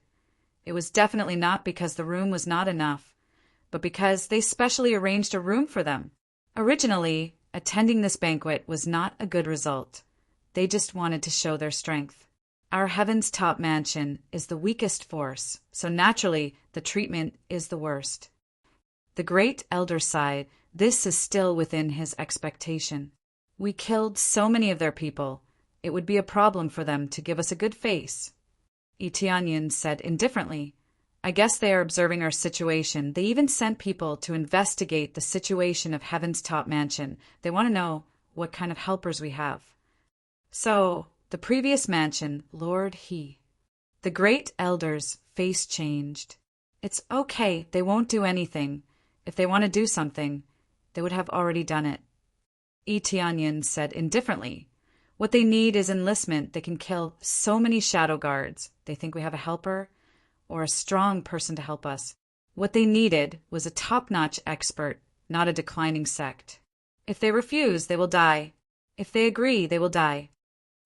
It was definitely not because the room was not enough, but because they specially arranged a room for them. Originally, attending this banquet was not a good result. They just wanted to show their strength. Our heaven's top mansion is the weakest force, so naturally the treatment is the worst. The great elder sighed. This is still within his expectation. We killed so many of their people. It would be a problem for them to give us a good face. Yi Tianyin said indifferently, "I guess they are observing our situation. They even sent people to investigate the situation of Heaven's top mansion. They want to know what kind of helpers we have." So, the previous mansion, Lord He. The great elder's face changed. "It's okay, they won't do anything. If they want to do something, they would have already done it." Yi Tianyin said indifferently, "What they need is enlistment. They can kill so many shadow guards. They think we have a helper or a strong person to help us. What they needed was a top-notch expert, not a declining sect. If they refuse, they will die. If they agree, they will die."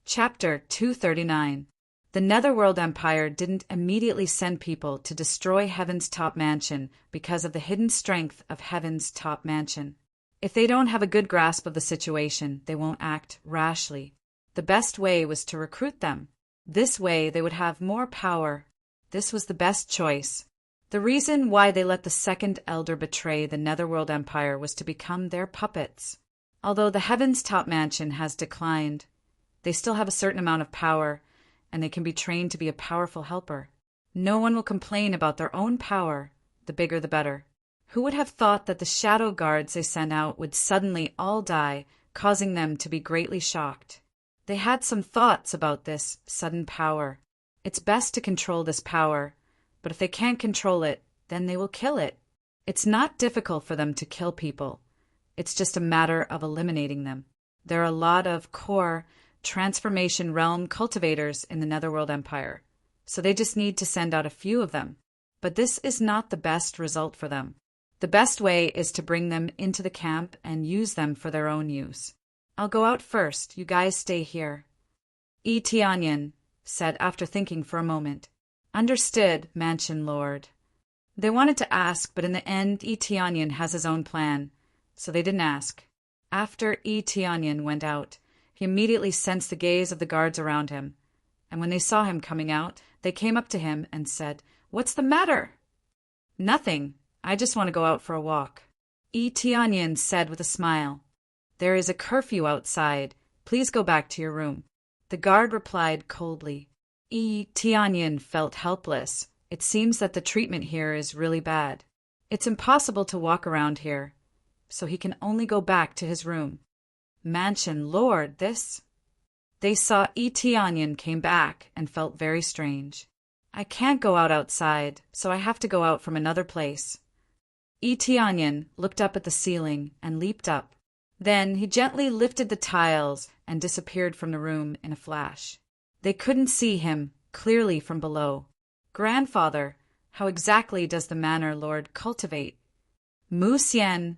Chapter 239. The Netherworld Empire didn't immediately send people to destroy Heaven's top mansion because of the hidden strength of Heaven's top mansion. If they don't have a good grasp of the situation, they won't act rashly. The best way was to recruit them. This way they would have more power. This was the best choice. The reason why they let the second elder betray the Netherworld Empire was to become their puppets. Although the Heaven's top mansion has declined, they still have a certain amount of power, and they can be trained to be a powerful helper. No one will complain about their own power. The bigger the better. Who would have thought that the shadow guards they sent out would suddenly all die, causing them to be greatly shocked? They had some thoughts about this sudden power. It's best to control this power, But if they can't control it, then they will kill it. It's not difficult for them to kill people. It's just a matter of eliminating them. There are a lot of core transformation realm cultivators in the Netherworld Empire, so they just need to send out a few of them. But this is not the best result for them. The best way is to bring them into the camp and use them for their own use. I'll go out first. You guys stay here. Tianyan said after thinking for a moment. Understood, Mansion Lord. They wanted to ask, but in the end, Tianyan has his own plan, so they didn't ask. After Tianyan went out, he immediately sensed the gaze of the guards around him, and when they saw him coming out, they came up to him and said, "What's the matter?" "Nothing. I just want to go out for a walk." Tianyan said with a smile, "There is a curfew outside. Please go back to your room." The guard replied coldly. Tianyan felt helpless. It seems that the treatment here is really bad. It's impossible to walk around here, so he can only go back to his room. Mansion Lord, this? They saw Tianyan came back and felt very strange. "I can't go out outside, so I have to go out from another place." Tianyan looked up at the ceiling and leaped up. Then he gently lifted the tiles and disappeared from the room in a flash. They couldn't see him clearly from below. "Grandfather, how exactly does the Manor Lord cultivate?" Mu Xian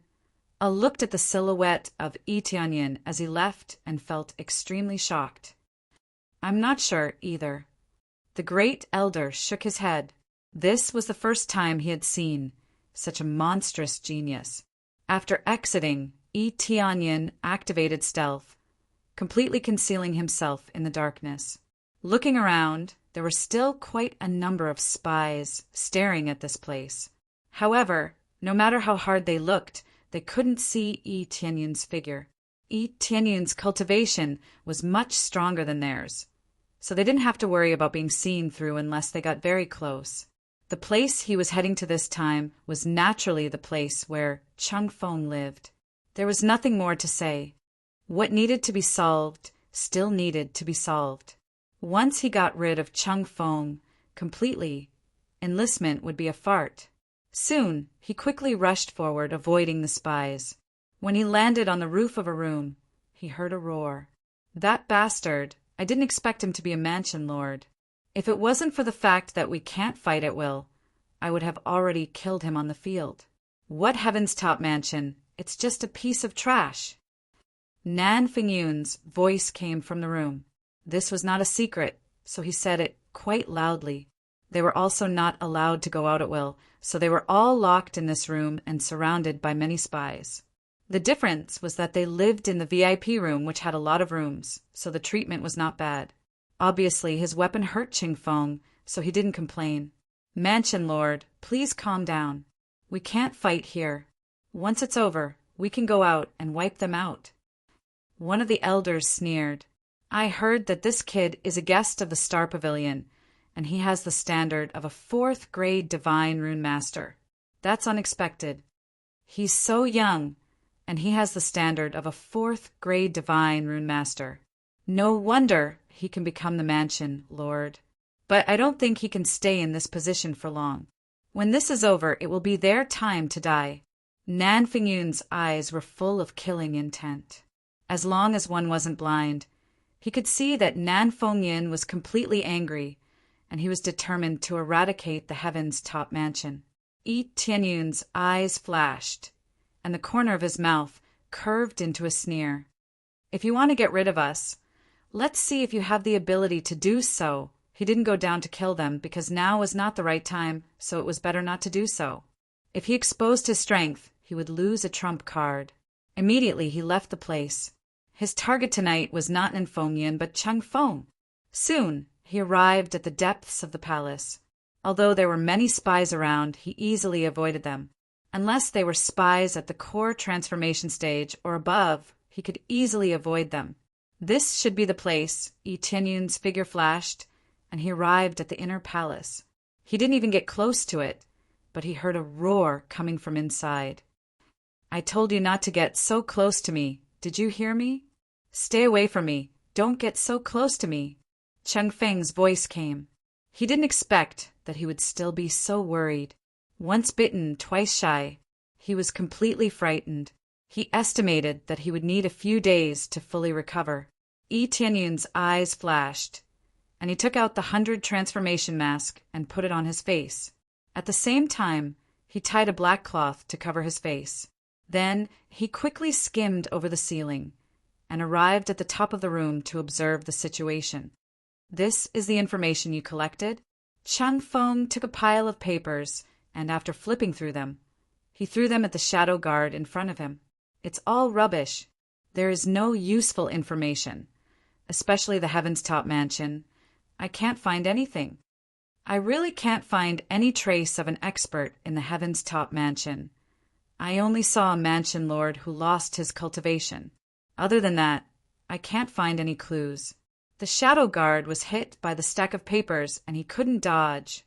looked at the silhouette of Tianyan as he left and felt extremely shocked. "I'm not sure either." The great elder shook his head. This was the first time he had seen such a monstrous genius. After exiting, Tianyan activated stealth, completely concealing himself in the darkness. Looking around, there were still quite a number of spies staring at this place. However, no matter how hard they looked, they couldn't see Tianyan's figure. Tianyan's cultivation was much stronger than theirs, so they didn't have to worry about being seen through unless they got very close. The place he was heading to this time was naturally the place where Chung Feng lived. There was nothing more to say. What needed to be solved still needed to be solved. Once he got rid of Chung Feng completely, enlistment would be a fart. Soon, he quickly rushed forward, avoiding the spies. When he landed on the roof of a room, he heard a roar. "That bastard! I didn't expect him to be a mansion lord. If it wasn't for the fact that we can't fight at will, I would have already killed him on the field. What heaven's top mansion? It's just a piece of trash." Nan Fingyun's voice came from the room. This was not a secret, so he said it quite loudly. They were also not allowed to go out at will, so they were all locked in this room and surrounded by many spies. The difference was that they lived in the VIP room, which had a lot of rooms, so the treatment was not bad. Obviously, his weapon hurt Ching Feng, so he didn't complain. "Mansion Lord, please calm down. We can't fight here. Once it's over, we can go out and wipe them out." One of the elders sneered. "I heard that this kid is a guest of the Star Pavilion, and he has the standard of a 4th grade divine rune master. That's unexpected. He's so young, and he has the standard of a 4th grade divine rune master. No wonder he can become the mansion lord. But I don't think he can stay in this position for long. When this is over, it will be their time to die." Nan Fingyun's eyes were full of killing intent. As long as one wasn't blind, he could see that Nan Fengyin was completely angry, and he was determined to eradicate the Heaven's top mansion. Tianyun's eyes flashed, and the corner of his mouth curved into a sneer. "If you want to get rid of us, let's see if you have the ability to do so." He didn't go down to kill them because now was not the right time, so it was better not to do so. If he exposed his strength, he would lose a trump card. Immediately he left the place. His target tonight was not Nan Fengyin but Chung Feng. Soon he arrived at the depths of the palace. Although there were many spies around, he easily avoided them. Unless they were spies at the core transformation stage or above, he could easily avoid them. This should be the place. Tianyun's figure flashed, and he arrived at the inner palace. He didn't even get close to it, but he heard a roar coming from inside. "I told you not to get so close to me. Did you hear me? Stay away from me. Don't get so close to me." Cheng Feng's voice came. He didn't expect that he would still be so worried. Once bitten, twice shy, he was completely frightened. He estimated that he would need a few days to fully recover. Yi Tianyun's eyes flashed, and he took out the 100 transformation mask and put it on his face. At the same time, he tied a black cloth to cover his face. Then he quickly skimmed over the ceiling and arrived at the top of the room to observe the situation. "This is the information you collected?" Chang Feng took a pile of papers, and after flipping through them, he threw them at the shadow guard in front of him. "It's all rubbish. There is no useful information, especially the Heaven's Top Mansion. I can't find anything. I really can't find any trace of an expert in the Heaven's Top Mansion. I only saw a mansion lord who lost his cultivation. Other than that, I can't find any clues." The shadow guard was hit by the stack of papers and he couldn't dodge.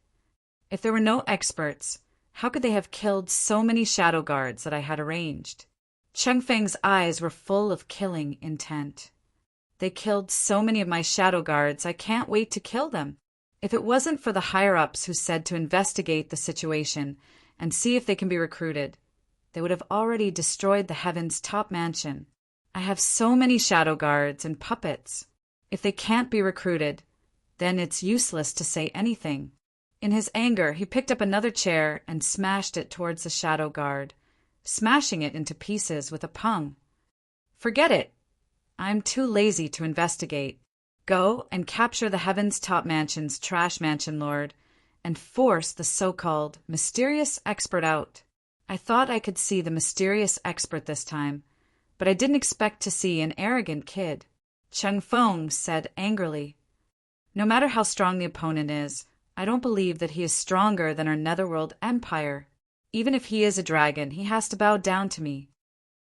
If there were no experts, how could they have killed so many shadow guards that I had arranged? Cheng Feng's eyes were full of killing intent. "They killed so many of my shadow guards, I can't wait to kill them. If it wasn't for the higher-ups who said to investigate the situation and see if they can be recruited, they would have already destroyed the Heaven's Top Mansion. I have so many shadow guards and puppets. If they can't be recruited, then it's useless to say anything." In his anger, he picked up another chair and smashed it towards the shadow guard, smashing it into pieces with a pung. "Forget it. I'm too lazy to investigate. Go and capture the Heaven's Top Mansion's trash mansion lord and force the so-called mysterious expert out." I thought I could see the mysterious expert this time, but I didn't expect to see an arrogant kid. Cheng Feng said angrily, "No matter how strong the opponent is, I don't believe that he is stronger than our Netherworld Empire. Even if he is a dragon, he has to bow down to me.